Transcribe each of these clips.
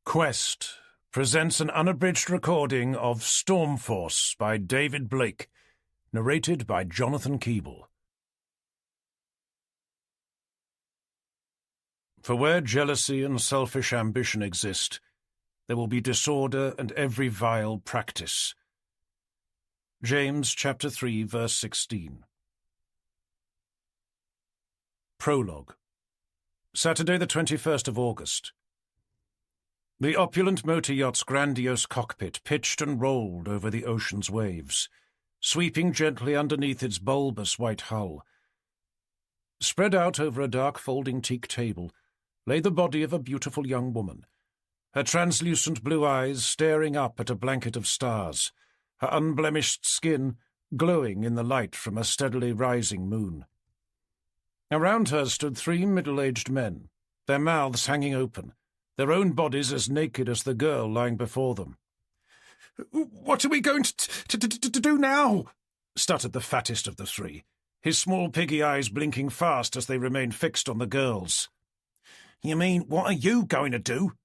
Quest presents an unabridged recording of Stormforce by David Blake, narrated by Jonathan Keeble. For where jealousy and selfish ambition exist, there will be disorder and every vile practice. James chapter 3, verse 16. Prologue. Saturday the 21st of August. The opulent motor yacht's grandiose cockpit pitched and rolled over the ocean's waves, sweeping gently underneath its bulbous white hull. Spread out over a dark folding teak table lay the body of a beautiful young woman, her translucent blue eyes staring up at a blanket of stars, her unblemished skin glowing in the light from a steadily rising moon. Around her stood three middle-aged men, their mouths hanging open, their own bodies as naked as the girl lying before them. "What are we going to do now?" stuttered the fattest of the three, his small piggy eyes blinking fast as they remained fixed on the girl's. "You mean, what are you going to do?"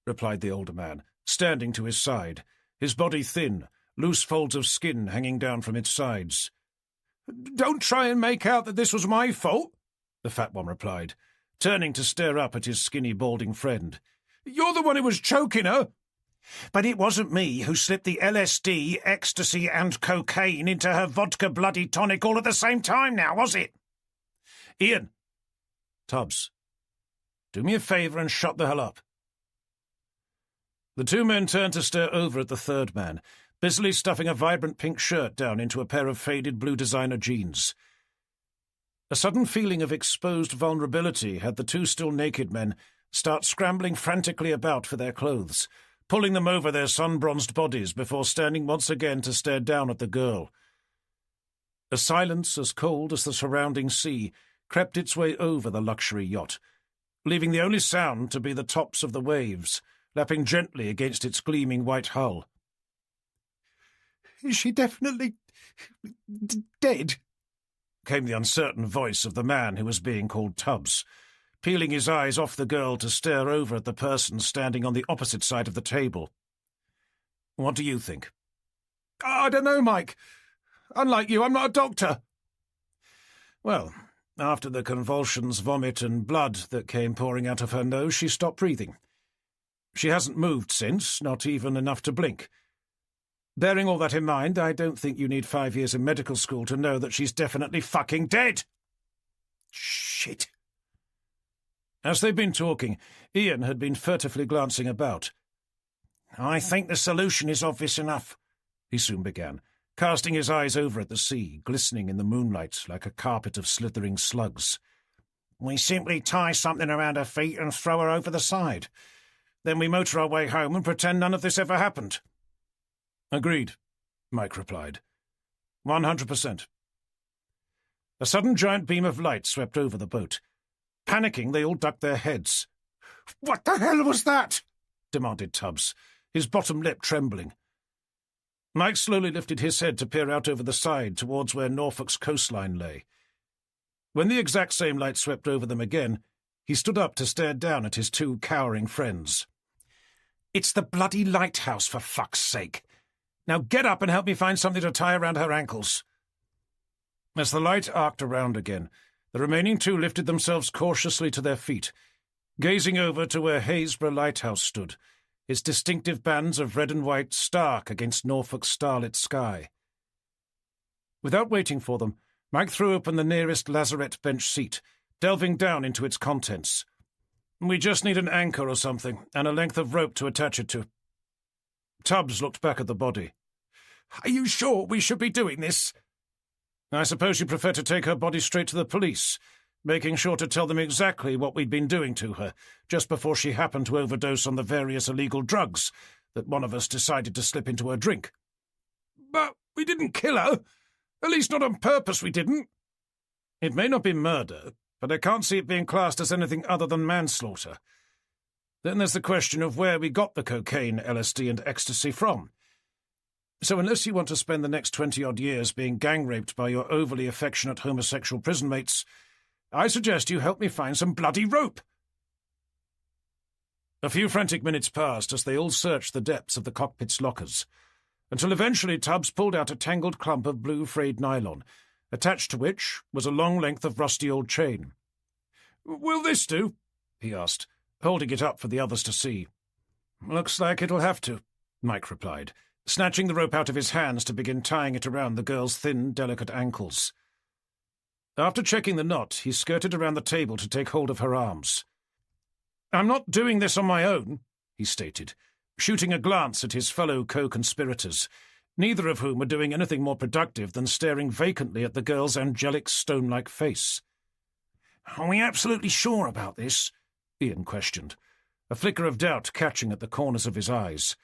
replied the older man, standing to his side, his body thin, loose folds of skin hanging down from its sides. "Don't try and make out that this was my fault," the fat one replied, turning to stare up at his skinny, balding friend. "You're the one who was choking her." "But it wasn't me who slipped the LSD, ecstasy, and cocaine into her vodka bloody tonic all at the same time now, was it?" "Ian." "Tubbs. Do me a favour and shut the hell up." The two men turned to stare over at the third man, busily stuffing a vibrant pink shirt down into a pair of faded blue designer jeans. A sudden feeling of exposed vulnerability had the two still naked men start scrambling frantically about for their clothes, pulling them over their sun-bronzed bodies before standing once again to stare down at the girl. A silence as cold as the surrounding sea crept its way over the luxury yacht, leaving the only sound to be the tops of the waves, lapping gently against its gleaming white hull. "Is she definitely dead?" came the uncertain voice of the man who was being called Tubbs, peeling his eyes off the girl to stare over at the person standing on the opposite side of the table. "What do you think?" "I don't know, Mike. Unlike you, I'm not a doctor." "Well, after the convulsions, vomit, and blood that came pouring out of her nose, she stopped breathing. She hasn't moved since, not even enough to blink. Bearing all that in mind, I don't think you need 5 years in medical school to know that she's definitely fucking dead." "Shit." As they'd been talking, Ian had been furtively glancing about. "I think the solution is obvious enough," he soon began, casting his eyes over at the sea, glistening in the moonlight like a carpet of slithering slugs. "We simply tie something around her feet and throw her over the side. Then we motor our way home and pretend none of this ever happened." "Agreed," Mike replied. 100%. A sudden giant beam of light swept over the boat. Panicking, they all ducked their heads. "What the hell was that?" demanded Tubbs, his bottom lip trembling. Mike slowly lifted his head to peer out over the side towards where Norfolk's coastline lay. When the exact same light swept over them again, he stood up to stare down at his two cowering friends. "It's the bloody lighthouse, for fuck's sake! Now get up and help me find something to tie around her ankles." As the light arced around again, the remaining two lifted themselves cautiously to their feet, gazing over to where Haysborough Lighthouse stood, its distinctive bands of red and white stark against Norfolk's starlit sky. Without waiting for them, Mike threw open the nearest lazarette bench seat, delving down into its contents. "We just need an anchor or something, and a length of rope to attach it to." Tubbs looked back at the body. "Are you sure we should be doing this?" "I suppose you prefer to take her body straight to the police, making sure to tell them exactly what we'd been doing to her, just before she happened to overdose on the various illegal drugs that one of us decided to slip into her drink." "But we didn't kill her. At least not on purpose, we didn't." "It may not be murder, but I can't see it being classed as anything other than manslaughter. Then there's the question of where we got the cocaine, LSD, and ecstasy from. So unless you want to spend the next 20-odd years being gang-raped by your overly affectionate homosexual prison mates, I suggest you help me find some bloody rope." A few frantic minutes passed as they all searched the depths of the cockpit's lockers, until eventually Tubbs pulled out a tangled clump of blue frayed nylon, attached to which was a long length of rusty old chain. "Will this do?" he asked, holding it up for the others to see. "Looks like it'll have to," Mike replied, snatching the rope out of his hands to begin tying it around the girl's thin, delicate ankles. After checking the knot, he skirted around the table to take hold of her arms. "I'm not doing this on my own," he stated, shooting a glance at his fellow co-conspirators, neither of whom were doing anything more productive than staring vacantly at the girl's angelic stone-like face. "Are we absolutely sure about this?" Ian questioned, a flicker of doubt catching at the corners of his eyes.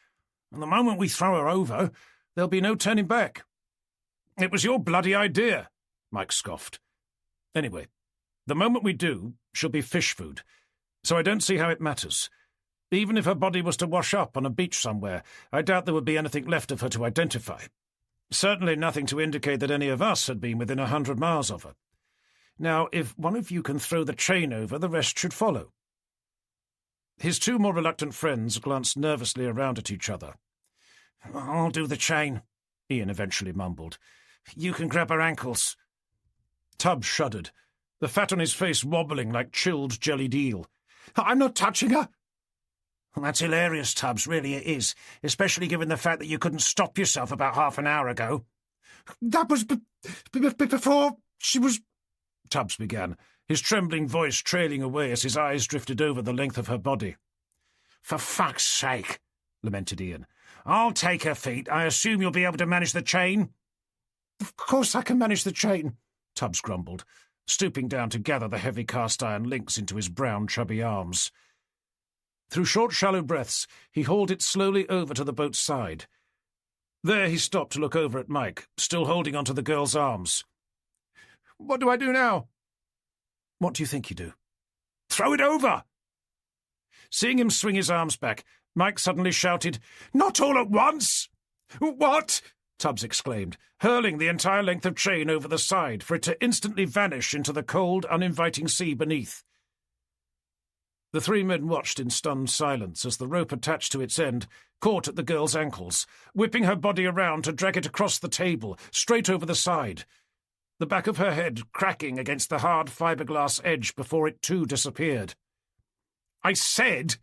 "The moment we throw her over, there'll be no turning back." "It was your bloody idea," Mike scoffed. "Anyway, the moment we do, she'll be fish food, so I don't see how it matters. Even if her body was to wash up on a beach somewhere, I doubt there would be anything left of her to identify. Certainly nothing to indicate that any of us had been within 100 miles of her. Now, if one of you can throw the chain over, the rest should follow." His two more reluctant friends glanced nervously around at each other. "I'll do the chain," Ian eventually mumbled. "You can grab her ankles." Tubbs shuddered, the fat on his face wobbling like chilled jellied eel. "I'm not touching her." "That's hilarious, Tubbs, really it is, especially given the fact that you couldn't stop yourself about half an hour ago." "That was before she was—" Tubbs began, his trembling voice trailing away as his eyes drifted over the length of her body. "For fuck's sake," lamented Ian. "I'll take her feet. I assume you'll be able to manage the chain?" "Of course I can manage the chain," Tubbs grumbled, stooping down to gather the heavy cast-iron links into his brown, chubby arms. Through short, shallow breaths, he hauled it slowly over to the boat's side. There he stopped to look over at Mike, still holding onto the girl's arms. "What do I do now?" "What do you think you do?" "Throw it over!" Seeing him swing his arms back, Mike suddenly shouted, "Not all at once!" "What?" Tubbs exclaimed, hurling the entire length of chain over the side for it to instantly vanish into the cold, uninviting sea beneath. The three men watched in stunned silence as the rope attached to its end caught at the girl's ankles, whipping her body around to drag it across the table, straight over the side, the back of her head cracking against the hard fiberglass edge before it too disappeared. "I said,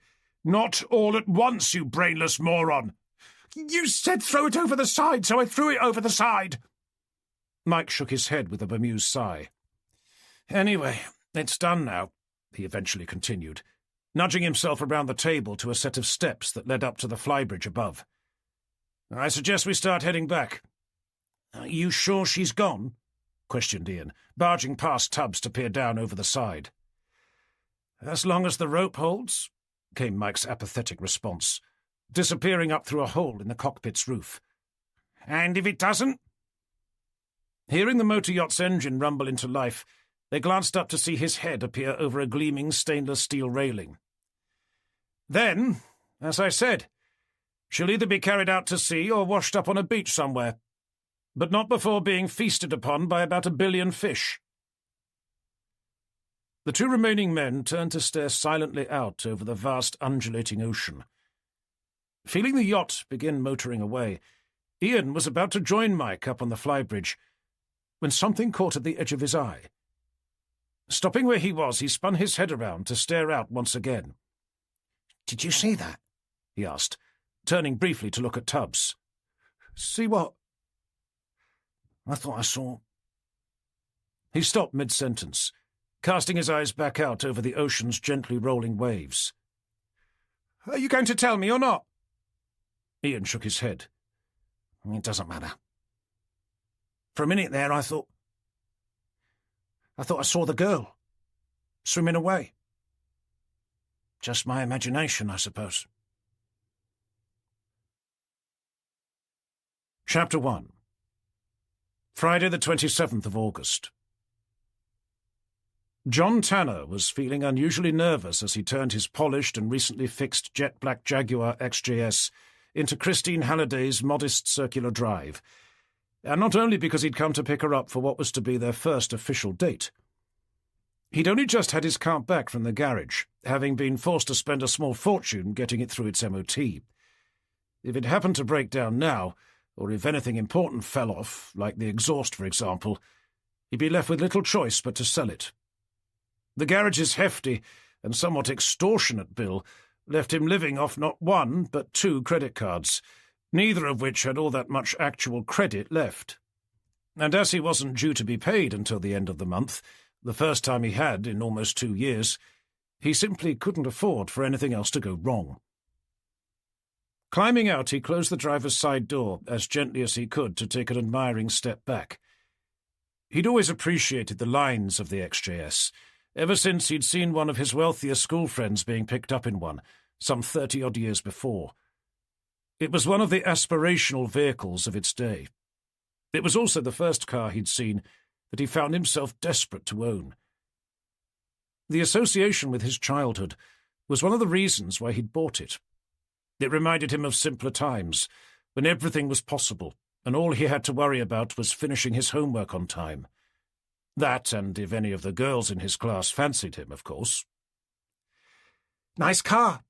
not all at once, you brainless moron!" "You said throw it over the side, so I threw it over the side." Mike shook his head with a bemused sigh. "Anyway, it's done now," he eventually continued, nudging himself around the table to a set of steps that led up to the flybridge above. "I suggest we start heading back." "Are you sure she's gone?" questioned Ian, barging past Tubbs to peer down over the side. "As long as the rope holds," came Mike's apathetic response, disappearing up through a hole in the cockpit's roof. "And if it doesn't?" Hearing the motor yacht's engine rumble into life, they glanced up to see his head appear over a gleaming stainless steel railing. "Then, as I said, she'll either be carried out to sea or washed up on a beach somewhere, but not before being feasted upon by about 1 billion fish." The two remaining men turned to stare silently out over the vast undulating ocean. Feeling the yacht begin motoring away, Ian was about to join Mike up on the flybridge when something caught at the edge of his eye. Stopping where he was, he spun his head around to stare out once again. "Did you see that?" he asked, turning briefly to look at Tubbs. "See what?" "I thought I saw—" He stopped mid-sentence, casting his eyes back out over the ocean's gently rolling waves. "Are you going to tell me or not?" Ian shook his head. "It doesn't matter. For a minute there I thought I saw the girl, swimming away. Just my imagination, I suppose." Chapter 1. Friday the 27th of August. John Tanner was feeling unusually nervous as he turned his polished and recently fixed jet-black Jaguar XJS into Christine Halliday's modest circular drive, and not only because he'd come to pick her up for what was to be their first official date. He'd only just had his car back from the garage, having been forced to spend a small fortune getting it through its MOT. If it happened to break down now, or if anything important fell off, like the exhaust, for example, he'd be left with little choice but to sell it. The garage's hefty and somewhat extortionate bill left him living off not one but 2 credit cards, neither of which had all that much actual credit left. And as he wasn't due to be paid until the end of the month, the first time he had in almost 2 years, he simply couldn't afford for anything else to go wrong. Climbing out, he closed the driver's side door as gently as he could to take an admiring step back. He'd always appreciated the lines of the XJS, ever since he'd seen one of his wealthier school friends being picked up in one, some 30-odd years before. It was one of the aspirational vehicles of its day. It was also the first car he'd seen that he found himself desperate to own. The association with his childhood was one of the reasons why he'd bought it. It reminded him of simpler times, when everything was possible, and all he had to worry about was finishing his homework on time. That, and if any of the girls in his class fancied him, of course. "Nice car!"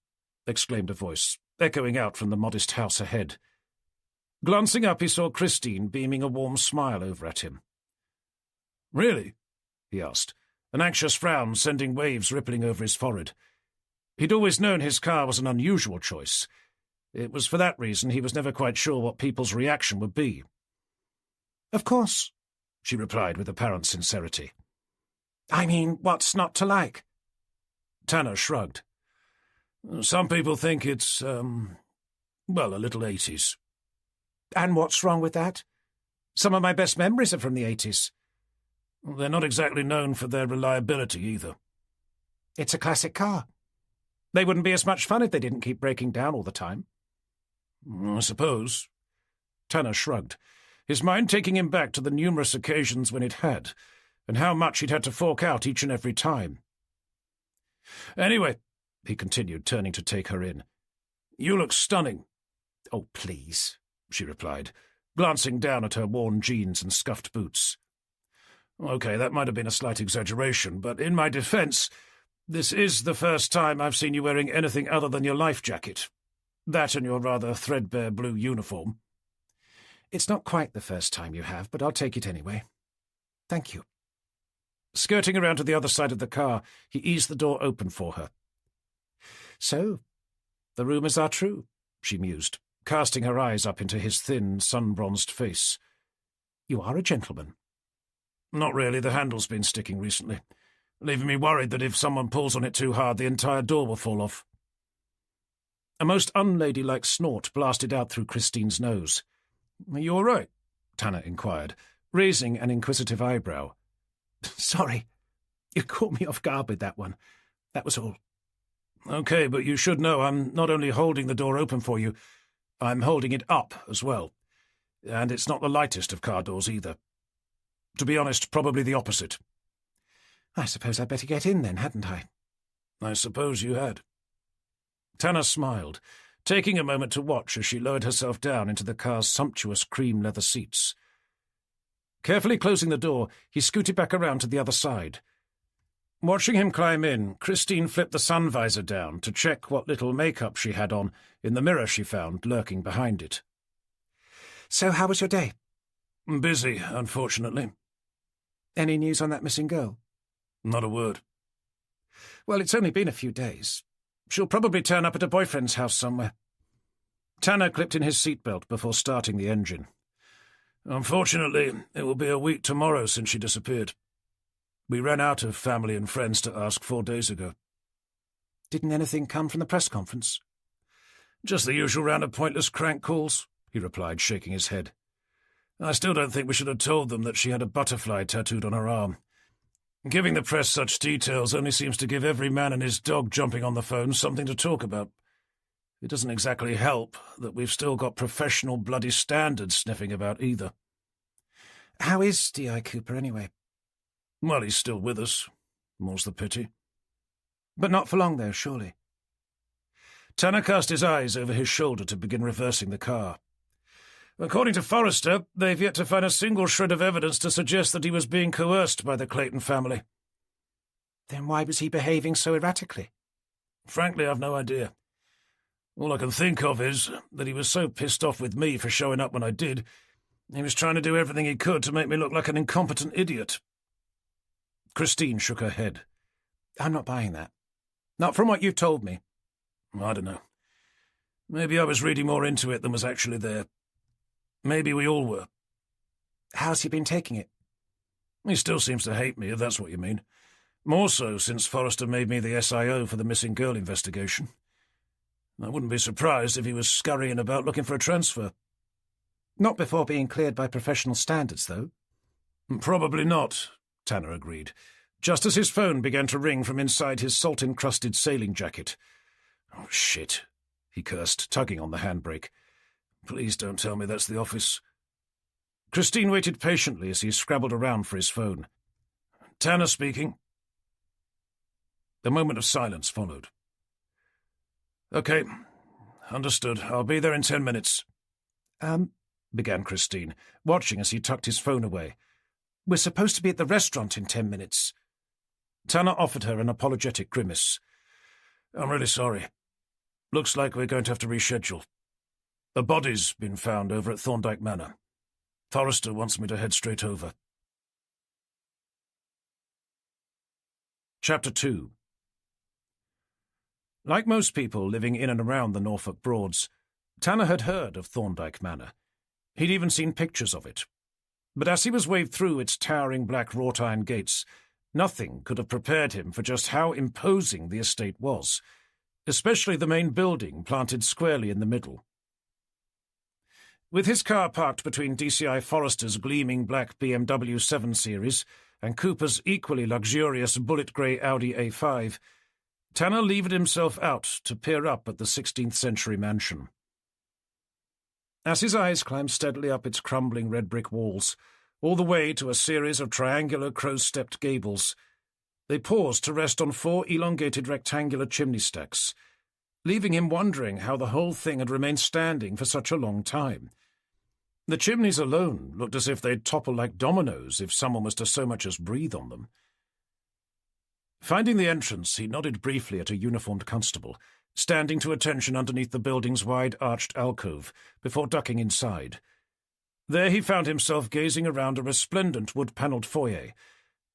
exclaimed a voice, echoing out from the modest house ahead. Glancing up, he saw Christine beaming a warm smile over at him. "Really?" he asked, an anxious frown sending waves rippling over his forehead. He'd always known his car was an unusual choice. It was for that reason he was never quite sure what people's reaction would be. "Of course," she replied with apparent sincerity. "I mean, what's not to like?" Tanner shrugged. "Some people think it's, a little 80s. "And what's wrong with that? Some of my best memories are from the 80s. "They're not exactly known for their reliability either." "It's a classic car. They wouldn't be as much fun if they didn't keep breaking down all the time." "I suppose." Tanner shrugged, his mind taking him back to the numerous occasions when it had, and how much he'd had to fork out each and every time. "Anyway," he continued, turning to take her in, "you look stunning." "Oh, please," she replied, glancing down at her worn jeans and scuffed boots. "Okay, that might have been a slight exaggeration, but in my defense, this is the first time I've seen you wearing anything other than your life jacket. That and your rather threadbare blue uniform." "It's not quite the first time you have, but I'll take it anyway. Thank you." Skirting around to the other side of the car, he eased the door open for her. "So, the rumours are true," she mused, casting her eyes up into his thin, sun-bronzed face. "You are a gentleman." "Not really. The handle's been sticking recently, leaving me worried that if someone pulls on it too hard, the entire door will fall off." A most unladylike snort blasted out through Christine's nose. "Are you all right?" Tanner inquired, raising an inquisitive eyebrow. "Sorry. You caught me off guard with that one. That was all." "Okay, but you should know I'm not only holding the door open for you, I'm holding it up as well. And it's not the lightest of car doors either. To be honest, probably the opposite." "I suppose I'd better get in then, hadn't I?" "I suppose you had." Tanner smiled, taking a moment to watch as she lowered herself down into the car's sumptuous cream leather seats. Carefully closing the door, he scooted back around to the other side. Watching him climb in, Christine flipped the sun visor down to check what little makeup she had on in the mirror she found lurking behind it. "So how was your day?" "Busy, unfortunately." "Any news on that missing girl?" "Not a word." "Well, it's only been a few days. She'll probably turn up at a boyfriend's house somewhere." Tanner clipped in his seatbelt before starting the engine. "Unfortunately, it will be a week tomorrow since she disappeared. We ran out of family and friends to ask 4 days ago." "Didn't anything come from the press conference?" "Just the usual round of pointless crank calls," he replied, shaking his head. "I still don't think we should have told them that she had a butterfly tattooed on her arm. Giving the press such details only seems to give every man and his dog jumping on the phone something to talk about. It doesn't exactly help that we've still got professional bloody standards sniffing about either." "How is D.I. Cooper, anyway?" "Well, he's still with us. More's the pity." "But not for long, though, surely." Tanner cast his eyes over his shoulder to begin reversing the car. "According to Forrester, they've yet to find a single shred of evidence to suggest that he was being coerced by the Clayton family." Then why was he behaving so erratically? Frankly, I've no idea. All I can think of is that he was so pissed off with me for showing up when I did, he was trying to do everything he could to make me look like an incompetent idiot. Christine shook her head. I'm not buying that. Not from what you've told me. I don't know. Maybe I was reading more into it than was actually there. Maybe we all were. How's he been taking it? He still seems to hate me, if that's what you mean. More so since Forrester made me the SIO for the missing girl investigation. I wouldn't be surprised if he was scurrying about looking for a transfer. Not before being cleared by professional standards, though. Probably not, Tanner agreed, just as his phone began to ring from inside his salt-encrusted sailing jacket. Oh, shit, he cursed, tugging on the handbrake. Please don't tell me that's the office. Christine waited patiently as he scrabbled around for his phone. Tanner speaking. A moment of silence followed. Okay, understood. I'll be there in 10 minutes. Began Christine, watching as he tucked his phone away. We're supposed to be at the restaurant in 10 minutes. Tanner offered her an apologetic grimace. I'm really sorry. Looks like we're going to have to reschedule. A body's been found over at Thorndyke Manor. Forrester wants me to head straight over. Chapter 2. Like most people living in and around the Norfolk Broads, Tanner had heard of Thorndyke Manor. He'd even seen pictures of it. But as he was waved through its towering black wrought-iron gates, nothing could have prepared him for just how imposing the estate was, especially the main building planted squarely in the middle. With his car parked between DCI Forrester's gleaming black BMW 7 Series and Cooper's equally luxurious bullet-grey Audi A5, Tanner levered himself out to peer up at the 16th-century mansion. As his eyes climbed steadily up its crumbling red-brick walls, all the way to a series of triangular crow-stepped gables, they paused to rest on 4 elongated rectangular chimney stacks, leaving him wondering how the whole thing had remained standing for such a long time. The chimneys alone looked as if they'd topple like dominoes if someone was to so much as breathe on them. Finding the entrance, he nodded briefly at a uniformed constable, standing to attention underneath the building's wide-arched alcove, before ducking inside. There he found himself gazing around a resplendent wood-panelled foyer,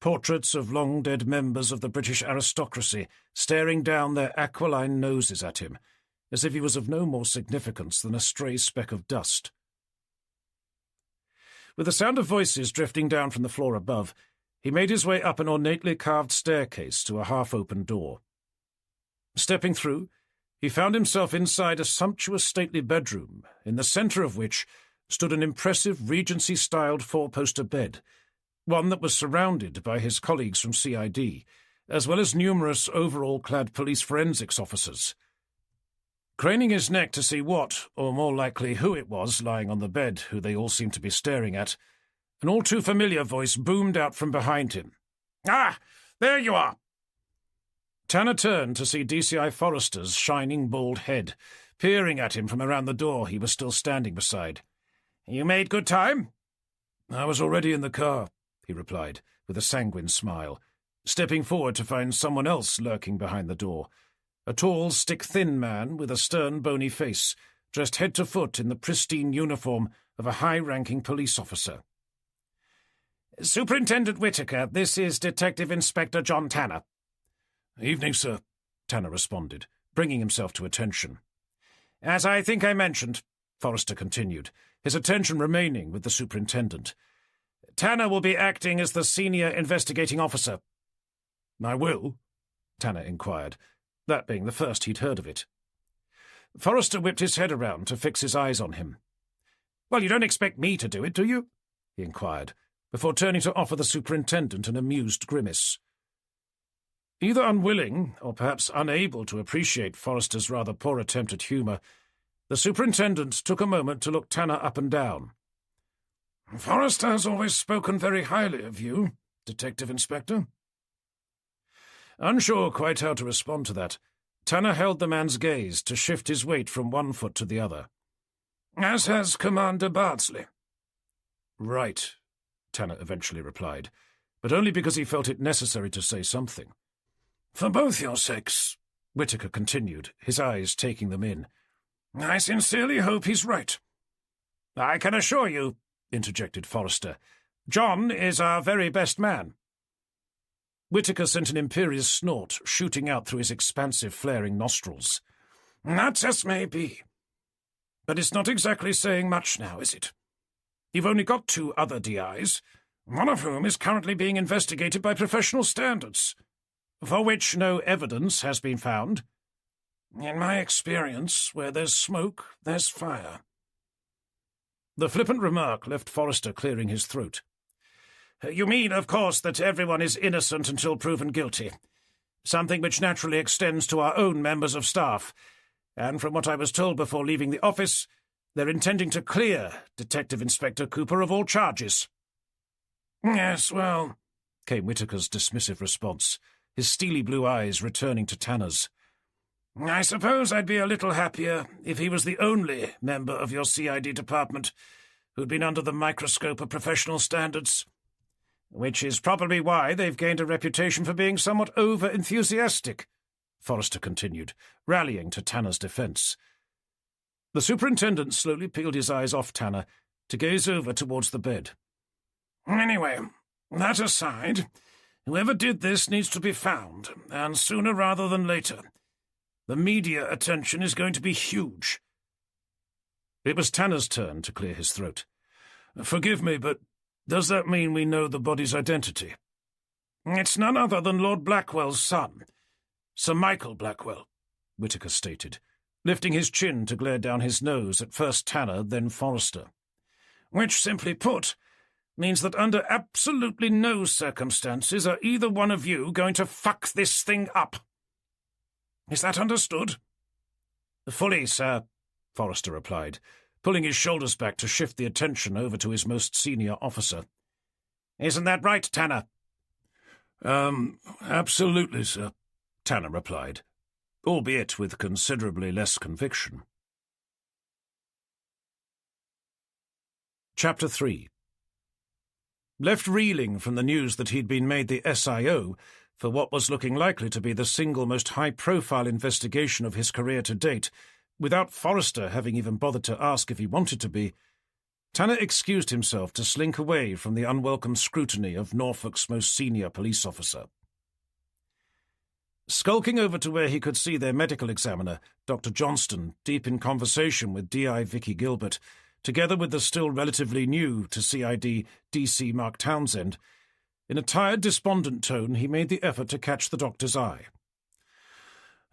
portraits of long-dead members of the British aristocracy staring down their aquiline noses at him, as if he was of no more significance than a stray speck of dust. With the sound of voices drifting down from the floor above, he made his way up an ornately carved staircase to a half-open door. Stepping through, he found himself inside a sumptuous stately bedroom, in the centre of which stood an impressive Regency-styled four-poster bed, one that was surrounded by his colleagues from CID, as well as numerous overall-clad police forensics officers. Craning his neck to see what, or more likely who it was lying on the bed who they all seemed to be staring at, an all-too-familiar voice boomed out from behind him. "Ah, there you are!" Tanner turned to see DCI Forrester's shining bald head, peering at him from around the door he was still standing beside. "You made good time?" "I was already in the car," he replied, with a sanguine smile, stepping forward to find someone else lurking behind the door, a tall, stick-thin man with a stern, bony face, dressed head to foot in the pristine uniform of a high-ranking police officer. "Superintendent Whitaker, this is Detective Inspector John Tanner." "Evening, sir," Tanner responded, bringing himself to attention. "As I think I mentioned," Forrester continued, his attention remaining with the superintendent, "Tanner will be acting as the senior investigating officer." "I will?" Tanner inquired, that being the first he'd heard of it. Forrester whipped his head around to fix his eyes on him. "Well, you don't expect me to do it, do you?" he inquired, before turning to offer the superintendent an amused grimace. Either unwilling, or perhaps unable to appreciate Forrester's rather poor attempt at humour, the superintendent took a moment to look Tanner up and down. "Forrester has always spoken very highly of you, Detective Inspector." Unsure quite how to respond to that, Tanner held the man's gaze to shift his weight from one foot to the other. "As has Commander Bardsley." "Right," Tanner eventually replied, but only because he felt it necessary to say something. For both your sakes, Whitaker continued, his eyes taking them in, I sincerely hope he's right. I can assure you, interjected Forrester, John is our very best man. Whitaker sent an imperious snort, shooting out through his expansive, flaring nostrils. That's as may be. But it's not exactly saying much now, is it? You've only got 2 other DIs, one of whom is currently being investigated by professional standards, for which no evidence has been found. In my experience, where there's smoke, there's fire. The flippant remark left Forrester clearing his throat. You mean, of course, that everyone is innocent until proven guilty, something which naturally extends to our own members of staff, and from what I was told before leaving the office, they're intending to clear Detective Inspector Cooper of all charges. Yes, well, came Whitaker's dismissive response, his steely blue eyes returning to Tanner's. I suppose I'd be a little happier if he was the only member of your CID department who'd been under the microscope of professional standards, which is probably why they've gained a reputation for being somewhat over-enthusiastic, Forrester continued, rallying to Tanner's defence. The superintendent slowly peeled his eyes off Tanner to gaze over towards the bed. Anyway, that aside, whoever did this needs to be found, and sooner rather than later. The media attention is going to be huge. It was Tanner's turn to clear his throat. Forgive me, but does that mean we know the body's identity? It's none other than Lord Blackwell's son, Sir Michael Blackwell, Whitaker stated, lifting his chin to glare down his nose at first Tanner, then Forrester. Which, simply put, means that under absolutely no circumstances are either one of you going to fuck this thing up. Is that understood? Fully, sir, Forrester replied, pulling his shoulders back to shift the attention over to his most senior officer. Isn't that right, Tanner? Absolutely, sir, Tanner replied, albeit with considerably less conviction. Chapter 3. Left reeling from the news that he'd been made the SIO for what was looking likely to be the single most high-profile investigation of his career to date, without Forrester having even bothered to ask if he wanted to be, Tanner excused himself to slink away from the unwelcome scrutiny of Norfolk's most senior police officer. Skulking over to where he could see their medical examiner, Dr. Johnston, deep in conversation with D.I. Vicky Gilbert, together with the still relatively new to CID D.C. Mark Townsend, in a tired, despondent tone he made the effort to catch the doctor's eye.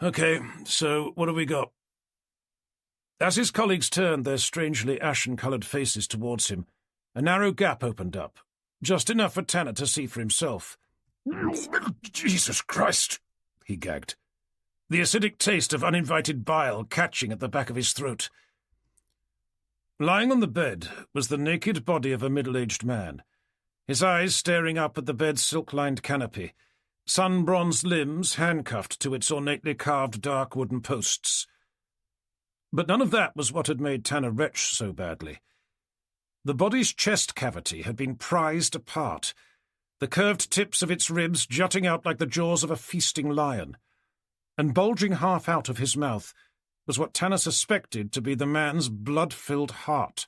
Okay, so what have we got? As his colleagues turned their strangely ashen-coloured faces towards him, a narrow gap opened up, just enough for Tanner to see for himself. Jesus Christ, he gagged, the acidic taste of uninvited bile catching at the back of his throat. Lying on the bed was the naked body of a middle-aged man, his eyes staring up at the bed's silk-lined canopy, sun-bronzed limbs handcuffed to its ornately carved dark wooden posts. But none of that was what had made Tanner retch so badly. The body's chest cavity had been prized apart, the curved tips of its ribs jutting out like the jaws of a feasting lion, and bulging half out of his mouth was what Tanner suspected to be the man's blood-filled heart.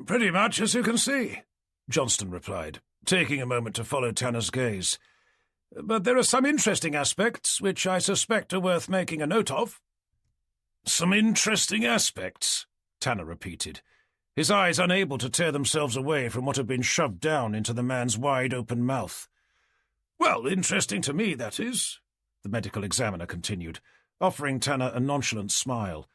"Pretty much as you can see," Johnston replied, taking a moment to follow Tanner's gaze. "But there are some interesting aspects which I suspect are worth making a note of." "Some interesting aspects," Tanner repeated, his eyes unable to tear themselves away from what had been shoved down into the man's wide-open mouth. "Well, interesting to me, that is," the medical examiner continued, offering Tanner a nonchalant smile.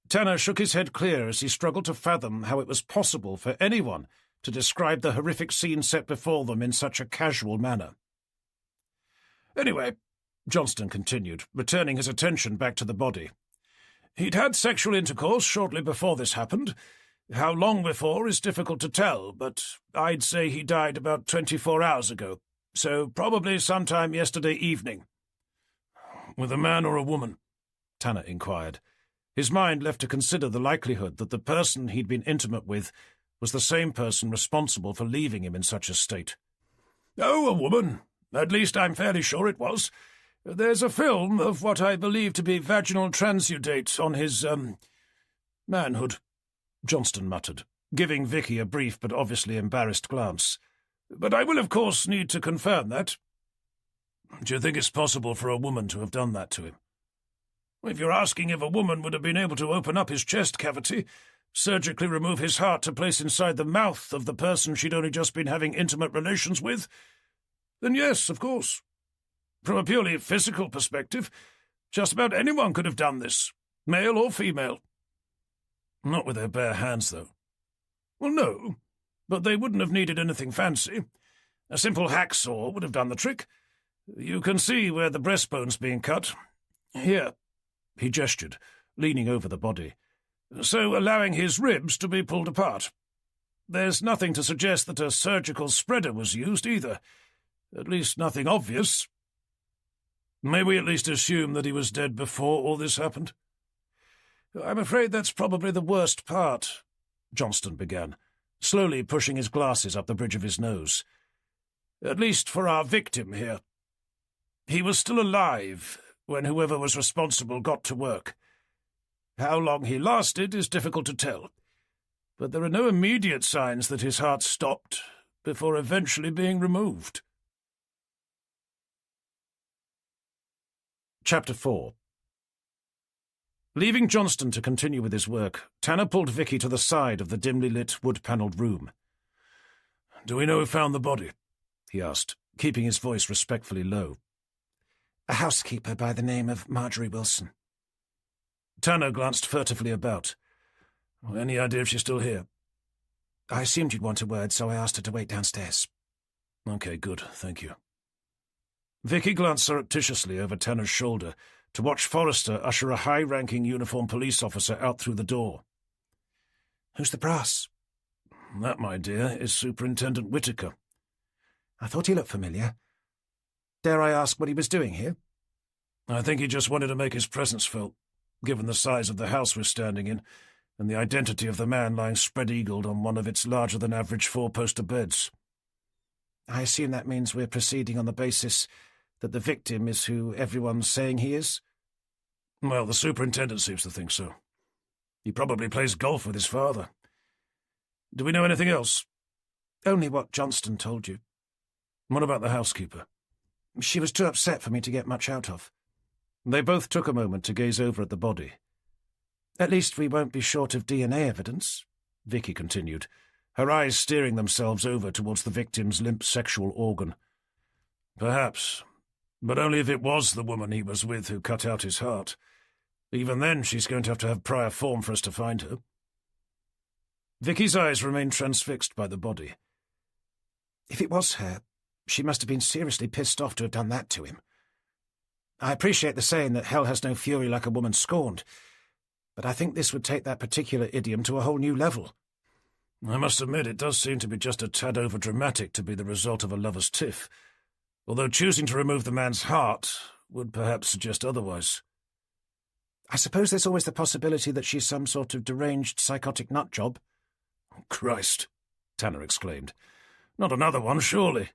Tanner shook his head clear as he struggled to fathom how it was possible for anyone to describe the horrific scene set before them in such a casual manner. "Anyway," Johnston continued, returning his attention back to the body, "he'd had sexual intercourse shortly before this happened. How long before is difficult to tell, but I'd say he died about 24 hours ago, so probably sometime yesterday evening." "With a man or a woman?" Tanner inquired, his mind left to consider the likelihood that the person he'd been intimate with was the same person responsible for leaving him in such a state. "Oh, a woman. At least I'm fairly sure it was. There's a film of what I believe to be vaginal transudate on his, manhood," Johnston muttered, giving Vicky a brief but obviously embarrassed glance. "But I will, of course, need to confirm that." "Do you think it's possible for a woman to have done that to him?" "If you're asking if a woman would have been able to open up his chest cavity, surgically remove his heart to place inside the mouth of the person she'd only just been having intimate relations with, then yes, of course. From a purely physical perspective, just about anyone could have done this, male or female." "Not with their bare hands, though." "Well, no, but they wouldn't have needed anything fancy. A simple hacksaw would have done the trick. You can see where the breastbone's being cut. Here," he gestured, leaning over the body, "so allowing his ribs to be pulled apart. There's nothing to suggest that a surgical spreader was used, either. At least nothing obvious." "May we at least assume that he was dead before all this happened?" "I'm afraid that's probably the worst part," Johnston began, slowly pushing his glasses up the bridge of his nose. "At least for our victim here. He was still alive when whoever was responsible got to work. How long he lasted is difficult to tell, but there are no immediate signs that his heart stopped before eventually being removed." Chapter 4. Leaving Johnston to continue with his work, Tanner pulled Vicky to the side of the dimly lit, wood-panelled room. "Do we know who found the body?" he asked, keeping his voice respectfully low. "A housekeeper by the name of Marjorie Wilson." Tanner glanced furtively about. "Any idea if she's still here?" "I assumed you'd want a word, so I asked her to wait downstairs." "Okay, good, thank you." Vicky glanced surreptitiously over Tanner's shoulder to watch Forrester usher a high-ranking uniformed police officer out through the door. "Who's the brass?" "That, my dear, is Superintendent Whitaker." "I thought he looked familiar. Dare I ask what he was doing here?" "I think he just wanted to make his presence felt, given the size of the house we're standing in, and the identity of the man lying spread-eagled on one of its larger-than-average four-poster beds." "I assume that means we're proceeding on the basis that the victim is who everyone's saying he is?" "Well, the superintendent seems to think so. He probably plays golf with his father. Do we know anything else?" "Only what Johnston told you." "What about the housekeeper?" "She was too upset for me to get much out of." They both took a moment to gaze over at the body. "At least we won't be short of DNA evidence," Vicky continued, her eyes steering themselves over towards the victim's limp sexual organ. "Perhaps, but only if it was the woman he was with who cut out his heart. Even then, she's going to have prior form for us to find her." Vicky's eyes remained transfixed by the body. "If it was her, she must have been seriously pissed off to have done that to him. I appreciate the saying that hell has no fury like a woman scorned, but I think this would take that particular idiom to a whole new level." "I must admit it does seem to be just a tad over-dramatic to be the result of a lover's tiff, although choosing to remove the man's heart would perhaps suggest otherwise." "I suppose there's always the possibility that she's some sort of deranged psychotic nutjob." "Christ," Tanner exclaimed. "Not another one, surely."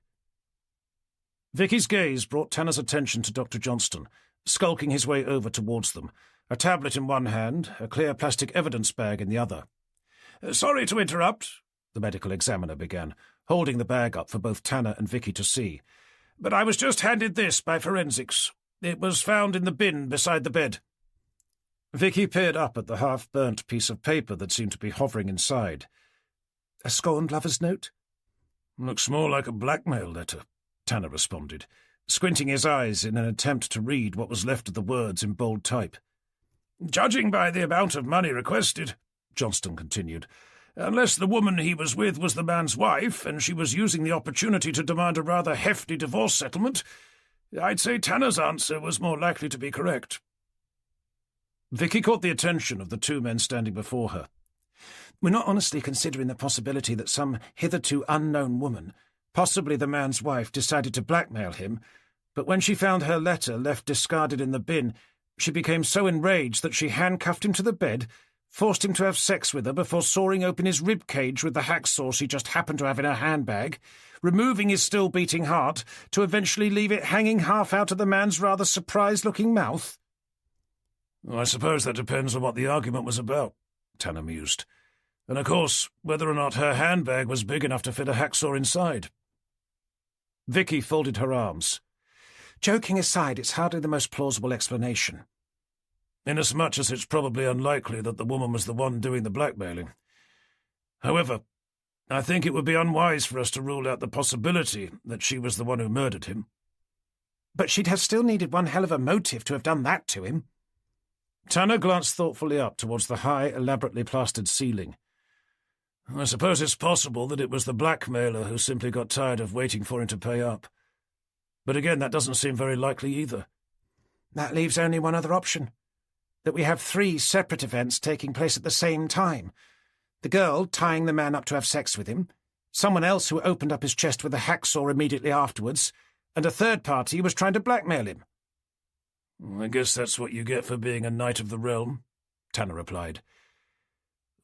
Vicky's gaze brought Tanner's attention to Dr. Johnston, skulking his way over towards them, a tablet in one hand, a clear plastic evidence bag in the other. "Sorry to interrupt," the medical examiner began, holding the bag up for both Tanner and Vicky to see, "but I was just handed this by forensics. It was found in the bin beside the bed." Vicky peered up at the half-burnt piece of paper that seemed to be hovering inside. "A scorned lover's note?" "Looks more like a blackmail letter," Tanner responded, squinting his eyes in an attempt to read what was left of the words in bold type. "Judging by the amount of money requested," Johnston continued, "unless the woman he was with was the man's wife, and she was using the opportunity to demand a rather hefty divorce settlement, I'd say Tanner's answer was more likely to be correct." Vicky caught the attention of the two men standing before her. "We're not honestly considering the possibility that some hitherto unknown woman, possibly the man's wife, decided to blackmail him, but when she found her letter left discarded in the bin, she became so enraged that she handcuffed him to the bed, forced him to have sex with her before sawing open his rib cage with the hacksaw she just happened to have in her handbag, removing his still-beating heart, to eventually leave it hanging half out of the man's rather surprised-looking mouth? I suppose that depends on what the argument was about, Tanner mused. And, of course, whether or not her handbag was big enough to fit a hacksaw inside. Vicky folded her arms. Joking aside, it's hardly the most plausible explanation. Inasmuch as it's probably unlikely that the woman was the one doing the blackmailing. However, I think it would be unwise for us to rule out the possibility that she was the one who murdered him. But she'd have still needed one hell of a motive to have done that to him. Tanner glanced thoughtfully up towards the high, elaborately plastered ceiling. I suppose it's possible that it was the blackmailer who simply got tired of waiting for him to pay up. But again, that doesn't seem very likely either. That leaves only one other option. That we have 3 separate events taking place at the same time. The girl tying the man up to have sex with him, someone else who opened up his chest with a hacksaw immediately afterwards, and a third party who was trying to blackmail him. I guess that's what you get for being a knight of the realm, Tanner replied.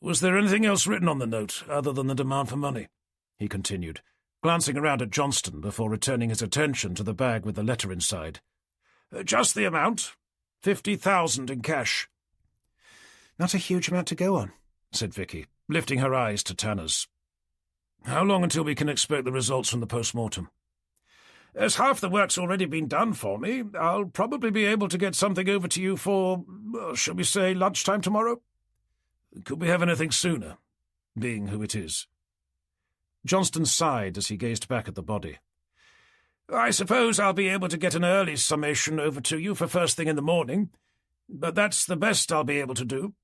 Was there anything else written on the note, other than the demand for money? He continued, glancing around at Johnston before returning his attention to the bag with the letter inside. Just the amount. 50,000 in cash. Not a huge amount to go on, said Vicky, lifting her eyes to Tanner's. How long until we can expect the results from the post-mortem? As half the work's already been done for me, I'll probably be able to get something over to you for, shall we say, lunchtime tomorrow? Could we have anything sooner, being who it is? Johnston sighed as he gazed back at the body. I suppose I'll be able to get an early summation over to you for first thing in the morning, but that's the best I'll be able to do.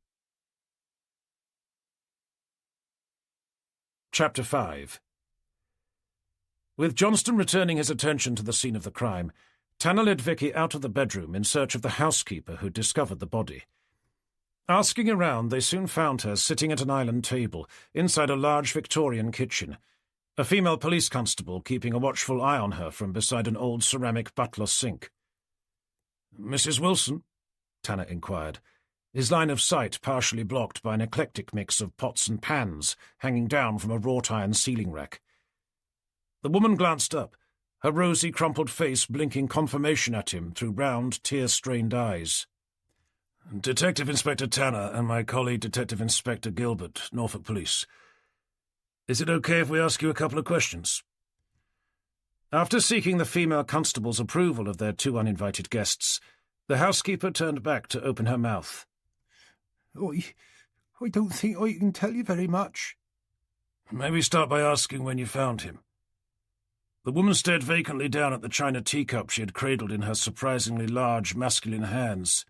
Chapter 5. With Johnston returning his attention to the scene of the crime, Tanner led Vicky out of the bedroom in search of the housekeeper who'd discovered the body. Asking around, they soon found her sitting at an island table inside a large Victorian kitchen, a female police constable keeping a watchful eye on her from beside an old ceramic butler sink. "Mrs. Wilson?" Tanner inquired, his line of sight partially blocked by an eclectic mix of pots and pans hanging down from a wrought-iron ceiling rack. The woman glanced up, her rosy, crumpled face blinking confirmation at him through round, tear-strained eyes. "Detective Inspector Tanner and my colleague Detective Inspector Gilbert, Norfolk Police. Is it okay if we ask you a couple of questions?" After seeking the female constable's approval of their 2 uninvited guests, the housekeeper turned back to open her mouth. I don't think I can tell you very much." "Maybe start by asking when you found him." The woman stared vacantly down at the china teacup she had cradled in her surprisingly large, masculine hands.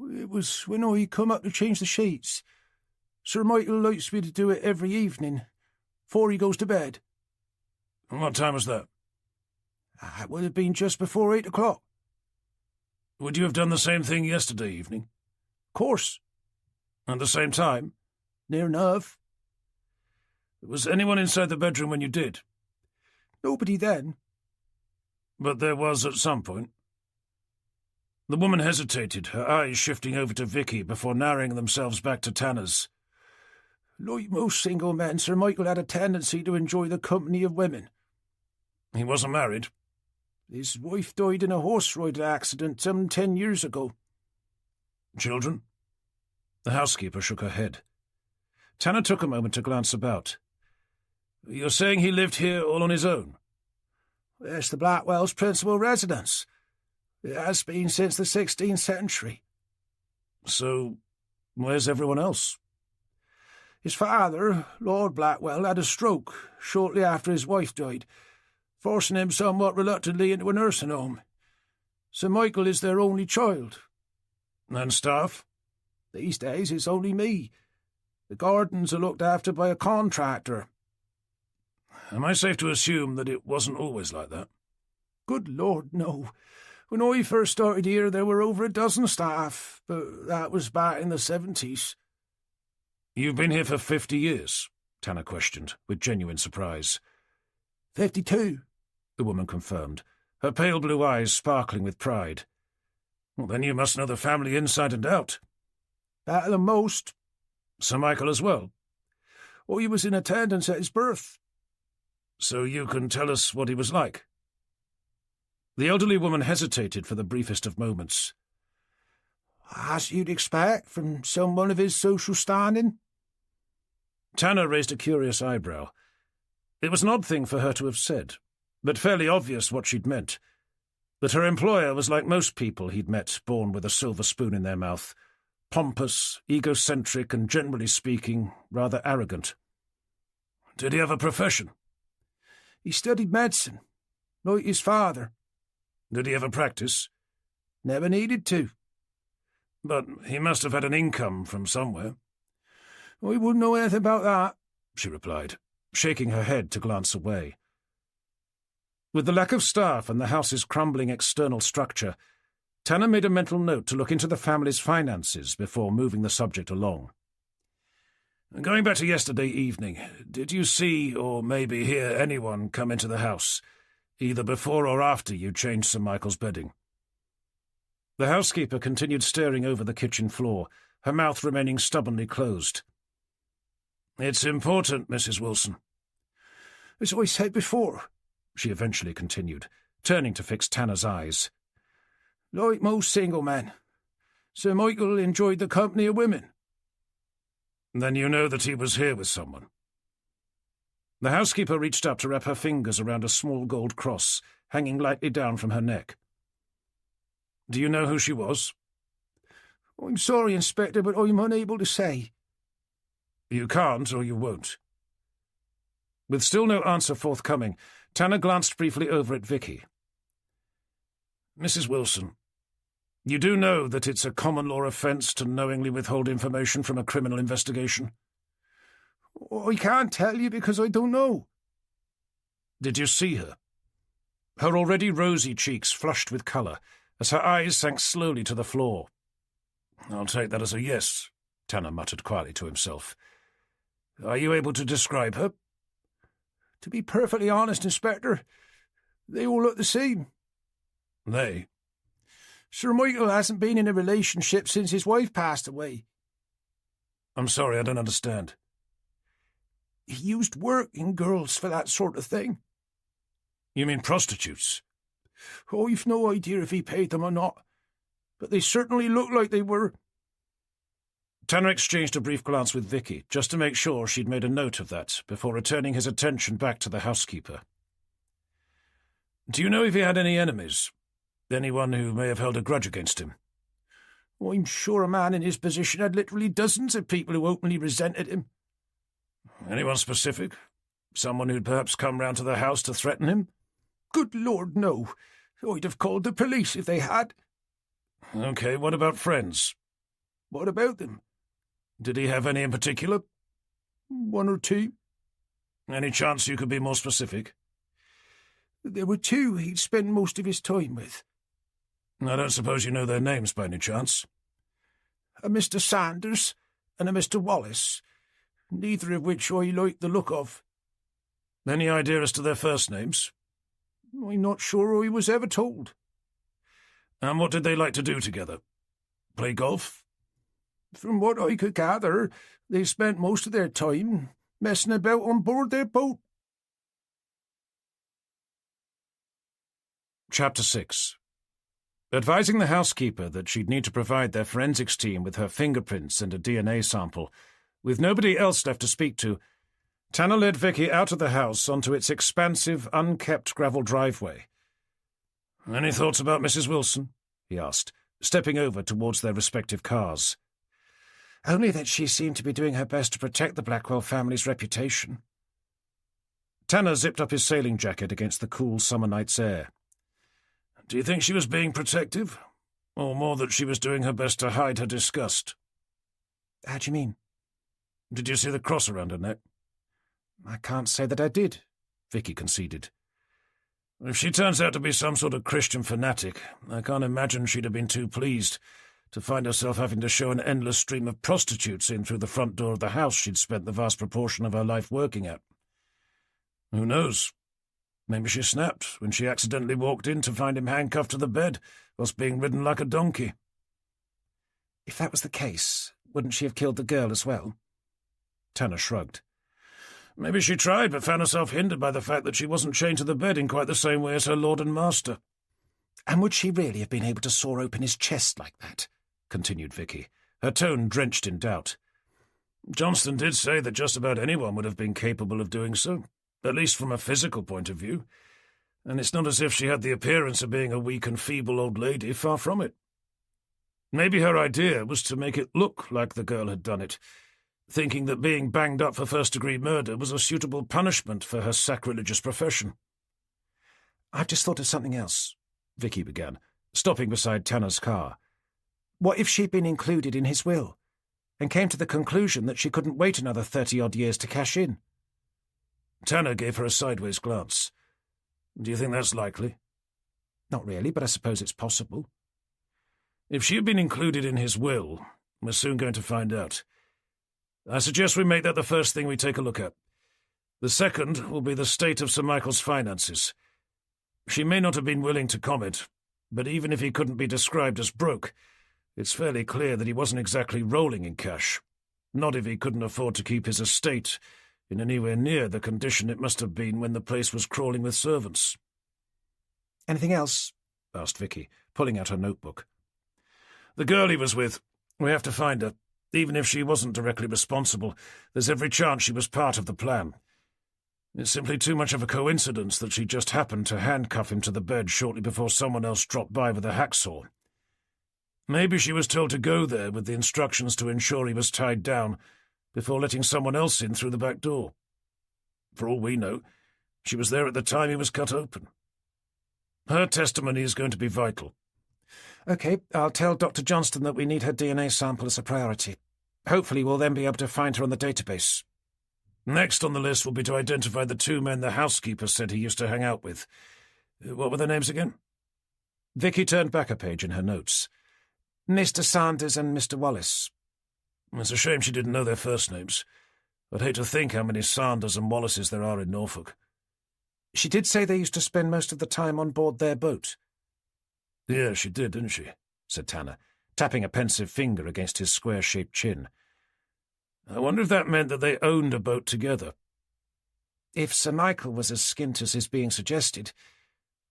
"It was when I come up to change the sheets. Sir Michael likes me to do it every evening, before he goes to bed." "And what time was that?" "It would have been just before 8 o'clock. "Would you have done the same thing yesterday evening?" "Of course." "At the same time?" "Near enough." "Was anyone inside the bedroom when you did?" "Nobody then." "But there was at some point?" The woman hesitated, her eyes shifting over to Vicky before narrowing themselves back to Tanner's. "Like most single men, Sir Michael had a tendency to enjoy the company of women." "He wasn't married?" "His wife died in a horse-riding accident some 10 years ago." "Children?" The housekeeper shook her head. Tanner took a moment to glance about. "You're saying he lived here all on his own?" "It's the Blackwell's principal residence. It has been since the 16th century. "So, where's everyone else?" "His father, Lord Blackwell, had a stroke shortly after his wife died, forcing him somewhat reluctantly into a nursing home. Sir Michael is their only child." "And staff?" "These days it's only me. The gardens are looked after by a contractor." "Am I safe to assume that it wasn't always like that?" "Good Lord, no. When I first started here, there were over a dozen staff, but that was back in the 70s. "You've been here for 50 years?" Tanner questioned, with genuine surprise. 52, the woman confirmed, her pale blue eyes sparkling with pride. "Well, then you must know the family inside and out." Better than most. Sir Michael as well? Oh, he was in attendance at his birth. So you can tell us what he was like? The elderly woman hesitated for the briefest of moments. As you'd expect from someone of his social standing. Tanner raised a curious eyebrow. It was an odd thing for her to have said, but fairly obvious what she'd meant. That her employer was like most people he'd met born with a silver spoon in their mouth, pompous, egocentric, and generally speaking, rather arrogant. Did he have a profession? He studied medicine, like his father. Did he ever practice? Never needed to. But he must have had an income from somewhere. I wouldn't know anything about that, she replied, shaking her head to glance away. With the lack of staff and the house's crumbling external structure, Tanner made a mental note to look into the family's finances before moving the subject along. Going back to yesterday evening, did you see or maybe hear anyone come into the house, either before or after you changed Sir Michael's bedding? The housekeeper continued staring over the kitchen floor, her mouth remaining stubbornly closed. It's important, Mrs. Wilson. As I said before, she eventually continued, turning to fix Tanner's eyes. Like most single men, Sir Michael enjoyed the company of women. Then you know that he was here with someone. The housekeeper reached up to wrap her fingers around a small gold cross, hanging lightly down from her neck. Do you know who she was? I'm sorry, Inspector, but I'm unable to say. You can't, or you won't. With still no answer forthcoming, Tanner glanced briefly over at Vicky. Mrs. Wilson, you do know that it's a common law offence to knowingly withhold information from a criminal investigation? I can't tell you because I don't know. Did you see her? Her already rosy cheeks flushed with colour as her eyes sank slowly to the floor. I'll take that as a yes, Tanner muttered quietly to himself. Are you able to describe her? To be perfectly honest, Inspector, they all look the same. They? Sir Michael hasn't been in a relationship since his wife passed away. I'm sorry, I don't understand. He used working girls for that sort of thing. You mean prostitutes? Oh, you've no idea if he paid them or not, but they certainly looked like they were. Tanner exchanged a brief glance with Vicky, just to make sure she'd made a note of that, before returning his attention back to the housekeeper. Do you know if he had any enemies? Anyone who may have held a grudge against him? I'm sure a man in his position had literally dozens of people who openly resented him. Anyone specific? Someone who'd perhaps come round to the house to threaten him? Good Lord, no. I'd have called the police if they had. Okay, what about friends? What about them? Did he have any in particular? One or two. Any chance you could be more specific? There were two he'd spend most of his time with. I don't suppose you know their names by any chance? A Mr. Sanders and a Mr. Wallace, neither of which I liked the look of. Any idea as to their first names? I'm not sure I was ever told. And what did they like to do together? Play golf? From what I could gather, they spent most of their time messing about on board their boat. Chapter 6. Advising the housekeeper that she'd need to provide their forensics team with her fingerprints and a DNA sample, with nobody else left to speak to, Tanner led Vicky out of the house onto its expansive, unkept gravel driveway. Any thoughts about Mrs. Wilson? He asked, stepping over towards their respective cars. Only that she seemed to be doing her best to protect the Blackwell family's reputation. Tanner zipped up his sailing jacket against the cool summer night's air. Do you think she was being protective? Or more that she was doing her best to hide her disgust? How do you mean? Did you see the cross around her neck? I can't say that I did, Vicky conceded. If she turns out to be some sort of Christian fanatic, I can't imagine she'd have been too pleased to find herself having to show an endless stream of prostitutes in through the front door of the house she'd spent the vast proportion of her life working at. Who knows? Maybe she snapped when she accidentally walked in to find him handcuffed to the bed whilst being ridden like a donkey. If that was the case, wouldn't she have killed the girl as well? Tanner shrugged. Maybe she tried, but found herself hindered by the fact that she wasn't chained to the bed in quite the same way as her lord and master. And would she really have been able to saw open his chest like that? Continued Vicky, her tone drenched in doubt. Johnston did say that just about anyone would have been capable of doing so, at least from a physical point of view, and it's not as if she had the appearance of being a weak and feeble old lady, far from it. Maybe her idea was to make it look like the girl had done it, thinking that being banged up for first-degree murder was a suitable punishment for her sacrilegious profession. "I've just thought of something else," Vicky began, stopping beside Tanner's car. "What if she'd been included in his will, and came to the conclusion that she couldn't wait another 30-odd years to cash in?" Tanner gave her a sideways glance. "Do you think that's likely?" "Not really, but I suppose it's possible." "If she had been included in his will, we're soon going to find out. I suggest we make that the first thing we take a look at. The second will be the state of Sir Michael's finances. She may not have been willing to comment, but even if he couldn't be described as broke, it's fairly clear that he wasn't exactly rolling in cash, not if he couldn't afford to keep his estate in anywhere near the condition it must have been when the place was crawling with servants." "Anything else?" asked Vicky, pulling out her notebook. "The girl he was with. We have to find her. Even if she wasn't directly responsible, there's every chance she was part of the plan. It's simply too much of a coincidence that she just happened to handcuff him to the bed shortly before someone else dropped by with a hacksaw. Maybe she was told to go there with the instructions to ensure he was tied down before letting someone else in through the back door. For all we know, she was there at the time he was cut open. Her testimony is going to be vital." "OK, I'll tell Dr. Johnston that we need her DNA sample as a priority. Hopefully we'll then be able to find her on the database." "Next on the list will be to identify the two men the housekeeper said he used to hang out with. What were their names again?" Vicky turned back a page in her notes. "Mr. Sanders and Mr. Wallace." "It's a shame she didn't know their first names. I'd hate to think how many Sanders and Wallaces there are in Norfolk." "She did say they used to spend most of the time on board their boat." "Yeah, she did, didn't she?" said Tanner, tapping a pensive finger against his square-shaped chin. "I wonder if that meant that they owned a boat together." "If Sir Michael was as skint as is being suggested,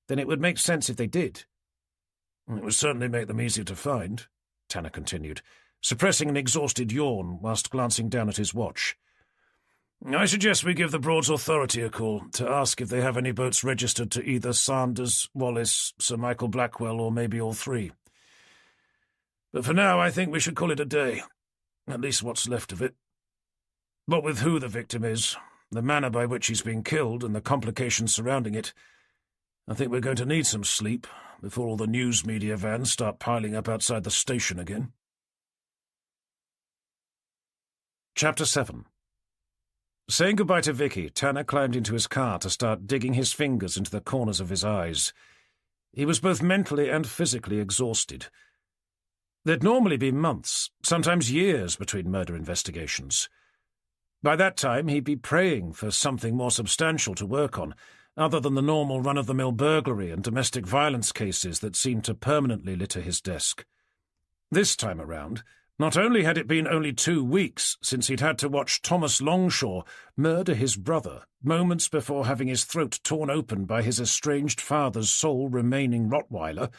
then it would make sense if they did." "It would certainly make them easier to find," Tanner continued, suppressing an exhausted yawn whilst glancing down at his watch. "I suggest we give the Broads Authority a call to ask if they have any boats registered to either Sanders, Wallace, Sir Michael Blackwell, or maybe all three. But for now, I think we should call it a day, at least what's left of it. What with who the victim is, the manner by which he's been killed, and the complications surrounding it, I think we're going to need some sleep before all the news media vans start piling up outside the station again." Chapter 7. Saying goodbye to Vicky, Tanner climbed into his car to start digging his fingers into the corners of his eyes. He was both mentally and physically exhausted. There'd normally be months, sometimes years, between murder investigations. By that time, he'd be praying for something more substantial to work on, other than the normal run-of-the-mill burglary and domestic violence cases that seemed to permanently litter his desk. This time around, not only had it been only 2 weeks since he'd had to watch Thomas Longshaw murder his brother moments before having his throat torn open by his estranged father's sole remaining Rottweiler,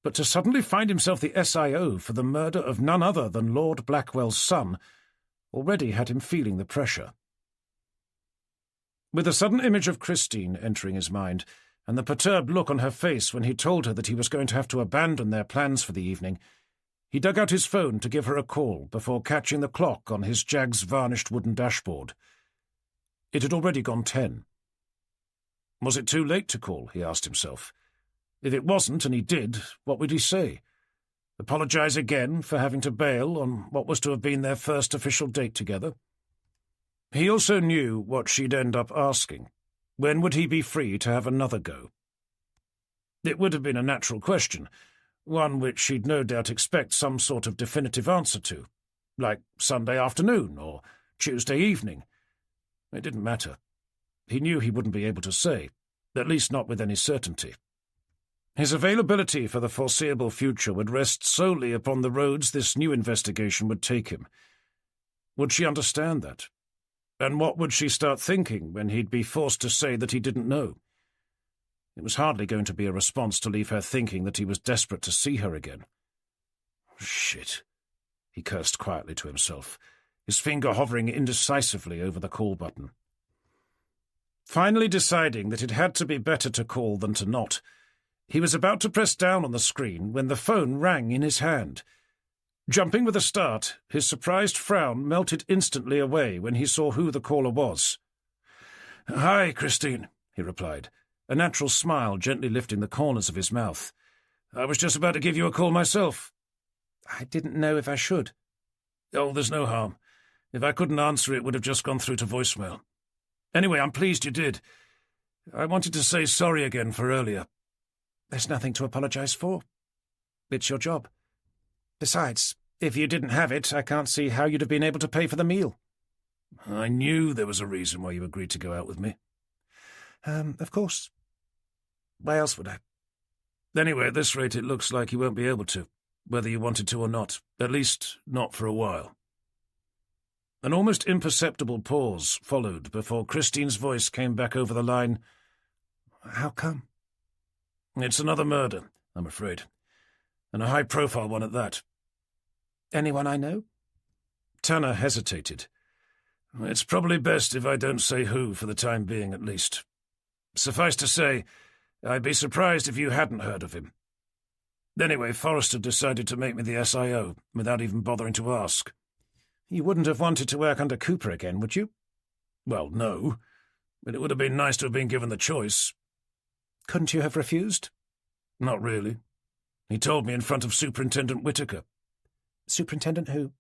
but to suddenly find himself the SIO for the murder of none other than Lord Blackwell's son already had him feeling the pressure. With the sudden image of Christine entering his mind, and the perturbed look on her face when he told her that he was going to have to abandon their plans for the evening, he dug out his phone to give her a call before catching the clock on his Jag's varnished wooden dashboard. It had already gone 10. Was it too late to call, he asked himself. If it wasn't, and he did, what would he say? Apologise again for having to bail on what was to have been their first official date together? He also knew what she'd end up asking. When would he be free to have another go? It would have been a natural question, one which she'd no doubt expect some sort of definitive answer to, like Sunday afternoon or Tuesday evening. It didn't matter. He knew he wouldn't be able to say, at least not with any certainty. His availability for the foreseeable future would rest solely upon the roads this new investigation would take him. Would she understand that? And what would she start thinking when he'd be forced to say that he didn't know? It was hardly going to be a response to leave her thinking that he was desperate to see her again. Shit, he cursed quietly to himself, his finger hovering indecisively over the call button. Finally deciding that it had to be better to call than to not, he was about to press down on the screen when the phone rang in his hand. Jumping with a start, his surprised frown melted instantly away when he saw who the caller was. "Hi, Christine," he replied, a natural smile gently lifting the corners of his mouth. "I was just about to give you a call myself." "I didn't know if I should." "Oh, there's no harm. If I couldn't answer, it would have just gone through to voicemail. Anyway, I'm pleased you did. I wanted to say sorry again for earlier." "There's nothing to apologize for. It's your job. Besides, if you didn't have it, I can't see how you'd have been able to pay for the meal." "I knew there was a reason why you agreed to go out with me." Of course. Why else would I?" "Anyway, at this rate it looks like you won't be able to, whether you wanted to or not, at least not for a while." An almost imperceptible pause followed before Christine's voice came back over the line. "How come?" "It's another murder, I'm afraid, and a high-profile one at that." "Anyone I know?" Tanner hesitated. "It's probably best if I don't say who for the time being, at least. Suffice to say, I'd be surprised if you hadn't heard of him. Anyway, Forrester decided to make me the SIO without even bothering to ask." "You wouldn't have wanted to work under Cooper again, would you?" "Well, no, but it would have been nice to have been given the choice." "Couldn't you have refused?" "Not really. He told me in front of Superintendent Whitaker." "Superintendent who?"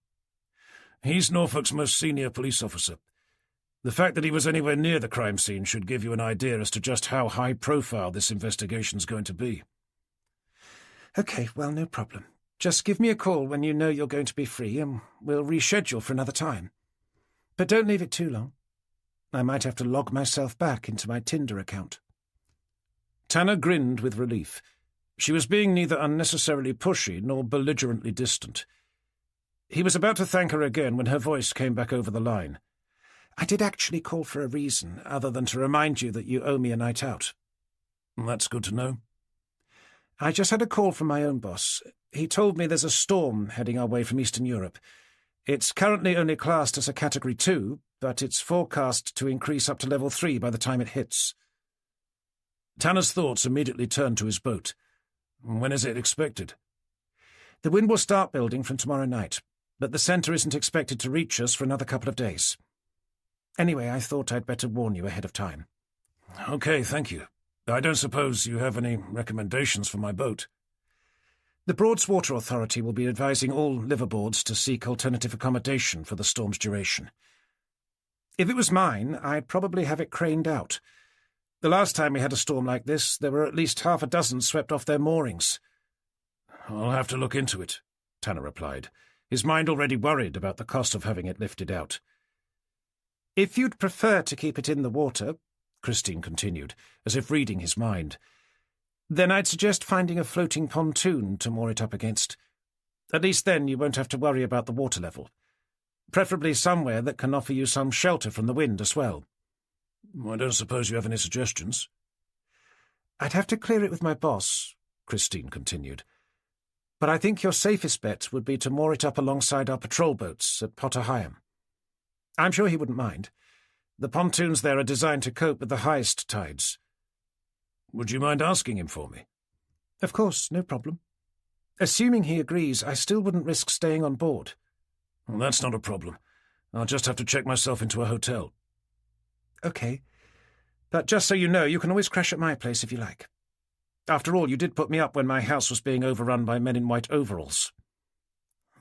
"He's Norfolk's most senior police officer. The fact that he was anywhere near the crime scene should give you an idea as to just how high-profile this investigation's going to be." "Okay, well, no problem. Just give me a call when you know you're going to be free, and we'll reschedule for another time. But don't leave it too long. I might have to log myself back into my Tinder account." Tanner grinned with relief. She was being neither unnecessarily pushy nor belligerently distant. He was about to thank her again when her voice came back over the line. "I did actually call for a reason, other than to remind you that you owe me a night out." "That's good to know." "I just had a call from my own boss. He told me there's a storm heading our way from Eastern Europe. It's currently only classed as a Category 2, but it's forecast to increase up to Level 3 by the time it hits." Tanner's thoughts immediately turned to his boat. "When is it expected?" "The wind will start building from tomorrow night, but the centre isn't expected to reach us for another couple of days. Anyway, I thought I'd better warn you ahead of time." "Okay, thank you. I don't suppose you have any recommendations for my boat?" "The Broads Water Authority will be advising all liveaboards to seek alternative accommodation for the storm's duration. If it was mine, I'd probably have it craned out. The last time we had a storm like this, there were at least half a dozen swept off their moorings." "I'll have to look into it," Tanner replied, his mind already worried about the cost of having it lifted out. "If you'd prefer to keep it in the water," Christine continued, as if reading his mind, "then I'd suggest finding a floating pontoon to moor it up against. At least then you won't have to worry about the water level. Preferably somewhere that can offer you some shelter from the wind as well." "I don't suppose you have any suggestions?" "I'd have to clear it with my boss," Christine continued, "but I think your safest bet would be to moor it up alongside our patrol boats at Potter Heigham. I'm sure he wouldn't mind. The pontoons there are designed to cope with the highest tides." "Would you mind asking him for me?" "Of course, no problem. Assuming he agrees, I still wouldn't risk staying on board." "Well, that's not a problem. I'll just have to check myself into a hotel." "Okay. But just so you know, you can always crash at my place if you like. After all, you did put me up when my house was being overrun by men in white overalls."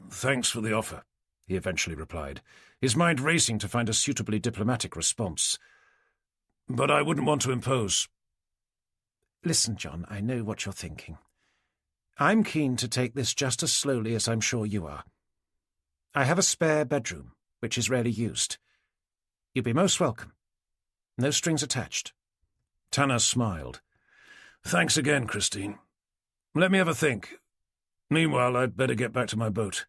"Thanks for the offer," he eventually replied, his mind racing to find a suitably diplomatic response. "But I wouldn't want to impose." "Listen, John, I know what you're thinking. I'm keen to take this just as slowly as I'm sure you are. I have a spare bedroom, which is rarely used. You'd be most welcome. No strings attached." Tanner smiled. "Thanks again, Christine. Let me have a think. Meanwhile, I'd better get back to my boat.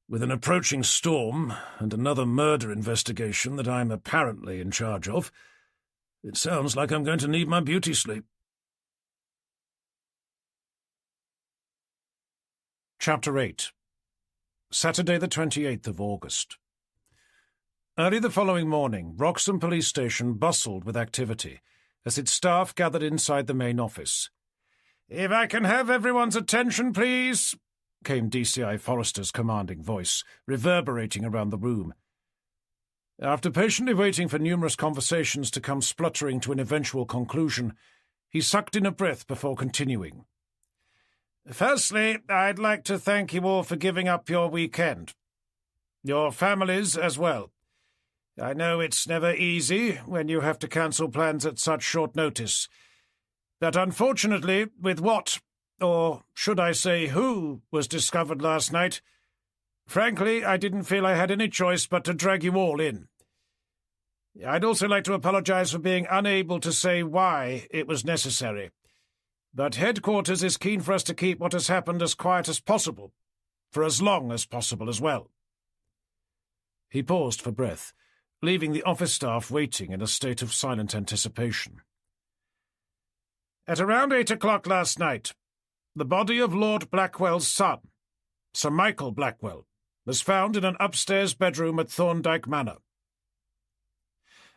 With an approaching storm and another murder investigation that I'm apparently in charge of, it sounds like I'm going to need my beauty sleep. Chapter 8. Saturday the 28th of August. Early the following morning, Wroxham Police Station bustled with activity as its staff gathered inside the main office. "If I can have everyone's attention, please," came DCI Forrester's commanding voice, reverberating around the room. After patiently waiting for numerous conversations to come spluttering to an eventual conclusion, he sucked in a breath before continuing. "Firstly, I'd like to thank you all for giving up your weekend. Your families as well. I know it's never easy when you have to cancel plans at such short notice. But unfortunately, with what, or should I say who, was discovered last night, frankly, I didn't feel I had any choice but to drag you all in. I'd also like to apologize for being unable to say why it was necessary. But headquarters is keen for us to keep what has happened as quiet as possible, for as long as possible as well." He paused for breath, leaving the office staff waiting in a state of silent anticipation. "At around 8 o'clock last night, the body of Lord Blackwell's son, Sir Michael Blackwell, was found in an upstairs bedroom at Thorndyke Manor."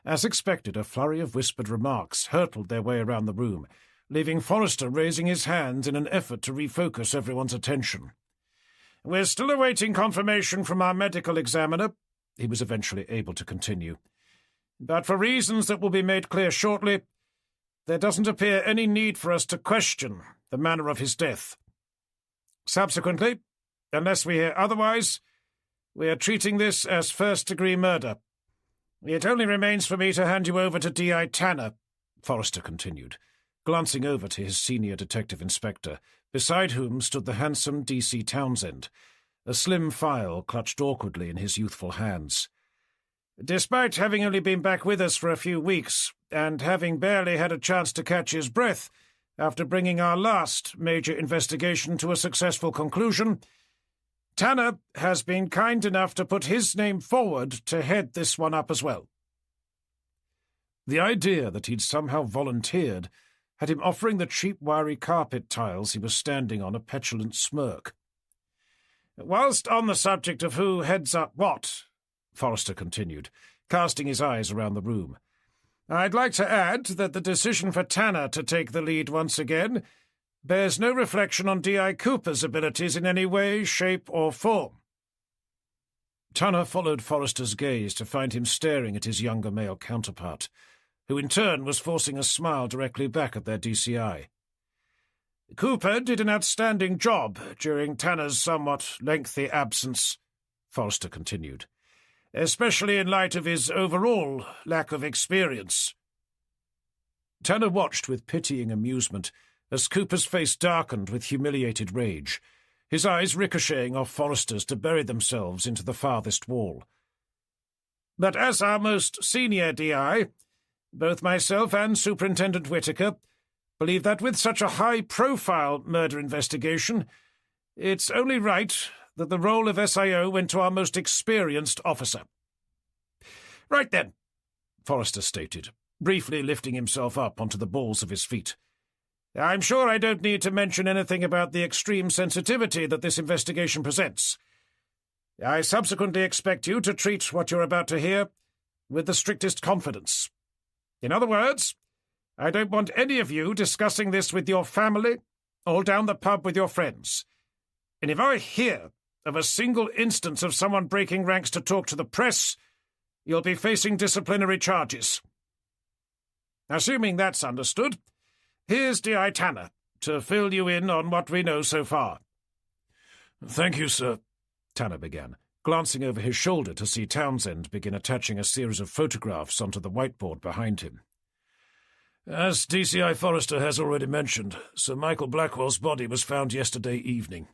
As expected, a flurry of whispered remarks hurtled their way around the room, leaving Forrester raising his hands in an effort to refocus everyone's attention. "We're still awaiting confirmation from our medical examiner," he was eventually able to continue. "But for reasons that will be made clear shortly, there doesn't appear any need for us to question the manner of his death. Subsequently, unless we hear otherwise, we are treating this as first-degree murder. It only remains for me to hand you over to D.I. Tanner," Forrester continued, glancing over to his senior detective inspector, beside whom stood the handsome D.C. Townsend, a slim file clutched awkwardly in his youthful hands. "Despite having only been back with us for a few weeks, and having barely had a chance to catch his breath after bringing our last major investigation to a successful conclusion, Tanner has been kind enough to put his name forward to head this one up as well." The idea that he'd somehow volunteered had him offering the cheap wiry carpet tiles he was standing on a petulant smirk. "Whilst on the subject of who heads up what," Forrester continued, casting his eyes around the room, "I'd like to add that the decision for Tanner to take the lead once again bears no reflection on D.I. Cooper's abilities in any way, shape, or form." Tanner followed Forrester's gaze to find him staring at his younger male counterpart, who in turn was forcing a smile directly back at their DCI. "Cooper did an outstanding job during Tanner's somewhat lengthy absence," Forrester continued, "especially in light of his overall lack of experience." Tanner watched with pitying amusement as Cooper's face darkened with humiliated rage, his eyes ricocheting off Forrester's to bury themselves into the farthest wall. "But as our most senior DI, both myself and Superintendent Whitaker believe that with such a high-profile murder investigation, it's only right that the role of SIO went to our most experienced officer." "Right then," Forrester stated, briefly lifting himself up onto the balls of his feet. "I'm sure I don't need to mention anything about the extreme sensitivity that this investigation presents. I subsequently expect you to treat what you're about to hear with the strictest confidence. In other words, I don't want any of you discussing this with your family or down the pub with your friends. And if I hear of a single instance of someone breaking ranks to talk to the press, you'll be facing disciplinary charges. Assuming that's understood, here's D.I. Tanner to fill you in on what we know so far." "Thank you, sir," Tanner began, glancing over his shoulder to see Townsend begin attaching a series of photographs onto the whiteboard behind him. "As DCI Forrester has already mentioned, Sir Michael Blackwell's body was found yesterday evening.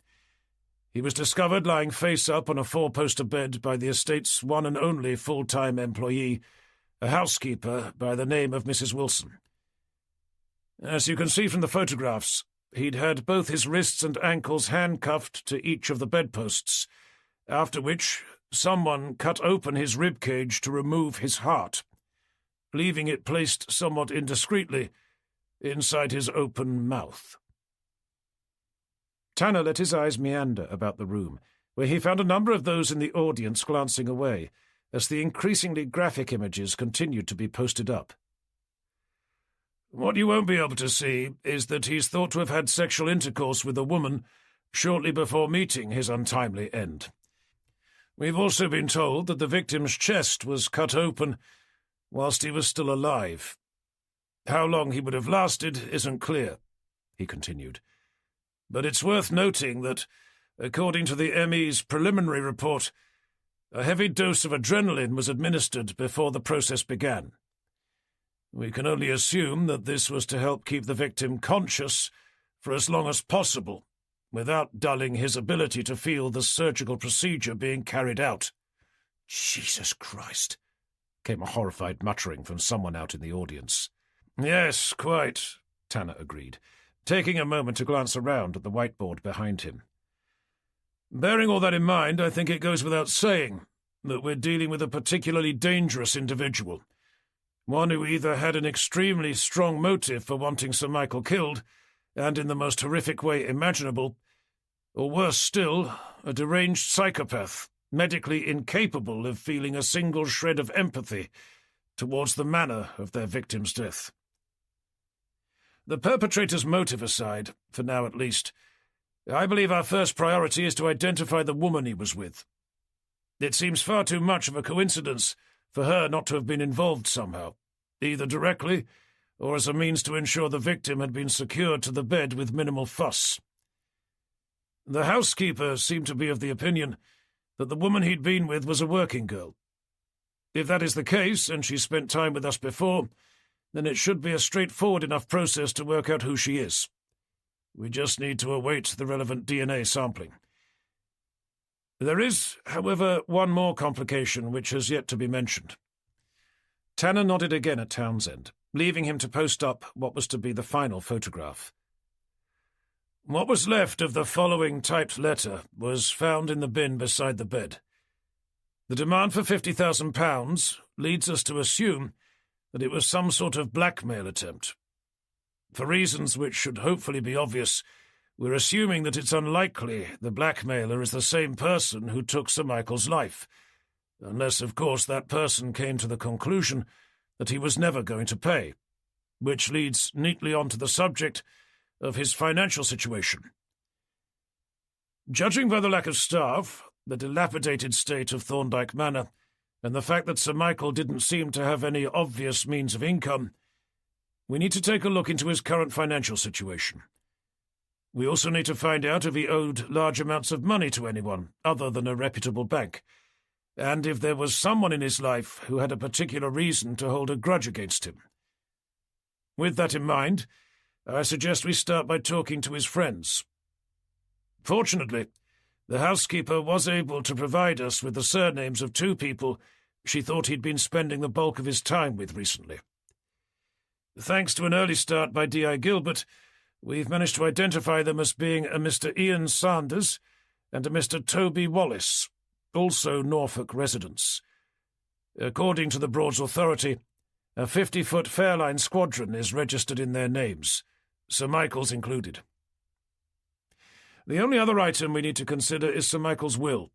He was discovered lying face-up on a four-poster bed by the estate's one and only full-time employee, a housekeeper by the name of Mrs. Wilson. As you can see from the photographs, he'd had both his wrists and ankles handcuffed to each of the bedposts, after which someone cut open his rib cage to remove his heart, leaving it placed somewhat indiscreetly inside his open mouth. Tanner let his eyes meander about the room, where he found a number of those in the audience glancing away, as the increasingly graphic images continued to be posted up. What you won't be able to see is that he's thought to have had sexual intercourse with a woman shortly before meeting his untimely end. We've also been told that the victim's chest was cut open whilst he was still alive. How long he would have lasted isn't clear, he continued. But it's worth noting that, according to the ME's preliminary report, a heavy dose of adrenaline was administered before the process began. We can only assume that this was to help keep the victim conscious for as long as possible, without dulling his ability to feel the surgical procedure being carried out. Jesus Christ, came a horrified muttering from someone out in the audience. Yes, quite, Tanner agreed, taking a moment to glance around at the whiteboard behind him. Bearing all that in mind, I think it goes without saying that we're dealing with a particularly dangerous individual, one who either had an extremely strong motive for wanting Sir Michael killed, and in the most horrific way imaginable, or worse still, a deranged psychopath, medically incapable of feeling a single shred of empathy towards the manner of their victim's death. The perpetrator's motive aside, for now at least, I believe our first priority is to identify the woman he was with. It seems far too much of a coincidence for her not to have been involved somehow, either directly or as a means to ensure the victim had been secured to the bed with minimal fuss. The housekeeper seemed to be of the opinion that the woman he'd been with was a working girl. If that is the case, and she spent time with us before, then it should be a straightforward enough process to work out who she is. We just need to await the relevant DNA sampling. There is, however, one more complication which has yet to be mentioned. Tanner nodded again at Townsend, leaving him to post up what was to be the final photograph. What was left of the following typed letter was found in the bin beside the bed. The demand for £50,000 leads us to assume that it was some sort of blackmail attempt. For reasons which should hopefully be obvious, we're assuming that it's unlikely the blackmailer is the same person who took Sir Michael's life, unless, of course, that person came to the conclusion that he was never going to pay, which leads neatly on to the subject of his financial situation. Judging by the lack of staff, the dilapidated state of Thorndyke Manor, and the fact that Sir Michael didn't seem to have any obvious means of income, we need to take a look into his current financial situation. We also need to find out if he owed large amounts of money to anyone other than a reputable bank, and if there was someone in his life who had a particular reason to hold a grudge against him. With that in mind, I suggest we start by talking to his friends. Fortunately, the housekeeper was able to provide us with the surnames of two people she thought he'd been spending the bulk of his time with recently. Thanks to an early start by D.I. Gilbert, we've managed to identify them as being a Mr. Ian Sanders and a Mr. Toby Wallace, also Norfolk residents. According to the Broads Authority, a 50-foot Fairline squadron is registered in their names, Sir Michael's included. The only other item we need to consider is Sir Michael's will.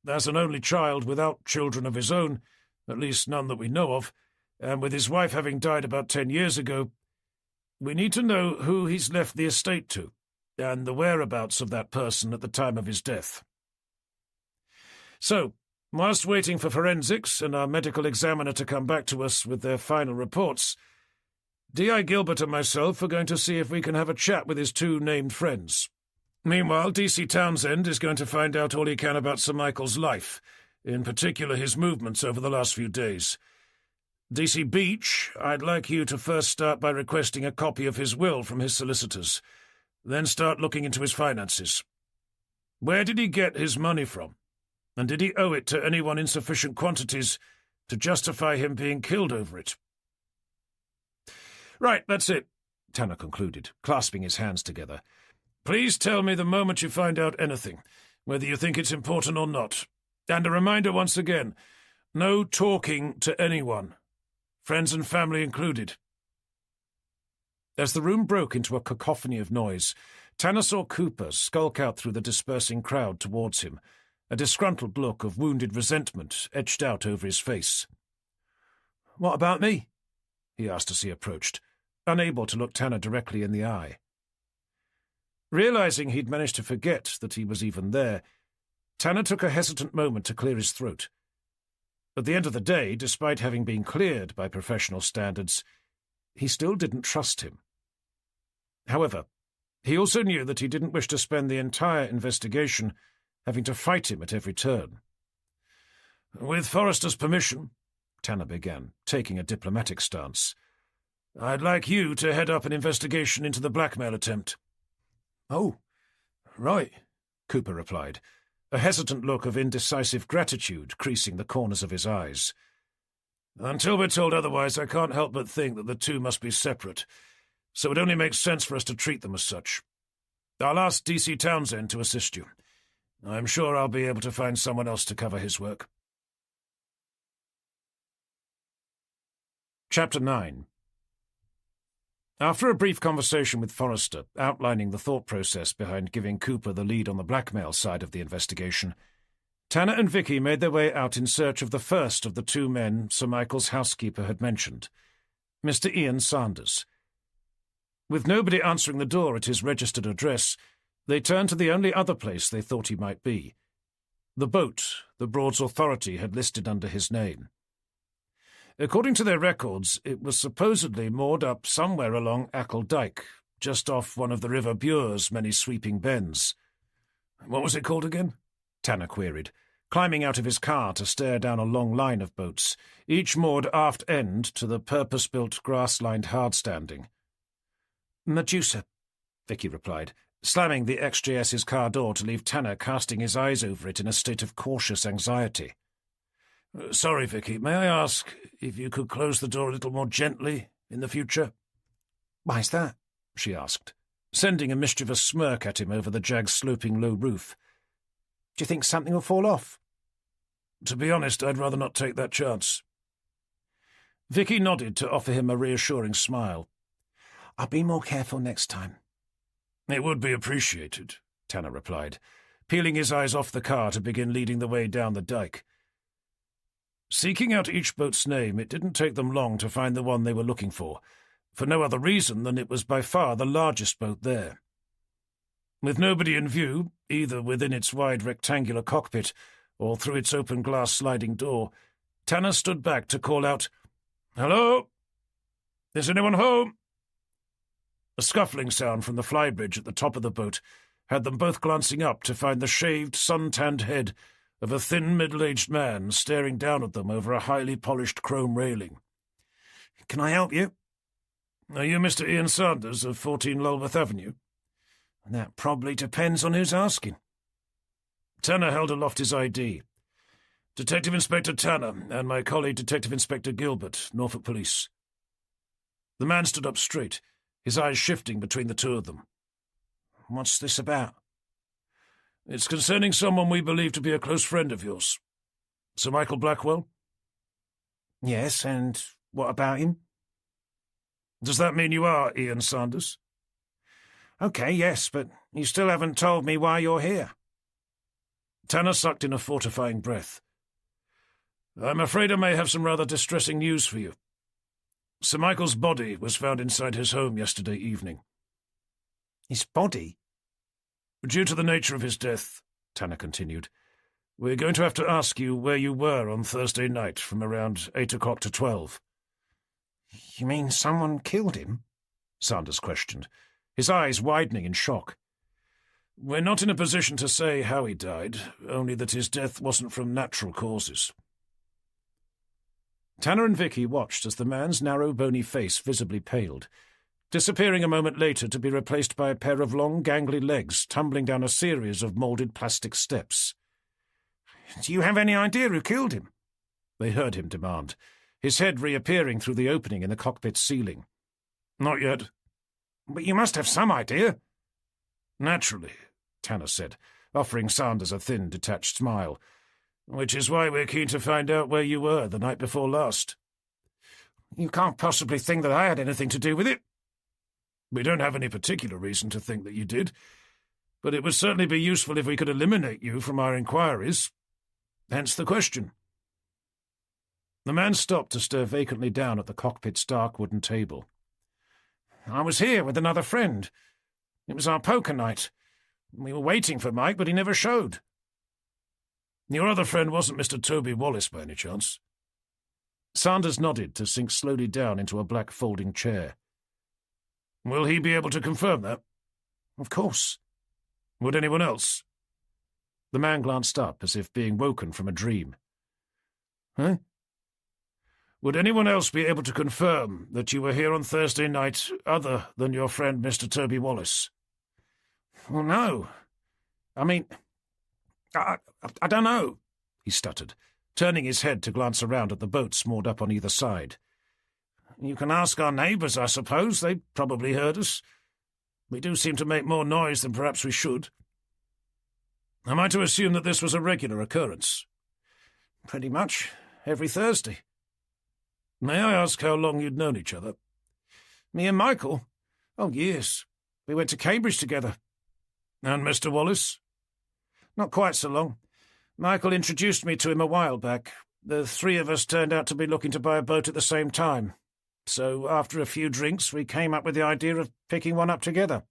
As an only child without children of his own, at least none that we know of, and with his wife having died about 10 years ago, we need to know who he's left the estate to, and the whereabouts of that person at the time of his death. So, whilst waiting for forensics and our medical examiner to come back to us with their final reports, D.I. Gilbert and myself are going to see if we can have a chat with his two named friends. Meanwhile, D.C. Townsend is going to find out all he can about Sir Michael's life, in particular his movements over the last few days. D.C. Beach, I'd like you to first start by requesting a copy of his will from his solicitors, then start looking into his finances. Where did he get his money from? And did he owe it to anyone in sufficient quantities to justify him being killed over it? Right, that's it. Tanner concluded, clasping his hands together. "Please tell me the moment you find out anything, whether you think it's important or not. And a reminder once again, no talking to anyone, friends and family included." As the room broke into a cacophony of noise, Tanner saw Cooper skulk out through the dispersing crowd towards him, a disgruntled look of wounded resentment etched out over his face. "What about me?" he asked as he approached, unable to look Tanner directly in the eye. Realizing he'd managed to forget that he was even there, Tanner took a hesitant moment to clear his throat. At the end of the day, despite having been cleared by professional standards, he still didn't trust him. However, he also knew that he didn't wish to spend the entire investigation having to fight him at every turn. "With Forrester's permission," Tanner began, taking a diplomatic stance, "I'd like you to head up an investigation into the blackmail attempt." "Oh, right," Cooper replied, a hesitant look of indecisive gratitude creasing the corners of his eyes. "Until we're told otherwise, I can't help but think that the two must be separate, so it only makes sense for us to treat them as such. I'll ask D.C. Townsend to assist you. I'm sure I'll be able to find someone else to cover his work." Chapter 9. After a brief conversation with Forrester, outlining the thought process behind giving Cooper the lead on the blackmail side of the investigation, Tanner and Vicky made their way out in search of the first of the two men Sir Michael's housekeeper had mentioned, Mr. Ian Sanders. With nobody answering the door at his registered address, they turned to the only other place they thought he might be, the boat the Broads Authority had listed under his name. According to their records, it was supposedly moored up somewhere along Ackle Dyke, just off one of the River Bure's many sweeping bends. "What was it called again?" Tanner queried, climbing out of his car to stare down a long line of boats, each moored aft end to the purpose-built grass-lined hardstanding. "Medusa," Vicky replied, slamming the XJS's car door to leave Tanner casting his eyes over it in a state of cautious anxiety. "Sorry, Vicky, may I ask if you could close the door a little more gently in the future?" "Why's that?" she asked, sending a mischievous smirk at him over the Jag's sloping low roof. "Do you think something will fall off?" "To be honest, I'd rather not take that chance." Vicky nodded to offer him a reassuring smile. "I'll be more careful next time." "It would be appreciated," Tanner replied, peeling his eyes off the car to begin leading the way down the dike. Seeking out each boat's name, it didn't take them long to find the one they were looking for no other reason than it was by far the largest boat there. With nobody in view, either within its wide rectangular cockpit or through its open glass sliding door, Tanner stood back to call out, "Hello? Is anyone home?" A scuffling sound from the flybridge at the top of the boat had them both glancing up to find the shaved, sun-tanned head of a thin, middle-aged man staring down at them over a highly polished chrome railing. "Can I help you?" "Are you Mr. Ian Sanders of 14 Lulworth Avenue?" "That probably depends on who's asking." Tanner held aloft his ID. "Detective Inspector Tanner and my colleague Detective Inspector Gilbert, Norfolk Police." The man stood up straight, his eyes shifting between the two of them. "What's this about?" "It's concerning someone we believe to be a close friend of yours. Sir Michael Blackwell?" "Yes, and what about him?" "Does that mean you are Ian Sanders?" "Okay, yes, but you still haven't told me why you're here." Tanner sucked in a fortifying breath. "I'm afraid I may have some rather distressing news for you. Sir Michael's body was found inside his home yesterday evening." "His body?" "Due to the nature of his death," Tanner continued, "we're going to have to ask you where you were on Thursday night from around 8 o'clock to 12. "You mean someone killed him?" Sanders questioned, his eyes widening in shock. "We're not in a position to say how he died, only that his death wasn't from natural causes." Tanner and Vicky watched as the man's narrow, bony face visibly paled, disappearing a moment later to be replaced by a pair of long, gangly legs tumbling down a series of moulded plastic steps. "Do you have any idea who killed him?" they heard him demand, his head reappearing through the opening in the cockpit ceiling. "Not yet." But you must have some idea. Naturally, Tanner said, offering Sanders a thin, detached smile. Which is why we're keen to find out where you were the night before last. You can't possibly think that I had anything to do with it. We don't have any particular reason to think that you did, but it would certainly be useful if we could eliminate you from our inquiries. Hence the question. The man stopped to stare vacantly down at the cockpit's dark wooden table. I was here with another friend. It was our poker night. We were waiting for Mike, but he never showed. Your other friend wasn't Mr. Toby Wallace by any chance? Sanders nodded to sink slowly down into a black folding chair. Will he be able to confirm that? Of course. Would anyone else? The man glanced up as if being woken from a dream. Huh? Would anyone else be able to confirm that you were here on Thursday night other than your friend Mr. Toby Wallace? Well, no. I mean, I don't know, he stuttered, turning his head to glance around at the boats moored up on either side. You can ask our neighbours, I suppose. They probably heard us. We do seem to make more noise than perhaps we should. Am I to assume that this was a regular occurrence? Pretty much. Every Thursday. May I ask how long you'd known each other? Me and Michael? Oh, years. We went to Cambridge together. And Mr. Wallace? Not quite so long. Michael introduced me to him a while back. The three of us turned out to be looking to buy a boat at the same time. So after a few drinks, we came up with the idea of picking one up together.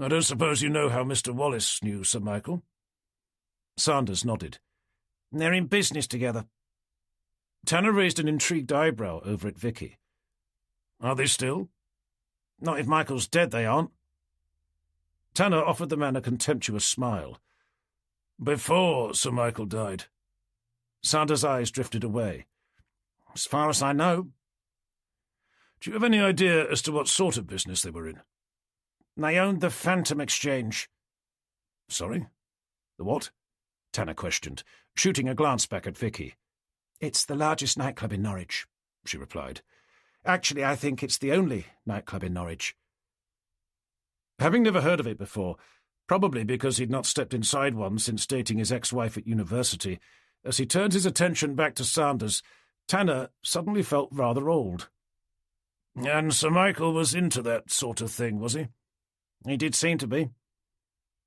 I don't suppose you know how Mr. Wallace knew Sir Michael? Sanders nodded. They're in business together. Tanner raised an intrigued eyebrow over at Vicky. Are they still? Not if Michael's dead, they aren't. Tanner offered the man a contemptuous smile. Before Sir Michael died. Sanders' eyes drifted away. As far as I know. Do you have any idea as to what sort of business they were in? They owned the Phantom Exchange. Sorry? The what? Tanner questioned, shooting a glance back at Vicky. It's the largest nightclub in Norwich, she replied. Actually, I think it's the only nightclub in Norwich. Having never heard of it before, probably because he'd not stepped inside one since dating his ex-wife at university, as he turned his attention back to Sanders, Tanner suddenly felt rather old. And Sir Michael was into that sort of thing, was he? He did seem to be.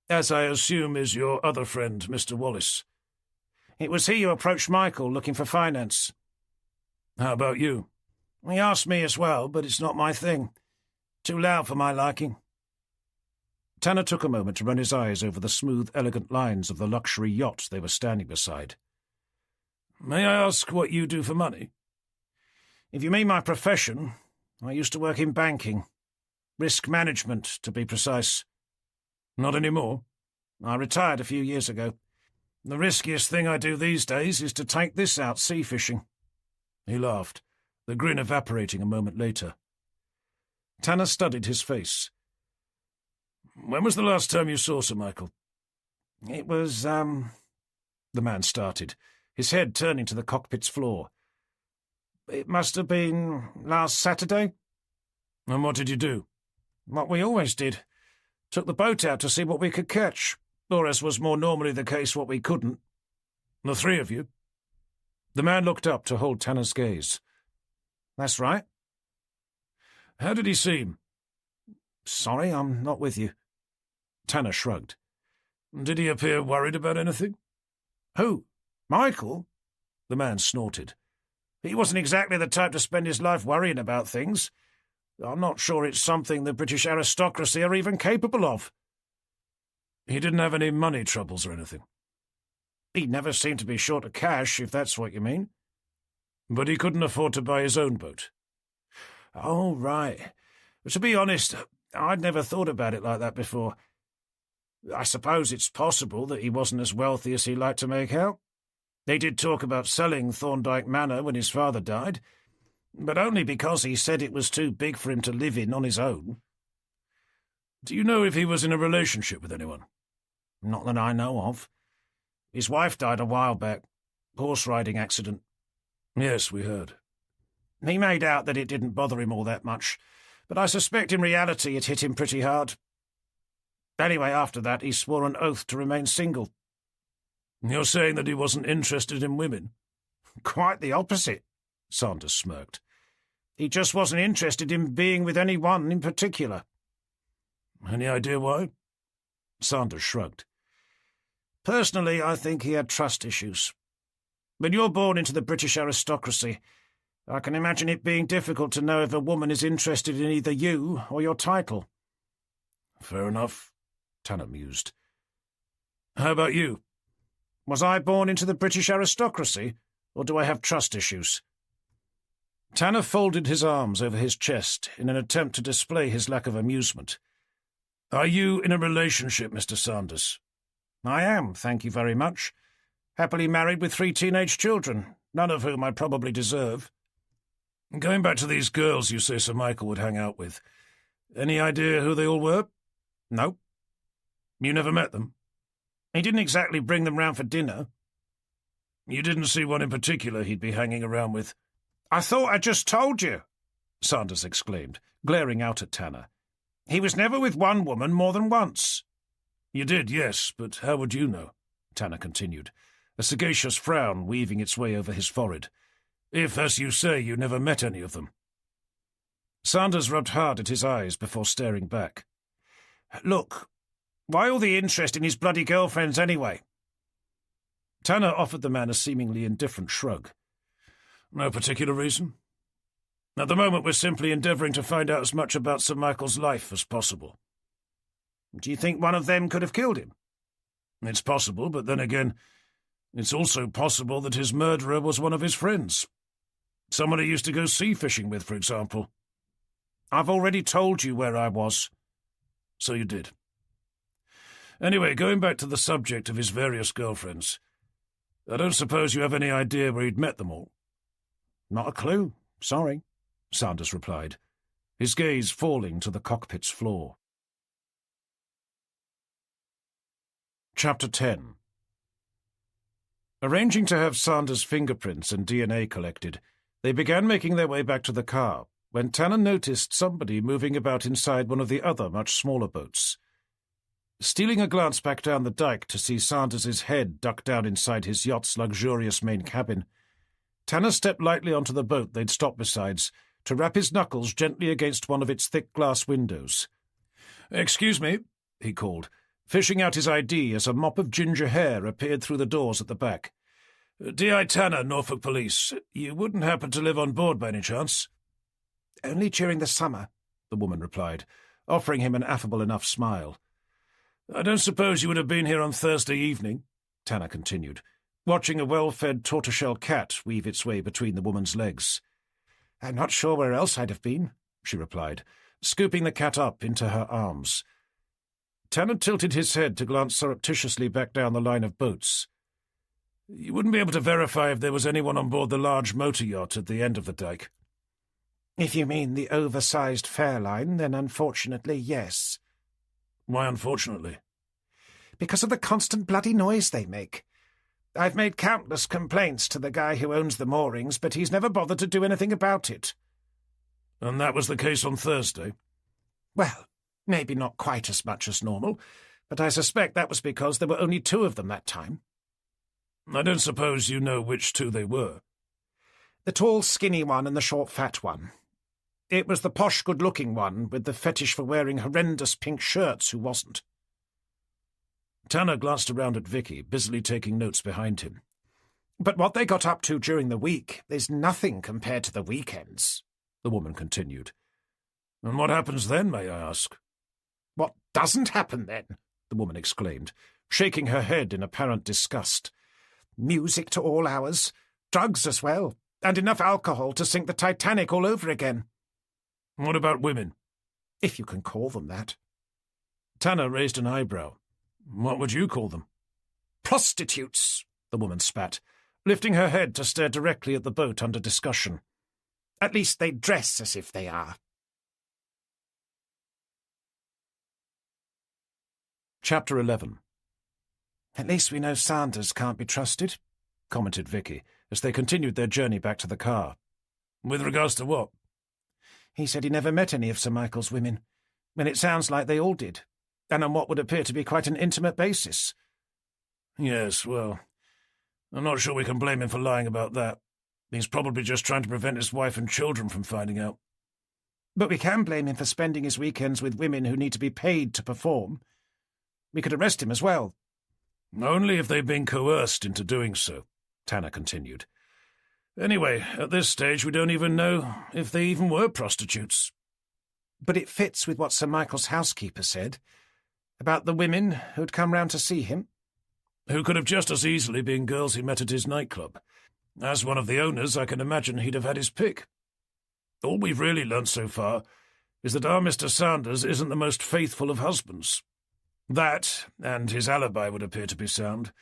As I assume is your other friend, Mr. Wallace. It was he who approached Michael looking for finance. How about you? He asked me as well, but it's not my thing. Too loud for my liking. Tanner took a moment to run his eyes over the smooth, elegant lines of the luxury yacht they were standing beside. May I ask what you do for money? If you mean my profession, I used to work in banking. Risk management, to be precise. Not anymore. I retired a few years ago. The riskiest thing I do these days is to take this out sea fishing. He laughed, the grin evaporating a moment later. Tanner studied his face. When was the last time you saw Sir Michael? It was, The man started, his head turning to the cockpit's floor. It must have been last Saturday. And what did you do? What we always did. Took the boat out to see what we could catch, or as was more normally the case, what we couldn't. The three of you? The man looked up to hold Tanner's gaze. That's right. How did he seem? Sorry, I'm not with you. Tanner shrugged. Did he appear worried about anything? Who? Michael? The man snorted. He wasn't exactly the type to spend his life worrying about things. I'm not sure it's something the British aristocracy are even capable of. He didn't have any money troubles or anything? He never seemed to be short of cash, if that's what you mean. But he couldn't afford to buy his own boat? Oh, right. To be honest, I'd never thought about it like that before. I suppose it's possible that he wasn't as wealthy as he liked to make out. They did talk about selling Thorndyke Manor when his father died, but only because he said it was too big for him to live in on his own. Do you know if he was in a relationship with anyone? Not that I know of. His wife died a while back. Horse-riding accident. Yes, we heard. He made out that it didn't bother him all that much, but I suspect in reality it hit him pretty hard. Anyway, after that he swore an oath to remain single. You're saying that he wasn't interested in women? Quite the opposite, Sanders smirked. He just wasn't interested in being with any one in particular. Any idea why? Sanders shrugged. Personally, I think he had trust issues. When you're born into the British aristocracy, I can imagine it being difficult to know if a woman is interested in either you or your title. Fair enough, Tanner mused. How about you? Was I born into the British aristocracy, or do I have trust issues? Tanner folded his arms over his chest in an attempt to display his lack of amusement. Are you in a relationship, Mr. Sanders? I am, thank you very much. Happily married with 3 teenage children, none of whom I probably deserve. Going back to these girls you say Sir Michael would hang out with, any idea who they all were? No. You never met them? He didn't exactly bring them round for dinner. You didn't see one in particular he'd be hanging around with? I thought I just told you, Sanders exclaimed, glaring out at Tanner. He was never with one woman more than once. You did, yes, but how would you know? Tanner continued, a sagacious frown weaving its way over his forehead. If, as you say, you never met any of them. Sanders rubbed hard at his eyes before staring back. Look, why all the interest in his bloody girlfriends anyway? Tanner offered the man a seemingly indifferent shrug. No particular reason. At the moment we're simply endeavouring to find out as much about Sir Michael's life as possible. Do you think one of them could have killed him? It's possible, but then again, it's also possible that his murderer was one of his friends. Someone he used to go sea fishing with, for example. I've already told you where I was. So you did. Anyway, going back to the subject of his various girlfriends, I don't suppose you have any idea where he'd met them all? Not a clue, sorry, Sanders replied, his gaze falling to the cockpit's floor. Chapter 10. Arranging to have Sanders' fingerprints and DNA collected, they began making their way back to the car, when Tanner noticed somebody moving about inside one of the other, much smaller boats. Stealing a glance back down the dike to see Sanders' head ducked down inside his yacht's luxurious main cabin, Tanner stepped lightly onto the boat they'd stopped besides to rap his knuckles gently against one of its thick glass windows. "Excuse me," he called, fishing out his ID as a mop of ginger hair appeared through the doors at the back. "D.I. Tanner, Norfolk Police. You wouldn't happen to live on board by any chance?" "Only during the summer," the woman replied, offering him an affable enough smile. "I don't suppose you would have been here on Thursday evening," Tanner continued, watching a well-fed tortoiseshell cat weave its way between the woman's legs. "I'm not sure where else I'd have been," she replied, scooping the cat up into her arms. Tanner tilted his head to glance surreptitiously back down the line of boats. "You wouldn't be able to verify if there was anyone on board the large motor yacht at the end of the dike?" "If you mean the oversized Fairline, then unfortunately, yes." "Why unfortunately?" "Because of the constant bloody noise they make. I've made countless complaints to the guy who owns the moorings, but he's never bothered to do anything about it." "And that was the case on Thursday?" "Well, maybe not quite as much as normal, but I suspect that was because there were only 2 of them that time." "I don't suppose you know which 2 they were?" "The tall, skinny one and the short, fat one. It was the posh, good-looking one with the fetish for wearing horrendous pink shirts who wasn't." Tanner glanced around at Vicky, busily taking notes behind him. "But what they got up to during the week is nothing compared to the weekends," the woman continued. "And what happens then, may I ask?" "What doesn't happen then?" the woman exclaimed, shaking her head in apparent disgust. "Music to all hours, drugs as well, and enough alcohol to sink the Titanic all over again." "What about women?" "If you can call them that." Tanner raised an eyebrow. "What would you call them?" "Prostitutes," the woman spat, lifting her head to stare directly at the boat under discussion. "At least they dress as if they are." Chapter 11. "At least we know Sanders can't be trusted," commented Vicky, as they continued their journey back to the car. "With regards to what?" He said he never met any of Sir Michael's women, when it sounds like they all did, and on what would appear to be quite an intimate basis. Yes, well, I'm not sure we can blame him for lying about that. He's probably just trying to prevent his wife and children from finding out. But we can blame him for spending his weekends with women who need to be paid to perform. We could arrest him as well. Only if they've been coerced into doing so, Tanner continued. Anyway, at this stage we don't even know if they even were prostitutes. But it fits with what Sir Michael's housekeeper said, about the women who'd come round to see him. Who could have just as easily been girls he met at his nightclub. As one of the owners, I can imagine he'd have had his pick. All we've really learnt so far is that our Mr. Sanders isn't the most faithful of husbands. That, and his alibi would appear to be sound.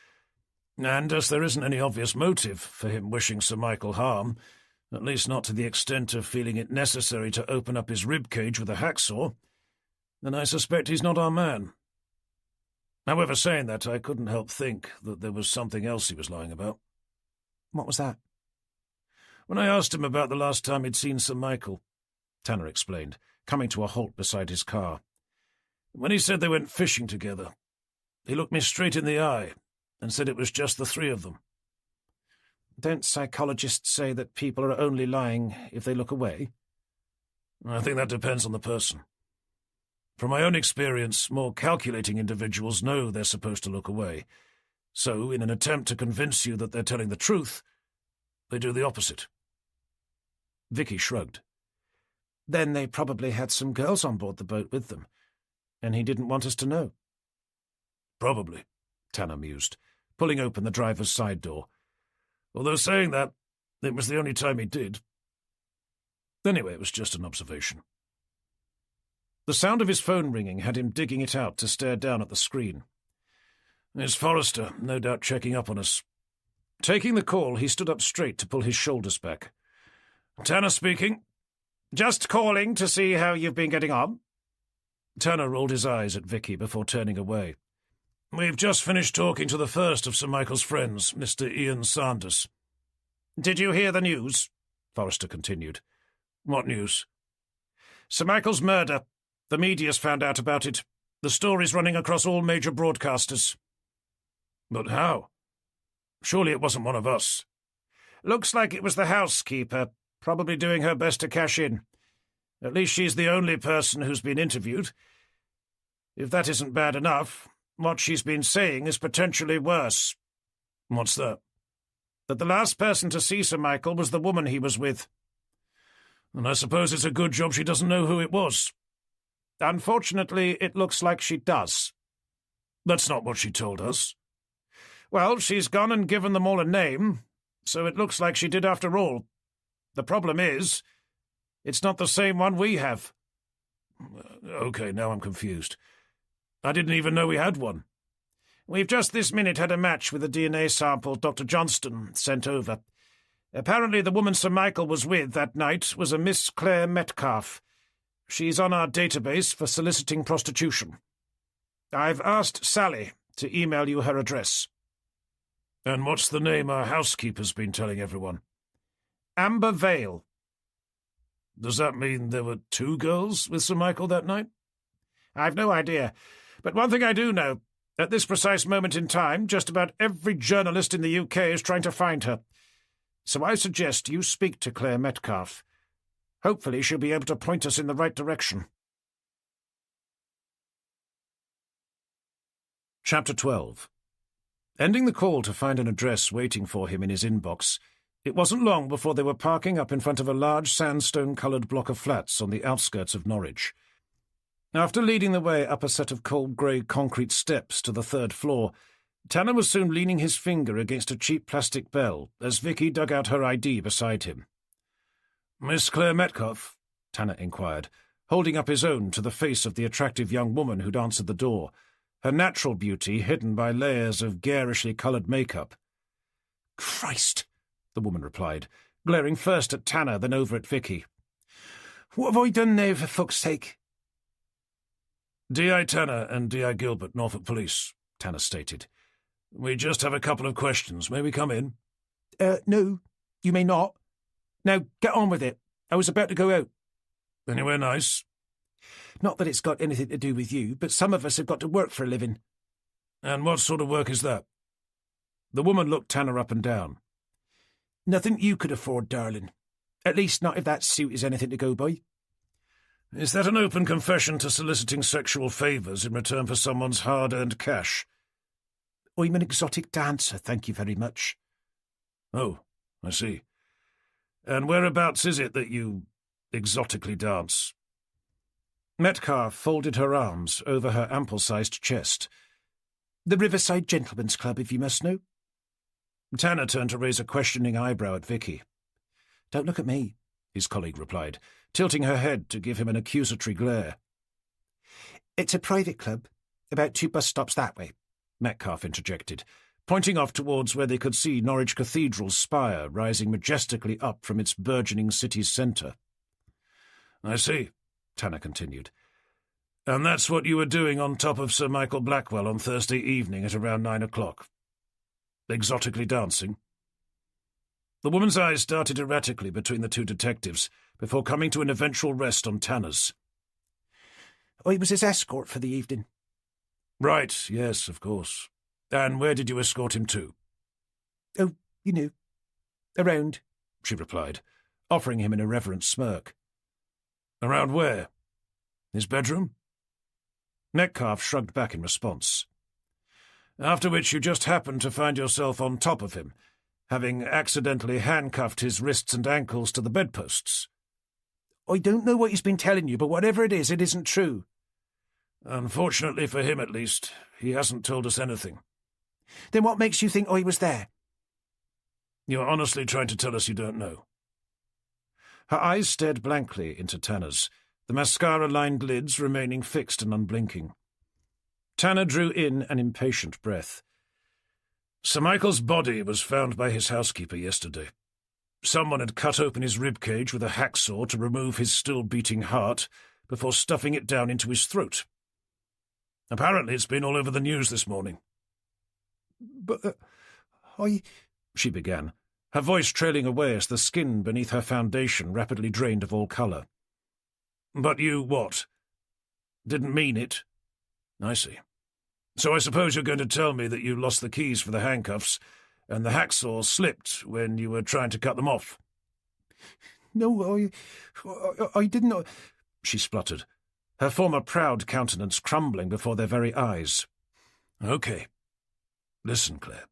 And as there isn't any obvious motive for him wishing Sir Michael harm, at least not to the extent of feeling it necessary to open up his rib-cage with a hacksaw, then I suspect he's not our man. However, saying that, I couldn't help think that there was something else he was lying about. What was that? When I asked him about the last time he'd seen Sir Michael, Tanner explained, coming to a halt beside his car. When he said they went fishing together, he looked me straight in the eye and said it was just the three of them. Don't psychologists say that people are only lying if they look away? I think that depends on the person. From my own experience, more calculating individuals know they're supposed to look away. So, in an attempt to convince you that they're telling the truth, they do the opposite. Vicky shrugged. Then they probably had some girls on board the boat with them, and he didn't want us to know. Probably, Tanner mused, pulling open the driver's side door. Although saying that, it was the only time he did. Anyway, it was just an observation. The sound of his phone ringing had him digging it out to stare down at the screen. It's Forrester, no doubt checking up on us. Taking the call, he stood up straight to pull his shoulders back. Tanner speaking. Just calling to see how you've been getting on. Tanner rolled his eyes at Vicky before turning away. We've just finished talking to the first of Sir Michael's friends, Mr. Ian Sanders. Did you hear the news? Forrester continued. What news? Sir Michael's murder. The media's found out about it. The story's running across all major broadcasters. But how? Surely it wasn't one of us. Looks like it was the housekeeper, probably doing her best to cash in. At least she's the only person who's been interviewed. If that isn't bad enough, what she's been saying is potentially worse. What's that? That the last person to see Sir Michael was the woman he was with. And I suppose it's a good job she doesn't know who it was. Unfortunately, it looks like she does. That's not what she told us. Well, she's gone and given them all a name, so it looks like she did after all. The problem is, it's not the same one we have. Okay, now I'm confused. I didn't even know we had one. We've just this minute had a match with the DNA sample Dr. Johnston sent over. Apparently the woman Sir Michael was with that night was a Miss Claire Metcalfe. She's on our database for soliciting prostitution. I've asked Sally to email you her address. And what's the name our housekeeper's been telling everyone? Amber Vale. Does that mean there were two girls with Sir Michael that night? I've no idea. But one thing I do know, at this precise moment in time, just about every journalist in the UK is trying to find her. So I suggest you speak to Claire Metcalfe. Hopefully she'll be able to point us in the right direction. Chapter 12. Ending the call to find an address waiting for him in his inbox, it wasn't long before they were parking up in front of a large sandstone-coloured block of flats on the outskirts of Norwich. After leading the way up a set of cold grey concrete steps to the third floor, Tanner was soon leaning his finger against a cheap plastic bell as Vicky dug out her ID beside him. "Miss Claire Metcalfe?" Tanner inquired, holding up his own to the face of the attractive young woman who'd answered the door, her natural beauty hidden by layers of garishly coloured makeup. "Christ!" the woman replied, glaring first at Tanner, then over at Vicky. "What have I done now, for fuck's sake?" D.I. Tanner and D.I. Gilbert, Norfolk Police, Tanner stated. "We just have a couple of questions. May we come in?" No, you may not. Now, get on with it. I was about to go out." Anywhere nice? Not that it's got anything to do with you, but some of us have got to work for a living. And what sort of work is that? The woman looked Tanner up and down. Nothing you could afford, darling. At least not if that suit is anything to go by. Is that an open confession to soliciting sexual favours in return for someone's hard-earned cash? I'm an exotic dancer, thank you very much. Oh, I see. And whereabouts is it that you exotically dance? Metcalfe folded her arms over her ample-sized chest. The Riverside Gentlemen's Club, if you must know. Tanner turned to raise a questioning eyebrow at Vicky. Don't look at me, his colleague replied, tilting her head to give him an accusatory glare. It's a private club, about 2 bus stops that way, Metcalfe interjected, pointing off towards where they could see Norwich Cathedral's spire rising majestically up from its burgeoning city's centre. I see, Tanner continued. And that's what you were doing on top of Sir Michael Blackwell on Thursday evening at around 9 o'clock. Exotically dancing? The woman's eyes darted erratically between the two detectives before coming to an eventual rest on Tanner's. I was his escort for the evening. Right, yes, of course. And where did you escort him to? Oh, you know, around, she replied, offering him an irreverent smirk. Around where? His bedroom? Metcalfe shrugged back in response. After which you just happened to find yourself on top of him, having accidentally handcuffed his wrists and ankles to the bedposts. I don't know what he's been telling you, but whatever it isn't true. Unfortunately for him, at least, he hasn't told us anything. Then what makes you think I was there? You're honestly trying to tell us you don't know. Her eyes stared blankly into Tanner's, the mascara-lined lids remaining fixed and unblinking. Tanner drew in an impatient breath. Sir Michael's body was found by his housekeeper yesterday. Someone had cut open his ribcage with a hacksaw to remove his still-beating heart before stuffing it down into his throat. Apparently it's been all over the news this morning. But, she began, her voice trailing away as the skin beneath her foundation rapidly drained of all colour. But you what? Didn't mean it? I see. So I suppose you're going to tell me that you lost the keys for the handcuffs and the hacksaw slipped when you were trying to cut them off. No, I didn't. She spluttered, her former proud countenance crumbling before their very eyes. Okay. Listen, Claire,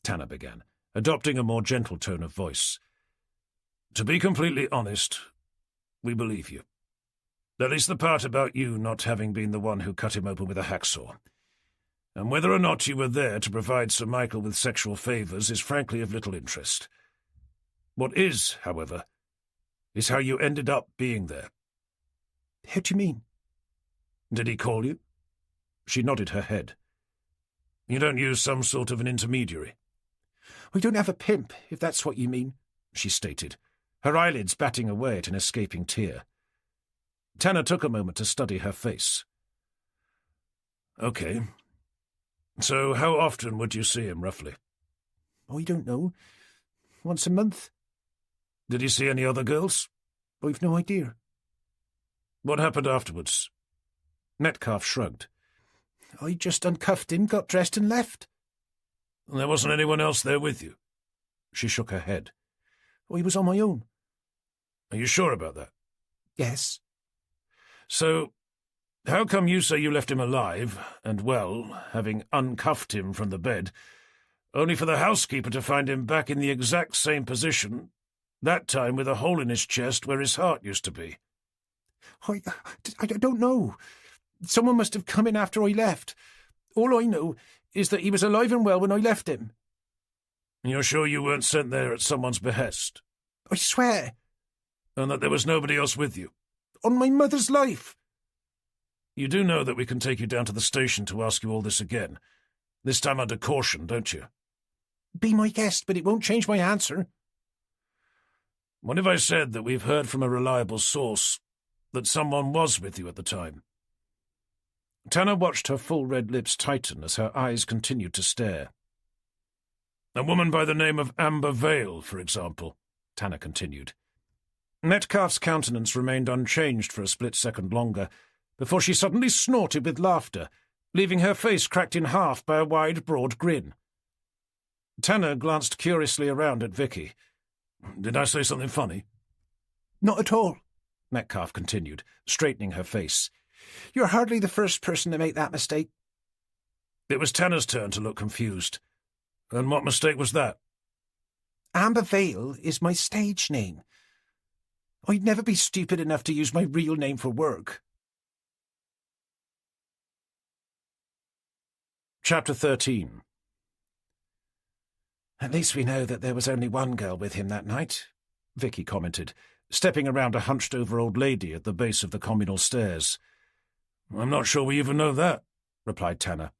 Tanner began, adopting a more gentle tone of voice. To be completely honest, we believe you. At least the part about you not having been the one who cut him open with a hacksaw. And whether or not you were there to provide Sir Michael with sexual favours is frankly of little interest. What is, however, is how you ended up being there. How do you mean? Did he call you? She nodded her head. You don't use some sort of an intermediary? We don't have a pimp, if that's what you mean, she stated, her eyelids batting away at an escaping tear. Tanner took a moment to study her face. Okay. So how often would you see him, roughly? I don't know. Once a month. Did he see any other girls? I've no idea. What happened afterwards? Metcalfe shrugged. I just uncuffed him, got dressed and left. There wasn't anyone else there with you? She shook her head. I was on my own. Are you sure about that? Yes. So, how come you say you left him alive, and well, having uncuffed him from the bed, only for the housekeeper to find him back in the exact same position, that time with a hole in his chest where his heart used to be? I don't know. Someone must have come in after I left. All I know is that he was alive and well when I left him. And you're sure you weren't sent there at someone's behest? I swear. And that there was nobody else with you? On my mother's life. You do know that we can take you down to the station to ask you all this again. This time under caution, don't you? Be my guest, but it won't change my answer. What if I said that we've heard from a reliable source that someone was with you at the time? Tanner watched her full red lips tighten as her eyes continued to stare. A woman by the name of Amber Vale, for example, Tanner continued. Metcalfe's countenance remained unchanged for a split second longer, before she suddenly snorted with laughter, leaving her face cracked in half by a wide, broad grin. Tanner glanced curiously around at Vicky. "Did I say something funny?" "Not at all," Metcalfe continued, straightening her face. "You're hardly the first person to make that mistake." It was Tanner's turn to look confused. "And what mistake was that?" "Amber Vale is my stage name. I'd never be stupid enough to use my real name for work." Chapter 13. "At least we know that there was only one girl with him that night," Vicky commented, stepping around a hunched-over old lady at the base of the communal stairs. "I'm not sure we even know that," replied Tanner.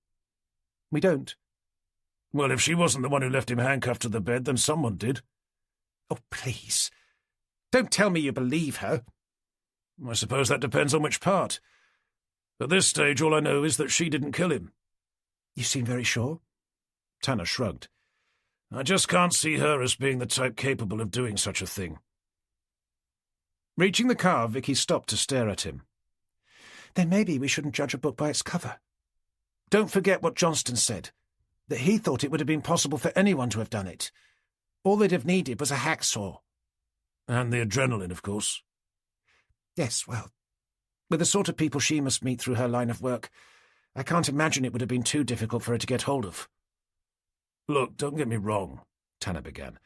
"We don't?" "Well, if she wasn't the one who left him handcuffed to the bed, then someone did." "Oh, please. Don't tell me you believe her." "I suppose that depends on which part. At this stage, all I know is that she didn't kill him." "You seem very sure?" Tanner shrugged. "I just can't see her as being the type capable of doing such a thing." Reaching the car, Vicky stopped to stare at him. "Then maybe we shouldn't judge a book by its cover. Don't forget what Johnston said, that he thought it would have been possible for anyone to have done it. All they'd have needed was a hacksaw." "And the adrenaline, of course." "Yes, well, with the sort of people she must meet through her line of work, I can't imagine it would have been too difficult for her to get hold of." "Look, don't get me wrong," Tanner began.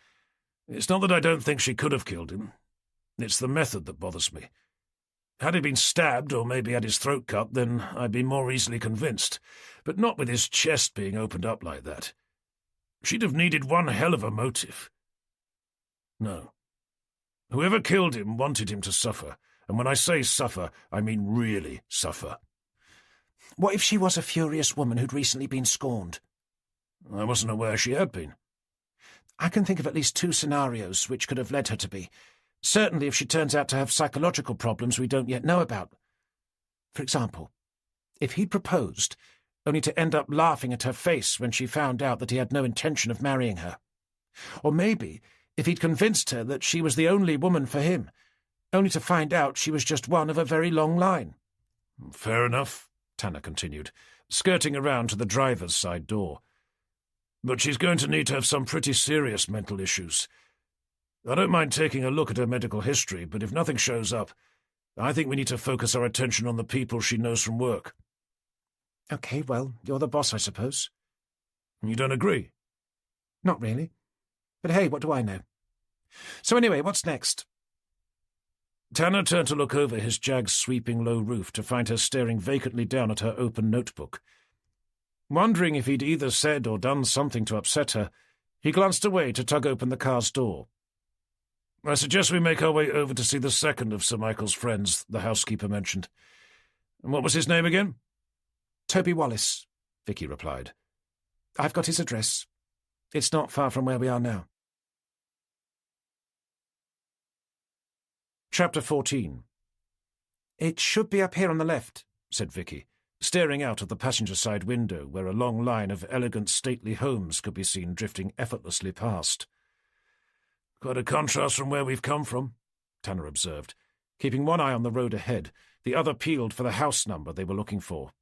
"It's not that I don't think she could have killed him. It's the method that bothers me. Had he been stabbed, or maybe had his throat cut, then I'd be more easily convinced, but not with his chest being opened up like that. She'd have needed one hell of a motive. No. Whoever killed him wanted him to suffer, and when I say suffer, I mean really suffer." "What if she was a furious woman who'd recently been scorned?" "I wasn't aware she had been." "I can think of at least 2 scenarios which could have led her to be. Certainly if she turns out to have psychological problems we don't yet know about. For example, if he'd proposed, only to end up laughing at her face when she found out that he had no intention of marrying her. Or maybe if he'd convinced her that she was the only woman for him, only to find out she was just one of a very long line." "Fair enough," Tanner continued, skirting around to the driver's side door. "But she's going to need to have some pretty serious mental issues. I don't mind taking a look at her medical history, but if nothing shows up, I think we need to focus our attention on the people she knows from work." "Okay, well, you're the boss, I suppose." "You don't agree?" "Not really. But hey, what do I know? So anyway, what's next?" Tanner turned to look over his Jag's sweeping low roof to find her staring vacantly down at her open notebook. Wondering if he'd either said or done something to upset her, he glanced away to tug open the car's door. "I suggest we make our way over to see the second of Sir Michael's friends," the housekeeper mentioned. "And what was his name again?" "Toby Wallace," Vicky replied. "I've got his address. It's not far from where we are now." Chapter 14. "It should be up here on the left," said Vicky, staring out of the passenger-side window where a long line of elegant, stately homes could be seen drifting effortlessly past. "Quite a contrast from where we've come from," Tanner observed, keeping one eye on the road ahead, the other peeled for the house number they were looking for.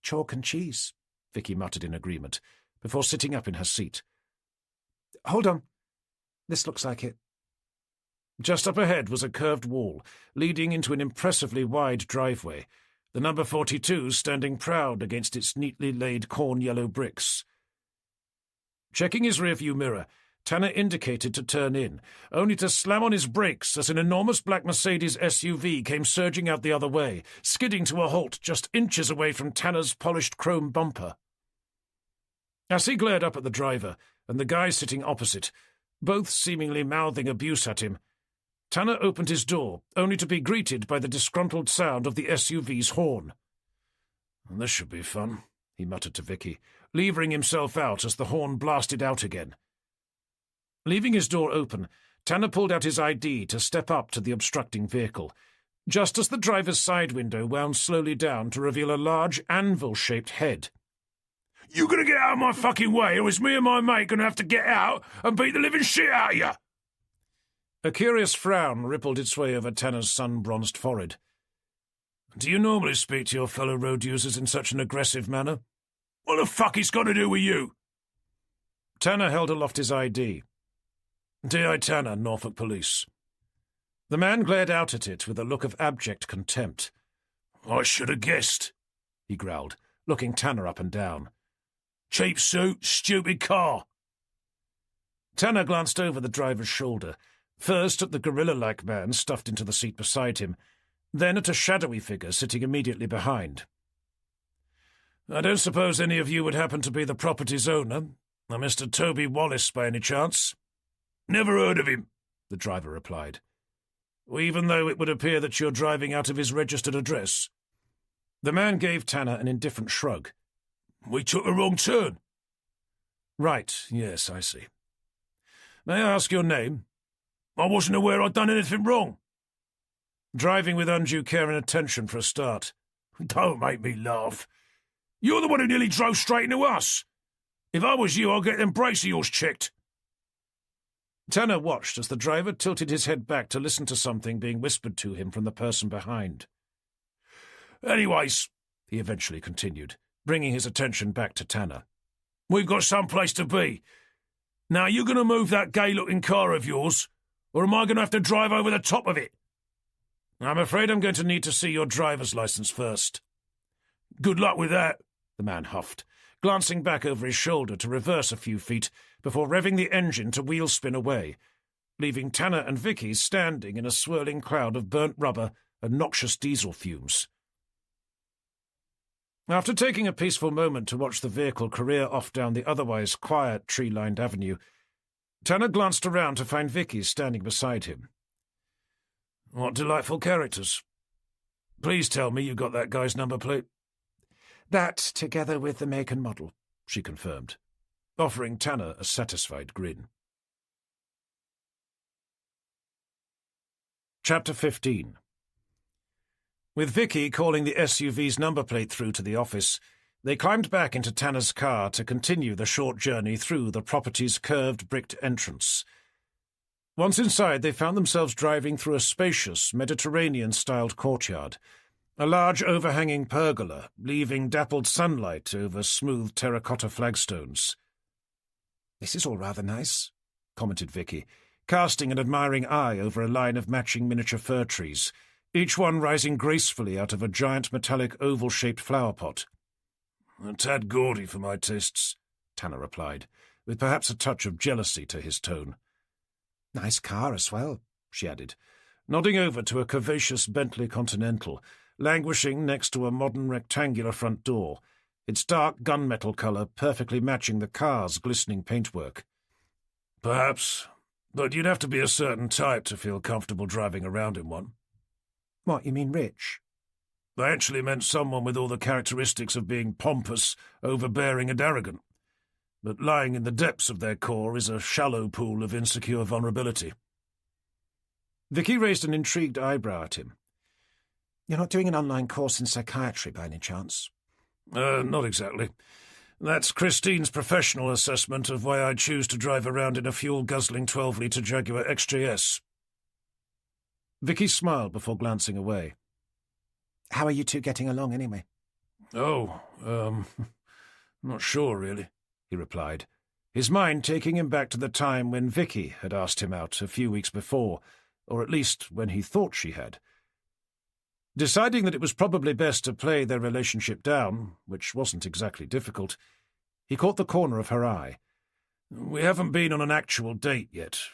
"Chalk and cheese," Vicky muttered in agreement, before sitting up in her seat. "Hold on. This looks like it." Just up ahead was a curved wall, leading into an impressively wide driveway, the number 42 standing proud against its neatly laid corn-yellow bricks. Checking his rearview mirror, Tanner indicated to turn in, only to slam on his brakes as an enormous black Mercedes SUV came surging out the other way, skidding to a halt just inches away from Tanner's polished chrome bumper. As he glared up at the driver and the guy sitting opposite, both seemingly mouthing abuse at him, Tanner opened his door, only to be greeted by the disgruntled sound of the SUV's horn. "This should be fun," he muttered to Vicky, levering himself out as the horn blasted out again. Leaving his door open, Tanner pulled out his ID to step up to the obstructing vehicle, just as the driver's side window wound slowly down to reveal a large anvil-shaped head. "You gonna get out of my fucking way, or is me and my mate gonna have to get out and beat the living shit out of you?" A curious frown rippled its way over Tanner's sun-bronzed forehead. "Do you normally speak to your fellow road users in such an aggressive manner?" "What the fuck it's got to do with you?" Tanner held aloft his ID. "D.I. Tanner, Norfolk Police." The man glared out at it with a look of abject contempt. "I should have guessed," he growled, looking Tanner up and down. "Cheap suit, stupid car." Tanner glanced over the driver's shoulder, first at the gorilla-like man stuffed into the seat beside him, then at a shadowy figure sitting immediately behind. "I don't suppose any of you would happen to be the property's owner, a Mr. Toby Wallace by any chance?" "Never heard of him," the driver replied. "Even though it would appear that you're driving out of his registered address?" The man gave Tanner an indifferent shrug. "We took a wrong turn." "Right, yes, I see. May I ask your name?" "I wasn't aware I'd done anything wrong." "Driving with undue care and attention for a start." "Don't make me laugh. You're the one who nearly drove straight into us. If I was you, I'd get them brakes of yours checked." Tanner watched as the driver tilted his head back to listen to something being whispered to him from the person behind. "Anyways," he eventually continued, bringing his attention back to Tanner, "we've got some place to be. Now, you going to move that gay-looking car of yours, or am I going to have to drive over the top of it?" "I'm afraid I'm going to need to see your driver's license first." "Good luck with that," the man huffed, glancing back over his shoulder to reverse a few feet before revving the engine to wheel spin away, leaving Tanner and Vicky standing in a swirling cloud of burnt rubber and noxious diesel fumes. After taking a peaceful moment to watch the vehicle career off down the otherwise quiet, tree-lined avenue, Tanner glanced around to find Vicky standing beside him. "What delightful characters. Please tell me you got that guy's number plate." "That, together with the make and model," she confirmed, offering Tanner a satisfied grin. Chapter 15. With Vicky calling the SUV's number plate through to the office, they climbed back into Tanner's car to continue the short journey through the property's curved bricked entrance. Once inside, they found themselves driving through a spacious, Mediterranean-styled courtyard, a large overhanging pergola leaving dappled sunlight over smooth terracotta flagstones. "This is all rather nice," commented Vicky, casting an admiring eye over a line of matching miniature fir trees, each one rising gracefully out of a giant metallic oval-shaped flower pot. "A tad gaudy for my tastes," Tanner replied, with perhaps a touch of jealousy to his tone. "Nice car as well," she added, nodding over to a curvaceous Bentley Continental, languishing next to a modern rectangular front door, its dark gunmetal colour perfectly matching the car's glistening paintwork. "Perhaps, but you'd have to be a certain type to feel comfortable driving around in one." "What, you mean rich?" "I actually meant someone with all the characteristics of being pompous, overbearing and arrogant. But lying in the depths of their core is a shallow pool of insecure vulnerability." Vicky raised an intrigued eyebrow at him. "You're not doing an online course in psychiatry by any chance?" Not exactly. That's Christine's professional assessment of why I choose to drive around in a fuel-guzzling 12-litre Jaguar XJS." Vicky smiled before glancing away. "How are you two getting along, anyway?" Not sure, really," he replied, his mind taking him back to the time when Vicky had asked him out a few weeks before, or at least when he thought she had. Deciding that it was probably best to play their relationship down, which wasn't exactly difficult, he caught the corner of her eye. "We haven't been on an actual date yet.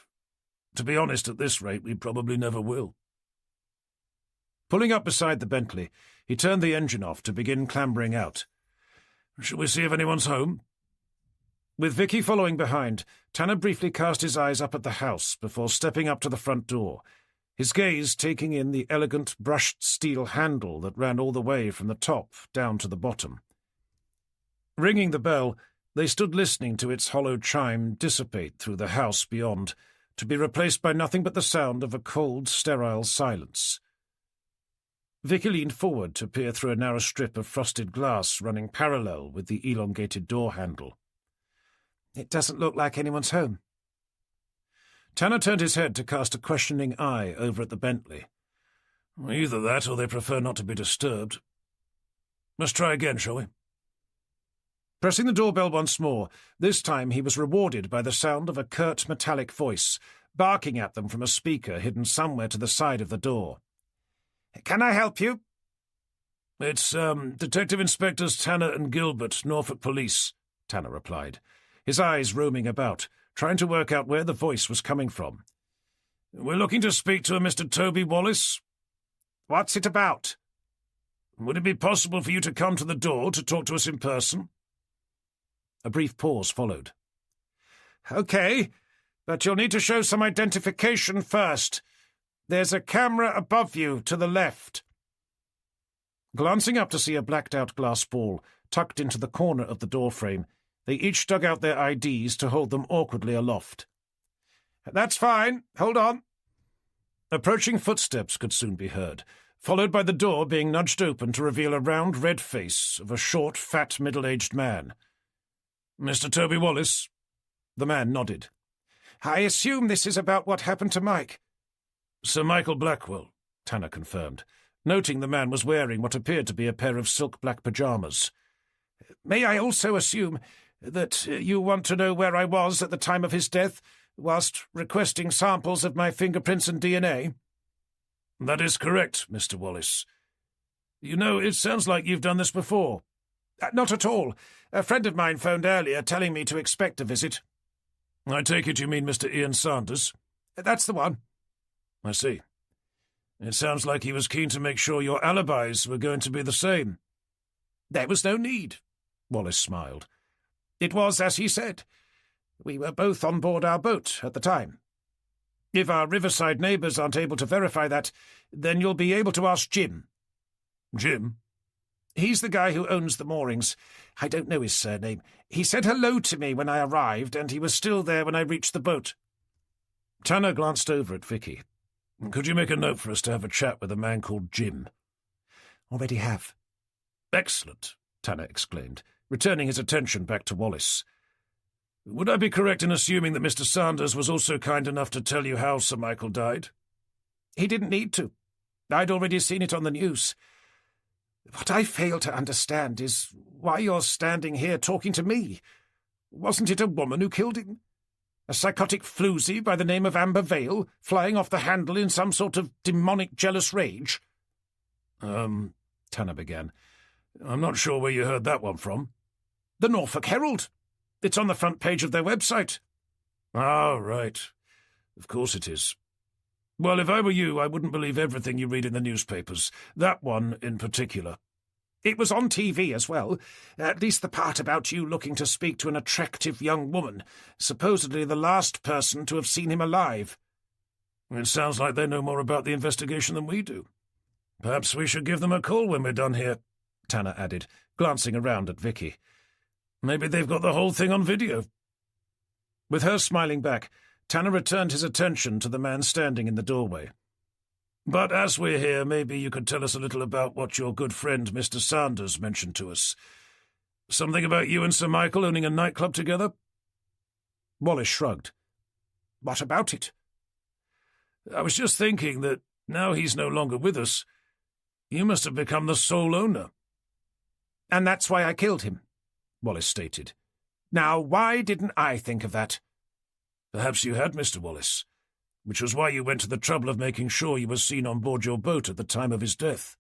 To be honest, at this rate, we probably never will." Pulling up beside the Bentley, he turned the engine off to begin clambering out. "Shall we see if anyone's home?" With Vicky following behind, Tanner briefly cast his eyes up at the house before stepping up to the front door, his gaze taking in the elegant brushed steel handle that ran all the way from the top down to the bottom. Ringing the bell, they stood listening to its hollow chime dissipate through the house beyond, to be replaced by nothing but the sound of a cold, sterile silence. Vicky leaned forward to peer through a narrow strip of frosted glass running parallel with the elongated door handle. "It doesn't look like anyone's home." Tanner turned his head to cast a questioning eye over at the Bentley. Either that, or they prefer not to be disturbed. Let's try again, shall we? Pressing the doorbell once more, this time he was rewarded by the sound of a curt metallic voice, barking at them from a speaker hidden somewhere to the side of the door. "Can I help you?" "It's, Detective Inspectors Tanner and Gilbert, Norfolk Police," Tanner replied, his eyes roaming about, trying to work out where the voice was coming from. "We're looking to speak to a Mr. Toby Wallace." "What's it about?" "Would it be possible for you to come to the door to talk to us in person?" A brief pause followed. "Okay, but you'll need to show some identification first. There's a camera above you to the left." Glancing up to see a blacked-out glass ball tucked into the corner of the doorframe, they each dug out their IDs to hold them awkwardly aloft. "That's fine. Hold on." Approaching footsteps could soon be heard, followed by the door being nudged open to reveal a round red face of a short, fat, middle-aged man. "Mr. Toby Wallace?" The man nodded. "I assume this is about what happened to Mike." "Sir Michael Blackwell," Tanner confirmed, noting the man was wearing what appeared to be a pair of silk-black pyjamas. "May I also assume that you want to know where I was at the time of his death, whilst requesting samples of my fingerprints and DNA?" "That is correct, Mr. Wallace. You know, it sounds like you've done this before." "Not at all. A friend of mine phoned earlier telling me to expect a visit." "I take it you mean Mr. Ian Sanders?" "That's the one." "I see. It sounds like he was keen to make sure your alibis were going to be the same." "There was no need," Wallace smiled. "It was as he said. We were both on board our boat at the time. If our riverside neighbours aren't able to verify that, then you'll be able to ask Jim." "Jim?" "He's the guy who owns the moorings. I don't know his surname. He said hello to me when I arrived, and he was still there when I reached the boat." Tanner glanced over at Vicky. "Could you make a note for us to have a chat with a man called Jim?" "Already have." "Excellent," Tanner exclaimed, returning his attention back to Wallace. "Would I be correct in assuming that Mr. Sanders was also kind enough to tell you how Sir Michael died?" "He didn't need to. I'd already seen it on the news. What I fail to understand is why you're standing here talking to me. Wasn't it a woman who killed him? A psychotic floozy by the name of Amber Vale, flying off the handle in some sort of demonic jealous rage?" Tanner began. "I'm not sure where you heard that one from." "The Norfolk Herald. It's on the front page of their website." "Ah, right. Of course it is. Well, if I were you, I wouldn't believe everything you read in the newspapers. That one in particular." "It was on TV as well, at least the part about you looking to speak to an attractive young woman, supposedly the last person to have seen him alive." "It sounds like they know more about the investigation than we do. Perhaps we should give them a call when we're done here," Tanner added, glancing around at Vicky. "Maybe they've got the whole thing on video." With her smiling back, Tanner returned his attention to the man standing in the doorway. "But as we're here, maybe you could tell us a little about what your good friend Mr. Sanders mentioned to us. Something about you and Sir Michael owning a nightclub together?" Wallace shrugged. "What about it?" "I was just thinking that now he's no longer with us, you must have become the sole owner." "And that's why I killed him," Wallace stated. "Now, why didn't I think of that?" "Perhaps you had, Mr. Wallace, which was why you went to the trouble of making sure you were seen on board your boat at the time of his death."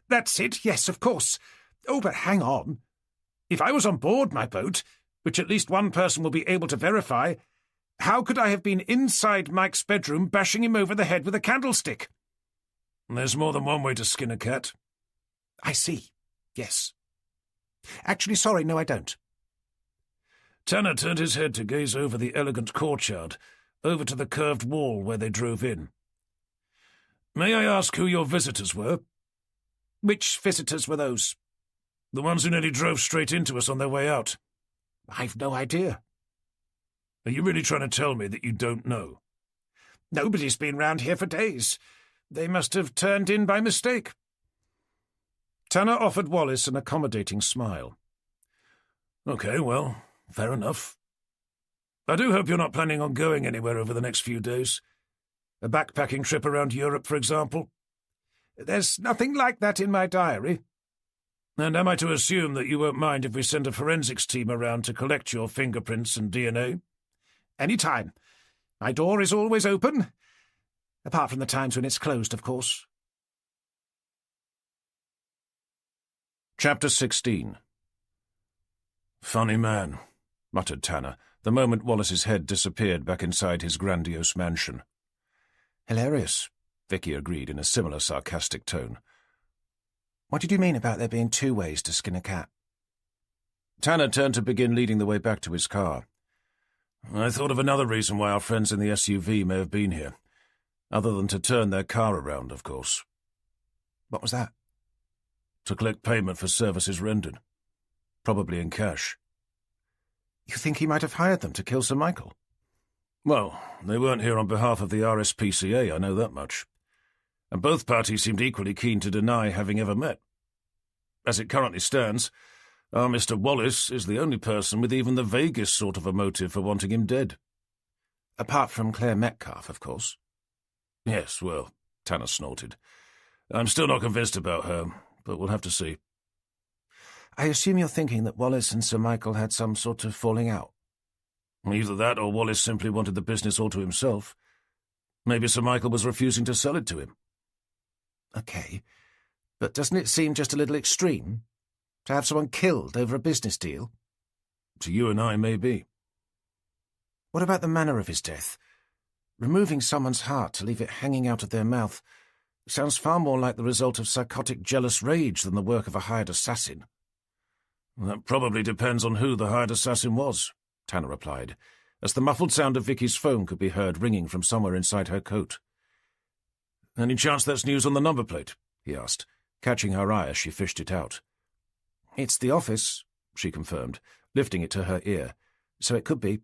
"That's it, yes, of course. Oh, but hang on. If I was on board my boat, which at least one person will be able to verify, how could I have been inside Mike's bedroom bashing him over the head with a candlestick?" "There's more than one way to skin a cat." "I see. Yes. Actually, sorry, no, I don't." Tanner turned his head to gaze over the elegant courtyard, over to the curved wall where they drove in. "May I ask who your visitors were?" "Which visitors were those?" "The ones who nearly drove straight into us on their way out." "I've no idea." "Are you really trying to tell me that you don't know?" "Nobody's been round here for days. They must have turned in by mistake." Tanner offered Wallace an accommodating smile. "Okay, well, fair enough. I do hope you're not planning on going anywhere over the next few days. A backpacking trip around Europe, for example. There's nothing like that in my diary. And am I to assume that you won't mind if we send a forensics team around to collect your fingerprints and DNA? Any time. My door is always open. Apart from the times when it's closed, of course. Chapter 16. "Funny man," muttered Tanner, the moment Wallace's head disappeared back inside his grandiose mansion. "Hilarious," Vicky agreed in a similar sarcastic tone. "What did you mean about there being two ways to skin a cat?" Tanner turned to begin leading the way back to his car. "I thought of another reason why our friends in the SUV may have been here, other than to turn their car around, of course." "What was that?" "To collect payment for services rendered. Probably in cash." "You think he might have hired them to kill Sir Michael?" "Well, they weren't here on behalf of the RSPCA, I know that much. And both parties seemed equally keen to deny having ever met. As it currently stands, our Mr. Wallace is the only person with even the vaguest sort of a motive for wanting him dead." "Apart from Claire Metcalfe, of course." "Yes, well," Tanner snorted. "I'm still not convinced about her, but we'll have to see." "I assume you're thinking that Wallace and Sir Michael had some sort of falling out?" "Either that or Wallace simply wanted the business all to himself. Maybe Sir Michael was refusing to sell it to him." "Okay, but doesn't it seem just a little extreme? To have someone killed over a business deal?" "To you and I, maybe." "What about the manner of his death? Removing someone's heart to leave it hanging out of their mouth sounds far more like the result of psychotic jealous rage than the work of a hired assassin." "That probably depends on who the hired assassin was," Tanner replied, as the muffled sound of Vicky's phone could be heard ringing from somewhere inside her coat. "Any chance that's news on the number plate?" he asked, catching her eye as she fished it out. "It's the office," she confirmed, lifting it to her ear, "so it could be."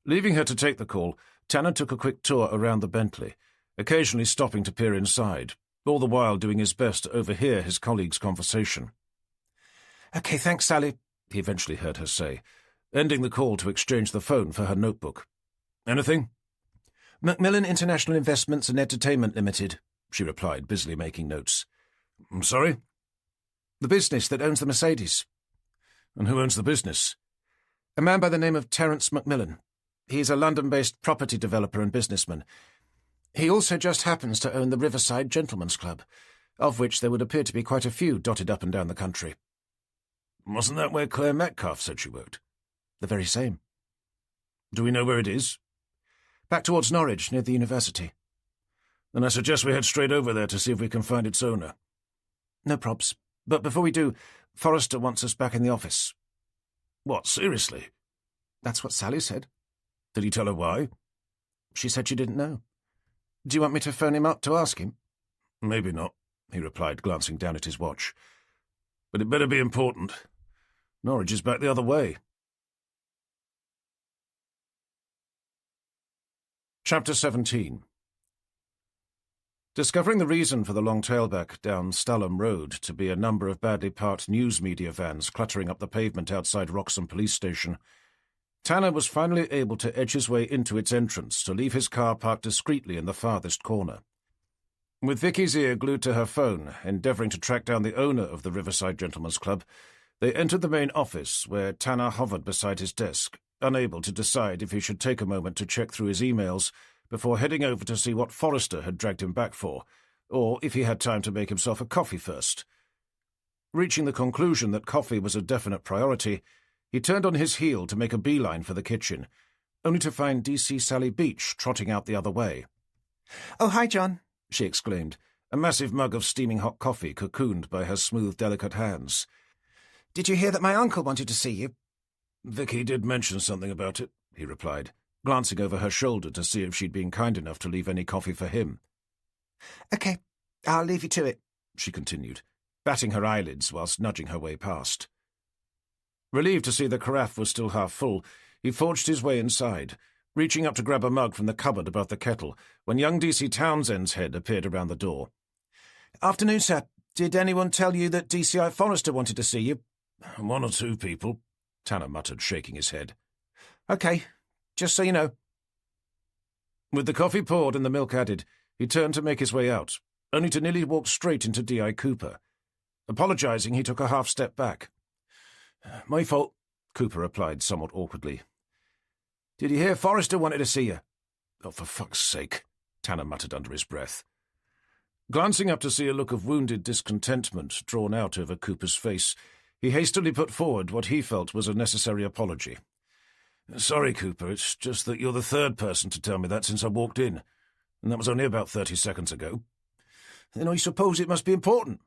Leaving her to take the call, Tanner took a quick tour around the Bentley, occasionally stopping to peer inside, all the while doing his best to overhear his colleague's conversation. "Okay, thanks, Sally," he eventually heard her say, ending the call to exchange the phone for her notebook. "Anything?" "Macmillan International Investments and Entertainment Limited," she replied, busily making notes. "I'm sorry?" "The business that owns the Mercedes." "And who owns the business?" "A man by the name of Terence Macmillan. He's a London-based property developer and businessman. He also just happens to own the Riverside Gentlemen's Club, of which there would appear to be quite a few dotted up and down the country." "Wasn't that where Claire Metcalfe said she worked?" "The very same." "Do we know where it is?" "Back towards Norwich, near the university." "Then I suggest we head straight over there to see if we can find its owner." "No probs. But before we do, Forrester wants us back in the office." "What, seriously?" "That's what Sally said." "Did he tell her why?" "She said she didn't know." "Do you want me to phone him up to ask him?" "Maybe not," he replied, glancing down at his watch. "But it better be important. Norwich is back the other way." Chapter 17. Discovering the reason for the long tailback down Stalham Road to be a number of badly parked news media vans cluttering up the pavement outside Wroxham Police Station, Tanner was finally able to edge his way into its entrance to leave his car parked discreetly in the farthest corner. With Vicky's ear glued to her phone, endeavouring to track down the owner of the Riverside Gentlemen's Club, they entered the main office, where Tanner hovered beside his desk, unable to decide if he should take a moment to check through his emails before heading over to see what Forrester had dragged him back for, or if he had time to make himself a coffee first. Reaching the conclusion that coffee was a definite priority, he turned on his heel to make a beeline for the kitchen, only to find DC Sally Beach trotting out the other way. "Oh, hi, John," she exclaimed, a massive mug of steaming hot coffee cocooned by her smooth, delicate hands. "Did you hear that my uncle wanted to see you?" "Vicky did mention something about it," he replied, glancing over her shoulder to see if she'd been kind enough to leave any coffee for him. "Okay, I'll leave you to it," she continued, batting her eyelids whilst nudging her way past. Relieved to see the carafe was still half full, he forged his way inside, reaching up to grab a mug from the cupboard above the kettle, when young DC Townsend's head appeared around the door. "Afternoon, sir. Did anyone tell you that DCI Forrester wanted to see you?" "One or two people," Tanner muttered, shaking his head. OK, just so you know. With the coffee poured and the milk added, he turned to make his way out, only to nearly walk straight into D.I. Cooper. Apologising, he took a half-step back. My fault, Cooper replied somewhat awkwardly. Did you hear Forrester wanted to see you? Oh, for fuck's sake, Tanner muttered under his breath. Glancing up to see a look of wounded discontentment drawn out over Cooper's face, he hastily put forward what he felt was a necessary apology. Sorry, Cooper, it's just that you're the third person to tell me that since I walked in, and that was only about 30 seconds ago. Then I suppose it must be important,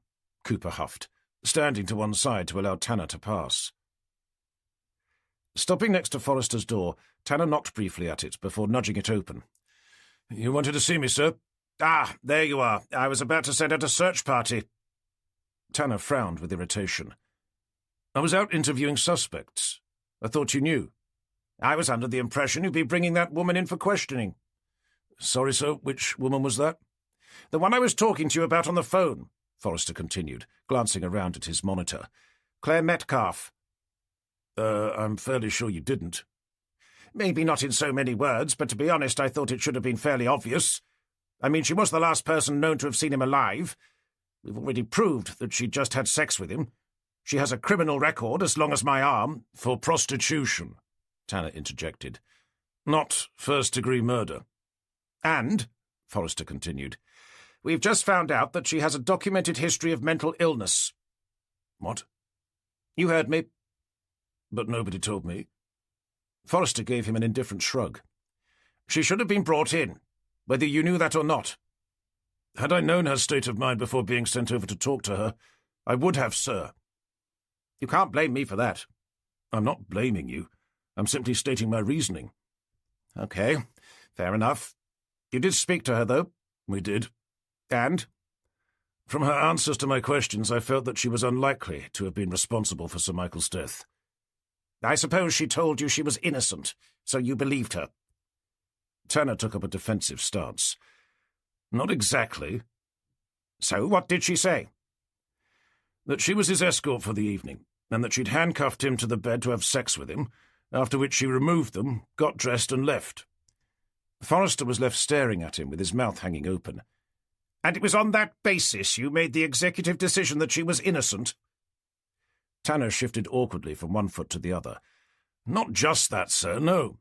Cooper huffed, standing to one side to allow Tanner to pass. Stopping next to Forrester's door, Tanner knocked briefly at it before nudging it open. You wanted to see me, sir? Ah, there you are. I was about to send out a search party. Tanner frowned with irritation. I was out interviewing suspects. I thought you knew. I was under the impression you'd be bringing that woman in for questioning. Sorry, sir, which woman was that? The one I was talking to you about on the phone, Forrester continued, glancing around at his monitor. Claire Metcalf. I'm fairly sure you didn't. Maybe not in so many words, but to be honest, I thought it should have been fairly obvious. I mean, she was the last person known to have seen him alive. We've already proved that she just had sex with him. She has a criminal record as long as my arm. For prostitution, Tanner interjected. Not first-degree murder. And, Forrester continued, we've just found out that she has a documented history of mental illness. What? You heard me. But nobody told me. Forrester gave him an indifferent shrug. She should have been brought in, whether you knew that or not. Had I known her state of mind before being sent over to talk to her, I would have, sir. You can't blame me for that. I'm not blaming you. I'm simply stating my reasoning. OK, fair enough. You did speak to her, though? We did. And? From her answers to my questions, I felt that she was unlikely to have been responsible for Sir Michael's death. I suppose she told you she was innocent, so you believed her. Tanner took up a defensive stance. Not exactly. So what did she say? That she was his escort for the evening, and that she'd handcuffed him to the bed to have sex with him, after which she removed them, got dressed and left. Forrester was left staring at him with his mouth hanging open. And it was on that basis you made the executive decision that she was innocent? Tanner shifted awkwardly from one foot to the other. Not just that, sir, no.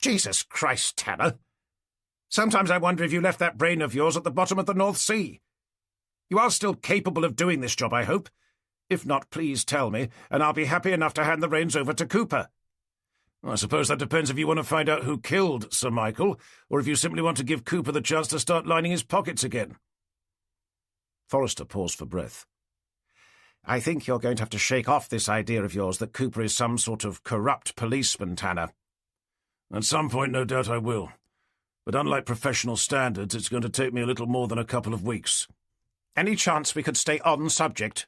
Jesus Christ, Tanner. Sometimes I wonder if you left that brain of yours at the bottom of the North Sea. You are still capable of doing this job, I hope. If not, please tell me, and I'll be happy enough to hand the reins over to Cooper. I suppose that depends if you want to find out who killed Sir Michael, or if you simply want to give Cooper the chance to start lining his pockets again. Forrester paused for breath. I think you're going to have to shake off this idea of yours that Cooper is some sort of corrupt policeman, Tanner. At some point, no doubt I will. But unlike professional standards, it's going to take me a little more than a couple of weeks. Any chance we could stay on subject?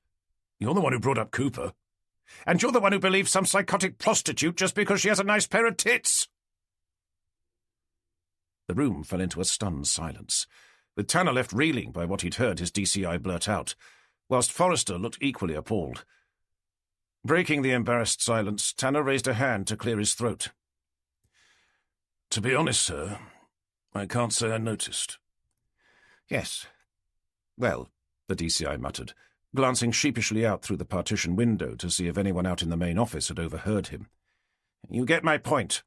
You're the one who brought up Cooper. And you're the one who believes some psychotic prostitute just because she has a nice pair of tits. The room fell into a stunned silence, with Tanner left reeling by what he'd heard his DCI blurt out, whilst Forrester looked equally appalled. Breaking the embarrassed silence, Tanner raised a hand to clear his throat. To be honest, sir, I can't say I noticed. Yes. Well, the DCI muttered, glancing sheepishly out through the partition window to see if anyone out in the main office had overheard him. You get my point.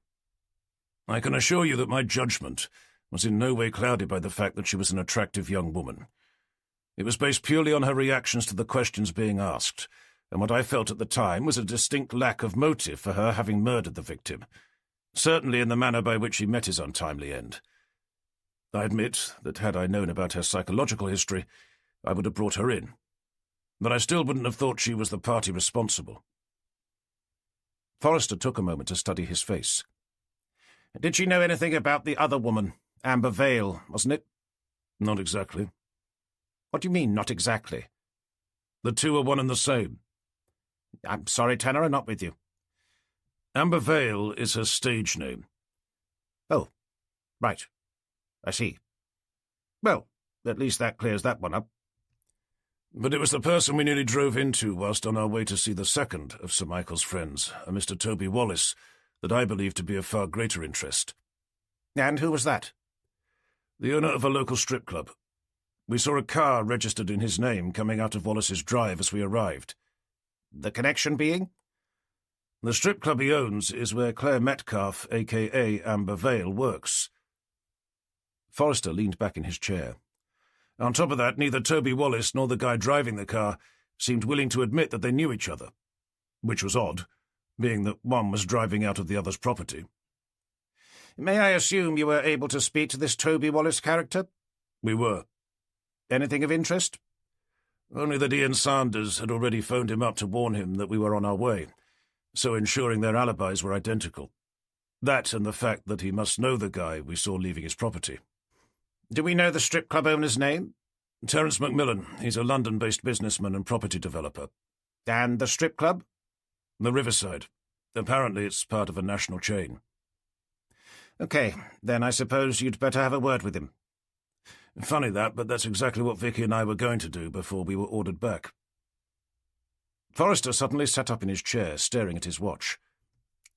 I can assure you that my judgment was in no way clouded by the fact that she was an attractive young woman. It was based purely on her reactions to the questions being asked, and what I felt at the time was a distinct lack of motive for her having murdered the victim, certainly in the manner by which she met his untimely end. I admit that had I known about her psychological history, I would have brought her in, but I still wouldn't have thought she was the party responsible. Forrester took a moment to study his face. Did she know anything about the other woman, Amber Vale, wasn't it? Not exactly. What do you mean, not exactly? The two are one and the same. I'm sorry, Tanner, I'm not with you. Amber Vale is her stage name. Oh, right. I see. Well, at least that clears that one up. But it was the person we nearly drove into whilst on our way to see the second of Sir Michael's friends, a Mr. Toby Wallace, that I believe to be of far greater interest. And who was that? The owner of a local strip club. We saw a car registered in his name coming out of Wallace's drive as we arrived. The connection being? The strip club he owns is where Claire Metcalfe, a.k.a. Amber Vale, works. Forrester leaned back in his chair. On top of that, neither Toby Wallace nor the guy driving the car seemed willing to admit that they knew each other, which was odd, being that one was driving out of the other's property. May I assume you were able to speak to this Toby Wallace character? We were. Anything of interest? Only that Ian Sanders had already phoned him up to warn him that we were on our way, so ensuring their alibis were identical. That and the fact that he must know the guy we saw leaving his property. Do we know the strip club owner's name? Terence Macmillan. He's a London-based businessman and property developer. And the strip club? The Riverside. Apparently it's part of a national chain. Okay, then I suppose you'd better have a word with him. Funny that, but that's exactly what Vicky and I were going to do before we were ordered back. Forrester suddenly sat up in his chair, staring at his watch.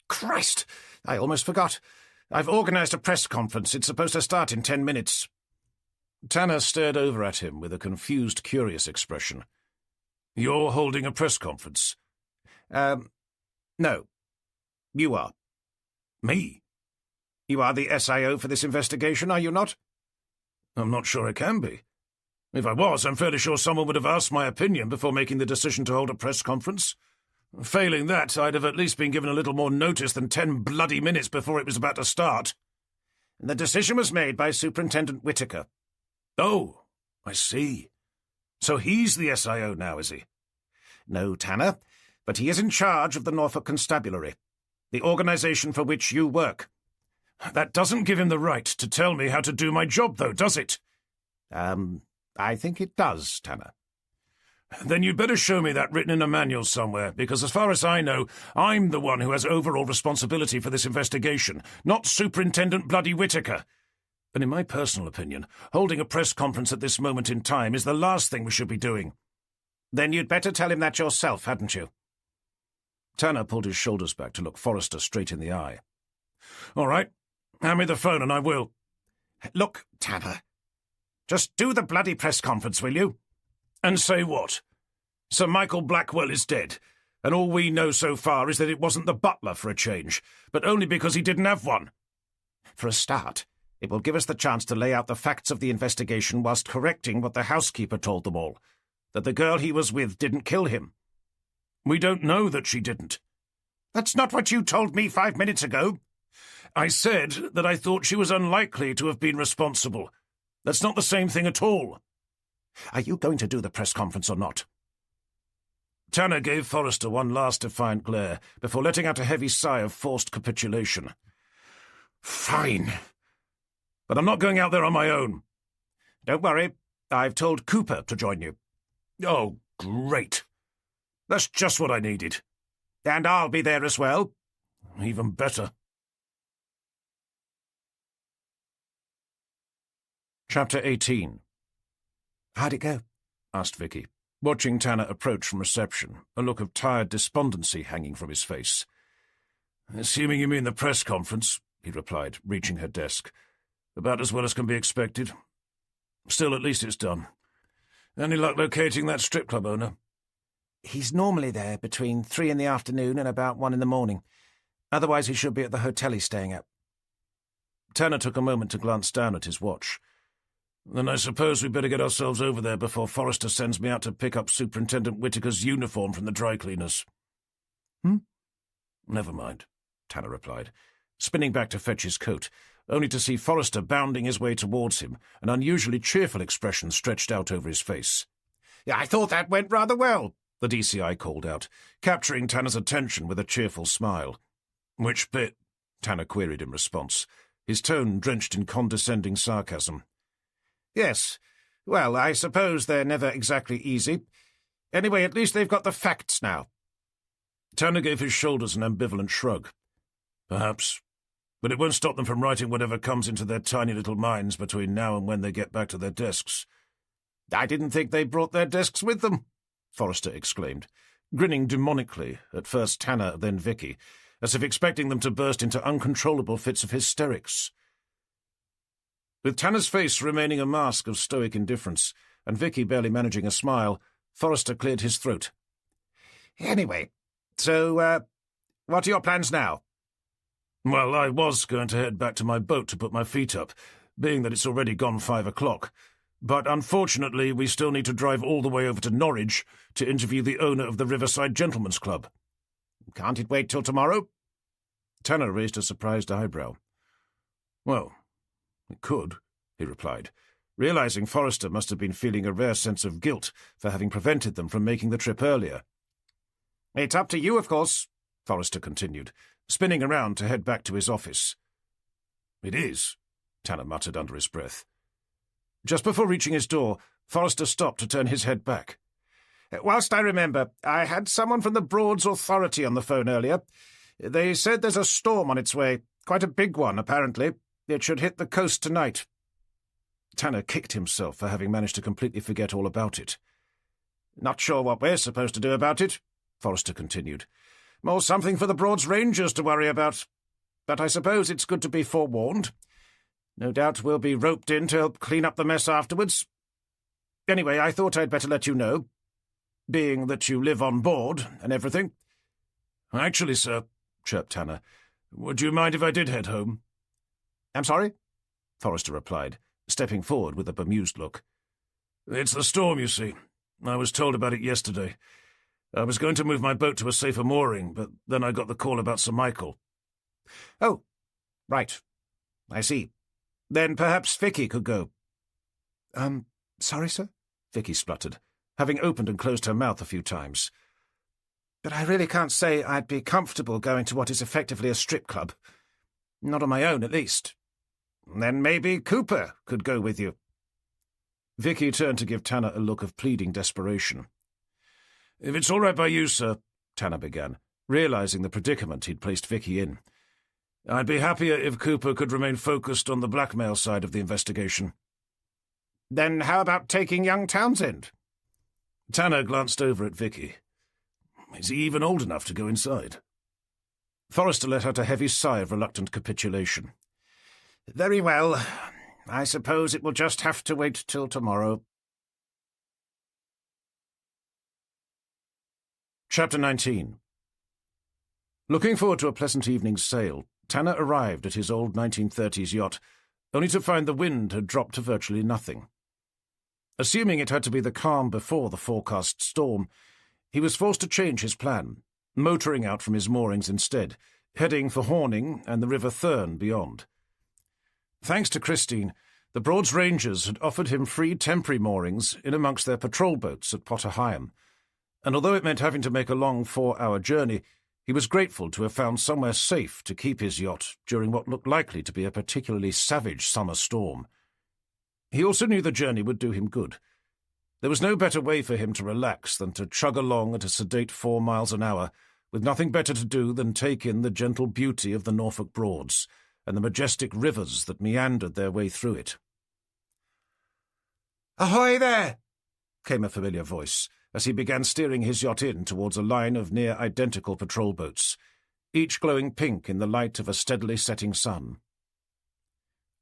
Christ! I almost forgot. I've organised a press conference. It's supposed to start in 10 minutes. Tanner stared over at him with a confused, curious expression. You're holding a press conference? No. You are. Me? You are the SIO for this investigation, are you not? I'm not sure I can be. If I was, I'm fairly sure someone would have asked my opinion before making the decision to hold a press conference. Failing that, I'd have at least been given a little more notice than 10 bloody minutes before it was about to start. The decision was made by Superintendent Whittaker. Oh, I see. So he's the SIO now, is he? No, Tanner, but he is in charge of the Norfolk Constabulary, the organisation for which you work. That doesn't give him the right to tell me how to do my job, though, does it? I think it does, Tanner. Then you'd better show me that written in a manual somewhere, because as far as I know, I'm the one who has overall responsibility for this investigation, not Superintendent bloody Whittaker. And in my personal opinion, holding a press conference at this moment in time is the last thing we should be doing. Then you'd better tell him that yourself, hadn't you? Tanner pulled his shoulders back to look Forrester straight in the eye. All right, hand me the phone and I will. Look, Tanner, just do the bloody press conference, will you? And say what? Sir Michael Blackwell is dead, and all we know so far is that it wasn't the butler for a change, but only because he didn't have one. For a start, it will give us the chance to lay out the facts of the investigation whilst correcting what the housekeeper told them all, that the girl he was with didn't kill him. We don't know that she didn't. That's not what you told me 5 minutes ago. I said that I thought she was unlikely to have been responsible. That's not the same thing at all. Are you going to do the press conference or not? Tanner gave Forrester one last defiant glare before letting out a heavy sigh of forced capitulation. Fine. But I'm not going out there on my own. Don't worry. I've told Cooper to join you. Oh, great. That's just what I needed. And I'll be there as well. Even better. Chapter 18. How'd it go? Asked Vicky, watching Tanner approach from reception, a look of tired despondency hanging from his face. Assuming you mean the press conference, he replied, reaching her desk. About as well as can be expected. Still, at least it's done. Any luck locating that strip club owner? He's normally there between 3 in the afternoon and about 1 in the morning. Otherwise he should be at the hotel he's staying at. Tanner took a moment to glance down at his watch. Then I suppose we'd better get ourselves over there before Forrester sends me out to pick up Superintendent Whittaker's uniform from the dry cleaners. Never mind, Tanner replied, spinning back to fetch his coat, only to see Forrester bounding his way towards him, an unusually cheerful expression stretched out over his face. I thought that went rather well, the DCI called out, capturing Tanner's attention with a cheerful smile. Which bit? Tanner queried in response, his tone drenched in condescending sarcasm. Yes. Well, I suppose they're never exactly easy. Anyway, at least they've got the facts now. Tanner gave his shoulders an ambivalent shrug. Perhaps. But it won't stop them from writing whatever comes into their tiny little minds between now and when they get back to their desks. I didn't think they brought their desks with them, Forrester exclaimed, grinning demonically, at first Tanner, then Vicky, as if expecting them to burst into uncontrollable fits of hysterics. With Tanner's face remaining a mask of stoic indifference, and Vicky barely managing a smile, Forrester cleared his throat. Anyway, so, what are your plans now? Well, I was going to head back to my boat to put my feet up, being that it's already gone 5 o'clock. But unfortunately, we still need to drive all the way over to Norwich to interview the owner of the Riverside Gentlemen's Club. Can't it wait till tomorrow? Tanner raised a surprised eyebrow. Well, it could, he replied, realizing Forrester must have been feeling a rare sense of guilt for having prevented them from making the trip earlier. It's up to you, of course, Forrester continued, spinning around to head back to his office. It is, Tanner muttered under his breath. Just before reaching his door, Forrester stopped to turn his head back. Whilst I remember, I had someone from the Broads Authority on the phone earlier. They said there's a storm on its way, quite a big one, apparently. It should hit the coast tonight. Tanner kicked himself for having managed to completely forget all about it. Not sure what we're supposed to do about it, Forrester continued. More something for the Broads Rangers to worry about. But I suppose it's good to be forewarned. No doubt we'll be roped in to help clean up the mess afterwards. Anyway, I thought I'd better let you know, being that you live on board and everything. Actually, sir, chirped Tanner, would you mind if I did head home? I'm sorry? Forrester replied, stepping forward with a bemused look. It's the storm, you see. I was told about it yesterday. I was going to move my boat to a safer mooring, but then I got the call about Sir Michael. Oh, right. I see. Then perhaps Vicky could go. Sorry, sir? Vicky spluttered, having opened and closed her mouth a few times. But I really can't say I'd be comfortable going to what is effectively a strip club. Not on my own, at least. Then maybe Cooper could go with you. Vicky turned to give Tanner a look of pleading desperation. If it's all right by you, sir, Tanner began, realizing the predicament he'd placed Vicky in. I'd be happier if Cooper could remain focused on the blackmail side of the investigation. Then how about taking young Townsend? Tanner glanced over at Vicky. Is he even old enough to go inside? Forrester let out a heavy sigh of reluctant capitulation. Very well. I suppose it will just have to wait till tomorrow. Chapter 19. Looking forward to a pleasant evening's sail, Tanner arrived at his old 1930s yacht, only to find the wind had dropped to virtually nothing. Assuming it had to be the calm before the forecast storm, he was forced to change his plan, motoring out from his moorings instead, heading for Horning and the River Thurne beyond. Thanks to Christine, the Broads Rangers had offered him free temporary moorings in amongst their patrol boats at Potter Heigham, and although it meant having to make a long 4-hour journey, he was grateful to have found somewhere safe to keep his yacht during what looked likely to be a particularly savage summer storm. He also knew the journey would do him good. There was no better way for him to relax than to chug along at a sedate 4 miles an hour, with nothing better to do than take in the gentle beauty of the Norfolk Broads and the majestic rivers that meandered their way through it. "Ahoy there!" came a familiar voice, as he began steering his yacht in towards a line of near-identical patrol boats, each glowing pink in the light of a steadily setting sun.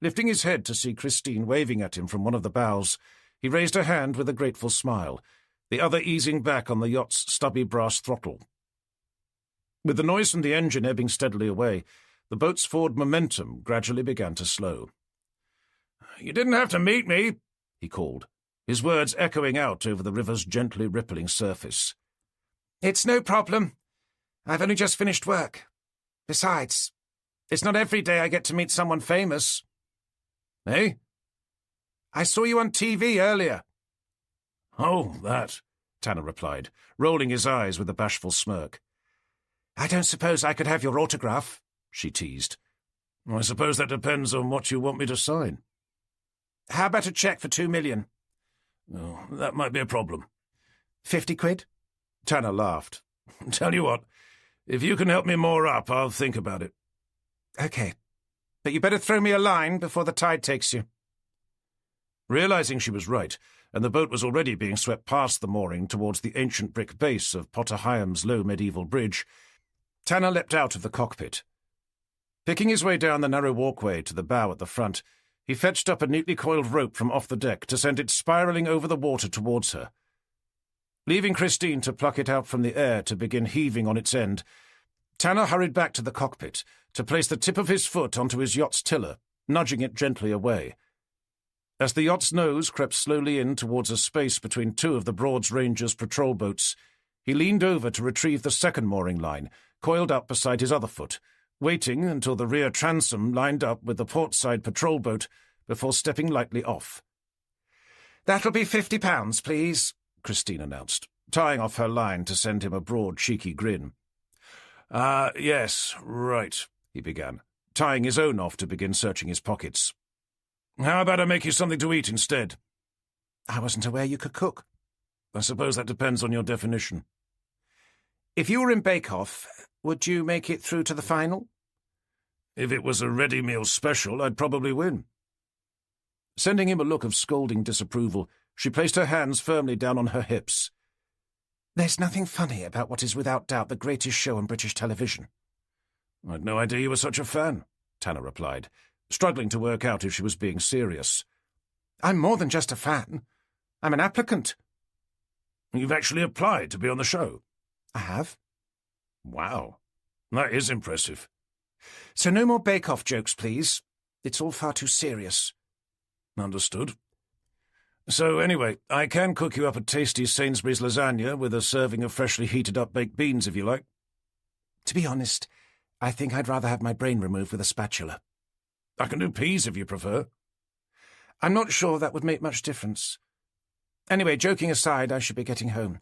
Lifting his head to see Christine waving at him from one of the bows, he raised a hand with a grateful smile, the other easing back on the yacht's stubby brass throttle. With the noise from the engine ebbing steadily away, the boat's forward momentum gradually began to slow. "You didn't have to meet me," he called, his words echoing out over the river's gently rippling surface. "It's no problem. I've only just finished work. Besides, it's not every day I get to meet someone famous." "Eh?" "I saw you on TV earlier." "Oh, that," Tanner replied, rolling his eyes with a bashful smirk. "I don't suppose I could have your autograph," she teased. "I suppose that depends on what you want me to sign." "How about a cheque for $2 million? Oh, that might be a problem." 50 quid? Tanner laughed. "Tell you what, if you can help me moor up, I'll think about it." "Okay, but you better throw me a line before the tide takes you." Realizing she was right, and the boat was already being swept past the mooring towards the ancient brick base of Potter Heighams' low medieval bridge, Tanner leapt out of the cockpit. Picking his way down the narrow walkway to the bow at the front, he fetched up a neatly coiled rope from off the deck to send it spiralling over the water towards her. Leaving Christine to pluck it out from the air to begin heaving on its end, Tanner hurried back to the cockpit to place the tip of his foot onto his yacht's tiller, nudging it gently away. As the yacht's nose crept slowly in towards a space between two of the Broads Rangers' patrol boats, he leaned over to retrieve the second mooring line, coiled up beside his other foot, waiting until the rear transom lined up with the portside patrol boat before stepping lightly off. "That'll be £50, please," Christine announced, tying off her line to send him a broad, cheeky grin. Yes, right," he began, tying his own off to begin searching his pockets. "How about I make you something to eat instead?" "I wasn't aware you could cook." "I suppose that depends on your definition." "If you were in Bake Off, would you make it through to the final?" "If it was a ready meal special, I'd probably win." Sending him a look of scolding disapproval, she placed her hands firmly down on her hips. "There's nothing funny about what is without doubt the greatest show on British television." "I'd no idea you were such a fan," Tanner replied, struggling to work out if she was being serious. "I'm more than just a fan. I'm an applicant." "You've actually applied to be on the show?" "I have." "Wow, that is impressive." "So no more Bake Off jokes, please. It's all far too serious." "Understood. So anyway, I can cook you up a tasty Sainsbury's lasagna with a serving of freshly heated-up baked beans if you like." "To be honest, I think I'd rather have my brain removed with a spatula." "I can do peas if you prefer." "I'm not sure that would make much difference. Anyway, joking aside, I should be getting home.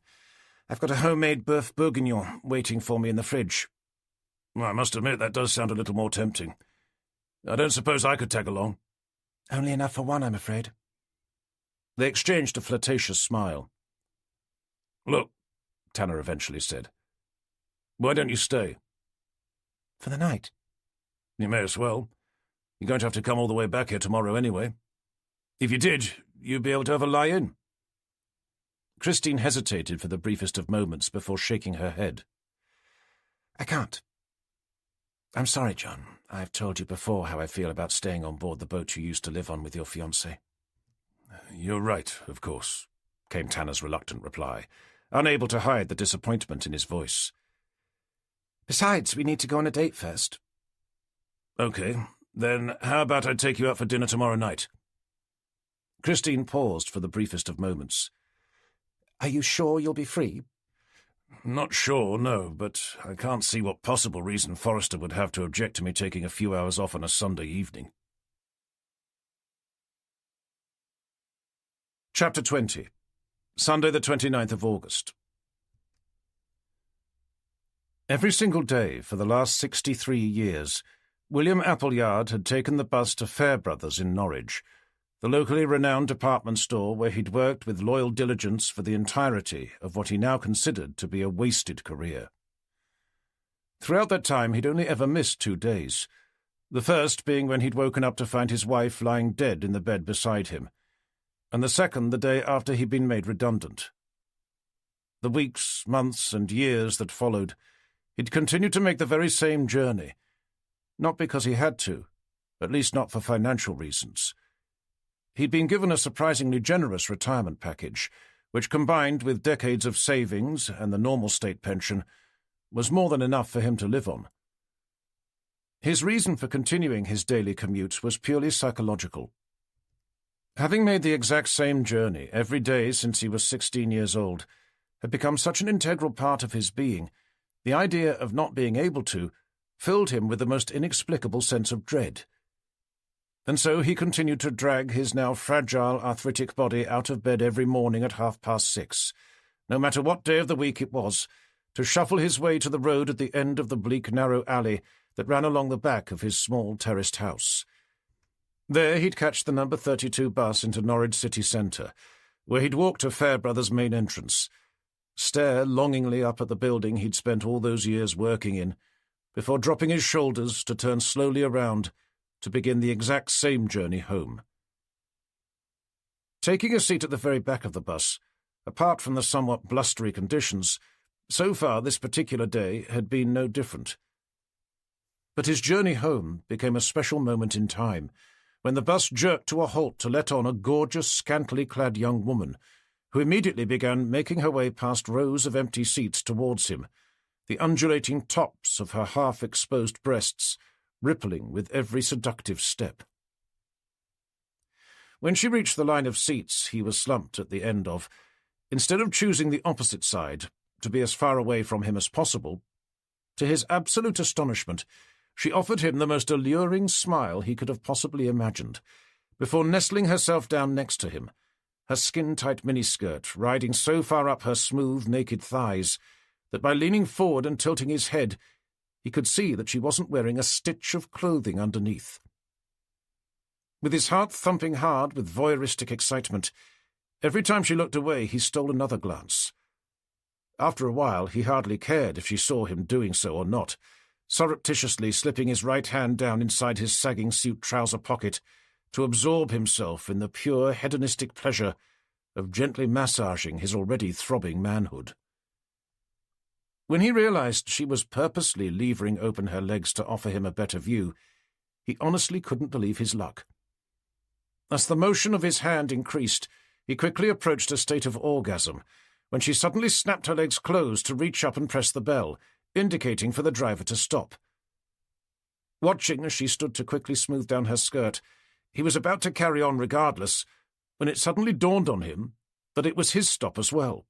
I've got a homemade bœuf bourguignon waiting for me in the fridge." "Well, I must admit that does sound a little more tempting. I don't suppose I could tag along." "Only enough for one, I'm afraid." They exchanged a flirtatious smile. "Look," Tanner eventually said, "why don't you stay?" "For the night?" "You may as well. You're going to have to come all the way back here tomorrow anyway. If you did, you'd be able to have a lie-in." Christine hesitated for the briefest of moments before shaking her head. "I can't. I'm sorry, John. I've told you before how I feel about staying on board the boat you used to live on with your fiancée." "You're right, of course," came Tanner's reluctant reply, unable to hide the disappointment in his voice. "Besides, we need to go on a date first." "Okay, then how about I take you out for dinner tomorrow night?" Christine paused for the briefest of moments. "Are you sure you'll be free?" "Not sure, no, but I can't see what possible reason Forrester would have to object to me taking a few hours off on a Sunday evening." Chapter 20. Sunday the 29th of August. Every single day for the last 63 years, William Appleyard had taken the bus to Fairbrothers in Norwich, the locally renowned department store where he'd worked with loyal diligence for the entirety of what he now considered to be a wasted career. Throughout that time he'd only ever missed 2 days, the first being when he'd woken up to find his wife lying dead in the bed beside him, and the second the day after he'd been made redundant. The weeks, months, and years that followed, he'd continued to make the very same journey, not because he had to, at least not for financial reasons. He'd been given a surprisingly generous retirement package, which, combined with decades of savings and the normal state pension, was more than enough for him to live on. His reason for continuing his daily commute was purely psychological. Having made the exact same journey every day since he was 16 years old had become such an integral part of his being, the idea of not being able to filled him with the most inexplicable sense of dread. And so he continued to drag his now fragile, arthritic body out of bed every morning at 6:30, no matter what day of the week it was, to shuffle his way to the road at the end of the bleak, narrow alley that ran along the back of his small terraced house. There he'd catch the number 32 bus into Norwich city centre, where he'd walk to Fairbrothers' main entrance, stare longingly up at the building he'd spent all those years working in, before dropping his shoulders to turn slowly around to begin the exact same journey home. Taking a seat at the very back of the bus, apart from the somewhat blustery conditions, So far, this particular day had been no different. But his journey home became a special moment in time, when the bus jerked to a halt to let on a gorgeous, scantily clad young woman, who immediately began making her way past rows of empty seats towards him, the undulating tops of her half-exposed breasts rippling with every seductive step. When she reached the line of seats he was slumped at the end of, instead of choosing the opposite side, to be as far away from him as possible, to his absolute astonishment, she offered him the most alluring smile he could have possibly imagined, before nestling herself down next to him, her skin-tight miniskirt riding so far up her smooth, naked thighs that by leaning forward and tilting his head, he could see that she wasn't wearing a stitch of clothing underneath. With his heart thumping hard with voyeuristic excitement, every time she looked away he stole another glance. After a while he hardly cared if she saw him doing so or not, surreptitiously slipping his right hand down inside his sagging suit trouser pocket to absorb himself in the pure hedonistic pleasure of gently massaging his already throbbing manhood. When he realized she was purposely levering open her legs to offer him a better view, he honestly couldn't believe his luck. As the motion of his hand increased, he quickly approached a state of orgasm, when she suddenly snapped her legs closed to reach up and press the bell, indicating for the driver to stop. Watching as she stood to quickly smooth down her skirt, he was about to carry on regardless, when it suddenly dawned on him that it was his stop as well.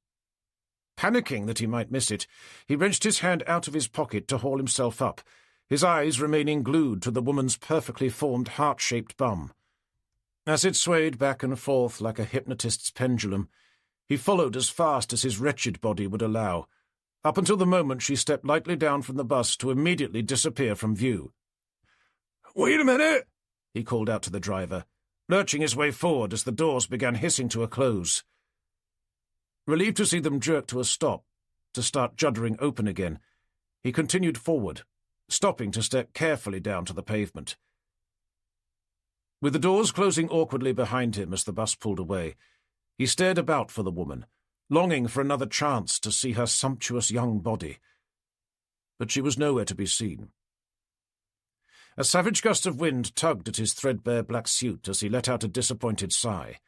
Panicking that he might miss it, he wrenched his hand out of his pocket to haul himself up, his eyes remaining glued to the woman's perfectly formed heart-shaped bum. As it swayed back and forth like a hypnotist's pendulum, he followed as fast as his wretched body would allow, up until the moment she stepped lightly down from the bus to immediately disappear from view. "Wait a minute!" he called out to the driver, lurching his way forward as the doors began hissing to a close. Relieved to see them jerk to a stop, to start juddering open again, he continued forward, stopping to step carefully down to the pavement. With the doors closing awkwardly behind him as the bus pulled away, he stared about for the woman, longing for another chance to see her sumptuous young body. But she was nowhere to be seen. A savage gust of wind tugged at his threadbare black suit as he let out a disappointed sigh.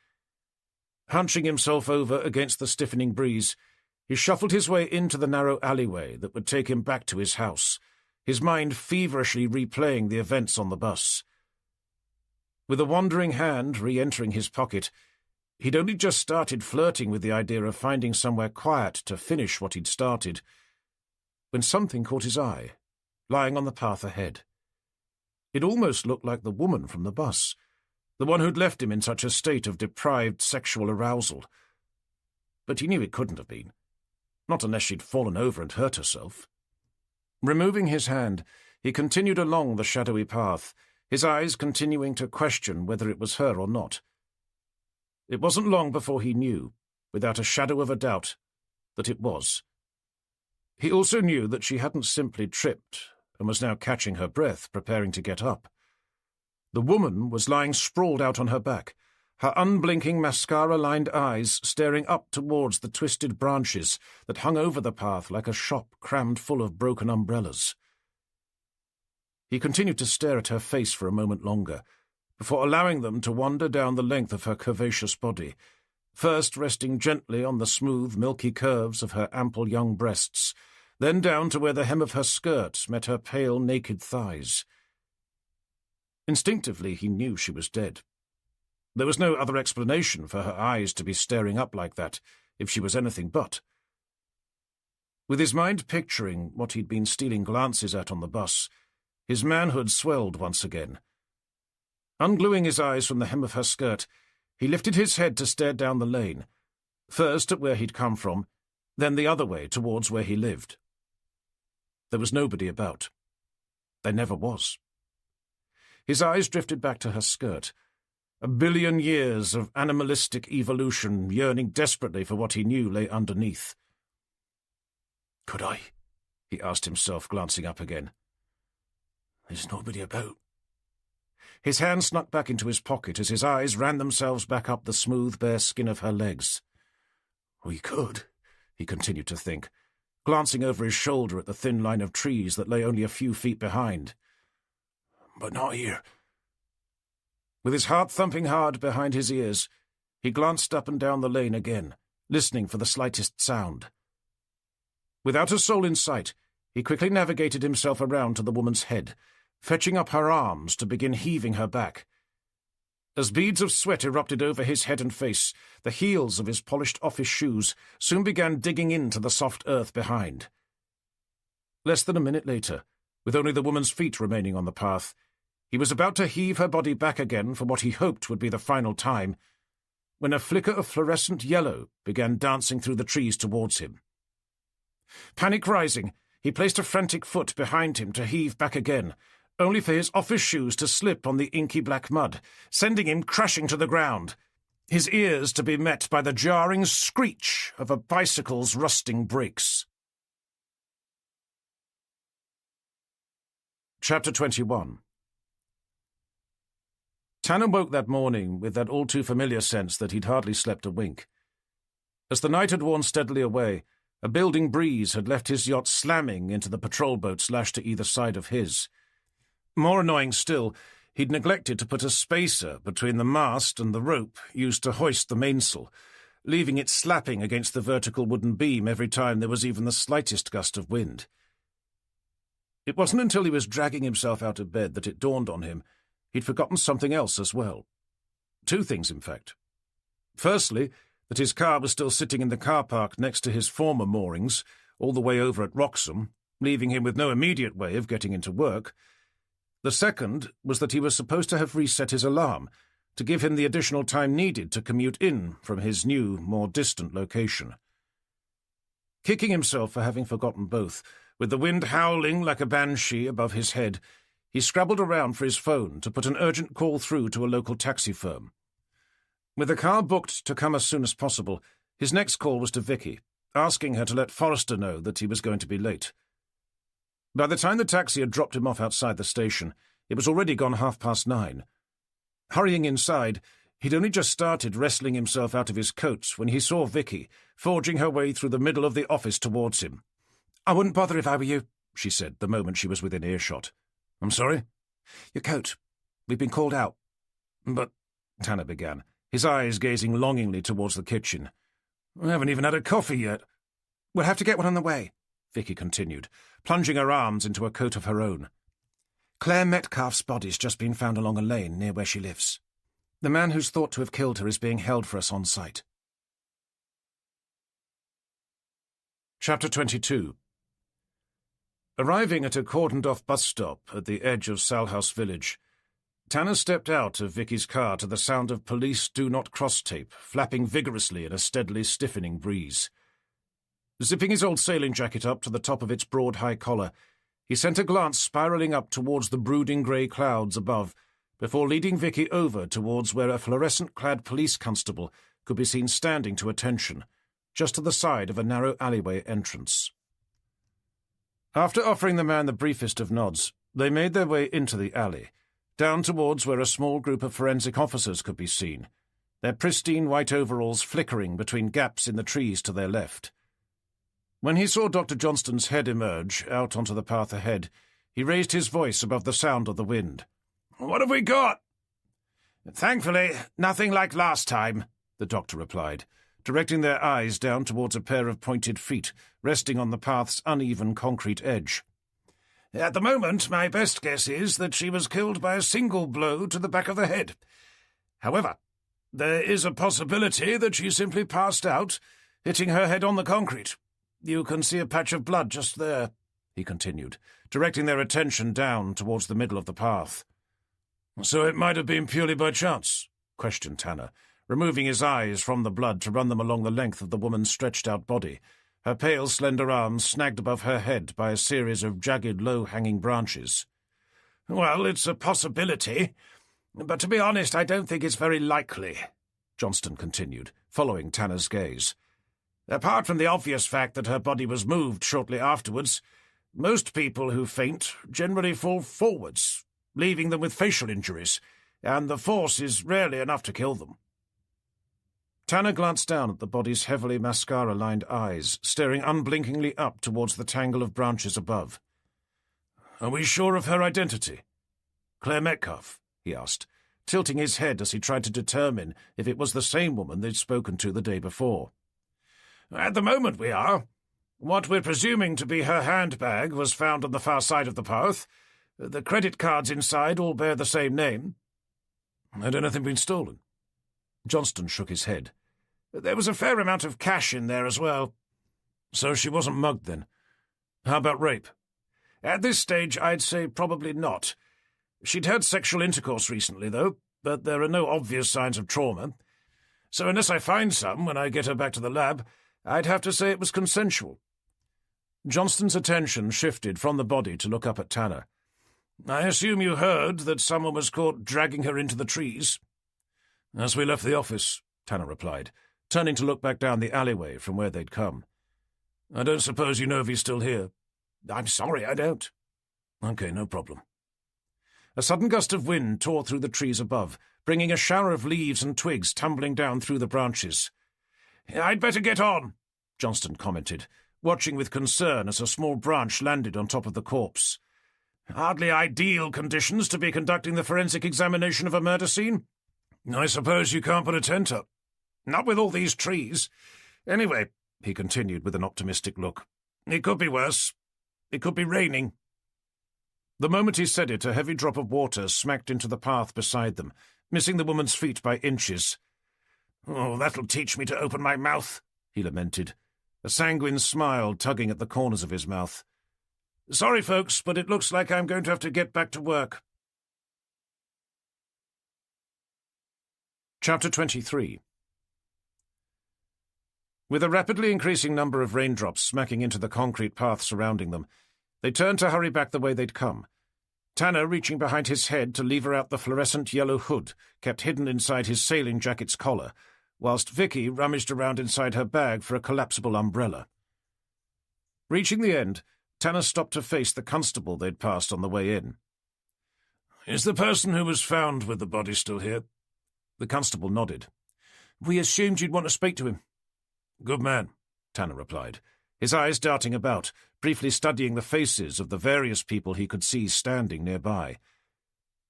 Hunching himself over against the stiffening breeze, he shuffled his way into the narrow alleyway that would take him back to his house, his mind feverishly replaying the events on the bus. With a wandering hand re-entering his pocket, he'd only just started flirting with the idea of finding somewhere quiet to finish what he'd started, when something caught his eye, lying on the path ahead. It almost looked like the woman from the bus, the one who'd left him in such a state of deprived sexual arousal. But he knew it couldn't have been, not unless she'd fallen over and hurt herself. Removing his hand, he continued along the shadowy path, his eyes continuing to question whether it was her or not. It wasn't long before he knew, without a shadow of a doubt, that it was. He also knew that she hadn't simply tripped and was now catching her breath, preparing to get up. The woman was lying sprawled out on her back, her unblinking mascara-lined eyes staring up towards the twisted branches that hung over the path like a shop crammed full of broken umbrellas. He continued to stare at her face for a moment longer, before allowing them to wander down the length of her curvaceous body, first resting gently on the smooth, milky curves of her ample young breasts, then down to where the hem of her skirt met her pale, naked thighs. Instinctively he knew she was dead. There was no other explanation for her eyes to be staring up like that, if she was anything but. With his mind picturing what he'd been stealing glances at on the bus, his manhood swelled once again. Ungluing his eyes from the hem of her skirt, he lifted his head to stare down the lane, first at where he'd come from, then the other way towards where he lived. There was nobody about. There never was. His eyes drifted back to her skirt, a billion years of animalistic evolution yearning desperately for what he knew lay underneath. "Could I?" he asked himself, glancing up again. "There's nobody about." His hand snuck back into his pocket as his eyes ran themselves back up the smooth, bare skin of her legs. "We could," he continued to think. glancing over his shoulder at the thin line of trees that lay only a few feet behind. "But not here." With his heart thumping hard behind his ears, he glanced up and down the lane again, listening for the slightest sound. Without a soul in sight, he quickly navigated himself around to the woman's head, fetching up her arms to begin heaving her back. As beads of sweat erupted over his head and face, the heels of his polished office shoes soon began digging into the soft earth behind. Less than a minute later, with only the woman's feet remaining on the path, he was about to heave her body back again for what he hoped would be the final time, when a flicker of fluorescent yellow began dancing through the trees towards him. Panic rising, he placed a frantic foot behind him to heave back again, only for his office shoes to slip on the inky black mud, sending him crashing to the ground, his ears to be met by the jarring screech of a bicycle's rusting brakes. Chapter 21. Tanner woke that morning with that all-too-familiar sense that he'd hardly slept a wink. As the night had worn steadily away, a building breeze had left his yacht slamming into the patrol boats lashed to either side of his. More annoying still, he'd neglected to put a spacer between the mast and the rope used to hoist the mainsail, leaving it slapping against the vertical wooden beam every time there was even the slightest gust of wind. It wasn't until he was dragging himself out of bed that it dawned on him he'd forgotten something else as well. Two things, in fact. Firstly, that his car was still sitting in the car park next to his former moorings, all the way over at Wroxham, leaving him with no immediate way of getting into work. The second was that he was supposed to have reset his alarm to give him the additional time needed to commute in from his new, more distant location. Kicking himself for having forgotten both, with the wind howling like a banshee above his head, he scrabbled around for his phone to put an urgent call through to a local taxi firm. With the car booked to come as soon as possible, his next call was to Vicky, asking her to let Forrester know that he was going to be late. By the time the taxi had dropped him off outside the station, it was already gone 9:30. Hurrying inside, he'd only just started wrestling himself out of his coat when he saw Vicky forging her way through the middle of the office towards him. "I wouldn't bother if I were you," she said the moment she was within earshot. "I'm sorry?" "Your coat. We've been called out." "But," Tanner began, his eyes gazing longingly towards the kitchen. "I haven't even had a coffee yet." "We'll have to get one on the way," Vicky continued, plunging her arms into a coat of her own. "Claire Metcalfe's body's just been found along a lane near where she lives. The man who's thought to have killed her is being held for us on site." Chapter 22. Arriving at a cordoned-off bus stop at the edge of Salhouse Village, Tanner stepped out of Vicky's car to the sound of police do-not-cross tape flapping vigorously in a steadily stiffening breeze. Zipping his old sailing jacket up to the top of its broad high collar, he sent a glance spiralling up towards the brooding grey clouds above before leading Vicky over towards where a fluorescent-clad police constable could be seen standing to attention, just to the side of a narrow alleyway entrance. After offering the man the briefest of nods, they made their way into the alley, down towards where a small group of forensic officers could be seen, their pristine white overalls flickering between gaps in the trees to their left. When he saw Dr. Johnston's head emerge out onto the path ahead, he raised his voice above the sound of the wind. "What have we got?" "Thankfully, nothing like last time," the doctor replied, directing their eyes down towards a pair of pointed feet resting on the path's uneven concrete edge. "At the moment, my best guess is that she was killed by a single blow to the back of the head. However, there is a possibility that she simply passed out, hitting her head on the concrete. You can see a patch of blood just there," he continued, directing their attention down towards the middle of the path. "So it might have been purely by chance?" questioned Tanner, removing his eyes from the blood to run them along the length of the woman's stretched-out body, her pale, slender arms snagged above her head by a series of jagged, low-hanging branches. "Well, it's a possibility, but to be honest, I don't think it's very likely," Johnston continued, following Tanner's gaze. "Apart from the obvious fact that her body was moved shortly afterwards, most people who faint generally fall forwards, leaving them with facial injuries, and the force is rarely enough to kill them." Tanner glanced down at the body's heavily mascara-lined eyes, staring unblinkingly up towards the tangle of branches above. "Are we sure of her identity?" "Claire Metcalfe?" he asked, tilting his head as he tried to determine if it was the same woman they'd spoken to the day before. "At the moment we are. What we're presuming to be her handbag was found on the far side of the path. The credit cards inside all bear the same name." "Had anything been stolen?" Johnston shook his head. "There was a fair amount of cash in there as well." "So she wasn't mugged, then? How about rape?" "At this stage, I'd say probably not. She'd had sexual intercourse recently, though, but there are no obvious signs of trauma. So unless I find some when I get her back to the lab, I'd have to say it was consensual." Johnston's attention shifted from the body to look up at Tanner. "I assume you heard that someone was caught dragging her into the trees?" "As we left the office," Tanner replied, turning to look back down the alleyway from where they'd come. "I don't suppose you know if he's still here?" "I'm sorry, I don't." "Okay, no problem." A sudden gust of wind tore through the trees above, bringing a shower of leaves and twigs tumbling down through the branches. "I'd better get on," Johnston commented, watching with concern as a small branch landed on top of the corpse. "Hardly ideal conditions to be conducting the forensic examination of a murder scene." "I suppose you can't put a tent up?" "Not with all these trees. Anyway," he continued with an optimistic look, "it could be worse. It could be raining." The moment he said it, a heavy drop of water smacked into the path beside them, missing the woman's feet by inches. "Oh, that'll teach me to open my mouth," he lamented, a sanguine smile tugging at the corners of his mouth. "Sorry, folks, but it looks like I'm going to have to get back to work." Chapter 23. With a rapidly increasing number of raindrops smacking into the concrete path surrounding them, they turned to hurry back the way they'd come. Tanner, reaching behind his head to lever out the fluorescent yellow hood kept hidden inside his sailing jacket's collar, whilst Vicky rummaged around inside her bag for a collapsible umbrella. Reaching the end, Tanner stopped to face the constable they'd passed on the way in. "Is the person who was found with the body still here?" The constable nodded. "We assumed you'd want to speak to him." "Good man," Tanner replied, his eyes darting about, briefly studying the faces of the various people he could see standing nearby.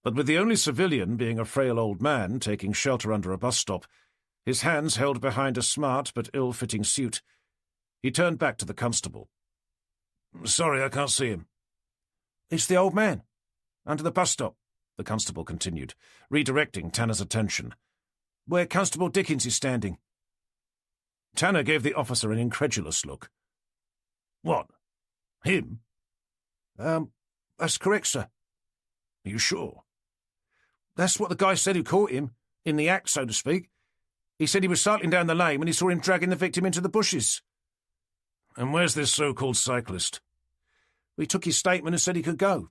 But with the only civilian being a frail old man taking shelter under a bus stop, his hands held behind a smart but ill-fitting suit, he turned back to the constable. "Sorry, I can't see him." "It's the old man, under the bus stop," the constable continued, redirecting Tanner's attention. "Where Constable Dickens is standing." Tanner gave the officer an incredulous look. "What? Him?" That's correct, sir." "Are you sure?" "That's what the guy said who caught him, in the act, so to speak. He said he was cycling down the lane when he saw him dragging the victim into the bushes." "And where's this so-called cyclist?" "We took his statement and said he could go.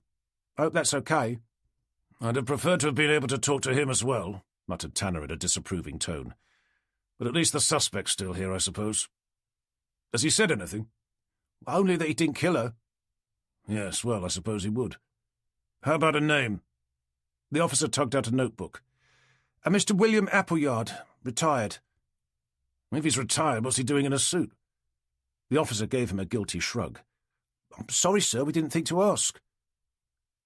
I hope that's okay." "I'd have preferred to have been able to talk to him as well," muttered Tanner in a disapproving tone. "But at least the suspect's still here, I suppose. Has he said anything?" "Only that he didn't kill her." "Yes, well, I suppose he would. How about a name?" The officer tugged out a notebook. "A Mr. William Appleyard, retired." "If he's retired, what's he doing in a suit?" The officer gave him a guilty shrug. "I'm sorry, sir, we didn't think to ask."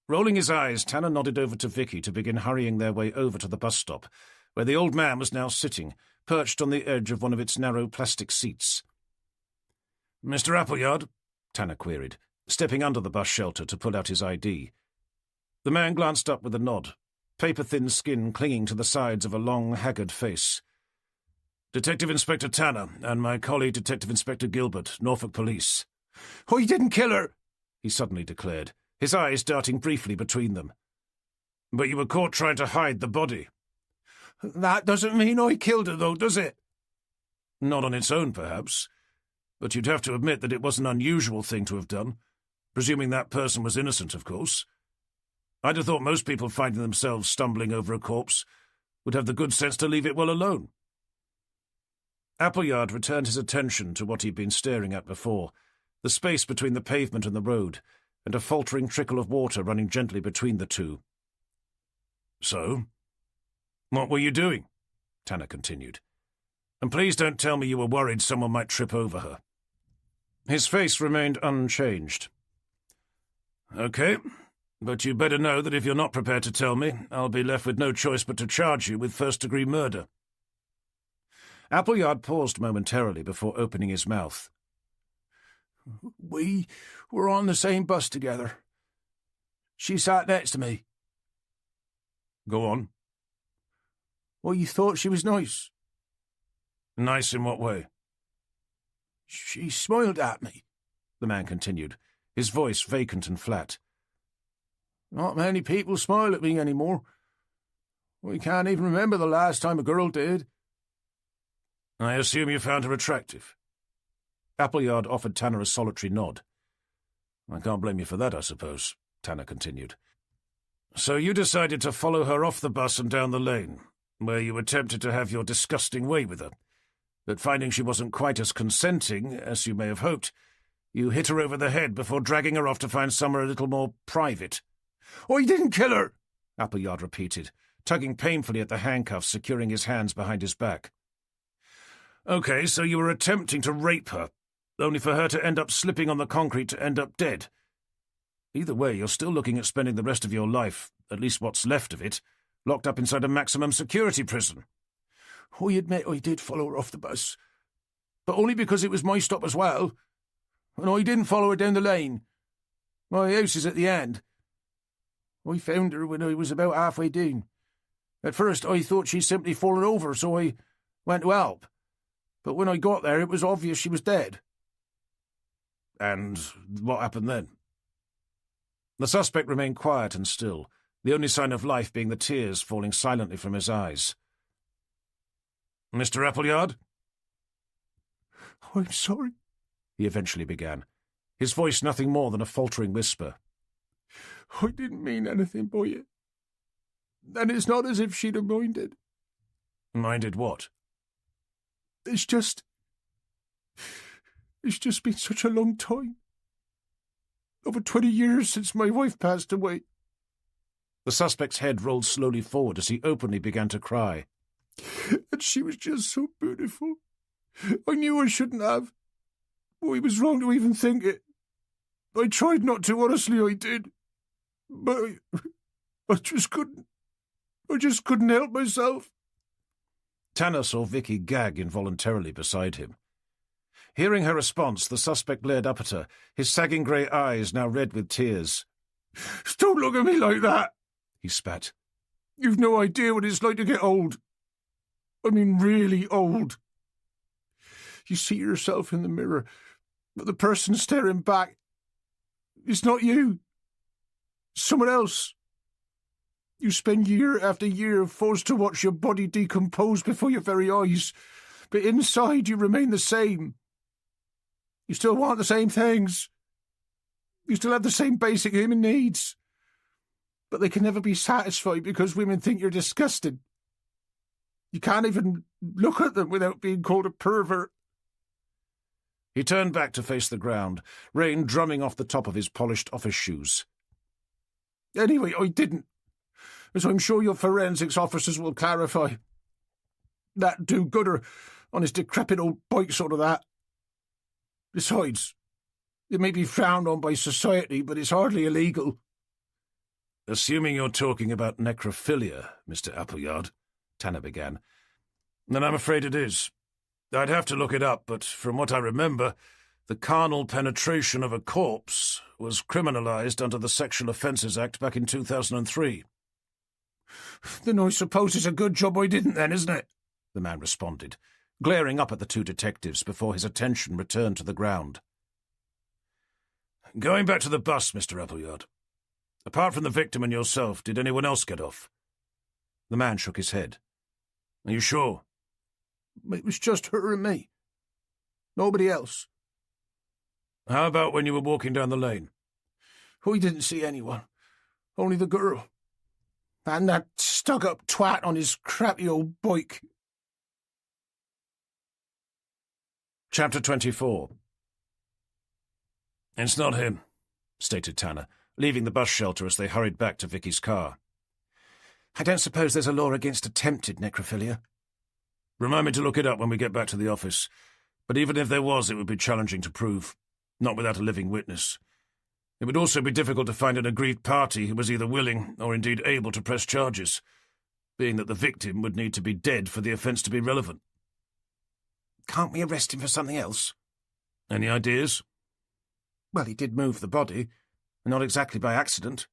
Rolling his eyes, Tanner nodded over to Vicky to begin hurrying their way over to the bus stop, where the old man was now sitting, perched on the edge of one of its narrow plastic seats. "Mr. Appleyard?" Tanner queried, stepping under the bus shelter to pull out his ID. The man glanced up with a nod, paper-thin skin clinging to the sides of a long, haggard face. "Detective Inspector Tanner, and my colleague Detective Inspector Gilbert, Norfolk Police." "Oh, you didn't kill her!" he suddenly declared, his eyes darting briefly between them. "But you were caught trying to hide the body." "That doesn't mean I killed her, though, does it?" "Not on its own, perhaps. But you'd have to admit that it was an unusual thing to have done, presuming that person was innocent, of course. I'd have thought most people finding themselves stumbling over a corpse would have the good sense to leave it well alone." Appleyard returned his attention to what he'd been staring at before, the space between the pavement and the road, and a faltering trickle of water running gently between the two. "So? What were you doing?" Tanner continued. And please don't tell me you were worried someone might trip over her. His face remained unchanged. Okay, but you better know that if you're not prepared to tell me, I'll be left with no choice but to charge you with first-degree murder. Appleyard paused momentarily before opening his mouth. We were on the same bus together. She sat next to me. Go on. Well, you thought she was nice. Nice in what way? She smiled at me, the man continued, his voice vacant and flat. Not many people smile at me anymore. We can't even remember the last time a girl did. I assume you found her attractive. Appleyard offered Tanner a solitary nod. I can't blame you for that, I suppose, Tanner continued. So you decided to follow her off the bus and down the lane, where you attempted to have your disgusting way with her. But finding she wasn't quite as consenting as you may have hoped, you hit her over the head before dragging her off to find somewhere a little more private. I didn't kill her, Appleyard repeated, tugging painfully at the handcuffs securing his hands behind his back. Okay, so you were attempting to rape her, only for her to end up slipping on the concrete to end up dead. Either way, you're still looking at spending the rest of your life, at least what's left of it, locked up inside a maximum security prison. I admit I did follow her off the bus, but only because it was my stop as well. And I didn't follow her down the lane. My house is at the end. I found her when I was about halfway down. At first I thought she'd simply fallen over, so I went to help. But when I got there, it was obvious she was dead. And what happened then? The suspect remained quiet and still, the only sign of life being the tears falling silently from his eyes. Mr. Appleyard? I'm sorry, he eventually began, his voice nothing more than a faltering whisper. I didn't mean anything by it. And it's not as if she'd have minded. Minded what? It's just been such a long time. Over 20 years since my wife passed away. The suspect's head rolled slowly forward as he openly began to cry. And she was just so beautiful. I knew I shouldn't have. I was wrong to even think it. I tried not to, honestly I did. But I just couldn't. I just couldn't help myself. Tanner saw Vicky gag involuntarily beside him. Hearing her response, the suspect glared up at her, his sagging grey eyes now red with tears. Don't look at me like that, he spat. You've no idea what it's like to get old. I mean, really old. You see yourself in the mirror, but the person staring back, it's not you. It's someone else. You spend year after year forced to watch your body decompose before your very eyes, but inside you remain the same. You still want the same things. You still have the same basic human needs. But they can never be satisfied because women think you're disgusting. You can't even look at them without being called a pervert. He turned back to face the ground, rain drumming off the top of his polished office shoes. Anyway, I didn't, as I'm sure your forensics officers will clarify. That do-gooder on his decrepit old bike sort of that. Besides, it may be frowned on by society, but it's hardly illegal. Assuming you're talking about necrophilia, Mr. Appleyard, Tanner began, then I'm afraid it is. I'd have to look it up, but from what I remember, the carnal penetration of a corpse was criminalised under the Sexual Offences Act back in 2003. Then I suppose it's a good job I didn't then, isn't it? The man responded, glaring up at the two detectives before his attention returned to the ground. Going back to the bus, Mr. Appleyard. Apart from the victim and yourself, did anyone else get off? The man shook his head. Are you sure? It was just her and me. Nobody else. How about when you were walking down the lane? We didn't see anyone. Only the girl. And that stuck-up twat on his crappy old bike. Chapter 24. It's not him, stated Tanner, leaving the bus shelter as they hurried back to Vicky's car. I don't suppose there's a law against attempted necrophilia. Remind me to look it up when we get back to the office. But even if there was, it would be challenging to prove, not without a living witness. It would also be difficult to find an aggrieved party who was either willing or indeed able to press charges, being that the victim would need to be dead for the offence to be relevant. Can't we arrest him for something else? Any ideas? Well, he did move the body, not exactly by accident.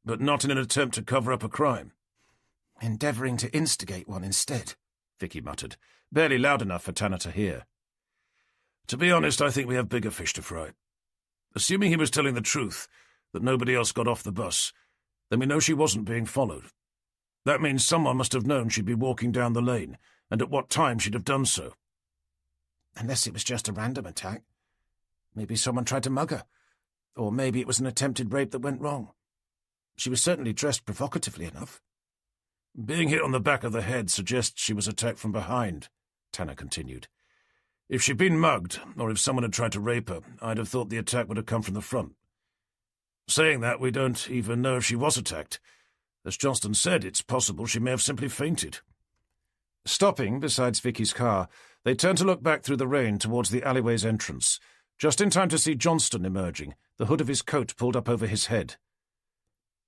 But not in an attempt to cover up a crime. Endeavouring to instigate one instead, Vicky muttered, barely loud enough for Tanner to hear. To be honest, I think we have bigger fish to fry. Assuming he was telling the truth, that nobody else got off the bus, then we know she wasn't being followed. That means someone must have known she'd be walking down the lane, and at what time she'd have done so. Unless it was just a random attack. Maybe someone tried to mug her. Or maybe it was an attempted rape that went wrong. She was certainly dressed provocatively enough. Being hit on the back of the head suggests she was attacked from behind, Tanner continued. If she'd been mugged, or if someone had tried to rape her, I'd have thought the attack would have come from the front. Saying that, we don't even know if she was attacked. As Johnston said, it's possible she may have simply fainted. Stopping beside Vicky's car, they turned to look back through the rain towards the alleyway's entrance, just in time to see Johnston emerging, the hood of his coat pulled up over his head.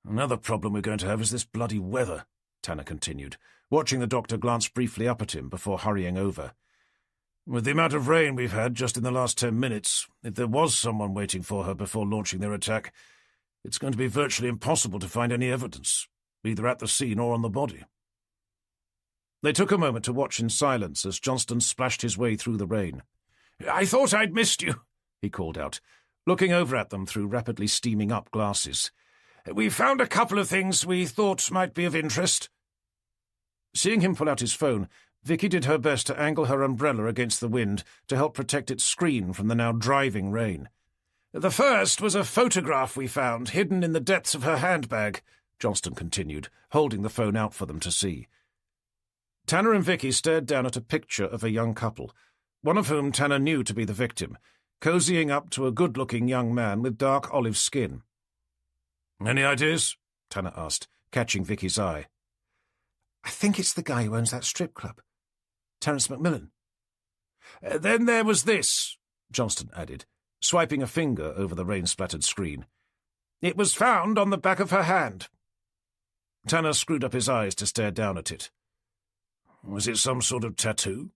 Another problem we're going to have is this bloody weather, Tanner continued, watching the doctor glance briefly up at him before hurrying over. With the amount of rain we've had just in the last 10 minutes, if there was someone waiting for her before launching their attack, it's going to be virtually impossible to find any evidence, either at the scene or on the body. They took a moment to watch in silence as Johnston splashed his way through the rain. "I thought I'd missed you," he called out, looking over at them through rapidly steaming up glasses. "We found a couple of things we thought might be of interest." Seeing him pull out his phone, Vicky did her best to angle her umbrella against the wind to help protect its screen from the now driving rain. "The first was a photograph we found hidden in the depths of her handbag," Johnston continued, holding the phone out for them to see. Tanner and Vicky stared down at a picture of a young couple, one of whom Tanner knew to be the victim, cozying up to a good-looking young man with dark olive skin. "Any ideas?" Tanner asked, catching Vicky's eye. "I think it's the guy who owns that strip club. Terence McMillan." "Then there was this," Johnston added, swiping a finger over the rain-splattered screen. "It was found on the back of her hand." Tanner screwed up his eyes to stare down at it. "Was it some sort of tattoo?"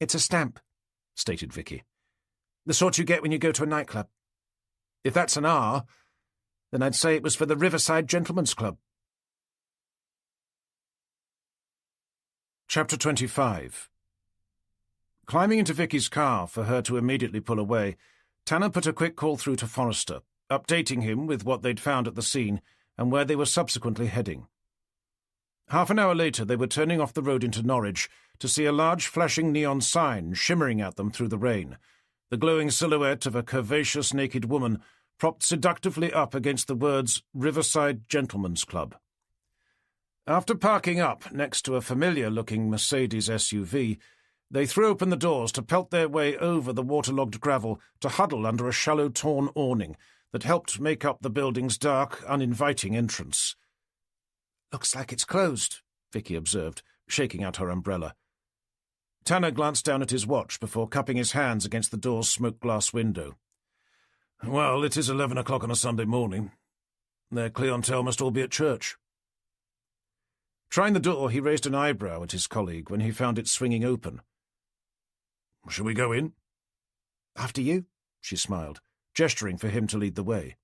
"It's a stamp," stated Vicky. "The sort you get when you go to a nightclub. If that's an R, then I'd say it was for the Riverside Gentlemen's Club." Chapter 25. Climbing into Vicky's car for her to immediately pull away, Tanner put a quick call through to Forrester, updating him with what they'd found at the scene and where they were subsequently heading. Half an hour later, they were turning off the road into Norwich to see a large flashing neon sign shimmering at them through the rain, the glowing silhouette of a curvaceous naked woman propped seductively up against the words Riverside Gentlemen's Club. After parking up next to a familiar-looking Mercedes SUV, they threw open the doors to pelt their way over the waterlogged gravel to huddle under a shallow torn awning that helped make up the building's dark, uninviting entrance. "Looks like it's closed," Vicky observed, shaking out her umbrella. Tanner glanced down at his watch before cupping his hands against the door's smoke-glass window. "Well, it is 11 o'clock on a Sunday morning. Their clientele must all be at church." Trying the door, he raised an eyebrow at his colleague when he found it swinging open. "Shall we go in?" "After you," she smiled, gesturing for him to lead the way.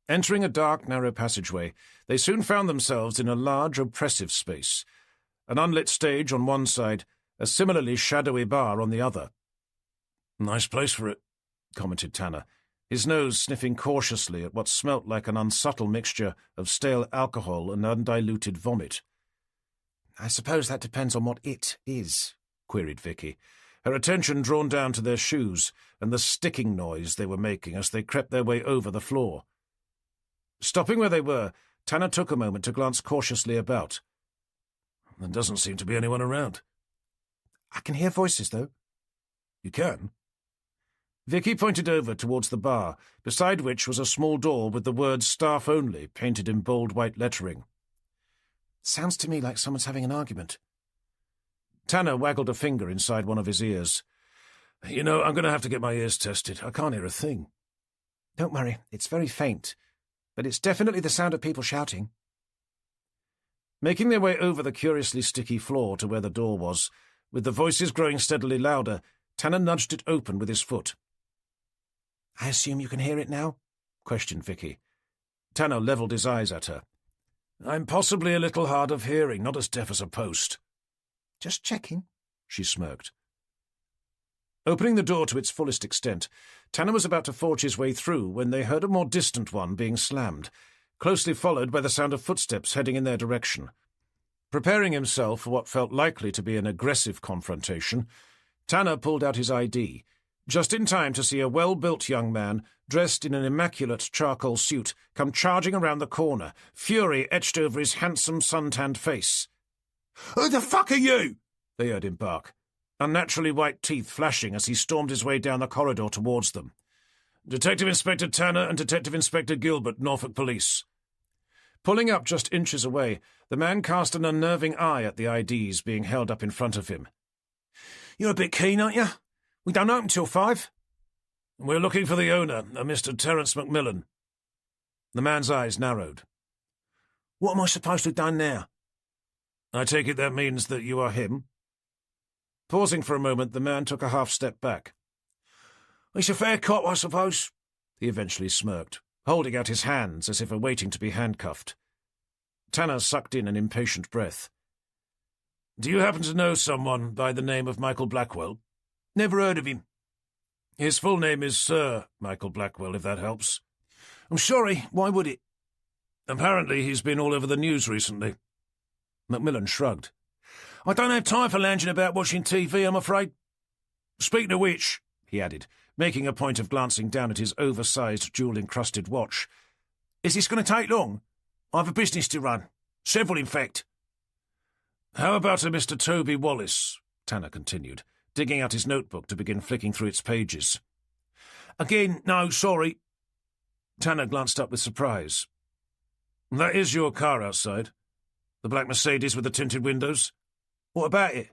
Entering a dark, narrow passageway, they soon found themselves in a large, oppressive space, an unlit stage on one side, a similarly shadowy bar on the other. "Nice place for it," commented Tanner, his nose sniffing cautiously at what smelt like an unsubtle mixture of stale alcohol and undiluted vomit. "I suppose that depends on what it is," queried Vicky, her attention drawn down to their shoes and the sticking noise they were making as they crept their way over the floor. Stopping where they were, Tanner took a moment to glance cautiously about. "There doesn't seem to be anyone around." "I can hear voices, though." "You can?" Vicky pointed over towards the bar, beside which was a small door with the words "Staff Only" painted in bold white lettering. "Sounds to me like someone's having an argument." Tanner waggled a finger inside one of his ears. "You know, I'm going to have to get my ears tested. I can't hear a thing." "Don't worry, it's very faint, but it's definitely the sound of people shouting." Making their way over the curiously sticky floor to where the door was, with the voices growing steadily louder, Tanner nudged it open with his foot. "I assume you can hear it now?" questioned Vicky. Tanner levelled his eyes at her. "I'm possibly a little hard of hearing, not as deaf as a post." "Just checking," she smirked. Opening the door to its fullest extent, Tanner was about to forge his way through when they heard a more distant one being slammed, closely followed by the sound of footsteps heading in their direction. Preparing himself for what felt likely to be an aggressive confrontation, Tanner pulled out his ID, just in time to see a well-built young man, dressed in an immaculate charcoal suit, come charging around the corner, fury etched over his handsome sun-tanned face. "Who the fuck are you?" they heard him bark, unnaturally white teeth flashing as he stormed his way down the corridor towards them. "Detective Inspector Tanner and Detective Inspector Gilbert, Norfolk Police." Pulling up just inches away, the man cast an unnerving eye at the IDs being held up in front of him. "You're a bit keen, aren't you? We don't open till 5. "We're looking for the owner, a Mr. Terence Macmillan." The man's eyes narrowed. "What am I supposed to have done now?" "I take it that means that you are him?" Pausing for a moment, the man took a half-step back. "It's a fair cop, I suppose," he eventually smirked, holding out his hands as if awaiting to be handcuffed. Tanner sucked in an impatient breath. "Do you happen to know someone by the name of Michael Blackwell?" "Never heard of him." "His full name is Sir Michael Blackwell, if that helps." "I'm sorry, why would it?" "Apparently he's been all over the news recently." Macmillan shrugged. "I don't have time for lounging about watching TV, I'm afraid. "Speaking of which," he added, making a point of glancing down at his oversized, jewel-encrusted watch, "is this going to take long? I have a business to run. Several, in fact." "How about a Mr. Toby Wallace?" Tanner continued, digging out his notebook to begin flicking through its pages. "Again, no, sorry." Tanner glanced up with surprise. "That is your car outside? The black Mercedes with the tinted windows?" "What about it?"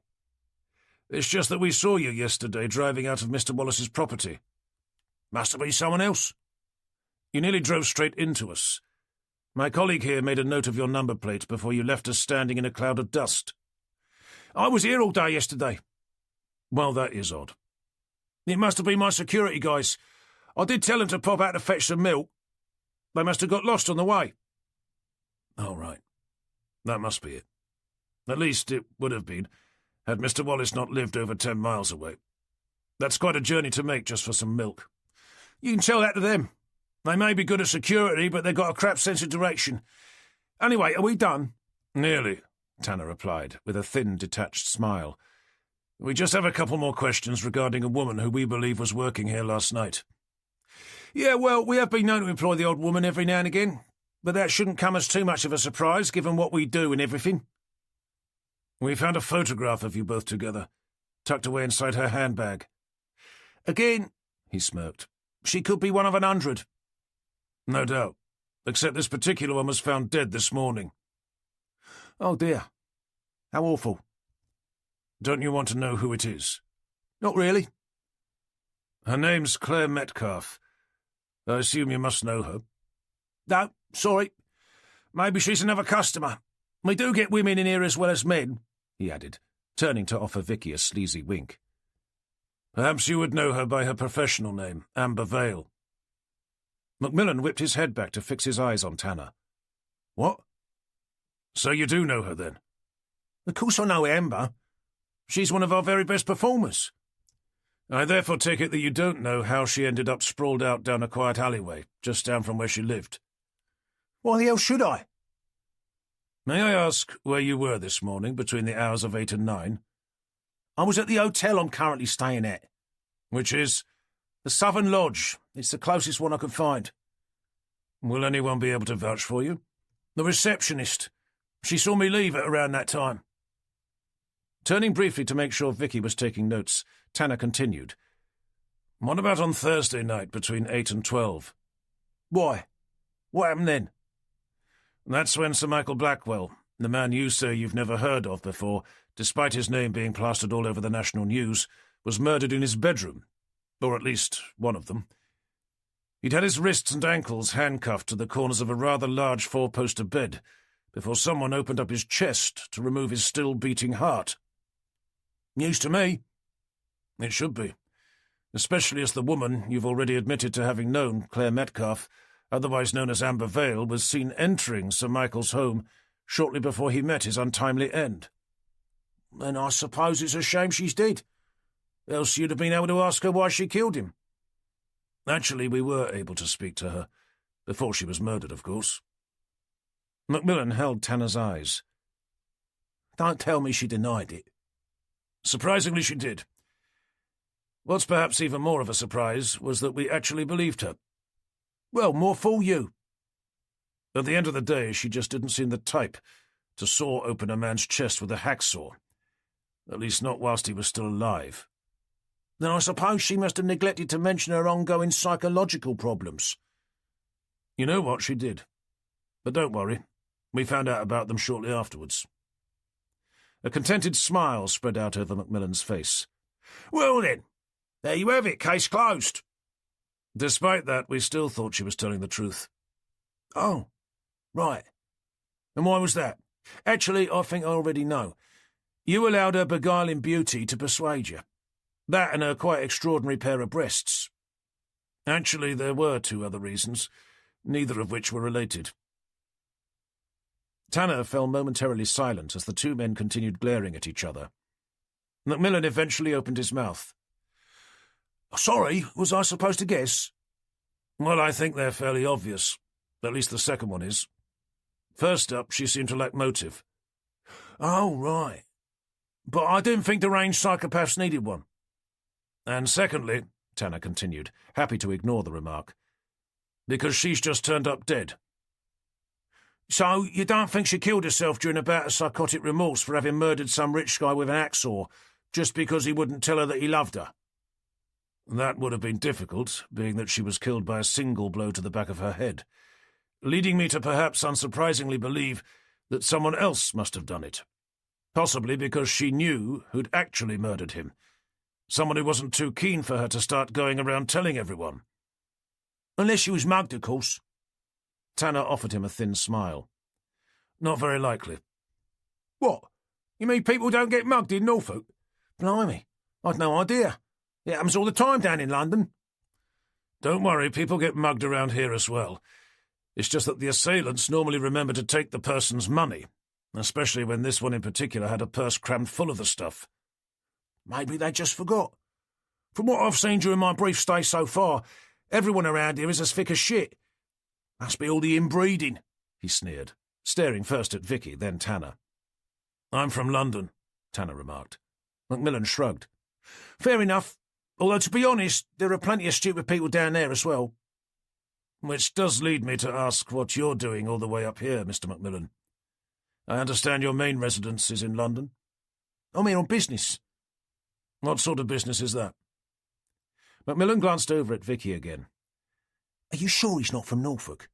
"It's just that we saw you yesterday driving out of Mr. Wallace's property." "Must have been someone else." "You nearly drove straight into us. My colleague here made a note of your number plate before you left us standing in a cloud of dust." "I was here all day yesterday." "Well, that is odd." "It must have been my security guys. I did tell them to pop out to fetch some milk. They must have got lost on the way." "Oh, right. That must be it. At least it would have been, had Mr. Wallace not lived over 10 miles away. That's quite a journey to make just for some milk." "You can tell that to them. They may be good at security, but they've got a crap sense of direction. Anyway, are we done?" "Nearly," Tanner replied, with a thin, detached smile. "We just have a couple more questions regarding a woman who we believe was working here last night." "Yeah, well, we have been known to employ the odd woman every now and again, but that shouldn't come as too much of a surprise, given what we do and everything." "We found a photograph of you both together, tucked away inside her handbag." "Again," he smirked, "she could be one of 100. "No doubt, except this particular one was found dead this morning." "Oh, dear. How awful." "Don't you want to know who it is?" "Not really." "Her name's Claire Metcalfe. I assume you must know her." "No, sorry. Maybe she's another customer. We do get women in here as well as men," he added, turning to offer Vicky a sleazy wink. "Perhaps you would know her by her professional name, Amber Vale." Macmillan whipped his head back to fix his eyes on Tanner. "What?" "So you do know her, then?" "Of course I know Amber. She's one of our very best performers." "I therefore take it that you don't know how she ended up sprawled out down a quiet alleyway, just down from where she lived." "Why the hell should I?" "May I ask where you were this morning between the hours of 8 and 9? "I was at the hotel I'm currently staying at." "Which is?" "The Southern Lodge. It's the closest one I could find." "Will anyone be able to vouch for you?" "The receptionist. She saw me leave at around that time." Turning briefly to make sure Vicky was taking notes, Tanner continued. "What about on Thursday night between 8 and 12? "Why? What happened then?" "That's when Sir Michael Blackwell, the man you say you've never heard of before, despite his name being plastered all over the national news, was murdered in his bedroom, or at least one of them. He'd had his wrists and ankles handcuffed to the corners of a rather large four-poster bed before someone opened up his chest to remove his still-beating heart. News to me. It should be, especially as the woman you've already admitted to having known, Claire Metcalfe, otherwise known as Amber Vale, was seen entering Sir Michael's home shortly before he met his untimely end. Then I suppose it's a shame she's dead. Else you'd have been able to ask her why she killed him. Actually, we were able to speak to her, before she was murdered, of course. Macmillan held Tanner's eyes. Don't tell me she denied it. Surprisingly, she did. What's perhaps even more of a surprise was that we actually believed her. Well, more fool you. At the end of the day, she just didn't seem the type to saw open a man's chest with a hacksaw. At least not whilst he was still alive. Then I suppose she must have neglected to mention her ongoing psychological problems. You know what, she did. But don't worry, we found out about them shortly afterwards. A contented smile spread out over Macmillan's face. Well then, there you have it, case closed. Despite that, we still thought she was telling the truth. Oh, right. And why was that? Actually, I think I already know. You allowed her beguiling beauty to persuade you. That and her quite extraordinary pair of breasts. Actually, there were two other reasons, neither of which were related. Tanner fell momentarily silent as the two men continued glaring at each other. Macmillan eventually opened his mouth. Sorry, was I supposed to guess? Well, I think they're fairly obvious. At least the second one is. First up, she seemed to lack motive. Oh, right. But I didn't think deranged psychopaths needed one. And secondly, Tanner continued, happy to ignore the remark, because she's just turned up dead. So you don't think she killed herself during a bout of psychotic remorse for having murdered some rich guy with an hacksaw, just because he wouldn't tell her that he loved her? That would have been difficult, being that she was killed by a single blow to the back of her head, leading me to perhaps unsurprisingly believe that someone else must have done it, possibly because she knew who'd actually murdered him, someone who wasn't too keen for her to start going around telling everyone. Unless she was mugged, of course. Tanner offered him a thin smile. Not very likely. What? You mean people don't get mugged in Norfolk? Blimey, I'd no idea. It happens all the time down in London. Don't worry, people get mugged around here as well. It's just that the assailants normally remember to take the person's money, especially when this one in particular had a purse crammed full of the stuff. Maybe they just forgot. From what I've seen during my brief stay so far, everyone around here is as thick as shit. Must be all the inbreeding, he sneered, staring first at Vicky, then Tanner. I'm from London, Tanner remarked. Macmillan shrugged. Fair enough, although to be honest, there are plenty of stupid people down there as well. Which does lead me to ask what you're doing all the way up here, Mr. Macmillan. I understand your main residence is in London. I'm here on business. What sort of business is that? Macmillan glanced over at Vicky again. Are you sure he's not from Norfolk?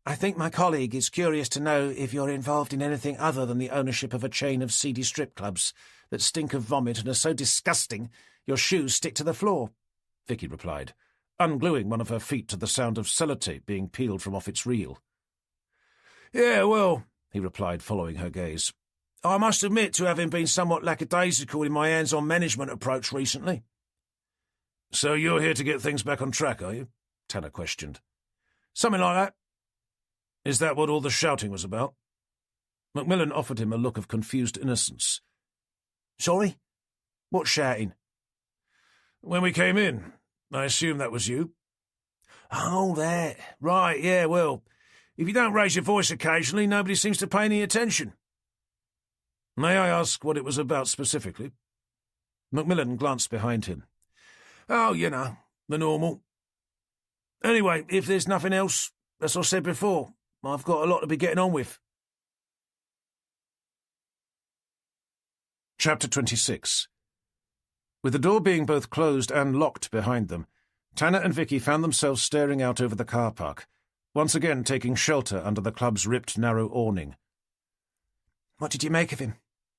I think my colleague is curious to know if you're involved in anything other than the ownership of a chain of seedy strip clubs that stink of vomit and are so disgusting your shoes stick to the floor, Vicky replied, ungluing one of her feet to the sound of sellotape being peeled from off its reel. Yeah, well, he replied, following her gaze, I must admit to having been somewhat lackadaisical in my hands-on management approach recently. So you're here to get things back on track, are you? Tanner questioned. Something like that. Is that what all the shouting was about? Macmillan offered him a look of confused innocence. Sorry? What shouting? When we came in, I assume that was you. Oh, that. Right, yeah, well, if you don't raise your voice occasionally, nobody seems to pay any attention. May I ask what it was about specifically? Macmillan glanced behind him. Oh, you know, the normal. Anyway, if there's nothing else, as I said before, I've got a lot to be getting on with. Chapter 26. With the door being both closed and locked behind them, Tanner and Vicky found themselves staring out over the car park, once again taking shelter under the club's ripped narrow awning. What did you make of him?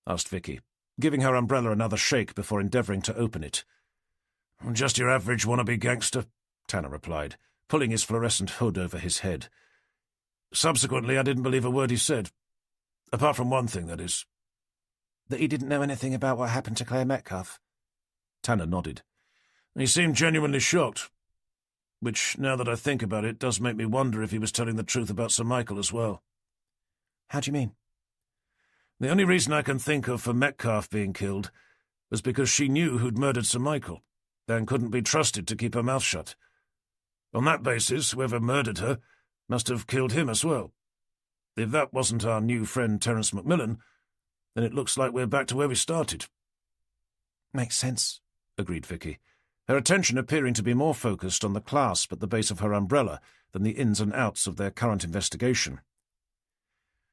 asked Vicky, giving her umbrella another shake before endeavouring to open it. Just your average wannabe gangster, Tanner replied, pulling his fluorescent hood over his head. Subsequently, I didn't believe a word he said. Apart from one thing, that is. That he didn't know anything about what happened to Claire Metcalfe? Tanner nodded. He seemed genuinely shocked, which, now that I think about it, does make me wonder if he was telling the truth about Sir Michael as well. How do you mean? The only reason I can think of for Metcalfe being killed was because she knew who'd murdered Sir Michael, and couldn't be trusted to keep her mouth shut. On that basis, whoever murdered her must have killed him as well. If that wasn't our new friend Terence Macmillan, then it looks like we're back to where we started. Makes sense, agreed Vicky, her attention appearing to be more focused on the clasp at the base of her umbrella than the ins and outs of their current investigation.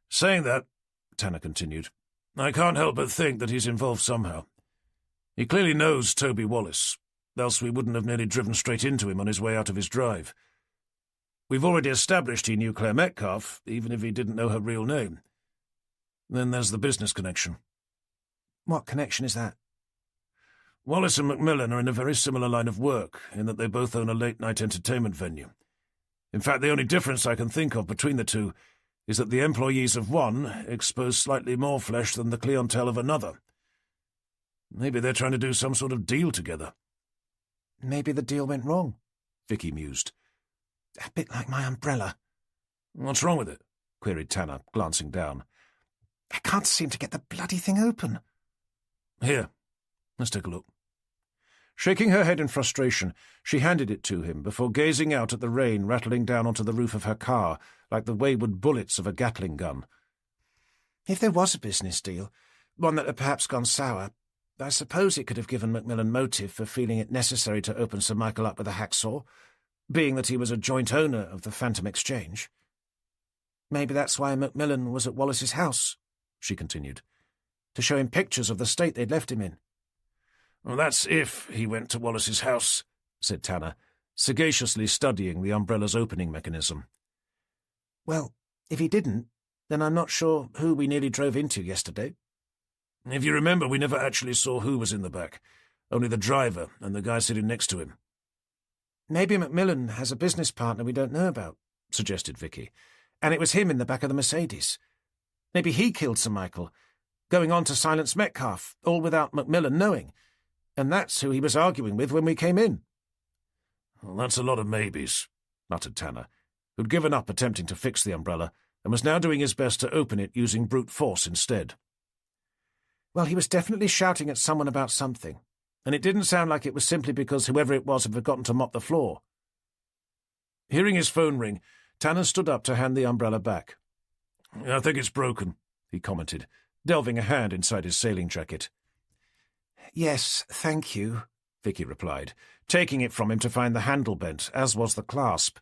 Saying that, Tanner continued, I can't help but think that he's involved somehow. He clearly knows Toby Wallace, else we wouldn't have nearly driven straight into him on his way out of his drive. We've already established he knew Claire Metcalfe, even if he didn't know her real name. Then there's the business connection. What connection is that? Wallace and Macmillan are in a very similar line of work, in that they both own a late-night entertainment venue. In fact, the only difference I can think of between the two is that the employees of one expose slightly more flesh than the clientele of another. Maybe they're trying to do some sort of deal together. Maybe the deal went wrong, Vicky mused. A bit like my umbrella. What's wrong with it? Queried Tanner, glancing down. I can't seem to get the bloody thing open. Here, let's take a look. Shaking her head in frustration, she handed it to him before gazing out at the rain rattling down onto the roof of her car like the wayward bullets of a Gatling gun. If there was a business deal, one that had perhaps gone sour, I suppose it could have given Macmillan motive for feeling it necessary to open Sir Michael up with a hacksaw, being that he was a joint owner of the Phantom Exchange. Maybe that's why Macmillan was at Wallace's house, she continued, to show him pictures of the state they'd left him in. Well, that's if he went to Wallace's house, said Tanner, sagaciously studying the umbrella's opening mechanism. Well, if he didn't, then I'm not sure who we nearly drove into yesterday. If you remember, we never actually saw who was in the back, only the driver and the guy sitting next to him. Maybe Macmillan has a business partner we don't know about, suggested Vicky, and it was him in the back of the Mercedes. Maybe he killed Sir Michael, going on to silence Metcalfe, all without Macmillan knowing, and that's who he was arguing with when we came in. Well, that's a lot of maybes, muttered Tanner, who'd given up attempting to fix the umbrella and was now doing his best to open it using brute force instead. Well, he was definitely shouting at someone about something, and it didn't sound like it was simply because whoever it was had forgotten to mop the floor. Hearing his phone ring, Tanner stood up to hand the umbrella back. I think it's broken, he commented, delving a hand inside his sailing jacket. Yes, thank you, Vicky replied, taking it from him to find the handle bent, as was the clasp.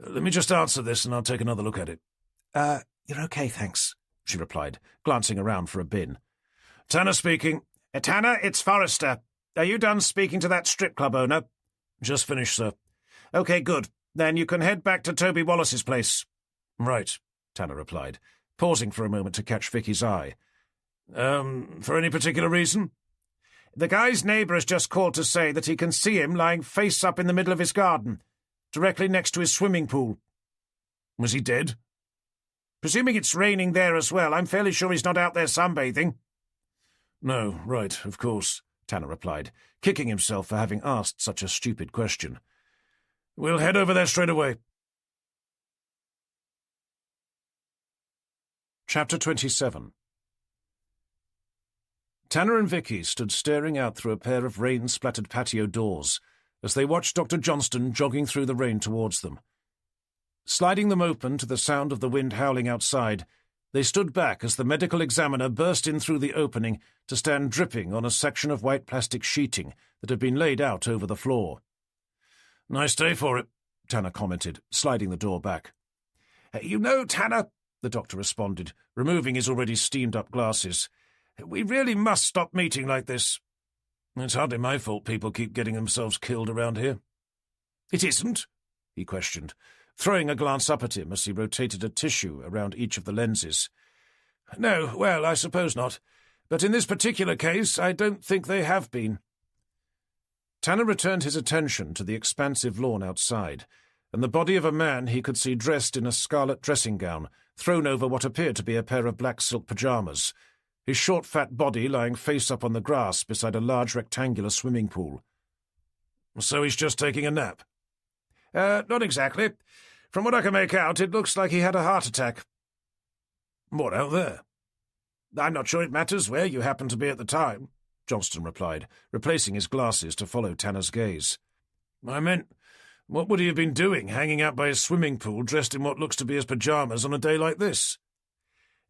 Let me just answer this and I'll take another look at it. You're okay, thanks, she replied, glancing around for a bin. Tanner speaking. Tanner, it's Forrester. Are you done speaking to that strip club owner? Just finished, sir. Okay, good. Then you can head back to Toby Wallace's place. Right, Tanner replied, pausing for a moment to catch Vicky's eye. For any particular reason? The guy's neighbour has just called to say that he can see him lying face up in the middle of his garden, directly next to his swimming pool. Was he dead? Presuming it's raining there as well, I'm fairly sure he's not out there sunbathing. No, right, of course, Tanner replied, kicking himself for having asked such a stupid question. We'll head over there straight away. Chapter 27. Tanner and Vicky stood staring out through a pair of rain-splattered patio doors as they watched Dr. Johnston jogging through the rain towards them. Sliding them open to the sound of the wind howling outside, they stood back as the medical examiner burst in through the opening to stand dripping on a section of white plastic sheeting that had been laid out over the floor. Nice day for it, Tanner commented, sliding the door back. You know, Tanner, the doctor responded, removing his already steamed-up glasses, we really must stop meeting like this. It's hardly my fault people keep getting themselves killed around here. It isn't? He questioned, throwing a glance up at him as he rotated a tissue around each of the lenses. No, well, I suppose not. But in this particular case, I don't think they have been." Tanner returned his attention to the expansive lawn outside, and the body of a man he could see dressed in a scarlet dressing gown, thrown over what appeared to be a pair of black silk pyjamas, his short fat body lying face up on the grass beside a large rectangular swimming pool. "So he's just taking a nap?" Not exactly. From what I can make out, it looks like he had a heart attack." "What, out there?" "I'm not sure it matters where you happened to be at the time," Johnston replied, replacing his glasses to follow Tanner's gaze. "I meant, what would he have been doing, hanging out by his swimming pool, dressed in what looks to be his pyjamas on a day like this?"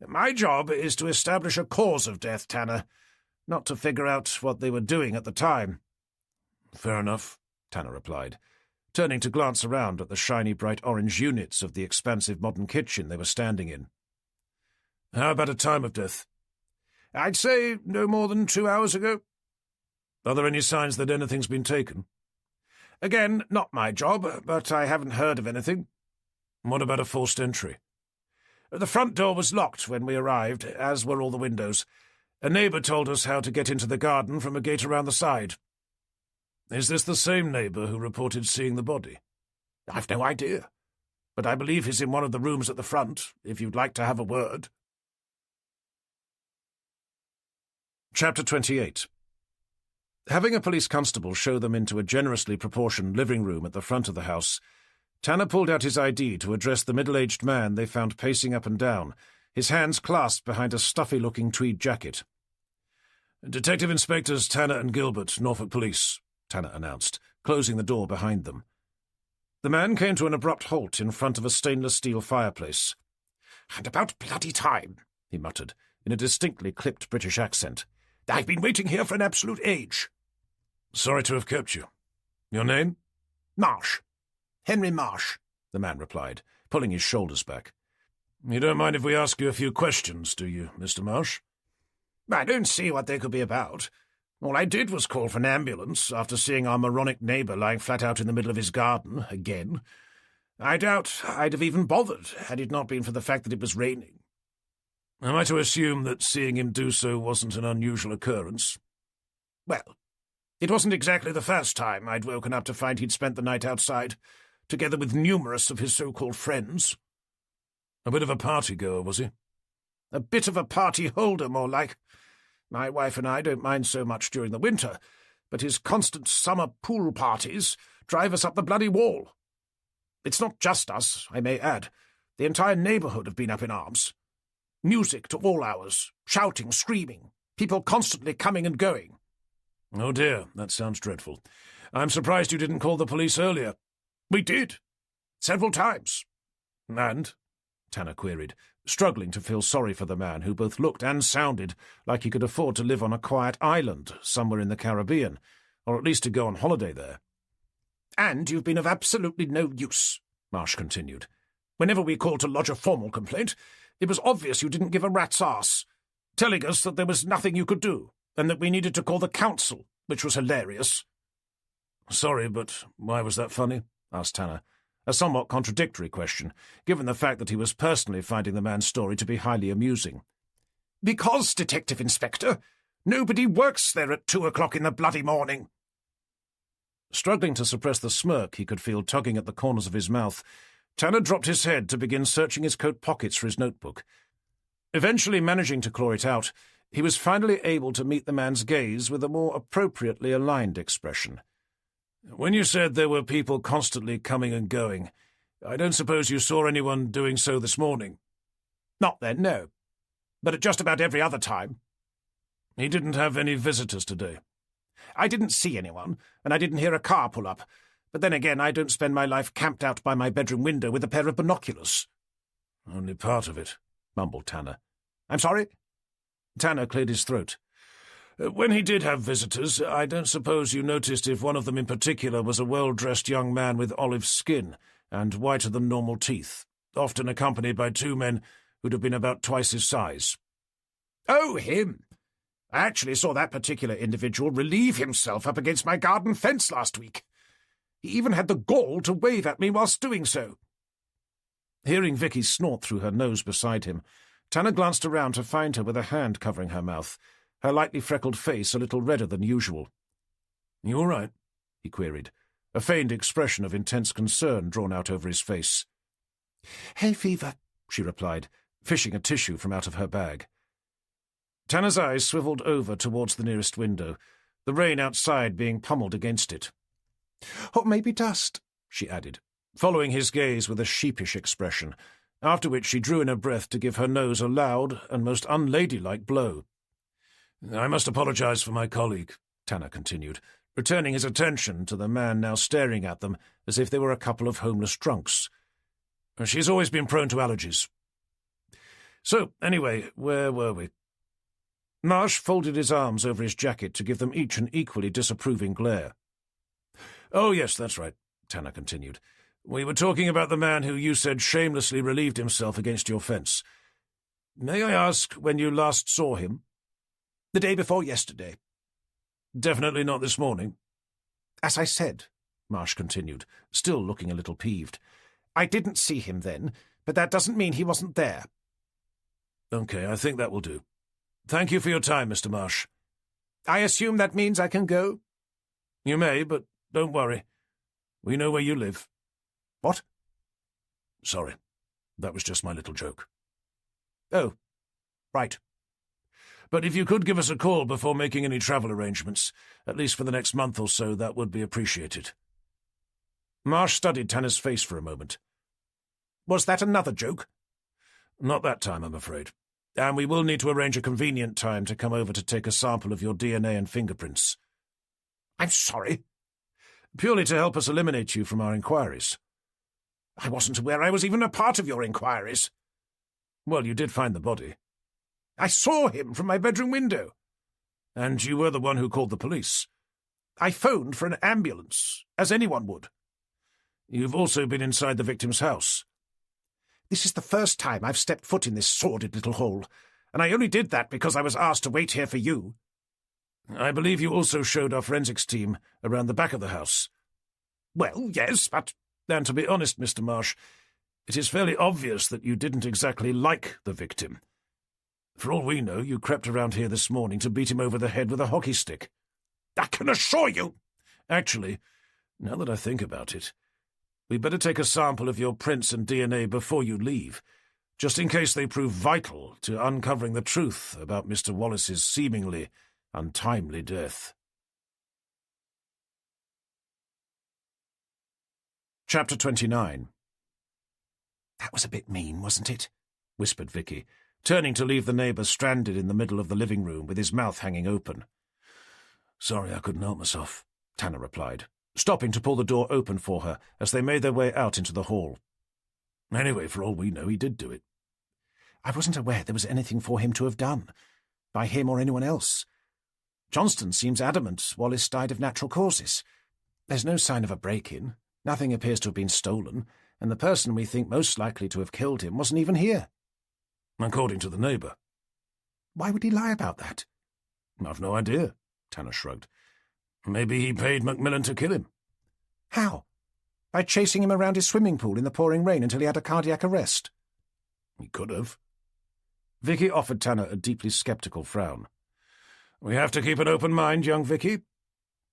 "My job is to establish a cause of death, Tanner, not to figure out what they were doing at the time." "Fair enough," Tanner replied, turning to glance around at the shiny bright orange units of the expansive modern kitchen they were standing in. "How about a time of death?" "I'd say no more than 2 hours ago." "Are there any signs that anything's been taken?" "Again, not my job, but I haven't heard of anything." "What about a forced entry?" "The front door was locked when we arrived, as were all the windows. A neighbour told us how to get into the garden from a gate around the side." "Is this the same neighbour who reported seeing the body?" "I've no idea, but I believe he's in one of the rooms at the front, if you'd like to have a word." Chapter 28. Having a police constable show them into a generously proportioned living room at the front of the house, Tanner pulled out his ID to address the middle-aged man they found pacing up and down, his hands clasped behind a stuffy-looking tweed jacket. "Detective Inspectors Tanner and Gilbert, Norfolk Police," Tanner announced, closing the door behind them. The man came to an abrupt halt in front of a stainless steel fireplace. "And about bloody time," he muttered, in a distinctly clipped British accent. "I've been waiting here for an absolute age." "Sorry to have kept you. Your name?" "Marsh. Henry Marsh," the man replied, pulling his shoulders back. "You don't mind if we ask you a few questions, do you, Mr. Marsh?" "I don't see what they could be about. All I did was call for an ambulance after seeing our moronic neighbour lying flat out in the middle of his garden, again. I doubt I'd have even bothered had it not been for the fact that it was raining." "Am I to assume that seeing him do so wasn't an unusual occurrence?" "Well, it wasn't exactly the first time I'd woken up to find he'd spent the night outside, together with numerous of his so-called friends." "A bit of a party-goer, was he?" "A bit of a party-holder, more like. My wife and I don't mind so much during the winter, but his constant summer pool parties drive us up the bloody wall. It's not just us, I may add. The entire neighbourhood have been up in arms. Music to all hours, shouting, screaming, people constantly coming and going." "Oh dear, that sounds dreadful. I'm surprised you didn't call the police earlier." "We did. Several times." "And?" Tanner queried, struggling to feel sorry for the man who both looked and sounded like he could afford to live on a quiet island somewhere in the Caribbean, or at least to go on holiday there. "And you've been of absolutely no use," Marsh continued. "Whenever we called to lodge a formal complaint, it was obvious you didn't give a rat's arse, telling us that there was nothing you could do, and that we needed to call the council, which was hilarious." "Sorry, but why was that funny?" asked Tanner, a somewhat contradictory question, given the fact that he was personally finding the man's story to be highly amusing. "Because, Detective Inspector, nobody works there at 2 o'clock in the bloody morning." Struggling to suppress the smirk he could feel tugging at the corners of his mouth, Tanner dropped his head to begin searching his coat pockets for his notebook. Eventually managing to claw it out, he was finally able to meet the man's gaze with a more appropriately aligned expression. "When you said there were people constantly coming and going, I don't suppose you saw anyone doing so this morning?" "Not then, no. But at just about every other time." "He didn't have any visitors today?" "I didn't see anyone, and I didn't hear a car pull up. But then again, I don't spend my life camped out by my bedroom window with a pair of binoculars." "Only part of it," mumbled Tanner. "I'm sorry?" Tanner cleared his throat. "When he did have visitors, I don't suppose you noticed if one of them in particular was a well-dressed young man with olive skin and whiter-than-normal teeth, often accompanied by 2 men who'd have been about twice his size." "Oh, him! I actually saw that particular individual relieve himself up against my garden fence last week. He even had the gall to wave at me whilst doing so." Hearing Vicky snort through her nose beside him, Tanner glanced around to find her with a hand covering her mouth, her lightly freckled face a little redder than usual. "You all right?" he queried, a feigned expression of intense concern drawn out over his face. "Hay fever," she replied, fishing a tissue from out of her bag. Tanner's eyes swivelled over towards the nearest window, the rain outside being pummelled against it. "Or maybe dust," she added, following his gaze with a sheepish expression, after which she drew in a breath to give her nose a loud and most unladylike blow. "I must apologize for my colleague," Tanner continued, returning his attention to the man now staring at them as if they were a couple of homeless drunks. "She's always been prone to allergies. So, anyway, where were we?" Marsh folded his arms over his jacket to give them each an equally disapproving glare. "Oh, yes, that's right," Tanner continued. "We were talking about the man who you said shamelessly relieved himself against your fence. May I ask when you last saw him?" "The day before yesterday." "Definitely not this morning?" "As I said," Marsh continued, still looking a little peeved, "I didn't see him then, but that doesn't mean he wasn't there." "Okay, I think that will do. Thank you for your time, Mr. Marsh." "I assume that means I can go?" "You may, but don't worry. We know where you live." "What?" "Sorry. That was just my little joke." "Oh, right." "But if you could give us a call before making any travel arrangements, at least for the next month or so, that would be appreciated." Marsh studied Tanner's face for a moment. "Was that another joke?" "Not that time, I'm afraid. And we will need to arrange a convenient time to come over to take a sample of your DNA and fingerprints." "I'm sorry." "Purely to help us eliminate you from our inquiries." "I wasn't aware I was even a part of your inquiries." "Well, you did find the body." "I saw him from my bedroom window." "And you were the one who called the police." "I phoned for an ambulance, as anyone would." "You've also been inside the victim's house." "This is the first time I've stepped foot in this sordid little hole, and I only did that because I was asked to wait here for you." "I believe you also showed our forensics team around the back of the house." "Well, yes, but—" "And to be honest, Mr. Marsh, it is fairly obvious that you didn't exactly like the victim. For all we know, you crept around here this morning to beat him over the head with a hockey stick." "I can assure you—" "Actually, now that I think about it, we'd better take a sample of your prints and DNA before you leave, just in case they prove vital to uncovering the truth about Mr. Wallace's seemingly untimely death." Chapter 29. "That was a bit mean, wasn't it?" whispered Vicky, turning to leave the neighbour stranded in the middle of the living room with his mouth hanging open. "Sorry, I couldn't help myself," Tanner replied, stopping to pull the door open for her as they made their way out into the hall. "Anyway, for all we know, he did do it." "I wasn't aware there was anything for him to have done, by him or anyone else. Johnston seems adamant Wallace died of natural causes. There's no sign of a break-in, nothing appears to have been stolen, and the person we think most likely to have killed him wasn't even here." "According to the neighbour." "Why would he lie about that?" "I've no idea," Tanner shrugged. "Maybe he paid Macmillan to kill him." "How? By chasing him around his swimming pool in the pouring rain until he had a cardiac arrest?" "He could have." Vicky offered Tanner a deeply sceptical frown. "We have to keep an open mind, young Vicky."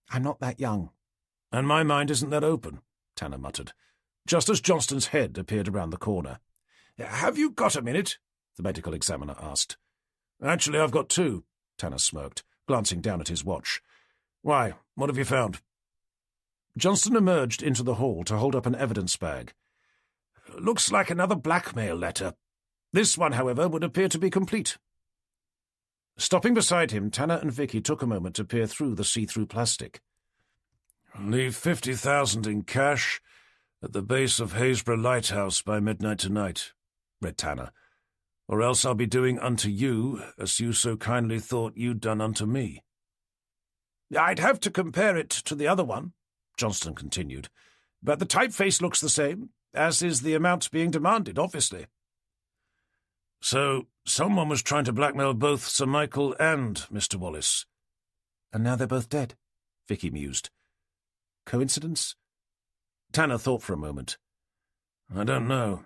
"I'm not that young." "And my mind isn't that open," Tanner muttered, just as Johnston's head appeared around the corner. "Have you got a minute?" the medical examiner asked. "Actually, I've got two," Tanner smirked, glancing down at his watch. "Why, what have you found?" Johnston emerged into the hall to hold up an evidence bag. "Looks like another blackmail letter. This one, however, would appear to be complete." Stopping beside him, Tanner and Vicky took a moment to peer through the see-through plastic. "Leave 50,000 in cash at the base of Haysborough Lighthouse by midnight tonight," read Tanner. "Or else I'll be doing unto you as you so kindly thought you'd done unto me." "I'd have to compare it to the other one," Johnston continued, "but the typeface looks the same, as is the amount being demanded, obviously." "So someone was trying to blackmail both Sir Michael and Mr. Wallace." "And now they're both dead," Vicky mused. "Coincidence?" Tanner thought for a moment. "I don't know.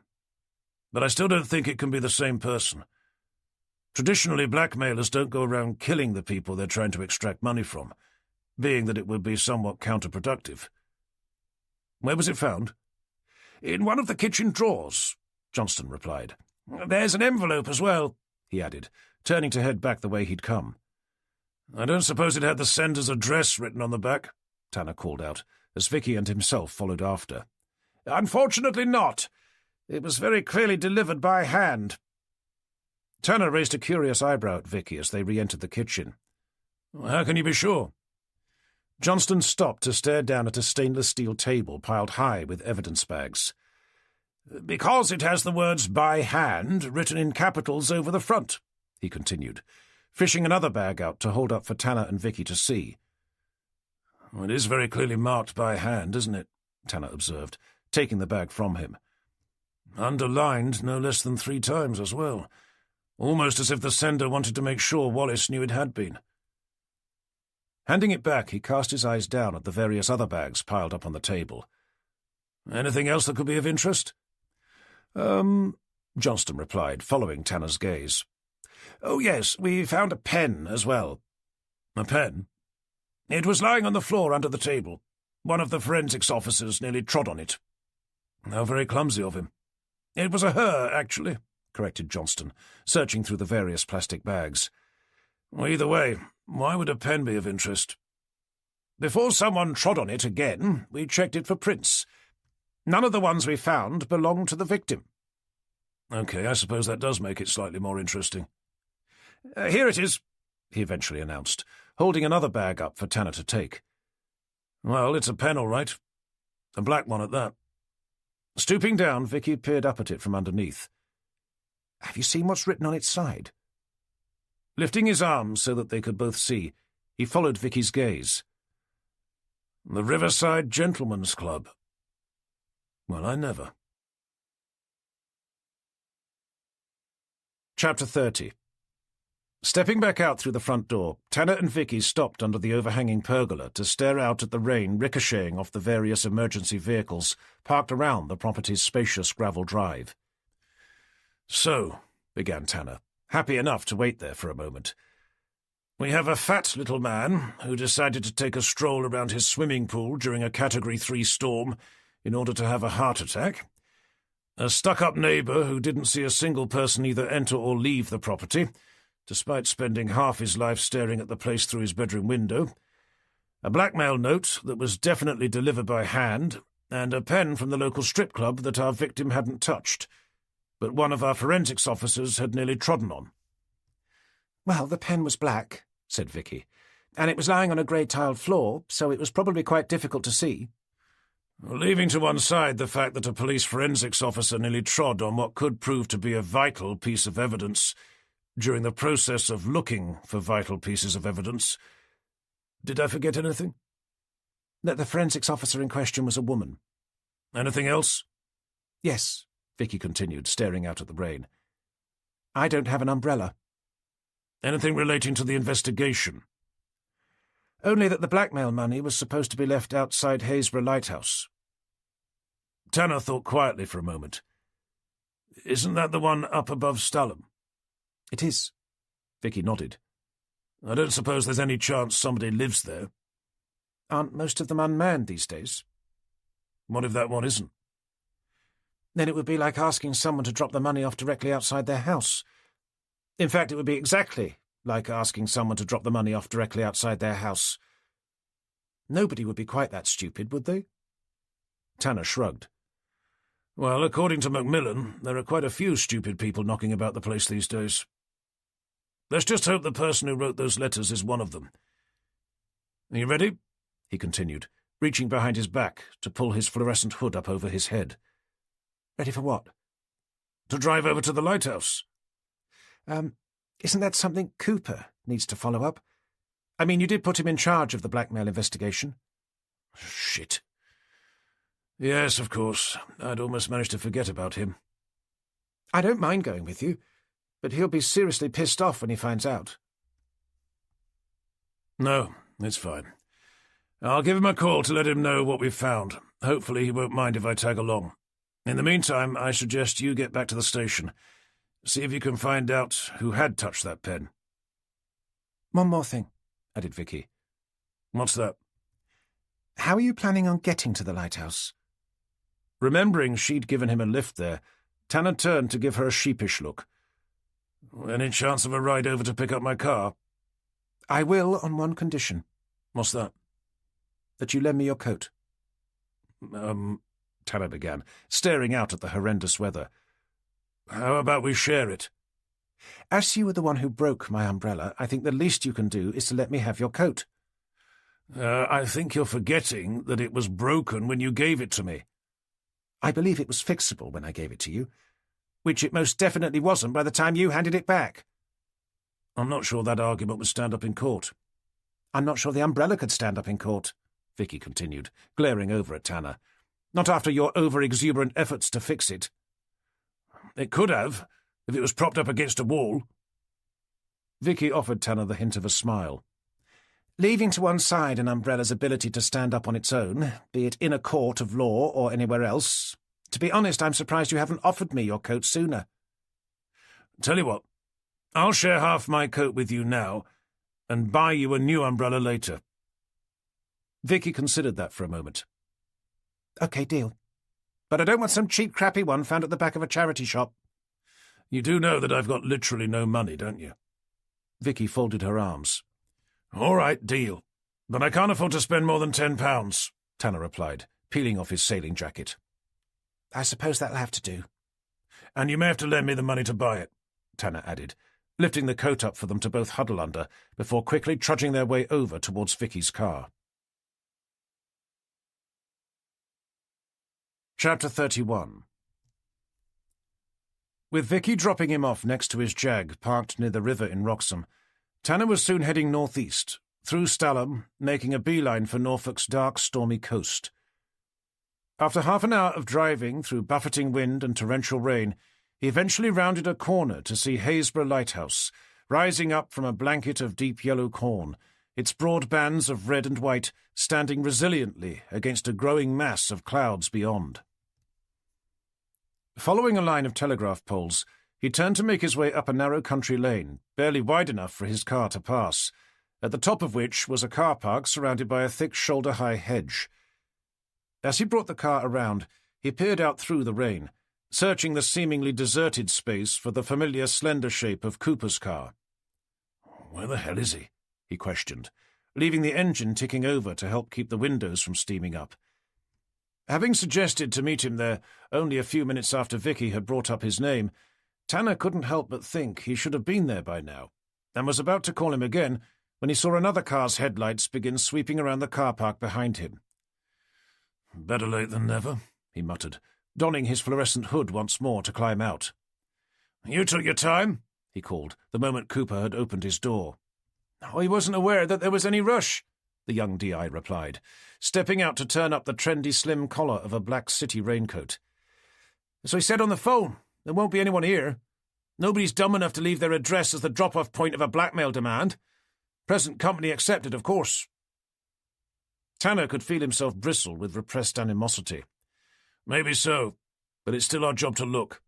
But I still don't think it can be the same person. Traditionally, blackmailers don't go around killing the people they're trying to extract money from, being that it would be somewhat counterproductive. Where was it found? In one of the kitchen drawers, Johnston replied. There's an envelope as well, he added, turning to head back the way he'd come. I don't suppose it had the sender's address written on the back, Tanner called out, as Vicky and himself followed after. Unfortunately not. It was very clearly delivered by hand. Tanner raised a curious eyebrow at Vicky as they re-entered the kitchen. How can you be sure? Johnston stopped to stare down at a stainless steel table piled high with evidence bags. Because it has the words by hand written in capitals over the front, he continued, fishing another bag out to hold up for Tanner and Vicky to see. Well, it is very clearly marked by hand, isn't it? Tanner observed, taking the bag from him. Underlined no less than 3 times as well, almost as if the sender wanted to make sure Wallace knew it had been. Handing it back, he cast his eyes down at the various other bags piled up on the table. Anything else that could be of interest? Johnston replied, following Tanner's gaze. Oh, yes, we found a pen as well. A pen? It was lying on the floor under the table. One of the forensics officers nearly trod on it. How very clumsy of him. It was a her, actually, corrected Johnston, searching through the various plastic bags. Well, either way, why would a pen be of interest? Before someone trod on it again, we checked it for prints. None of the ones we found belonged to the victim. Okay, I suppose that does make it slightly more interesting. Here it is, he eventually announced, holding another bag up for Tanner to take. Well, it's a pen, all right. A black one at that. Stooping down, Vicky peered up at it from underneath. Have you seen what's written on its side? Lifting his arms so that they could both see, he followed Vicky's gaze. The Riverside Gentlemen's Club. Well, I never. Chapter 30. Stepping back out through the front door, Tanner and Vicky stopped under the overhanging pergola to stare out at the rain ricocheting off the various emergency vehicles parked around the property's spacious gravel drive. So, began Tanner, happy enough to wait there for a moment. We have a fat little man who decided to take a stroll around his swimming pool during a Category 3 storm in order to have a heart attack, a stuck-up neighbour who didn't see a single person either enter or leave the property, despite spending half his life staring at the place through his bedroom window, a blackmail note that was definitely delivered by hand, and a pen from the local strip club that our victim hadn't touched, but one of our forensics officers had nearly trodden on. Well, the pen was black, said Vicky, and it was lying on a grey tiled floor, so it was probably quite difficult to see. Leaving to one side the fact that a police forensics officer nearly trod on what could prove to be a vital piece of evidence during the process of looking for vital pieces of evidence, did I forget anything? That the forensics officer in question was a woman. Anything else? Yes, Vicky continued, staring out at the rain. I don't have an umbrella. Anything relating to the investigation? Only that the blackmail money was supposed to be left outside Haysborough Lighthouse. Tanner thought quietly for a moment. Isn't that the one up above Stalham? It is. Vicky nodded. I don't suppose there's any chance somebody lives there. Aren't most of them unmanned these days? What if that one isn't? Then it would be like asking someone to drop the money off directly outside their house. In fact, it would be exactly like asking someone to drop the money off directly outside their house. Nobody would be quite that stupid, would they? Tanner shrugged. Well, according to Macmillan, there are quite a few stupid people knocking about the place these days. Let's just hope the person who wrote those letters is one of them. Are you ready? He continued, reaching behind his back to pull his fluorescent hood up over his head. Ready for what? To drive over to the lighthouse. Isn't that something Cooper needs to follow up? I mean, you did put him in charge of the blackmail investigation. Shit. Yes, of course. I'd almost managed to forget about him. I don't mind going with you, but he'll be seriously pissed off when he finds out. No, it's fine. I'll give him a call to let him know what we've found. Hopefully he won't mind if I tag along. In the meantime, I suggest you get back to the station. See if you can find out who had touched that pen. One more thing, added Vicky. What's that? How are you planning on getting to the lighthouse? Remembering she'd given him a lift there, Tanner turned to give her a sheepish look. Any chance of a ride over to pick up my car? I will on one condition. What's that? That you lend me your coat. Tanner began, staring out at the horrendous weather. How about we share it? As you were the one who broke my umbrella, I think the least you can do is to let me have your coat. I think you're forgetting that it was broken when you gave it to me. I believe it was fixable when I gave it to you, which it most definitely wasn't by the time you handed it back. I'm not sure that argument would stand up in court. I'm not sure the umbrella could stand up in court, Vicky continued, glaring over at Tanner. Not after your over-exuberant efforts to fix it. It could have, if it was propped up against a wall. Vicky offered Tanner the hint of a smile. Leaving to one side an umbrella's ability to stand up on its own, be it in a court of law or anywhere else, to be honest, I'm surprised you haven't offered me your coat sooner. Tell you what, I'll share half my coat with you now and buy you a new umbrella later. Vicky considered that for a moment. OK, deal. But I don't want some cheap, crappy one found at the back of a charity shop. You do know that I've got literally no money, don't you? Vicky folded her arms. All right, deal. But I can't afford to spend more than £10, Tanner replied, peeling off his sailing jacket. I suppose that'll have to do. And you may have to lend me the money to buy it, Tanner added, lifting the coat up for them to both huddle under before quickly trudging their way over towards Vicky's car. Chapter 31. With Vicky dropping him off next to his Jag parked near the river in Wroxham, Tanner was soon heading northeast, through Stalham, making a beeline for Norfolk's dark, stormy coast. After half an hour of driving through buffeting wind and torrential rain, he eventually rounded a corner to see Haysborough Lighthouse, rising up from a blanket of deep yellow corn, its broad bands of red and white standing resiliently against a growing mass of clouds beyond. Following a line of telegraph poles, he turned to make his way up a narrow country lane, barely wide enough for his car to pass, at the top of which was a car park surrounded by a thick shoulder-high hedge. As he brought the car around, he peered out through the rain, searching the seemingly deserted space for the familiar slender shape of Cooper's car. "Where the hell is he?" he questioned, leaving the engine ticking over to help keep the windows from steaming up. Having suggested to meet him there only a few minutes after Vicky had brought up his name, Tanner couldn't help but think he should have been there by now, and was about to call him again when he saw another car's headlights begin sweeping around the car park behind him. "Better late than never," he muttered, donning his fluorescent hood once more to climb out. "You took your time," he called, the moment Cooper had opened his door. "I wasn't aware that there was any rush," the young D.I. replied, stepping out to turn up the trendy slim collar of a black city raincoat. "As I said on the phone, there won't be anyone here. Nobody's dumb enough to leave their address as the drop-off point of a blackmail demand. Present company accepted, of course." Tanner could feel himself bristle with repressed animosity. "Maybe so, but it's still our job to look."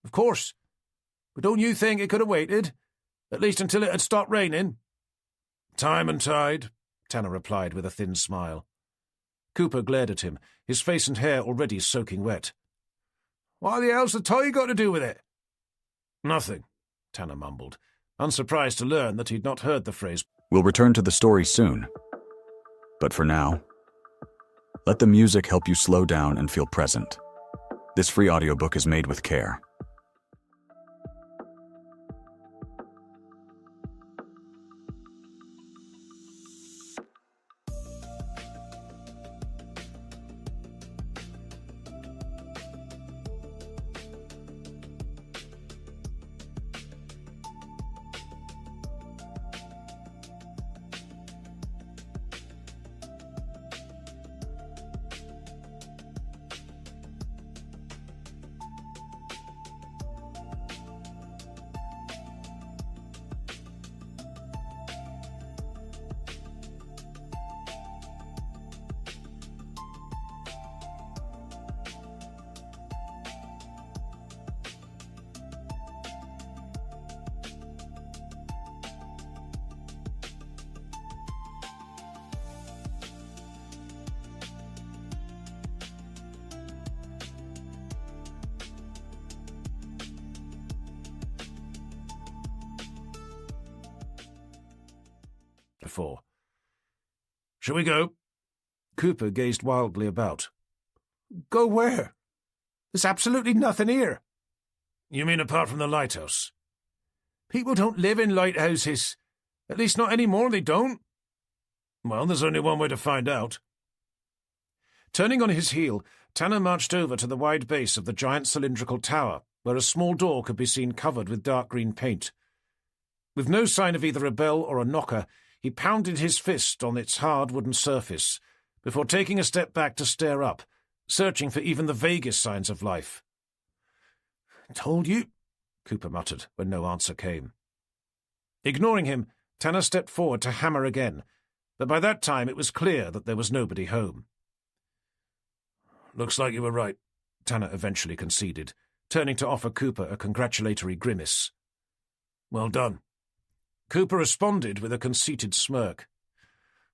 "Of course. But don't you think it could have waited? At least until it had stopped raining?" "Time and tide," Tanner replied with a thin smile. Cooper glared at him, his face and hair already soaking wet. "What the hell's the tide got to do with it?" "Nothing," Tanner mumbled, unsurprised to learn that he'd not heard the phrase. We'll return to the story soon. But for now, let the music help you slow down and feel present. This free audiobook is made with care. before. Shall we go? Cooper gazed wildly about. Go where? There's absolutely nothing here. You mean apart from the lighthouse? People don't live in lighthouses. At least not any more, they don't. Well, there's only one way to find out. Turning on his heel, Tanner marched over to the wide base of the giant cylindrical tower, where a small door could be seen covered with dark green paint. With no sign of either a bell or a knocker, he pounded his fist on its hard wooden surface, before taking a step back to stare up, searching for even the vaguest signs of life. "Told you," Cooper muttered when no answer came. Ignoring him, Tanner stepped forward to hammer again, but by that time it was clear that there was nobody home. Looks like you were right, Tanner eventually conceded, turning to offer Cooper a congratulatory grimace. Well done. Cooper responded with a conceited smirk.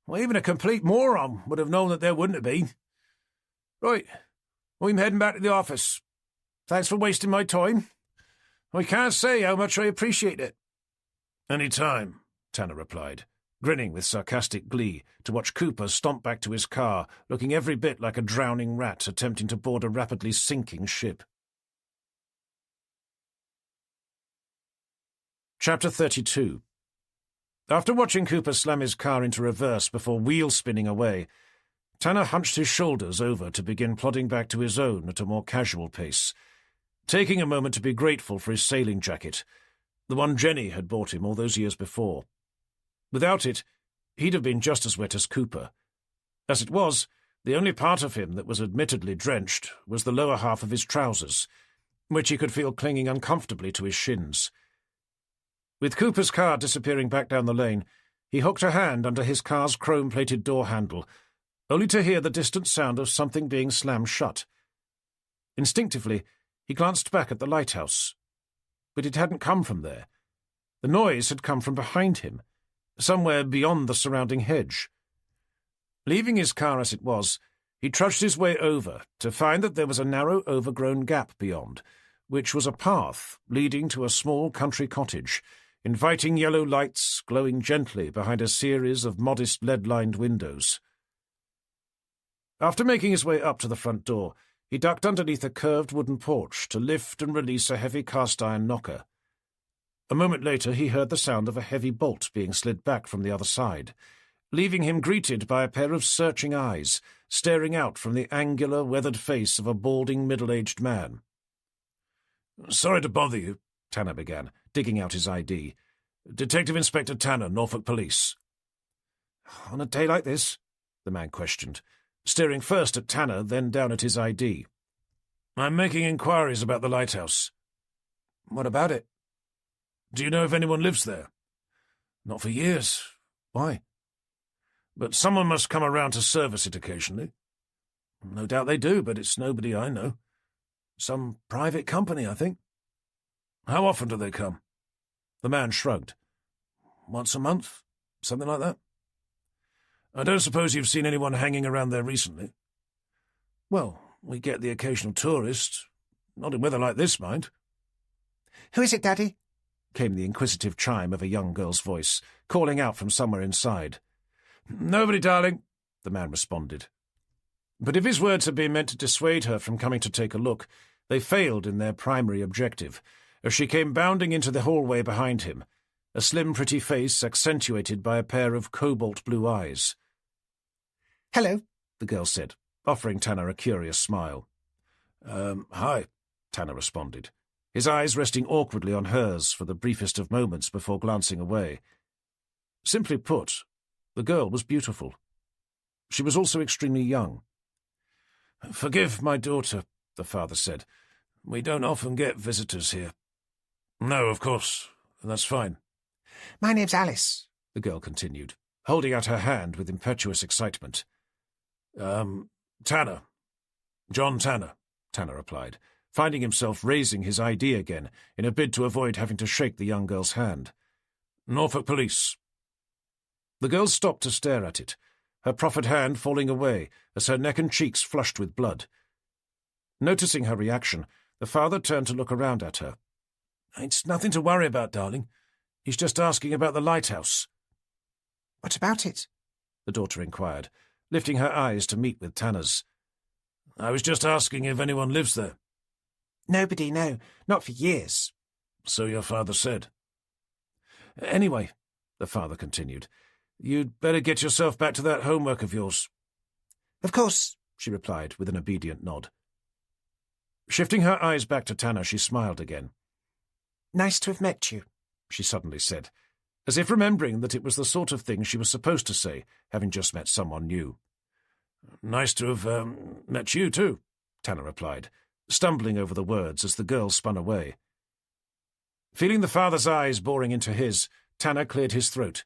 Well, even a complete moron would have known that there wouldn't have been. Right, I'm heading back to the office. Thanks for wasting my time. I can't say how much I appreciate it. Any time, Tanner replied, grinning with sarcastic glee to watch Cooper stomp back to his car, looking every bit like a drowning rat attempting to board a rapidly sinking ship. Chapter 32. After watching Cooper slam his car into reverse before wheel-spinning away, Tanner hunched his shoulders over to begin plodding back to his own at a more casual pace, taking a moment to be grateful for his sailing jacket, the one Jenny had bought him all those years before. Without it, he'd have been just as wet as Cooper. As it was, the only part of him that was admittedly drenched was the lower half of his trousers, which he could feel clinging uncomfortably to his shins. With Cooper's car disappearing back down the lane, he hooked a hand under his car's chrome-plated door handle, only to hear the distant sound of something being slammed shut. Instinctively, he glanced back at the lighthouse. But it hadn't come from there. The noise had come from behind him, somewhere beyond the surrounding hedge. Leaving his car as it was, he trudged his way over to find that there was a narrow, overgrown gap beyond, which was a path leading to a small country cottage, inviting yellow lights glowing gently behind a series of modest lead-lined windows. After making his way up to the front door, he ducked underneath a curved wooden porch to lift and release a heavy cast-iron knocker. A moment later he heard the sound of a heavy bolt being slid back from the other side, leaving him greeted by a pair of searching eyes staring out from the angular, weathered face of a balding, middle-aged man. "Sorry to bother you," Tanner began, digging out his ID. "Detective Inspector Tanner, Norfolk Police." "On a day like this?" the man questioned, staring first at Tanner, then down at his ID. "I'm making inquiries about the lighthouse." "What about it?" "Do you know if anyone lives there?" "Not for years. Why?" "But someone must come around to service it occasionally." "No doubt they do, but it's nobody I know. Some private company, I think." "How often do they come?" The man shrugged. "Once a month, something like that." "I don't suppose you've seen anyone hanging around there recently?" "Well, we get the occasional tourist. Not in weather like this, mind." "Who is it, Daddy?" came the inquisitive chime of a young girl's voice, calling out from somewhere inside. "Nobody, darling," the man responded. But if his words had been meant to dissuade her from coming to take a look, they failed in their primary objective, as she came bounding into the hallway behind him, a slim, pretty face accentuated by a pair of cobalt-blue eyes. "Hello," the girl said, offering Tanner a curious smile. Hi," Tanner responded, his eyes resting awkwardly on hers for the briefest of moments before glancing away. Simply put, the girl was beautiful. She was also extremely young. "Forgive my daughter," the father said. "We don't often get visitors here." "No, of course. That's fine." "My name's Alice," the girl continued, holding out her hand with impetuous excitement. Tanner. John Tanner," Tanner replied, finding himself raising his ID again in a bid to avoid having to shake the young girl's hand. "Norfolk Police." The girl stopped to stare at it, her proffered hand falling away as her neck and cheeks flushed with blood. Noticing her reaction, the father turned to look around at her. "It's nothing to worry about, darling. He's just asking about the lighthouse." What about it? The daughter inquired, lifting her eyes to meet with Tanner's. I was just asking if anyone lives there. Nobody, no. Not for years. So your father said. Anyway, the father continued, you'd better get yourself back to that homework of yours. Of course, she replied with an obedient nod. Shifting her eyes back to Tanner, she smiled again. Nice to have met you, she suddenly said, as if remembering that it was the sort of thing she was supposed to say, having just met someone new. Nice to have met you, too, Tanner replied, stumbling over the words as the girl spun away. Feeling the father's eyes boring into his, Tanner cleared his throat.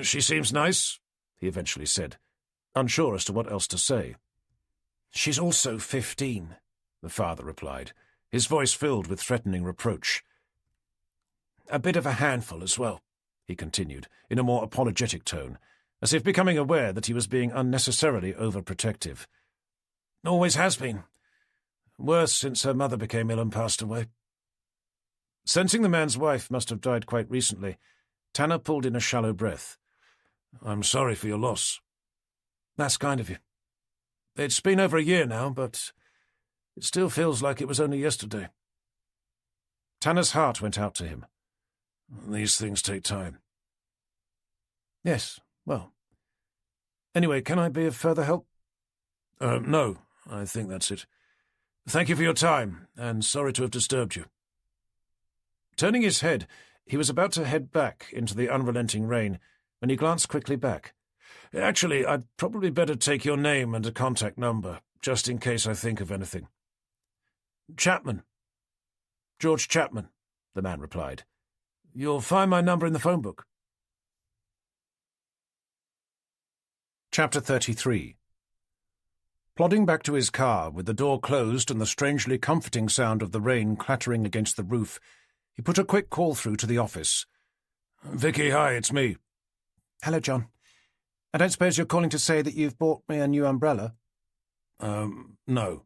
She seems nice, he eventually said, unsure as to what else to say. She's also 15, the father replied, his voice filled with threatening reproach. A bit of a handful as well, he continued, in a more apologetic tone, as if becoming aware that he was being unnecessarily overprotective. Always has been. Worse since her mother became ill and passed away. Sensing the man's wife must have died quite recently, Tanner pulled in a shallow breath. I'm sorry for your loss. That's kind of you. It's been over a year now, but it still feels like it was only yesterday. Tanner's heart went out to him. These things take time. Yes, well. Anyway, can I be of further help? No, I think that's it. Thank you for your time, and sorry to have disturbed you. Turning his head, he was about to head back into the unrelenting rain when he glanced quickly back. Actually, I'd probably better take your name and a contact number, just in case I think of anything. Chapman. George Chapman, the man replied. You'll find my number in the phone book. Chapter 33. Plodding back to his car, with the door closed and the strangely comforting sound of the rain clattering against the roof, he put a quick call through to the office. Vicky, hi, it's me. Hello, John. I don't suppose you're calling to say that you've bought me a new umbrella? No.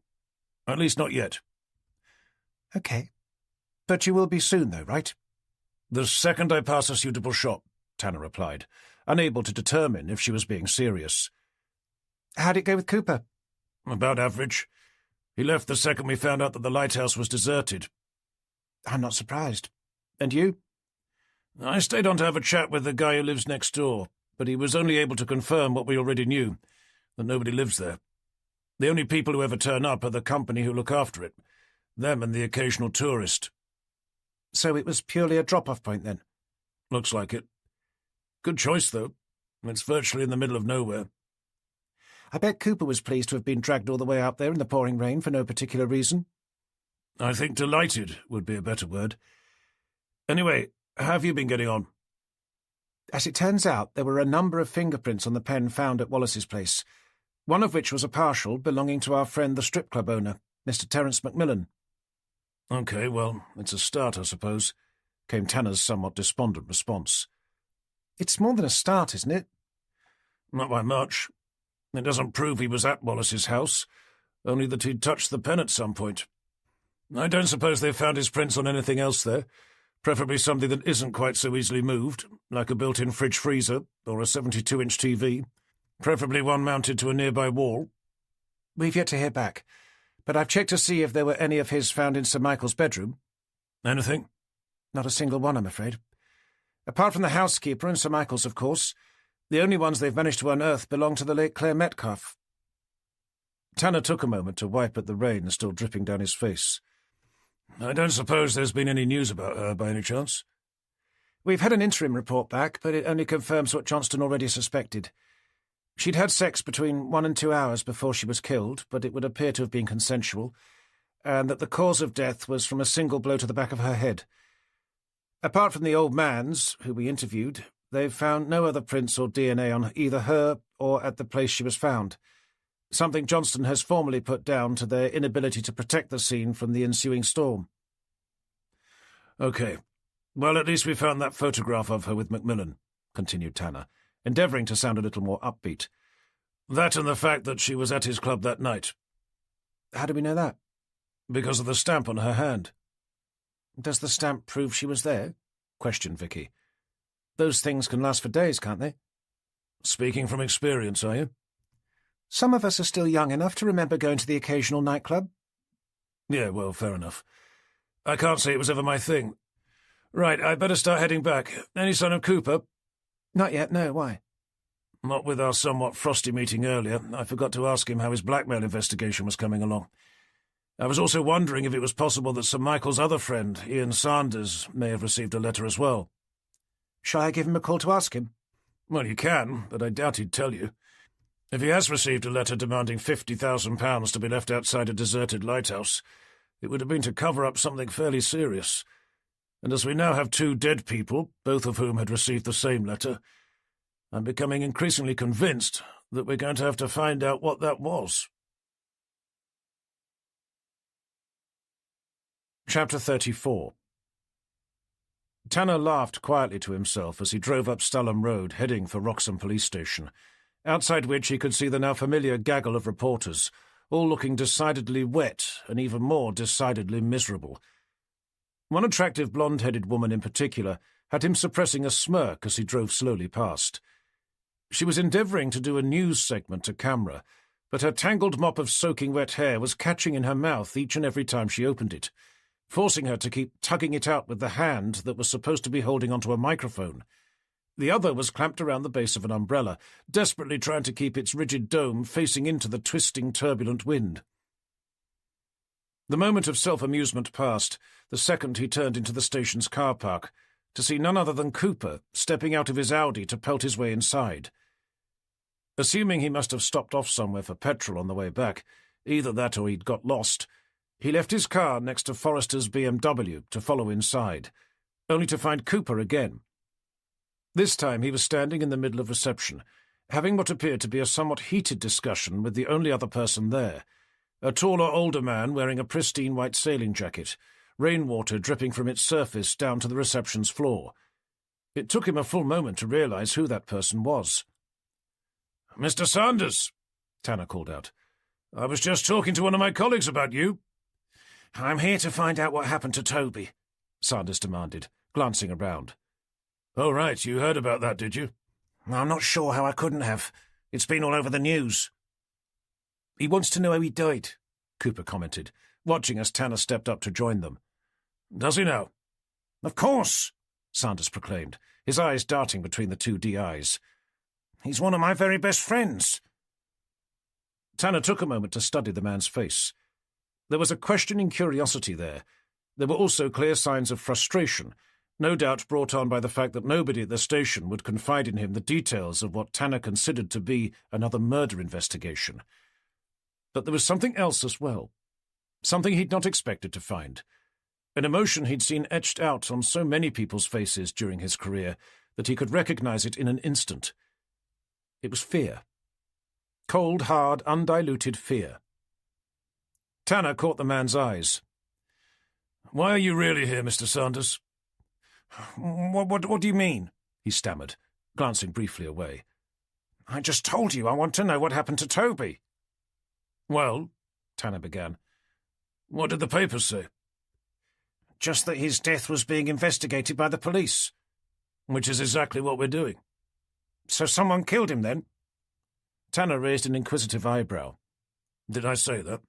At least not yet. Okay. But you will be soon, though, right? The second I pass a suitable shop, Tanner replied, unable to determine if she was being serious. How'd it go with Cooper? About average. He left the second we found out that the lighthouse was deserted. I'm not surprised. And you? I stayed on to have a chat with the guy who lives next door, but he was only able to confirm what we already knew, that nobody lives there. The only people who ever turn up are the company who look after it, them and the occasional tourist. So it was purely a drop-off point, then? Looks like it. Good choice, though. It's virtually in the middle of nowhere. I bet Cooper was pleased to have been dragged all the way out there in the pouring rain for no particular reason. I think delighted would be a better word. Anyway, how have you been getting on? As it turns out, there were a number of fingerprints on the pen found at Wallace's place, one of which was a partial belonging to our friend the strip club owner, Mr. Terence Macmillan. Okay, well, it's a start, I suppose, came Tanner's somewhat despondent response. It's more than a start, isn't it? Not by much. It doesn't prove he was at Wallace's house, only that he'd touched the pen at some point. I don't suppose they've found his prints on anything else there, preferably something that isn't quite so easily moved, like a built-in fridge-freezer or a 72-inch TV, preferably one mounted to a nearby wall. We've yet to hear back, but I've checked to see if there were any of his found in Sir Michael's bedroom. Anything? Not a single one, I'm afraid. Apart from the housekeeper and Sir Michael's, of course, the only ones they've managed to unearth belong to the late Claire Metcalfe. Tanner took a moment to wipe at the rain still dripping down his face. I don't suppose there's been any news about her, by any chance? We've had an interim report back, but it only confirms what Johnston already suspected. She'd had sex between 1 and 2 hours before she was killed, but it would appear to have been consensual, and that the cause of death was from a single blow to the back of her head. Apart from the old man's, who we interviewed, they've found no other prints or DNA on either her or at the place she was found, something Johnston has formally put down to their inability to protect the scene from the ensuing storm. OK. Well, at least we found that photograph of her with Macmillan, continued Tanner, endeavouring to sound a little more upbeat. That and the fact that she was at his club that night. How do we know that? Because of the stamp on her hand. Does the stamp prove she was there? Questioned Vicky. Those things can last for days, can't they? Speaking from experience, are you? Some of us are still young enough to remember going to the occasional nightclub. Yeah, well, fair enough. I can't say it was ever my thing. Right, I'd better start heading back. Any sign of Cooper? Not yet, no. Why? Not with our somewhat frosty meeting earlier. I forgot to ask him how his blackmail investigation was coming along. I was also wondering if it was possible that Sir Michael's other friend, Ian Sanders, may have received a letter as well. Shall I give him a call to ask him? Well, you can, but I doubt he'd tell you. If he has received a letter demanding £50,000 to be left outside a deserted lighthouse, it would have been to cover up something fairly serious. And as we now have 2 dead people, both of whom had received the same letter, I'm becoming increasingly convinced that we're going to have to find out what that was. Chapter 34. Tanner laughed quietly to himself as he drove up Stalham Road, heading for Wroxham Police Station, outside which he could see the now familiar gaggle of reporters, all looking decidedly wet and even more decidedly miserable. One attractive blonde-headed woman in particular had him suppressing a smirk as he drove slowly past. She was endeavouring to do a news segment to camera, but her tangled mop of soaking wet hair was catching in her mouth each and every time she opened it, forcing her to keep tugging it out with the hand that was supposed to be holding onto a microphone. The other was clamped around the base of an umbrella, desperately trying to keep its rigid dome facing into the twisting, turbulent wind. The moment of self-amusement passed, the second he turned into the station's car park, to see none other than Cooper stepping out of his Audi to pelt his way inside. Assuming he must have stopped off somewhere for petrol on the way back, either that or he'd got lost, he left his car next to Forrester's BMW to follow inside, only to find Cooper again. This time he was standing in the middle of reception, having what appeared to be a somewhat heated discussion with the only other person there, a taller, older man wearing a pristine white sailing jacket, rainwater dripping from its surface down to the reception's floor. It took him a full moment to realize who that person was. "Mr. Sanders," Tanner called out. "I was just talking to one of my colleagues about you." "I'm here to find out what happened to Toby," Sanders demanded, glancing around. "Oh, right, you heard about that, did you?" "I'm not sure how I couldn't have. It's been all over the news." "He wants to know how he died," Cooper commented, watching as Tanner stepped up to join them. "Does he now?" "Of course," Sanders proclaimed, his eyes darting between the 2 DIs. "He's one of my very best friends." Tanner took a moment to study the man's face. There was a questioning curiosity there. There were also clear signs of frustration, no doubt brought on by the fact that nobody at the station would confide in him the details of what Tanner considered to be another murder investigation. But there was something else as well, something he'd not expected to find, an emotion he'd seen etched out on so many people's faces during his career that he could recognize it in an instant. It was fear. Cold, hard, undiluted fear. Tanner caught the man's eyes. "Why are you really here, Mr. Sanders?" What do you mean?" he stammered, glancing briefly away. "I just told you I want to know what happened to Toby." "Well," Tanner began. "What did the papers say?" "Just that his death was being investigated by the police." "Which is exactly what we're doing." "So someone killed him, then?" Tanner raised an inquisitive eyebrow. "Did I say that?"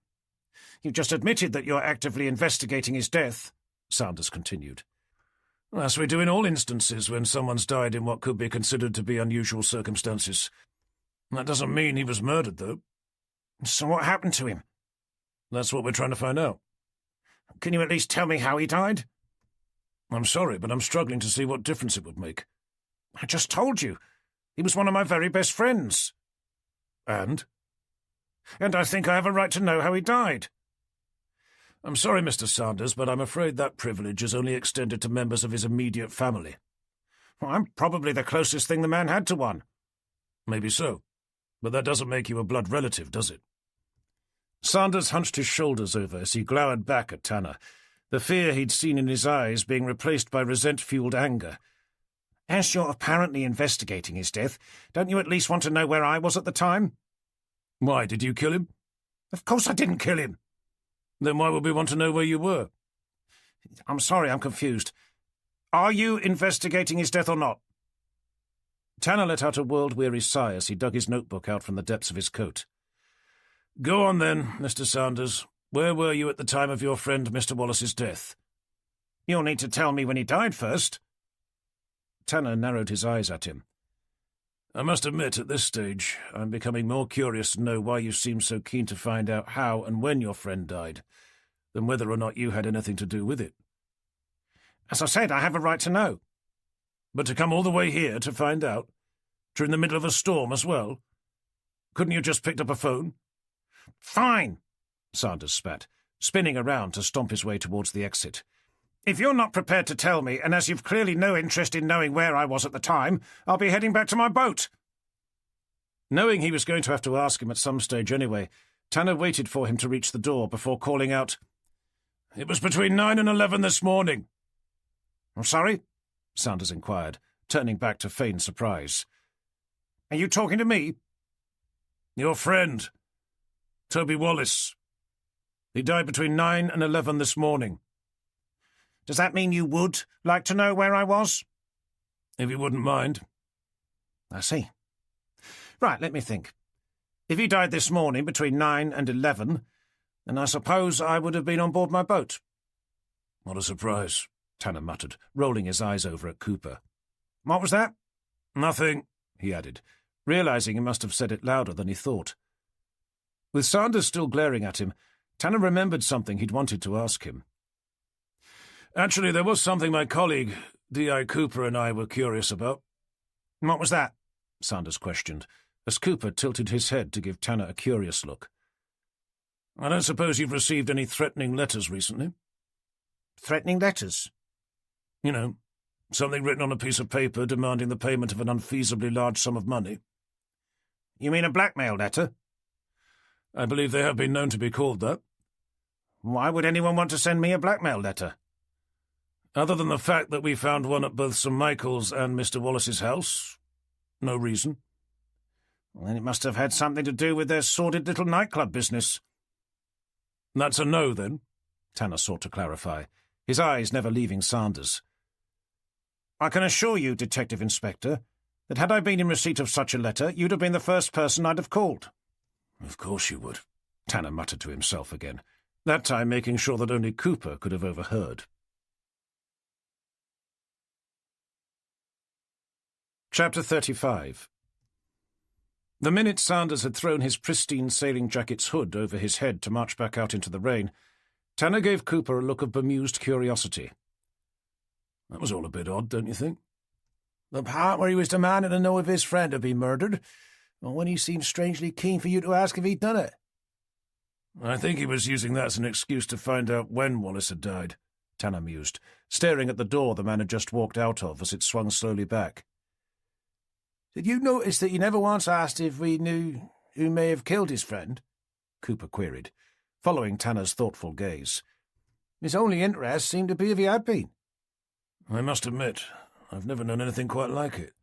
"You just admitted that you're actively investigating his death," Sanders continued. "As we do in all instances when someone's died in what could be considered to be unusual circumstances. That doesn't mean he was murdered, though." "So what happened to him?" "That's what we're trying to find out." "Can you at least tell me how he died?" "I'm sorry, but I'm struggling to see what difference it would make." "I just told you. He was one of my very best friends." "And?" "And I think I have a right to know how he died." "I'm sorry, Mr. Sanders, but I'm afraid that privilege is only extended to members of his immediate family." "Well, I'm probably the closest thing the man had to one." "Maybe so, but that doesn't make you a blood relative, does it?" Sanders hunched his shoulders over as he glowered back at Tanner, the fear he'd seen in his eyes being replaced by resent-fueled anger. "As you're apparently investigating his death, don't you at least want to know where I was at the time?" "Why, did you kill him?" "Of course I didn't kill him." "Then why would we want to know where you were?" "I'm sorry, I'm confused. Are you investigating his death or not?" Tanner let out a world-weary sigh as he dug his notebook out from the depths of his coat. "Go on then, Mr. Sanders. Where were you at the time of your friend Mr. Wallace's death?" "You'll need to tell me when he died first." Tanner narrowed his eyes at him. "I must admit, at this stage, I'm becoming more curious to know why you seem so keen to find out how and when your friend died, than whether or not you had anything to do with it." "As I said, I have a right to know." "But to come all the way here to find out? During the middle of a storm as well? Couldn't you just picked up a phone?" "Fine," Sanders spat, spinning around to stomp his way towards the exit. "If you're not prepared to tell me, and as you've clearly no interest in knowing where I was at the time, I'll be heading back to my boat." Knowing he was going to have to ask him at some stage anyway, Tanner waited for him to reach the door before calling out, "It was between 9 and 11 this morning." "I'm sorry?" Sanders inquired, turning back to feign surprise. "Are you talking to me?" "Your friend, Toby Wallace. He died between 9 and 11 this morning." "Does that mean you would like to know where I was?" "If you wouldn't mind." "I see. Right, let me think. If he died this morning between 9 and 11, then I suppose I would have been on board my boat." "What a surprise," Tanner muttered, rolling his eyes over at Cooper. "What was that?" "Nothing," he added, realizing he must have said it louder than he thought. With Sanders still glaring at him, Tanner remembered something he'd wanted to ask him. "Actually, there was something my colleague, D.I. Cooper, and I were curious about." "What was that?" Sanders questioned, as Cooper tilted his head to give Tanner a curious look. "I don't suppose you've received any threatening letters recently?" "Threatening letters?" "You know, something written on a piece of paper demanding the payment of an unfeasibly large sum of money." "You mean a blackmail letter?" "I believe they have been known to be called that." "Why would anyone want to send me a blackmail letter?" "Other than the fact that we found one at both St. Michael's and Mr. Wallace's house, no reason." "Well, then it must have had something to do with their sordid little nightclub business." "That's a no, then?" Tanner sought to clarify, his eyes never leaving Sanders. "I can assure you, Detective Inspector, that had I been in receipt of such a letter, you'd have been the first person I'd have called." "Of course you would," Tanner muttered to himself again, that time making sure that only Cooper could have overheard. Chapter 35. The minute Sanders had thrown his pristine sailing jacket's hood over his head to march back out into the rain, Tanner gave Cooper a look of bemused curiosity. "That was all a bit odd, don't you think?" "The part where he was demanding to know if his friend had been murdered, or when he seemed strangely keen for you to ask if he'd done it?" "I think he was using that as an excuse to find out when Wallace had died," Tanner mused, staring at the door the man had just walked out of as it swung slowly back. "Did you notice that he never once asked if we knew who may have killed his friend?" Cooper queried, following Tanner's thoughtful gaze. "His only interest seemed to be if he had been." "I must admit, I've never known anything quite like it.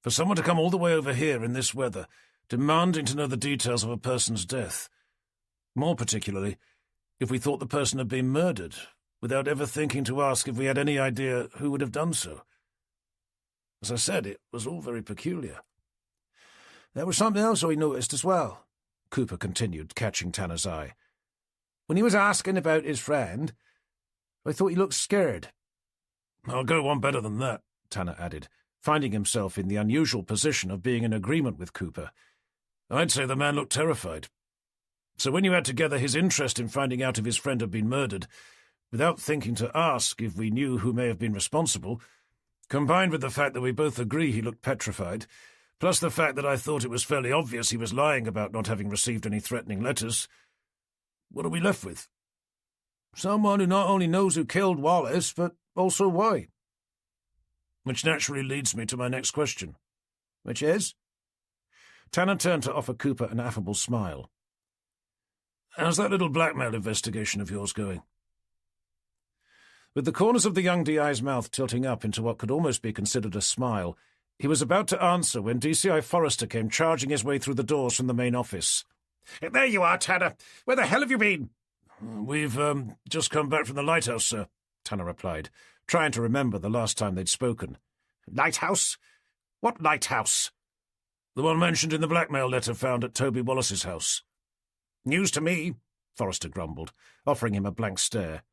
For someone to come all the way over here in this weather, demanding to know the details of a person's death, more particularly if we thought the person had been murdered, without ever thinking to ask if we had any idea who would have done so. As I said, it was all very peculiar." "There was something else I noticed as well," Cooper continued, catching Tanner's eye. "When he was asking about his friend, I thought he looked scared." "I'll go one better than that," Tanner added, finding himself in the unusual position of being in agreement with Cooper. "I'd say the man looked terrified. So when you add together his interest in finding out if his friend had been murdered, without thinking to ask if we knew who may have been responsible, combined with the fact that we both agree he looked petrified, plus the fact that I thought it was fairly obvious he was lying about not having received any threatening letters, what are we left with?" "Someone who not only knows who killed Wallace, but also why." Which naturally leads me to my next question. "Which is?" Tanner turned to offer Cooper an affable smile. "How's that little blackmail investigation of yours going?" With the corners of the young D.I.'s mouth tilting up into what could almost be considered a smile, he was about to answer when DCI Forrester came charging his way through the doors from the main office. "There you are, Tanner. Where the hell have you been?" "We've just come back from the lighthouse, sir," Tanner replied, trying to remember the last time they'd spoken. "Lighthouse? What lighthouse? The one mentioned in the blackmail letter found at Toby Wallace's house. News to me, Forrester grumbled, offering him a blank stare.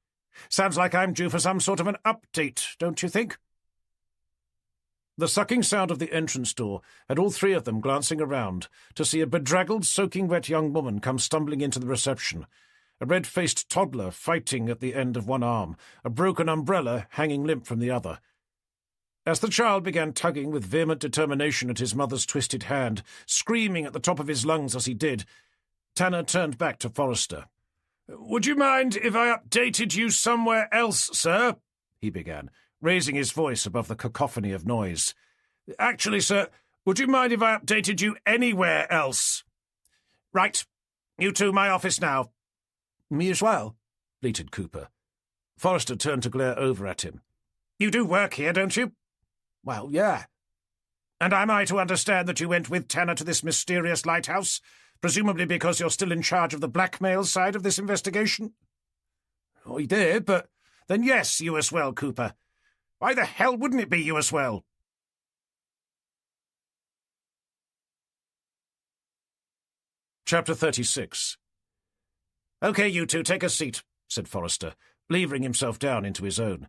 Sounds like I'm due for some sort of an update, don't you think? The sucking sound of the entrance door had all three of them glancing around to see a bedraggled, soaking wet young woman come stumbling into the reception, a red-faced toddler fighting at the end of one arm, a broken umbrella hanging limp from the other. As the child began tugging with vehement determination at his mother's twisted hand, screaming at the top of his lungs as he did, Tanner turned back to Forrester. "Would you mind if I updated you somewhere else, sir?" he began, raising his voice above the cacophony of noise. "Actually, sir, would you mind if I updated you anywhere else?" "Right. You two, my office now." "Me as well," bleated Cooper. Forrester turned to glare over at him. "You do work here, don't you?" "Well, yeah." "And am I to understand that you went with Tanner to this mysterious lighthouse, presumably because you're still in charge of the blackmail side of this investigation?" "I did, but—" "Then yes, you as well, Cooper. Why the hell wouldn't it be you as well?" Chapter 36. "Okay, you two, take a seat," said Forrester, levering himself down into his own.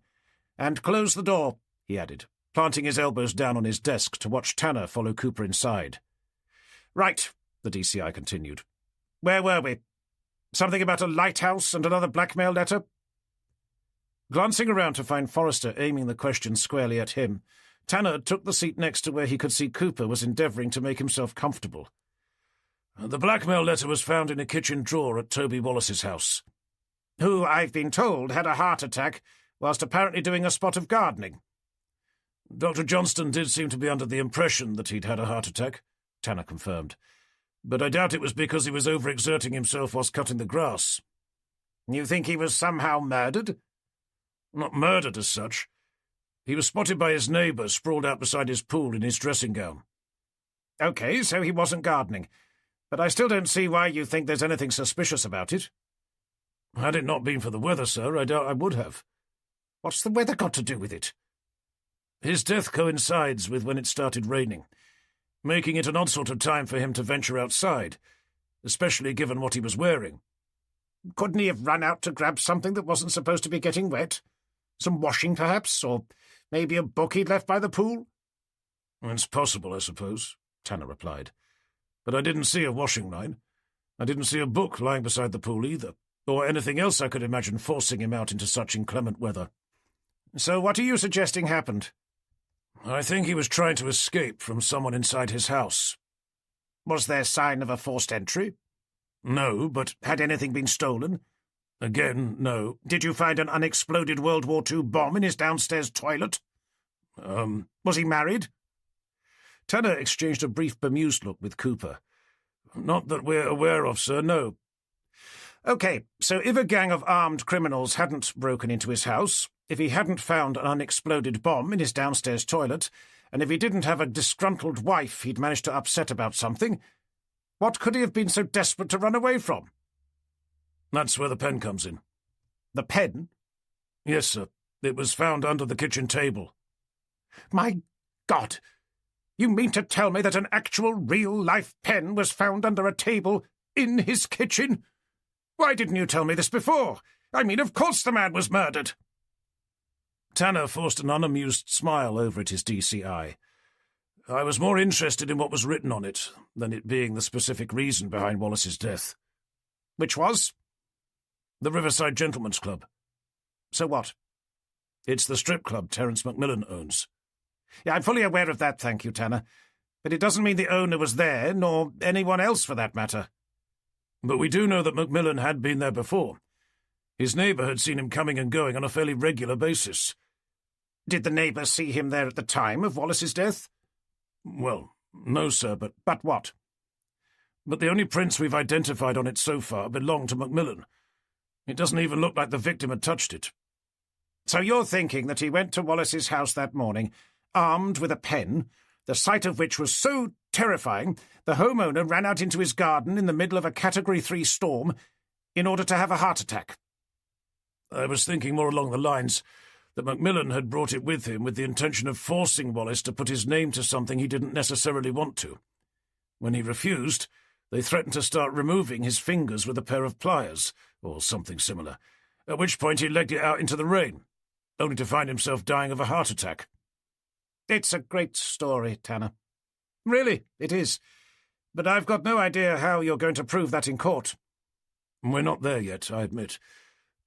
"And close the door," he added, planting his elbows down on his desk to watch Tanner follow Cooper inside. "Right," the DCI continued. "Where were we? Something about a lighthouse and another blackmail letter?" Glancing around to find Forrester aiming the question squarely at him, Tanner took the seat next to where he could see Cooper was endeavouring to make himself comfortable. "The blackmail letter was found in a kitchen drawer at Toby Wallace's house." "Who, I've been told, had a heart attack whilst apparently doing a spot of gardening." "Dr. Johnston did seem to be under the impression that he'd had a heart attack," Tanner confirmed. "But I doubt it was because he was overexerting himself whilst cutting the grass." "You think he was somehow murdered?" "Not murdered as such. He was spotted by his neighbour sprawled out beside his pool in his dressing gown." "OK, so he wasn't gardening. But I still don't see why you think there's anything suspicious about it." "Had it not been for the weather, sir, I doubt I would have." "What's the weather got to do with it?" "His death coincides with when it started raining, making it an odd sort of time for him to venture outside, especially given what he was wearing." "Couldn't he have run out to grab something that wasn't supposed to be getting wet? Some washing, perhaps, or maybe a book he'd left by the pool?" "It's possible, I suppose," Tanner replied. "But I didn't see a washing line. I didn't see a book lying beside the pool either, or anything else I could imagine forcing him out into such inclement weather." "So what are you suggesting happened?" "I think he was trying to escape from someone inside his house." "Was there sign of a forced entry?" "No, but—" "Had anything been stolen?" "Again, no." "Did you find an unexploded World War II bomb in his downstairs toilet?" Was he married?" Tanner exchanged a brief bemused look with Cooper. "Not that we're aware of, sir, no." "OK, so if a gang of armed criminals hadn't broken into his house, if he hadn't found an unexploded bomb in his downstairs toilet, and if he didn't have a disgruntled wife he'd managed to upset about something, what could he have been so desperate to run away from?" "That's where the pen comes in." "The pen?" "Yes, sir. It was found under the kitchen table." "My God! You mean to tell me that an actual real-life pen was found under a table in his kitchen? Why didn't you tell me this before? I mean, of course the man was murdered." Tanner forced an unamused smile over at his DCI. "I was more interested in what was written on it than it being the specific reason behind Wallace's death." "Which was?" "The Riverside Gentlemen's Club." "So what?" "It's the strip club Terence Macmillan owns." "Yeah, I'm fully aware of that, thank you, Tanner. But it doesn't mean the owner was there, nor anyone else for that matter." "But we do know that Macmillan had been there before. His neighbour had seen him coming and going on a fairly regular basis." "Did the neighbour see him there at the time of Wallace's death?" "Well, no, sir, but—" "But what?" "But the only prints we've identified on it so far belong to Macmillan. It doesn't even look like the victim had touched it." "So you're thinking that he went to Wallace's house that morning, armed with a pen, the sight of which was so terrifying the homeowner ran out into his garden in the middle of a Category 3 storm in order to have a heart attack?" "I was thinking more along the lines that Macmillan had brought it with him with the intention of forcing Wallace to put his name to something he didn't necessarily want to. When he refused, they threatened to start removing his fingers with a pair of pliers, or something similar, at which point he legged it out into the rain, only to find himself dying of a heart attack. It's a great story, Tanner. Really, it is. But I've got no idea how you're going to prove that in court. We're not there yet, I admit,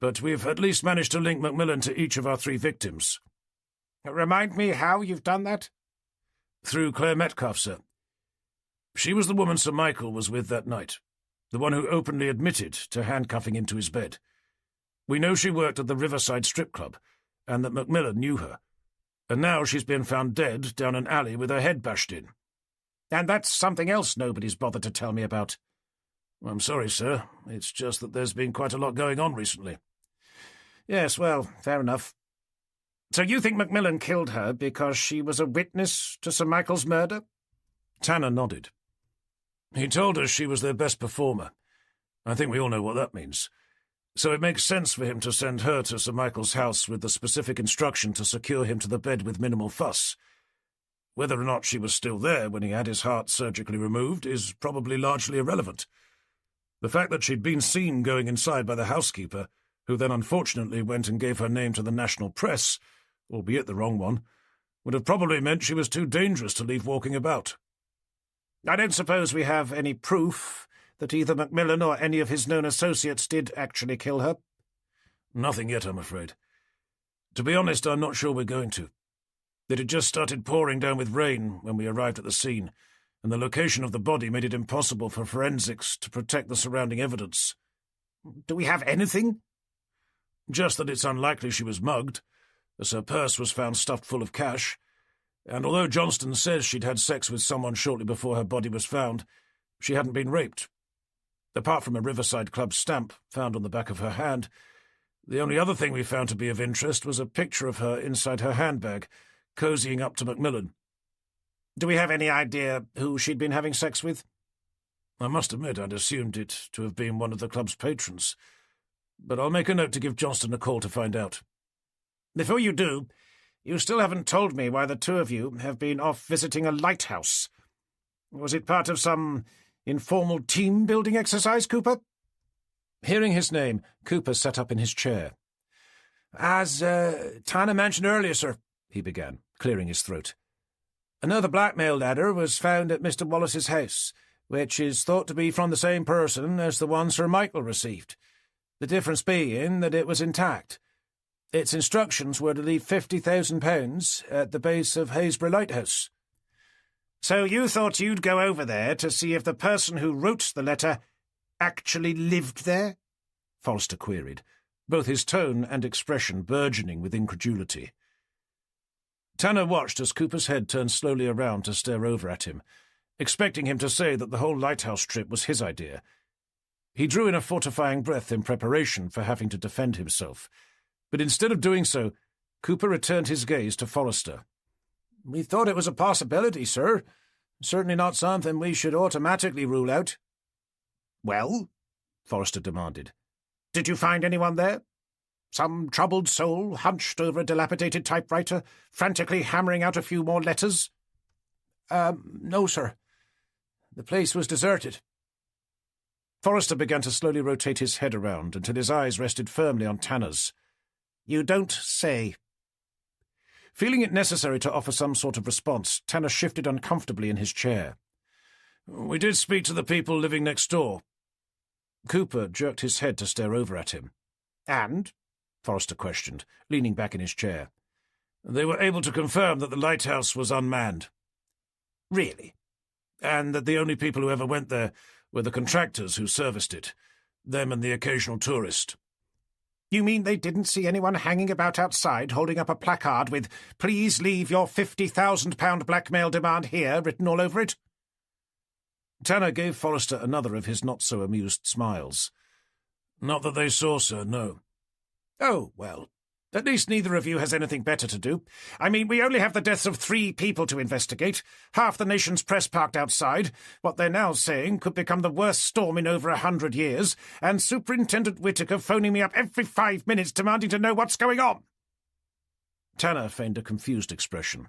but we've at least managed to link Macmillan to each of our 3 victims. Remind me how you've done that? Through Claire Metcalfe, sir. She was the woman Sir Michael was with that night, the one who openly admitted to handcuffing him to his bed. We know she worked at the Riverside Strip Club, and that Macmillan knew her. And now she's been found dead down an alley with her head bashed in. And that's something else nobody's bothered to tell me about. I'm sorry, sir. It's just that there's been quite a lot going on recently. Yes, well, fair enough. So you think Macmillan killed her because she was a witness to Sir Michael's murder? Tanner nodded. He told us she was their best performer. I think we all know what that means. So it makes sense for him to send her to Sir Michael's house with the specific instruction to secure him to the bed with minimal fuss. Whether or not she was still there when he had his heart surgically removed is probably largely irrelevant. The fact that she'd been seen going inside by the housekeeper, who then unfortunately went and gave her name to the national press, albeit the wrong one, would have probably meant she was too dangerous to leave walking about. I don't suppose we have any proof that either Macmillan or any of his known associates did actually kill her? Nothing yet, I'm afraid. To be honest, I'm not sure we're going to. It had just started pouring down with rain when we arrived at the scene, and the location of the body made it impossible for forensics to protect the surrounding evidence. Do we have anything? Just that it's unlikely she was mugged, as her purse was found stuffed full of cash, and although Johnston says she'd had sex with someone shortly before her body was found, she hadn't been raped. Apart from a Riverside Club stamp found on the back of her hand, the only other thing we found to be of interest was a picture of her inside her handbag, cozying up to Macmillan. Do we have any idea who she'd been having sex with? I must admit I'd assumed it to have been one of the club's patrons, but I'll make a note to give Johnston a call to find out. Before you do, you still haven't told me why the 2 of you have been off visiting a lighthouse. Was it part of some informal team-building exercise, Cooper? Hearing his name, Cooper sat up in his chair. As Tanner mentioned earlier, sir, he began, clearing his throat. Another blackmail letter was found at Mr. Wallace's house, which is thought to be from the same person as the one Sir Michael received, the difference being that it was intact. Its instructions were to leave £50,000 at the base of Haysborough Lighthouse. So you thought you'd go over there to see if the person who wrote the letter actually lived there? Forrester queried, both his tone and expression burgeoning with incredulity. Tanner watched as Cooper's head turned slowly around to stare over at him, expecting him to say that the whole lighthouse trip was his idea. He drew in a fortifying breath in preparation for having to defend himself, but instead of doing so, Cooper returned his gaze to Forrester. We thought it was a possibility, sir. Certainly not something we should automatically rule out. Well? Forrester demanded. Did you find anyone there? Some troubled soul hunched over a dilapidated typewriter, frantically hammering out a few more letters? No, sir. The place was deserted. Forrester began to slowly rotate his head around until his eyes rested firmly on Tanner's. You don't say. Feeling it necessary to offer some sort of response, Tanner shifted uncomfortably in his chair. We did speak to the people living next door. Cooper jerked his head to stare over at him. And? Forrester questioned, leaning back in his chair. They were able to confirm that the lighthouse was unmanned. Really? And that the only people who ever went there were the contractors who serviced it, them and the occasional tourist. You mean they didn't see anyone hanging about outside holding up a placard with "Please leave your £50,000 blackmail demand here" written all over it? Tanner gave Forrester another of his not-so-amused smiles. Not that they saw, sir, no. Oh, well, at least neither of you has anything better to do. I mean, we only have the deaths of 3 people to investigate, half the nation's press parked outside, what they're now saying could become the worst storm in over 100 years, and Superintendent Whittaker phoning me up every 5 minutes demanding to know what's going on. Tanner feigned a confused expression.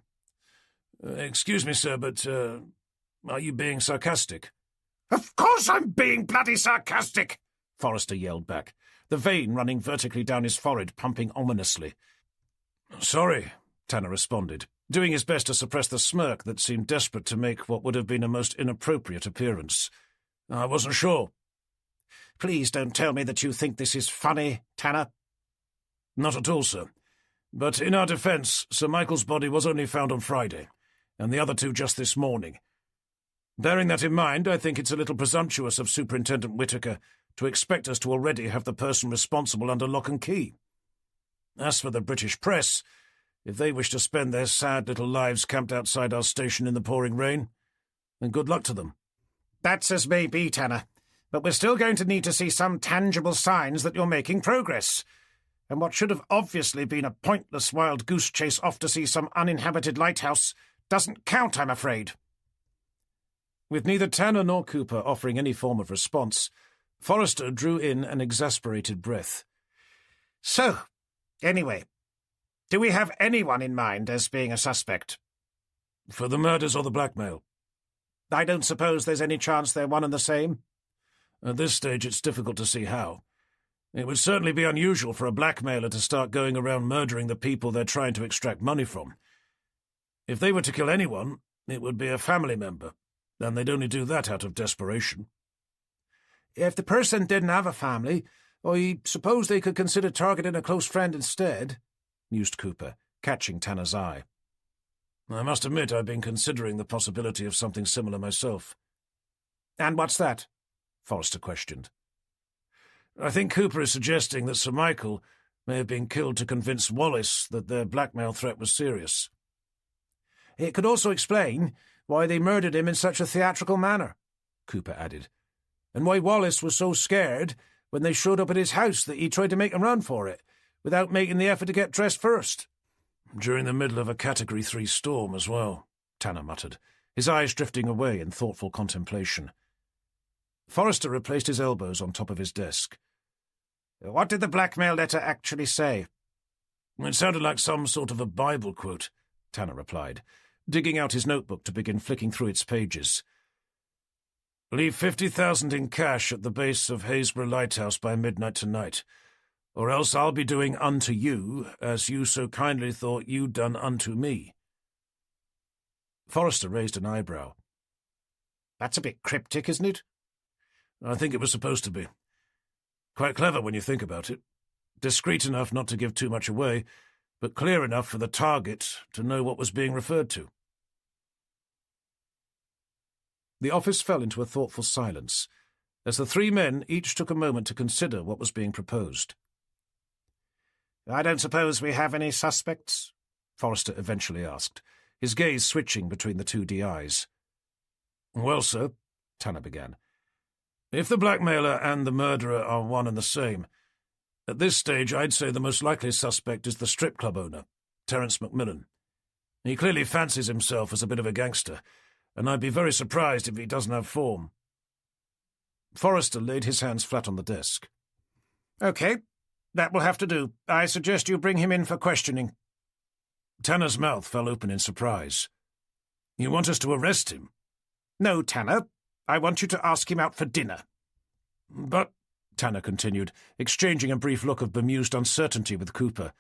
Excuse me, sir, but, are you being sarcastic? Of course I'm being bloody sarcastic, Forrester yelled back, the vein running vertically down his forehead, pumping ominously. Sorry, Tanner responded, doing his best to suppress the smirk that seemed desperate to make what would have been a most inappropriate appearance. I wasn't sure. Please don't tell me that you think this is funny, Tanner. Not at all, sir. But in our defence, Sir Michael's body was only found on Friday, and the other two just this morning. Bearing that in mind, I think it's a little presumptuous of Superintendent Whittaker to expect us to already have the person responsible under lock and key. As for the British press, if they wish to spend their sad little lives camped outside our station in the pouring rain, then good luck to them. That's as may be, Tanner, but we're still going to need to see some tangible signs that you're making progress. And what should have obviously been a pointless wild goose chase off to see some uninhabited lighthouse doesn't count, I'm afraid. With neither Tanner nor Cooper offering any form of response, Forrester drew in an exasperated breath. So, anyway, do we have anyone in mind as being a suspect? For the murders or the blackmail? I don't suppose there's any chance they're one and the same? At this stage, it's difficult to see how. It would certainly be unusual for a blackmailer to start going around murdering the people they're trying to extract money from. If they were to kill anyone, it would be a family member, and they'd only do that out of desperation. If the person didn't have a family, I suppose they could consider targeting a close friend instead, mused Cooper, catching Tanner's eye. I must admit I've been considering the possibility of something similar myself. And what's that? Forrester questioned. I think Cooper is suggesting that Sir Michael may have been killed to convince Wallace that their blackmail threat was serious. It could also explain why they murdered him in such a theatrical manner, Cooper added, and why Wallace was so scared when they showed up at his house that he tried to make a run for it, without making the effort to get dressed first. During the middle of a Category 3 storm as well, Tanner muttered, his eyes drifting away in thoughtful contemplation. Forrester replaced his elbows on top of his desk. What did the blackmail letter actually say? It sounded like some sort of a Bible quote, Tanner replied, digging out his notebook to begin flicking through its pages. Leave 50,000 in cash at the base of Haysborough Lighthouse by midnight tonight, or else I'll be doing unto you as you so kindly thought you'd done unto me. Forrester raised an eyebrow. That's a bit cryptic, isn't it? I think it was supposed to be. Quite clever when you think about it. Discreet enough not to give too much away, but clear enough for the target to know what was being referred to. The office fell into a thoughtful silence, as the three men each took a moment to consider what was being proposed. I don't suppose we have any suspects? Forrester eventually asked, his gaze switching between the two DIs. Well, sir, Tanner began, if the blackmailer and the murderer are one and the same, at this stage I'd say the most likely suspect is the strip club owner, Terence Macmillan. He clearly fancies himself as a bit of a gangster, and I'd be very surprised if he doesn't have form. Forrester laid his hands flat on the desk. OK, that will have to do. I suggest you bring him in for questioning. Tanner's mouth fell open in surprise. You want us to arrest him? No, Tanner. I want you to ask him out for dinner. But, Tanner continued, exchanging a brief look of bemused uncertainty with Cooper,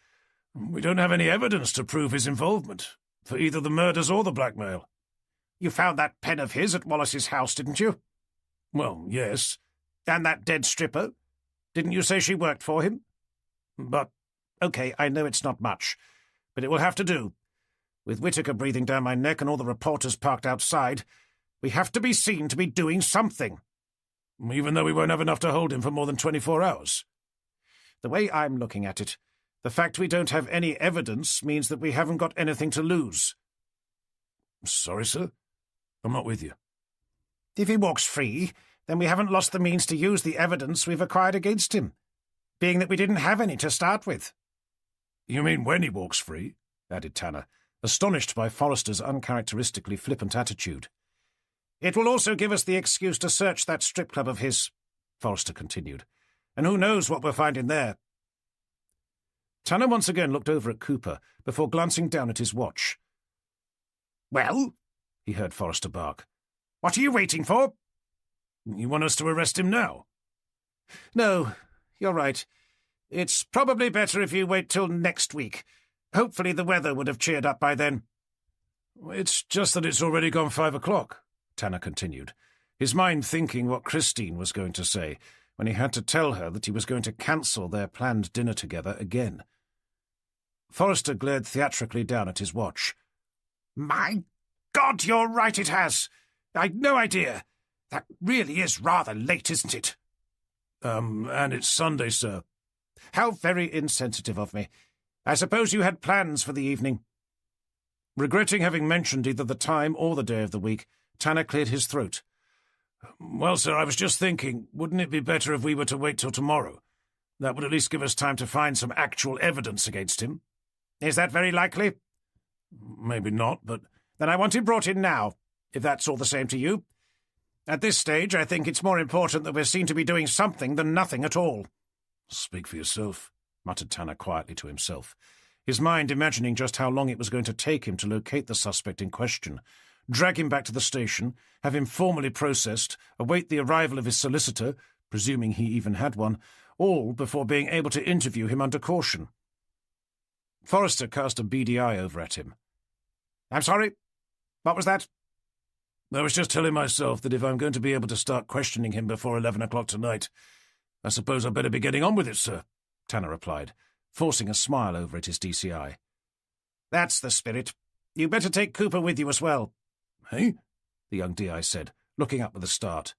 we don't have any evidence to prove his involvement, for either the murders or the blackmail. You found that pen of his at Wallace's house, didn't you? Well, yes. And that dead stripper? Didn't you say she worked for him? But, OK, I know it's not much, but it will have to do. With Whittaker breathing down my neck and all the reporters parked outside, we have to be seen to be doing something. Even though we won't have enough to hold him for more than 24 hours. The way I'm looking at it, the fact we don't have any evidence means that we haven't got anything to lose. Sorry, sir. I'm not with you. If he walks free, then we haven't lost the means to use the evidence we've acquired against him, being that we didn't have any to start with. You mean when he walks free? Added Tanner, astonished by Forrester's uncharacteristically flippant attitude. It will also give us the excuse to search that strip club of his, Forrester continued, and who knows what we'll find in there. Tanner once again looked over at Cooper before glancing down at his watch. "Well?" he heard Forrester bark. "What are you waiting for?" "You want us to arrest him now?" "No, you're right. It's probably better if you wait till next week. Hopefully the weather would have cheered up by then." "It's just that it's already gone 5 o'clock, Tanner continued, his mind thinking what Christine was going to say when he had to tell her that he was going to cancel their planned dinner together again. Forrester glared theatrically down at his watch. "My God, you're right, it has. I'd no idea. That really is rather late, isn't it?" And it's Sunday, sir." "How very insensitive of me. I suppose you had plans for the evening." Regretting having mentioned either the time or the day of the week, Tanner cleared his throat. "Well, sir, I was just thinking, wouldn't it be better if we were to wait till tomorrow? That would at least give us time to find some actual evidence against him." "Is that very likely?" "Maybe not, but—" "Then I want him brought in now, if that's all the same to you. At this stage, I think it's more important that we're seen to be doing something than nothing at all." "Speak for yourself," muttered Tanner quietly to himself, his mind imagining just how long it was going to take him to locate the suspect in question, drag him back to the station, have him formally processed, await the arrival of his solicitor, presuming he even had one, all before being able to interview him under caution. Forrester cast a beady eye over at him. "I'm sorry? What was that?" "I was just telling myself that if I'm going to be able to start questioning him before 11 o'clock tonight, I suppose I'd better be getting on with it, sir," Tanner replied, forcing a smile over at his DCI. "That's the spirit. You'd better take Cooper with you as well." "Hey?" the young DI said, looking up with a start.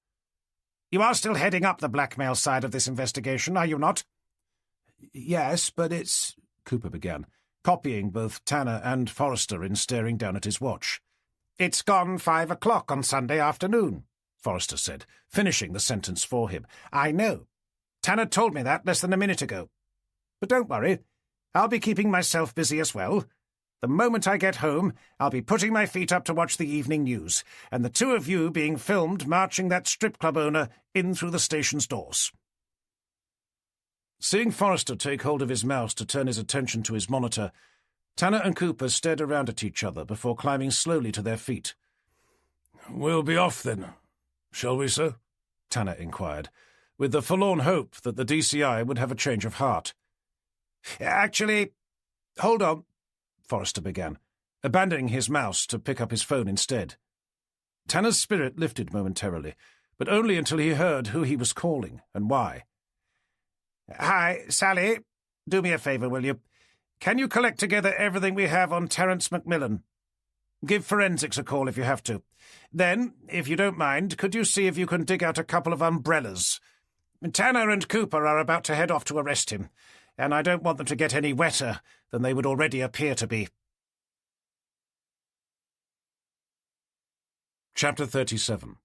"You are still heading up the blackmail side of this investigation, are you not?" "Yes, but it's—" Cooper began, copying both Tanner and Forrester in staring down at his watch. "It's gone 5 o'clock on Sunday afternoon," Forrester said, finishing the sentence for him. "I know. Tanner told me that less than a minute ago. But don't worry, I'll be keeping myself busy as well. The moment I get home, I'll be putting my feet up to watch the evening news, and the two of you being filmed marching that strip club owner in through the station's doors." Seeing Forrester take hold of his mouse to turn his attention to his monitor, Tanner and Cooper stared around at each other before climbing slowly to their feet. "We'll be off then, shall we, sir?" Tanner inquired, with the forlorn hope that the DCI would have a change of heart. "Actually, hold on," Forrester began, abandoning his mouse to pick up his phone instead. Tanner's spirit lifted momentarily, but only until he heard who he was calling and why. "Hi, Sally. Do me a favour, will you? Can you collect together everything we have on Terence Macmillan? Give forensics a call if you have to. Then, if you don't mind, could you see if you can dig out a couple of umbrellas? Tanner and Cooper are about to head off to arrest him, and I don't want them to get any wetter than they would already appear to be." Chapter 37.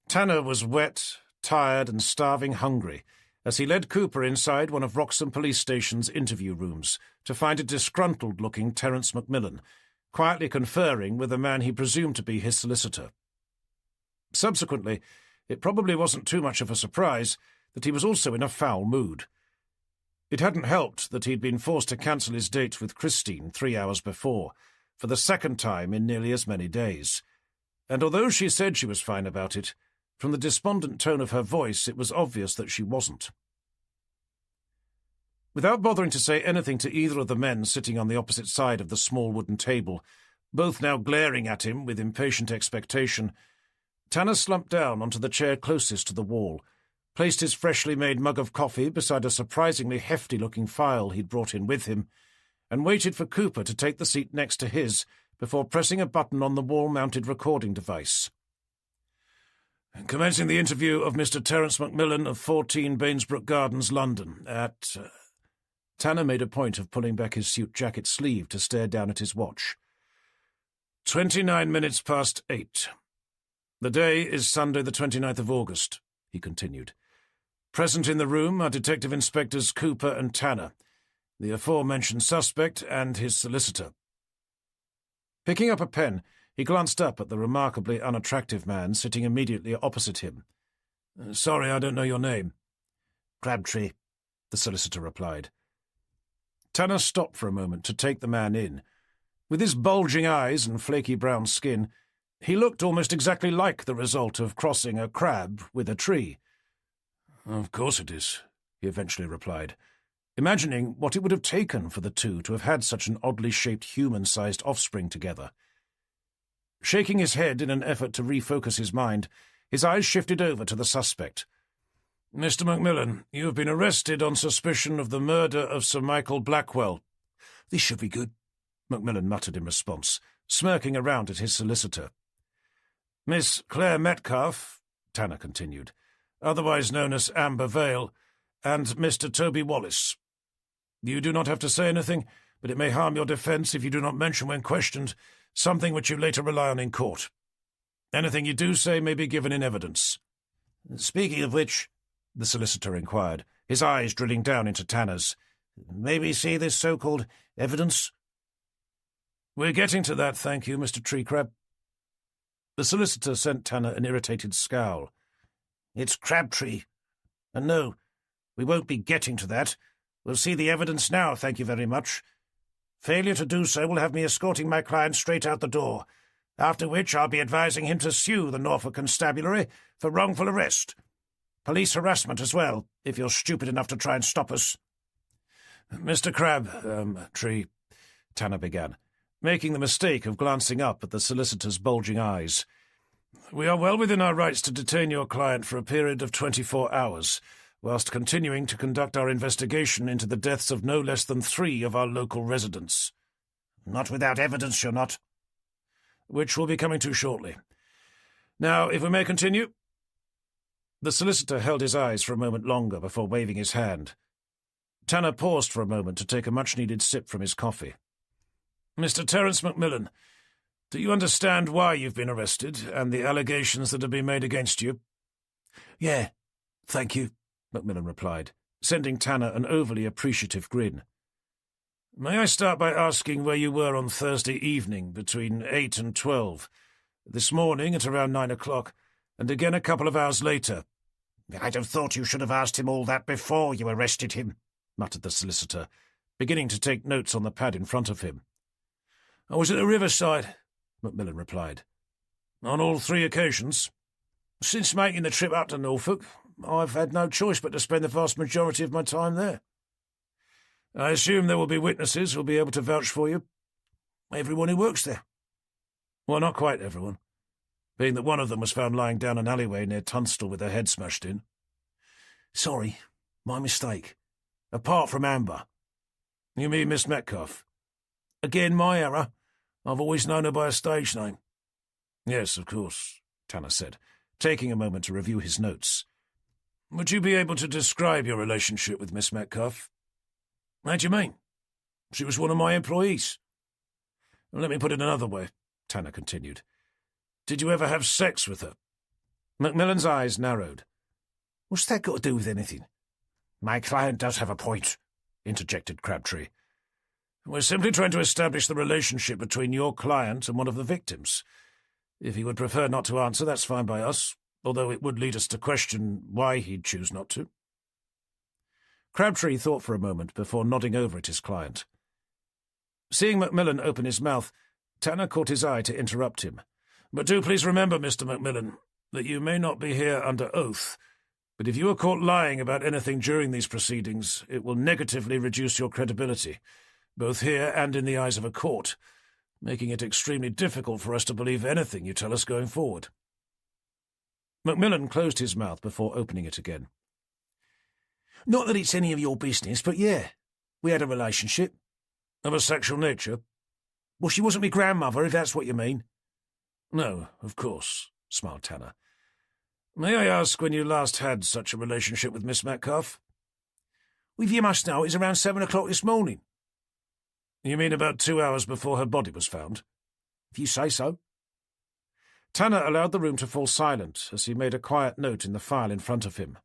Tanner was wet, tired, and starving hungry as he led Cooper inside one of Wroxham Police Station's interview rooms to find a disgruntled-looking Terence Macmillan, quietly conferring with a man he presumed to be his solicitor. Subsequently, it probably wasn't too much of a surprise that he was also in a foul mood. It hadn't helped that he'd been forced to cancel his date with Christine 3 hours before, for the second time in nearly as many days. And although she said she was fine about it, from the despondent tone of her voice it was obvious that she wasn't. Without bothering to say anything to either of the men sitting on the opposite side of the small wooden table, both now glaring at him with impatient expectation, Tanner slumped down onto the chair closest to the wall, placed his freshly made mug of coffee beside a surprisingly hefty-looking file he'd brought in with him, and waited for Cooper to take the seat next to his before pressing a button on the wall-mounted recording device. "Commencing the interview of Mr. Terence Macmillan of 14 Bainsbrook Gardens, London, at—" Tanner made a point of pulling back his suit jacket sleeve to stare down at his watch. 29 minutes past 8. The day is Sunday the 29th of August, he continued. Present in the room are Detective Inspectors Cooper and Tanner, the aforementioned suspect and his solicitor. Picking up a pen, he glanced up at the remarkably unattractive man sitting immediately opposite him. "Sorry, I don't know your name." "Crabtree," the solicitor replied, Tanner stopped for a moment to take the man in. With his bulging eyes and flaky brown skin, he looked almost exactly like the result of crossing a crab with a tree. "Of course it is," he eventually replied, imagining what it would have taken for the two to have had such an oddly shaped human-sized offspring together. Shaking his head in an effort to refocus his mind, his eyes shifted over to the suspect. "Mr. Macmillan, you have been arrested on suspicion of the murder of Sir Michael Blackwell." "This should be good," Macmillan muttered in response, smirking around at his solicitor. "Miss Claire Metcalfe," Tanner continued, "otherwise known as Amber Vale, and Mr. Toby Wallace. You do not have to say anything, but it may harm your defence if you do not mention when questioned something which you later rely on in court. Anything you do say may be given in evidence." "Speaking of which," the solicitor inquired, his eyes drilling down into Tanner's, "may we see this so-called evidence?" "We're getting to that, thank you, Mr. Treecrab." The solicitor sent Tanner an irritated scowl. "It's Crabtree. And no, we won't be getting to that. We'll see the evidence now, thank you very much. Failure to do so will have me escorting my client straight out the door, after which I'll be advising him to sue the Norfolk Constabulary for wrongful arrest. Police harassment as well, if you're stupid enough to try and stop us." "Mr. Crabtree," Tanner began, making the mistake of glancing up at the solicitor's bulging eyes. "We are well within our rights to detain your client for a period of 24 hours, whilst continuing to conduct our investigation into the deaths of no less than 3 of our local residents." "Not without evidence, you're not." "Which will be coming to shortly. Now, if we may continue." The solicitor held his eyes for a moment longer before waving his hand. Tanner paused for a moment to take a much-needed sip from his coffee. "Mr. Terence Macmillan, do you understand why you've been arrested and the allegations that have been made against you?" "Yeah, thank you," Macmillan replied, sending Tanner an overly appreciative grin. "May I start by asking where you were on Thursday evening between 8 and 12, this morning at around 9 o'clock, and again a couple of hours later?" "I'd have thought you should have asked him all that before you arrested him," muttered the solicitor, beginning to take notes on the pad in front of him. "I was at the riverside," Macmillan replied. "On all 3 occasions?" "Since making the trip up to Norfolk, I've had no choice but to spend the vast majority of my time there." "I assume there will be witnesses who will be able to vouch for you?" "Everyone who works there." "Well, not quite everyone, being that one of them was found lying down an alleyway near Tunstall with her head smashed in." "Sorry, my mistake. Apart from Amber." "You mean Miss Metcalfe?" "Again, my error. I've always known her by a stage name." "Yes, of course," Tanner said, taking a moment to review his notes. "Would you be able to describe your relationship with Miss Metcalfe?" "How do you mean?" "She was one of my employees." "Let me put it another way," Tanner continued. "Did you ever have sex with her?" Macmillan's eyes narrowed. "What's that got to do with anything?" "My client does have a point," interjected Crabtree. "We're simply trying to establish the relationship between your client and one of the victims. If he would prefer not to answer, that's fine by us, although it would lead us to question why he'd choose not to." Crabtree thought for a moment before nodding over at his client. Seeing Macmillan open his mouth, Tanner caught his eye to interrupt him. "But do please remember, Mr. Macmillan, that you may not be here under oath, but if you are caught lying about anything during these proceedings, it will negatively reduce your credibility, both here and in the eyes of a court, making it extremely difficult for us to believe anything you tell us going forward." Macmillan closed his mouth before opening it again. "Not that it's any of your business, but yeah, we had a relationship." "Of a sexual nature?" Well, she wasn't my grandmother, if that's what you mean. No, of course, smiled Tanner. May I ask when you last had such a relationship with Miss Metcalfe? Well, you must know, it was around 7 o'clock this morning. You mean about 2 hours before her body was found? If you say so. Tanner allowed the room to fall silent as he made a quiet note in the file in front of him.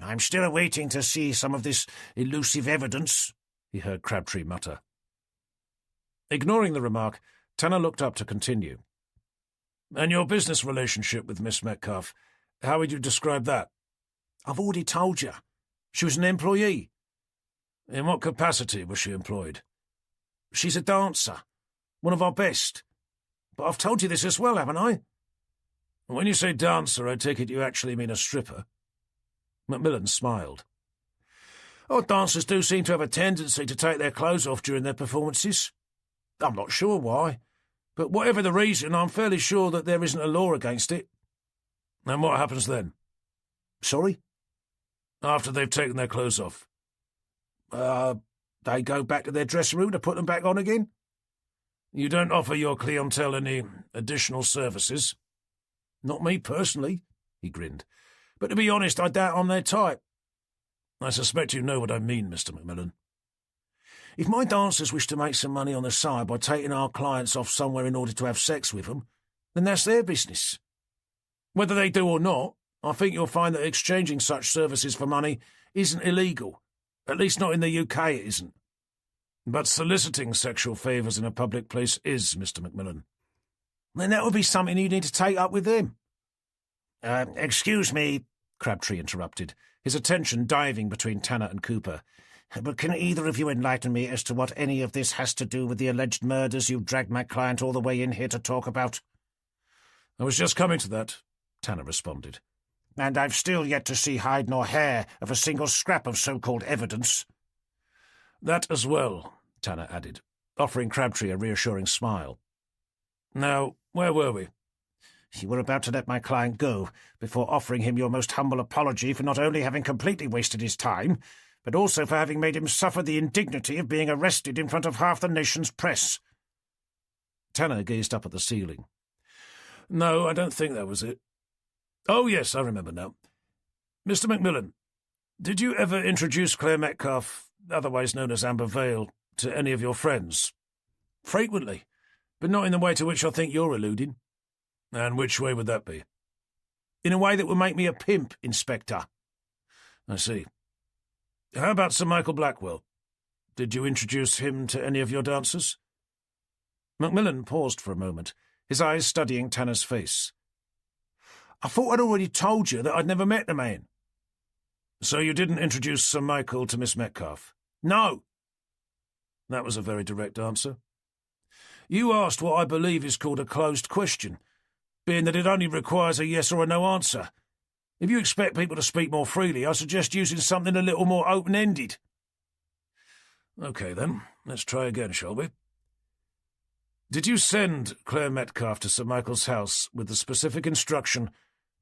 I'm still awaiting to see some of this elusive evidence, he heard Crabtree mutter. Ignoring the remark, Tanner looked up to continue. And your business relationship with Miss Metcalfe, how would you describe that? I've already told you. She was an employee. In what capacity was she employed? She's a dancer, one of our best. But I've told you this as well, haven't I? When you say dancer, I take it you actually mean a stripper. Macmillan smiled. Our dancers do seem to have a tendency to take their clothes off during their performances. I'm not sure why, but whatever the reason, I'm fairly sure that there isn't a law against it. And what happens then? Sorry? After they've taken their clothes off? They go back to their dressing room to put them back on again? You don't offer your clientele any additional services? Not me personally, he grinned. But to be honest, I doubt I'm their type. I suspect you know what I mean, Mr. Macmillan. If my dancers wish to make some money on the side by taking our clients off somewhere in order to have sex with them, then that's their business. Whether they do or not, I think you'll find that exchanging such services for money isn't illegal. At least not in the UK it isn't. But soliciting sexual favours in a public place is, Mr. Macmillan. Then that would be something you need to take up with them. Excuse me, Crabtree interrupted, his attention diving between Tanner and Cooper. But can either of you enlighten me as to what any of this has to do with the alleged murders you dragged my client all the way in here to talk about? I was just coming to that, Tanner responded. And I've still yet to see hide nor hair of a single scrap of so-called evidence. That as well, Tanner added, offering Crabtree a reassuring smile. Now, where were we? You were about to let my client go, before offering him your most humble apology for not only having completely wasted his time, but also for having made him suffer the indignity of being arrested in front of half the nation's press. Tanner gazed up at the ceiling. No, I don't think that was it. Oh, yes, I remember now. Mr. Macmillan, did you ever introduce Claire Metcalfe, otherwise known as Amber Vale, to any of your friends? Frequently, but not in the way to which I think you're alluding. And which way would that be? In a way that would make me a pimp, Inspector. I see. How about Sir Michael Blackwell? Did you introduce him to any of your dancers? Macmillan paused for a moment, his eyes studying Tanner's face. I thought I'd already told you that I'd never met the man. So you didn't introduce Sir Michael to Miss Metcalfe? No. That was a very direct answer. You asked what I believe is called a closed question, being that it only requires a yes or a no answer. If you expect people to speak more freely, I suggest using something a little more open-ended. OK, then. Let's try again, shall we? Did you send Claire Metcalfe to Sir Michael's house with the specific instruction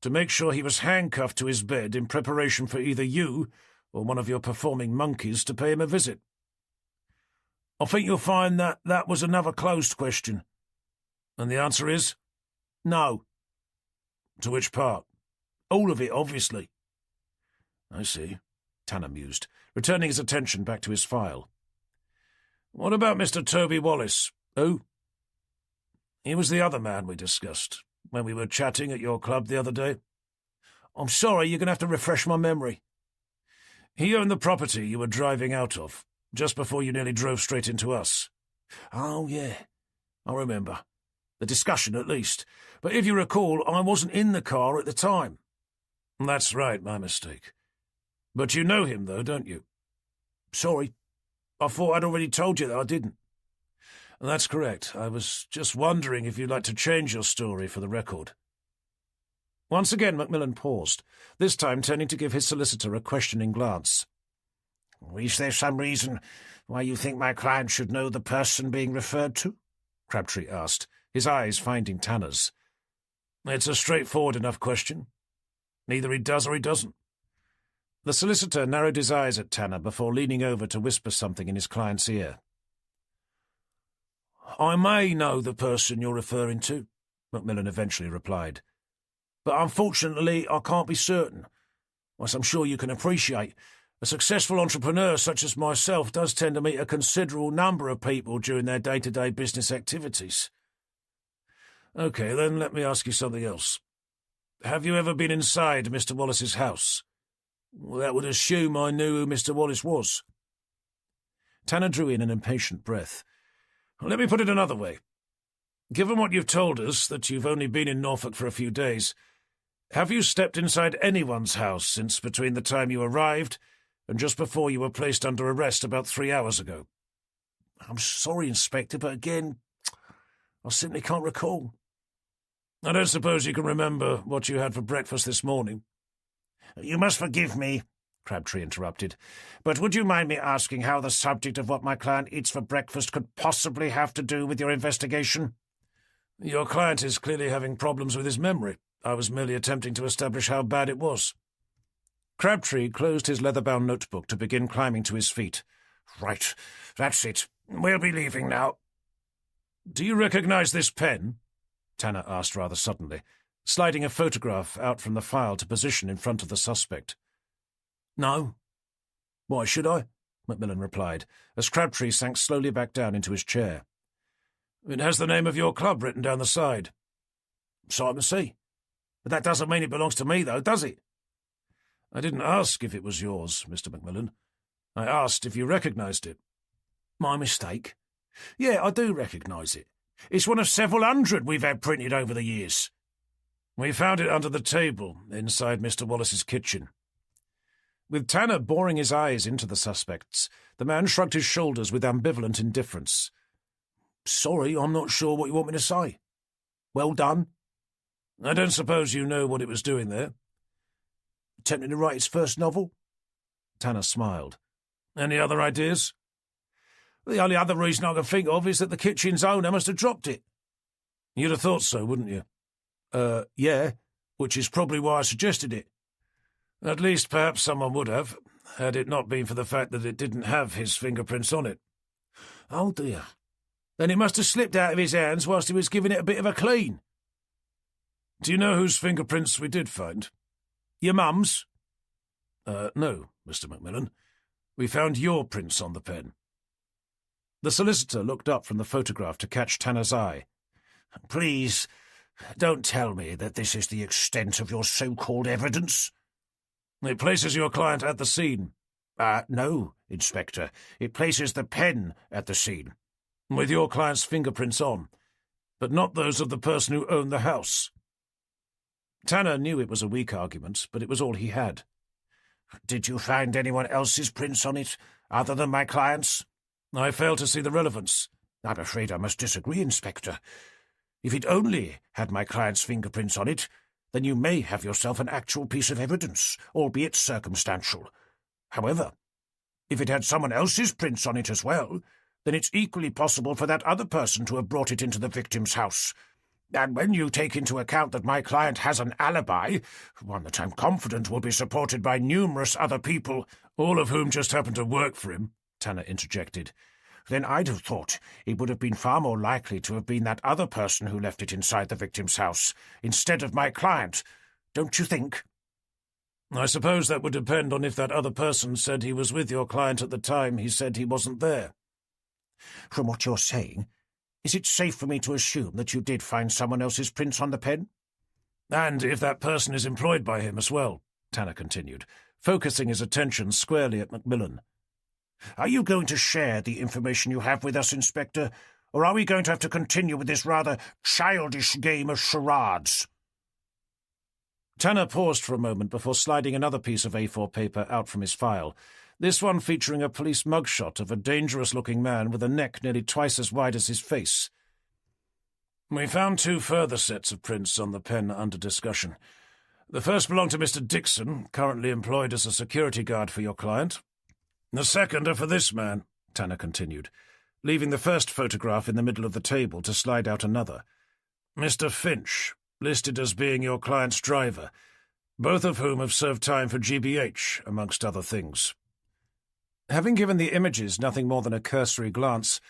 to make sure he was handcuffed to his bed in preparation for either you or one of your performing monkeys to pay him a visit? I think you'll find that that was another closed question. And the answer is? No. To which part? All of it, obviously. I see, Tanner mused, returning his attention back to his file. What about Mr. Toby Wallace? Who? He was the other man we discussed when we were chatting at your club the other day. I'm sorry, you're going to have to refresh my memory. He owned the property you were driving out of, just before you nearly drove straight into us. Oh, yeah. I remember. The discussion, at least. But if you recall, I wasn't in the car at the time. That's right, my mistake. But you know him, though, don't you? Sorry. I thought I'd already told you that I didn't. That's correct. I was just wondering if you'd like to change your story for the record. Once again Macmillan paused, this time turning to give his solicitor a questioning glance. Is there some reason why you think my client should know the person being referred to? Crabtree asked, his eyes finding Tanner's. It's a straightforward enough question. Either he does or he doesn't. The solicitor narrowed his eyes at Tanner before leaning over to whisper something in his client's ear. I may know the person you're referring to, Macmillan eventually replied. But unfortunately, I can't be certain. As I'm sure you can appreciate, a successful entrepreneur such as myself does tend to meet a considerable number of people during their day-to-day business activities. OK, then let me ask you something else. Have you ever been inside Mr. Wallace's house? Well, that would assume I knew who Mr. Wallace was. Tanner drew in an impatient breath. Let me put it another way. Given what you've told us, that you've only been in Norfolk for a few days, have you stepped inside anyone's house since between the time you arrived and just before you were placed under arrest about 3 hours ago. I'm sorry, Inspector, but again, I simply can't recall. I don't suppose you can remember what you had for breakfast this morning. You must forgive me, Crabtree interrupted, but would you mind me asking how the subject of what my client eats for breakfast could possibly have to do with your investigation? Your client is clearly having problems with his memory. I was merely attempting to establish how bad it was. Crabtree closed his leather-bound notebook to begin climbing to his feet. Right, that's it. We'll be leaving now. Do you recognize this pen? Tanner asked rather suddenly, sliding a photograph out from the file to position in front of the suspect. No. Why should I? Macmillan replied, as Crabtree sank slowly back down into his chair. It has the name of your club written down the side. Simon C. But that doesn't mean it belongs to me, though, does it? I didn't ask if it was yours, Mr. Macmillan. I asked if you recognized it. My mistake. Yeah, I do recognise it. It's one of several hundred we've had printed over the years. We found it under the table inside Mr. Wallace's kitchen. With Tanner boring his eyes into the suspects, the man shrugged his shoulders with ambivalent indifference. Sorry, I'm not sure what you want me to say. Well done. I don't suppose you know what it was doing there? Attempting to write its first novel? Tanner smiled. Any other ideas? The only other reason I can think of is that the kitchen's owner must have dropped it. You'd have thought so, wouldn't you? Yeah, which is probably why I suggested it. At least perhaps someone would have, had it not been for the fact that it didn't have his fingerprints on it. Oh, dear. Then it must have slipped out of his hands whilst he was giving it a bit of a clean. Do you know whose fingerprints we did find? Your mum's? No, Mr. Macmillan. We found your prints on the pen. The solicitor looked up from the photograph to catch Tanner's eye. Please, don't tell me that this is the extent of your so-called evidence. It places your client at the scene. No, Inspector. It places the pen at the scene. With your client's fingerprints on, but not those of the person who owned the house. Tanner knew it was a weak argument, but it was all he had. Did you find anyone else's prints on it, other than my client's? I fail to see the relevance. I'm afraid I must disagree, Inspector. If it only had my client's fingerprints on it, then you may have yourself an actual piece of evidence, albeit circumstantial. However, if it had someone else's prints on it as well, then it's equally possible for that other person to have brought it into the victim's house. And when you take into account that my client has an alibi, one that I'm confident will be supported by numerous other people, all of whom just happen to work for him, Tanner interjected, then I'd have thought it would have been far more likely to have been that other person who left it inside the victim's house, instead of my client. Don't you think? I suppose that would depend on if that other person said he was with your client at the time he said he wasn't there. From what you're saying, is it safe for me to assume that you did find someone else's prints on the pen? And if that person is employed by him as well, Tanner continued, focusing his attention squarely at Macmillan. Are you going to share the information you have with us, Inspector, or are we going to have to continue with this rather childish game of charades? Tanner paused for a moment before sliding another piece of A4 paper out from his file, this one featuring a police mugshot of a dangerous-looking man with a neck nearly twice as wide as his face. We found 2 further sets of prints on the pen under discussion. The first belonged to Mr. Dixon, currently employed as a security guard for your client. The second are for this man, Tanner continued, leaving the first photograph in the middle of the table to slide out another. Mr. Finch, listed as being your client's driver, both of whom have served time for GBH, amongst other things. Having given the images nothing more than a cursory glance,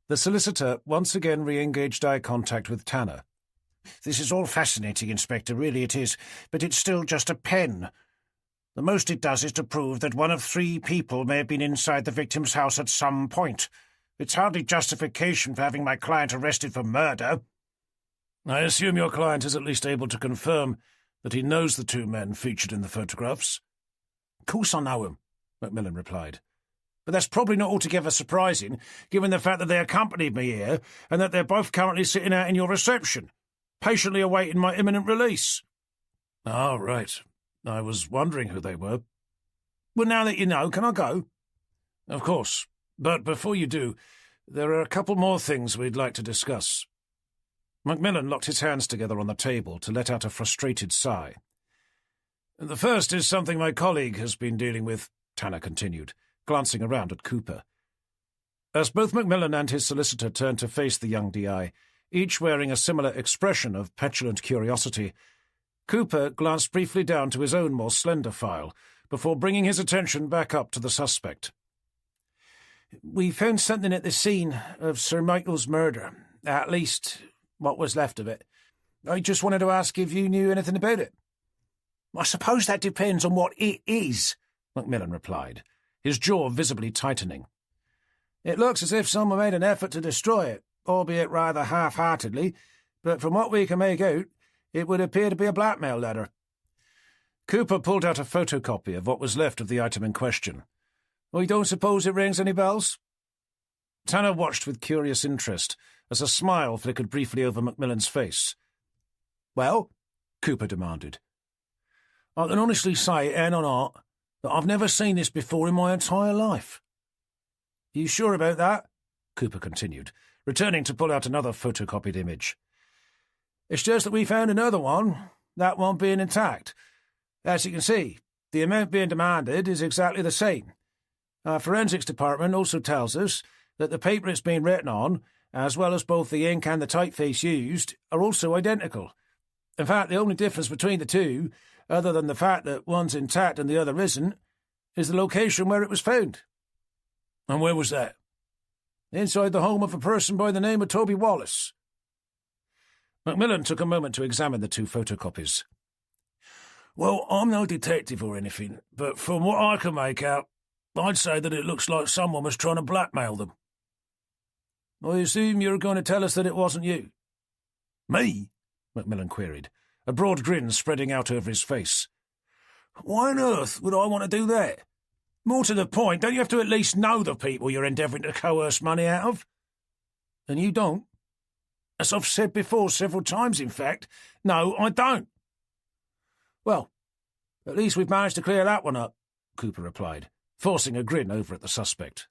the solicitor once again re-engaged eye contact with Tanner. This is all fascinating, Inspector, really it is, but it's still just a pen. The most it does is to prove that one of 3 people may have been inside the victim's house at some point. It's hardly justification for having my client arrested for murder. I assume your client is at least able to confirm that he knows the 2 men featured in the photographs. Of course I know him, Macmillan replied. But that's probably not altogether surprising, given the fact that they accompanied me here and that they're both currently sitting out in your reception, patiently awaiting my imminent release. Ah, right. I was wondering who they were. Well, now that you know, can I go? Of course. But before you do, there are a couple more things we'd like to discuss. Macmillan locked his hands together on the table to let out a frustrated sigh. The first is something my colleague has been dealing with, Tanner continued, glancing around at Cooper. As both Macmillan and his solicitor turned to face the young DI, each wearing a similar expression of petulant curiosity, Cooper glanced briefly down to his own more slender file before bringing his attention back up to the suspect. We found something at the scene of Sir Michael's murder, at least what was left of it. I just wanted to ask if you knew anything about it. I suppose that depends on what it is, Macmillan replied, his jaw visibly tightening. It looks as if someone made an effort to destroy it, albeit rather half-heartedly, but from what we can make out, it would appear to be a blackmail letter. Cooper pulled out a photocopy of what was left of the item in question. I don't suppose it rings any bells? Tanner watched with curious interest as a smile flickered briefly over Macmillan's face. Well? Cooper demanded. I can honestly say, hand on heart, that I've never seen this before in my entire life. You sure about that? Cooper continued, returning to pull out another photocopied image. It's just that we found another one, that one being intact. As you can see, the amount being demanded is exactly the same. Our forensics department also tells us that the paper it's been written on, as well as both the ink and the typeface used, are also identical. In fact, the only difference between the two, other than the fact that one's intact and the other isn't, is the location where it was found. And where was that? Inside the home of a person by the name of Toby Wallace. Macmillan took a moment to examine the two photocopies. Well, I'm no detective or anything, but from what I can make out, I'd say that it looks like someone was trying to blackmail them. I assume you're going to tell us that it wasn't you. Me? Macmillan queried, a broad grin spreading out over his face. Why on earth would I want to do that? More to the point, don't you have to at least know the people you're endeavouring to coerce money out of? And you don't? As I've said before several times, in fact, no, I don't. Well, at least we've managed to clear that one up, Cooper replied, forcing a grin over at the suspect.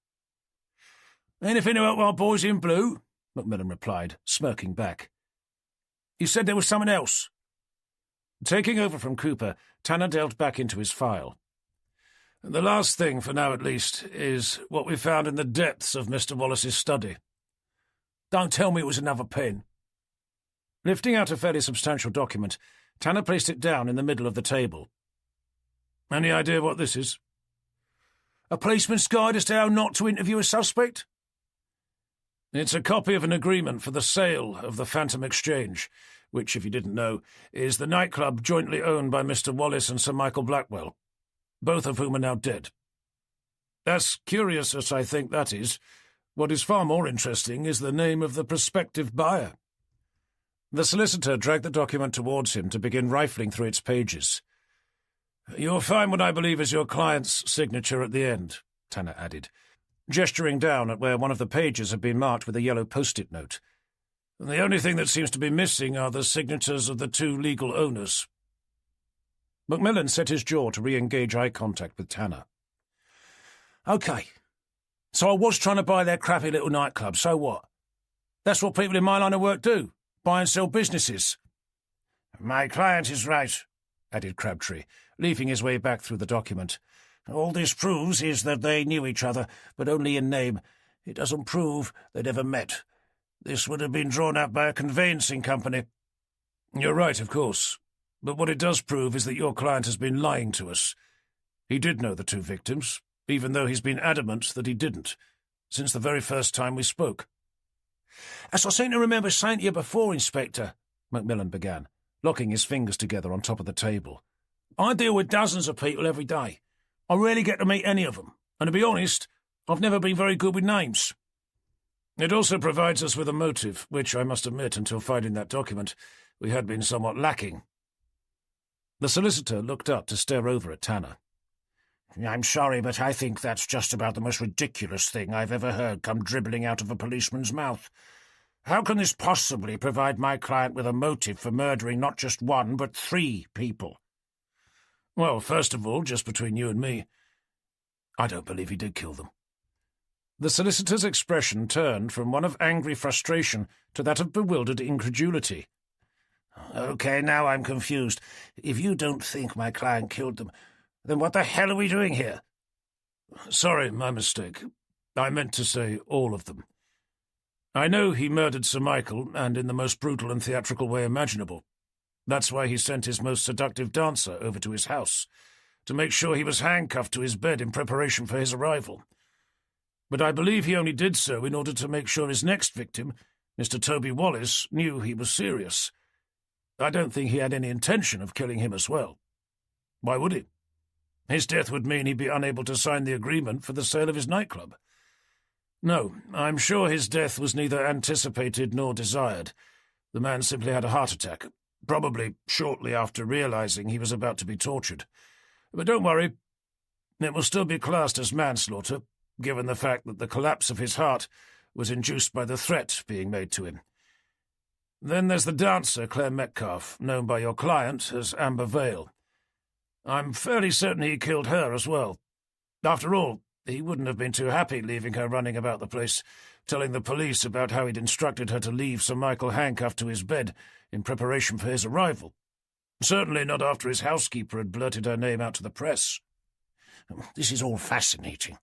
Anything about our boys in blue? Macmillan replied, smirking back. You said there was something else. Taking over from Cooper, Tanner delved back into his file. The last thing, for now at least, is what we found in the depths of Mr. Wallace's study. Don't tell me it was another pen. Lifting out a fairly substantial document, Tanner placed it down in the middle of the table. Any idea what this is? A policeman's guide as to how not to interview a suspect? It's a copy of an agreement for the sale of the Phantom Exchange, which, if you didn't know, is the nightclub jointly owned by Mr. Wallace and Sir Michael Blackwell, both of whom are now dead. As curious as I think that is, what is far more interesting is the name of the prospective buyer. The solicitor dragged the document towards him to begin rifling through its pages. You'll find what I believe is your client's signature at the end, Tanner added, gesturing down at where one of the pages had been marked with a yellow post-it note. The only thing that seems to be missing are the signatures of the two legal owners. Macmillan set his jaw to re-engage eye contact with Tanner. OK. So I was trying to buy their crappy little nightclub, so what? That's what people in my line of work do, buy and sell businesses. My client is right, added Crabtree, leafing his way back through the document. All this proves is that they knew each other, but only in name. It doesn't prove they'd ever met. This would have been drawn up by a conveyancing company. You're right, of course. But what it does prove is that your client has been lying to us. He did know the two victims, even though he's been adamant that he didn't, since the very first time we spoke. As I seem to remember saying to you before, Inspector, Macmillan began, locking his fingers together on top of the table. I deal with dozens of people every day. I rarely get to meet any of them, and to be honest, I've never been very good with names. It also provides us with a motive, which, I must admit, until finding that document, we had been somewhat lacking. The solicitor looked up to stare over at Tanner. I'm sorry, but I think that's just about the most ridiculous thing I've ever heard come dribbling out of a policeman's mouth. How can this possibly provide my client with a motive for murdering not just one, but 3 people? Well, first of all, just between you and me, I don't believe he did kill them. The solicitor's expression turned from one of angry frustration to that of bewildered incredulity. Okay, now I'm confused. If you don't think my client killed them, then what the hell are we doing here? Sorry, my mistake. I meant to say all of them. I know he murdered Sir Michael, and in the most brutal and theatrical way imaginable. That's why he sent his most seductive dancer over to his house, to make sure he was handcuffed to his bed in preparation for his arrival. But I believe he only did so in order to make sure his next victim, Mr. Toby Wallace, knew he was serious. I don't think he had any intention of killing him as well. Why would he? His death would mean he'd be unable to sign the agreement for the sale of his nightclub. No, I'm sure his death was neither anticipated nor desired. The man simply had a heart attack, probably shortly after realizing he was about to be tortured. But don't worry, it will still be classed as manslaughter, given the fact that the collapse of his heart was induced by the threat being made to him. Then there's the dancer, Claire Metcalfe, known by your client as Amber Vale. I'm fairly certain he killed her as well. After all, he wouldn't have been too happy leaving her running about the place, telling the police about how he'd instructed her to leave Sir Michael handcuffed to his bed in preparation for his arrival. Certainly not after his housekeeper had blurted her name out to the press. This is all fascinating,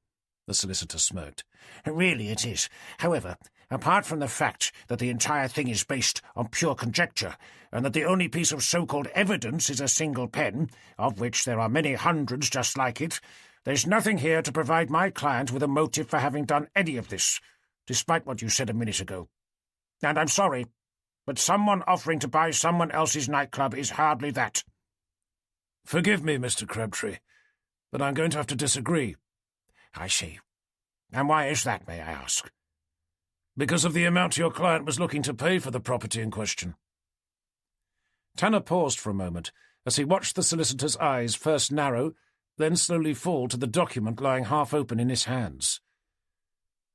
the solicitor smirked. Really it is. However, apart from the fact that the entire thing is based on pure conjecture, and that the only piece of so-called evidence is a single pen, of which there are many hundreds just like it, there's nothing here to provide my client with a motive for having done any of this, despite what you said a minute ago. And I'm sorry, but someone offering to buy someone else's nightclub is hardly that. Forgive me, Mr. Crabtree, but I'm going to have to disagree. I see. And why is that, may I ask? Because of the amount your client was looking to pay for the property in question. Tanner paused for a moment as he watched the solicitor's eyes first narrow, then slowly fall to the document lying half open in his hands.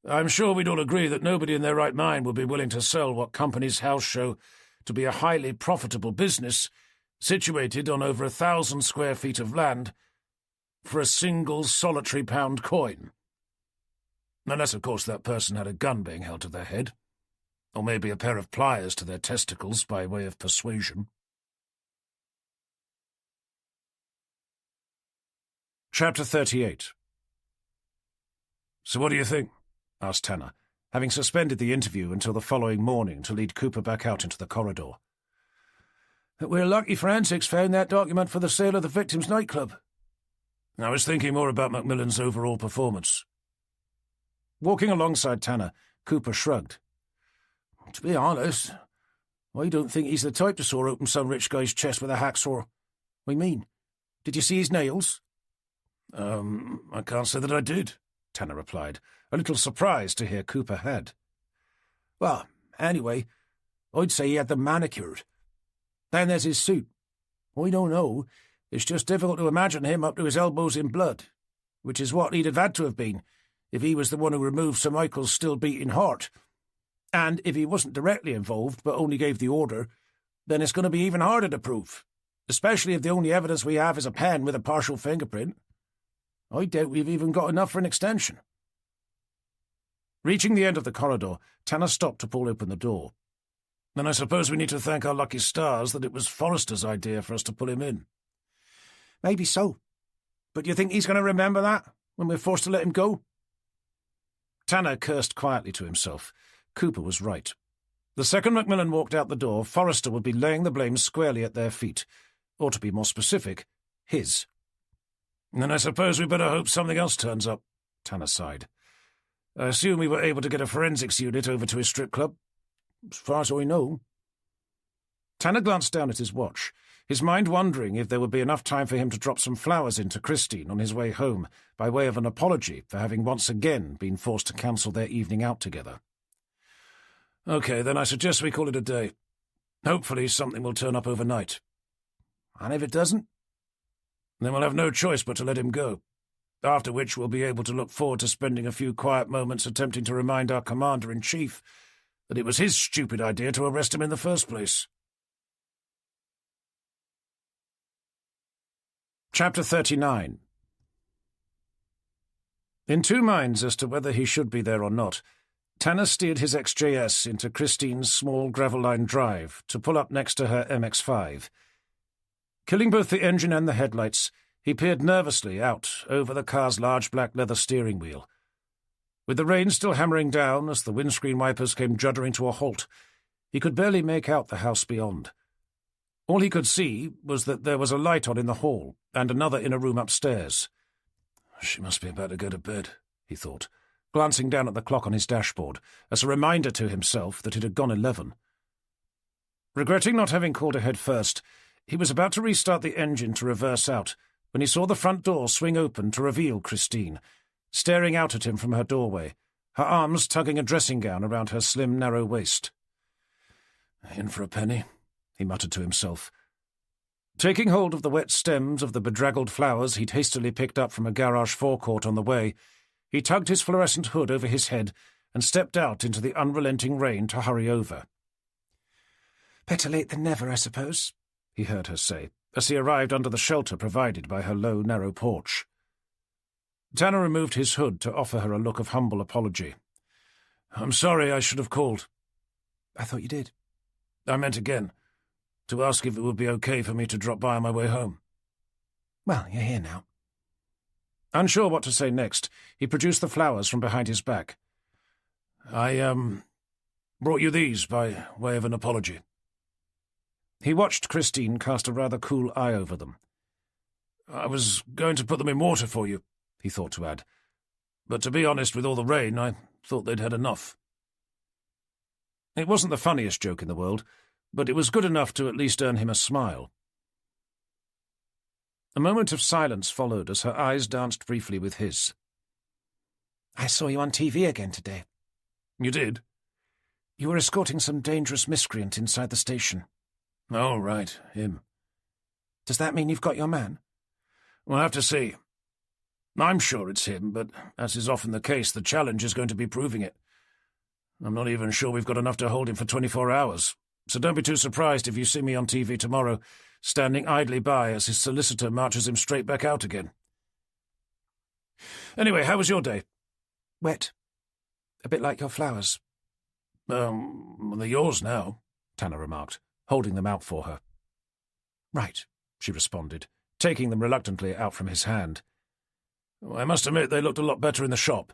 I'm sure we'd all agree that nobody in their right mind would be willing to sell what company's house show to be a highly profitable business situated on over 1,000 square feet of land for a single solitary pound coin. Unless, of course, that person had a gun being held to their head, or maybe a pair of pliers to their testicles by way of persuasion. Chapter 38. So what do you think? Asked Tanner, having suspended the interview until the following morning to lead Cooper back out into the corridor. That we're lucky forensics found that document for the sale of the victim's nightclub. I was thinking more about Macmillan's overall performance. Walking alongside Tanner, Cooper shrugged. To be honest, I don't think he's the type to saw open some rich guy's chest with a hacksaw. I mean, did you see his nails? I can't say that I did, Tanner replied, a little surprised to hear Cooper had. Well, anyway, I'd say he had them manicured. Then there's his suit. I don't know. It's just difficult to imagine him up to his elbows in blood, which is what he'd have had to have been if he was the one who removed Sir Michael's still-beating heart. And if he wasn't directly involved but only gave the order, then it's going to be even harder to prove, especially if the only evidence we have is a pen with a partial fingerprint. I doubt we've even got enough for an extension. Reaching the end of the corridor, Tanner stopped to pull open the door. Then I suppose we need to thank our lucky stars that it was Forrester's idea for us to pull him in. Maybe so. But you think he's going to remember that when we're forced to let him go? Tanner cursed quietly to himself. Cooper was right. The second Macmillan walked out the door, Forrester would be laying the blame squarely at their feet. Or, to be more specific, his. Then I suppose we better hope something else turns up, Tanner sighed. I assume we were able to get a forensics unit over to his strip club. As far as I know. Tanner glanced down at his watch, his mind wondering if there would be enough time for him to drop some flowers into Christine on his way home, by way of an apology for having once again been forced to cancel their evening out together. Okay, then I suggest we call it a day. Hopefully something will turn up overnight. And if it doesn't? Then we'll have no choice but to let him go, after which we'll be able to look forward to spending a few quiet moments attempting to remind our Commander-in-Chief that it was his stupid idea to arrest him in the first place. Chapter 39. In two minds as to whether he should be there or not, Tanner steered his XJS into Christine's small gravel-lined drive to pull up next to her MX-5. Killing both the engine and the headlights, he peered nervously out over the car's large black leather steering wheel. With the rain still hammering down as the windscreen wipers came juddering to a halt, he could barely make out the house beyond. All he could see was that there was a light on in the hall and another in a room upstairs. "She must be about to go to bed," he thought, glancing down at the clock on his dashboard as a reminder to himself that it had gone 11. Regretting not having called ahead first, he was about to restart the engine to reverse out when he saw the front door swing open to reveal Christine, staring out at him from her doorway, her arms tugging a dressing gown around her slim, narrow waist. "In for a penny," he muttered to himself. Taking hold of the wet stems of the bedraggled flowers he'd hastily picked up from a garage forecourt on the way, he tugged his fluorescent hood over his head and stepped out into the unrelenting rain to hurry over. "Better late than never, I suppose," he heard her say, as he arrived under the shelter provided by her low, narrow porch. Tanner removed his hood to offer her a look of humble apology. "I'm sorry, I should have called." "I thought you did." "I meant again, to ask if it would be okay for me to drop by on my way home." "Well, you're here now." Unsure what to say next, he produced the flowers from behind his back. "I, brought you these by way of an apology." He watched Christine cast a rather cool eye over them. "I was going to put them in water for you," he thought to add, "but to be honest, with all the rain, I thought they'd had enough." It wasn't the funniest joke in the world, but it was good enough to at least earn him a smile. A moment of silence followed as her eyes danced briefly with his. "I saw you on TV again today." "You did?" "You were escorting some dangerous miscreant inside the station." "Oh, right, him." "Does that mean you've got your man?" "We'll have to see. I'm sure it's him, but as is often the case, the challenge is going to be proving it. I'm not even sure we've got enough to hold him for 24 hours, so don't be too surprised if you see me on TV tomorrow, standing idly by as his solicitor marches him straight back out again. Anyway, how was your day?" "Wet. A bit like your flowers." They're yours now," Tanner remarked, holding them out for her. "Right," she responded, taking them reluctantly out from his hand. "I must admit they looked a lot better in the shop."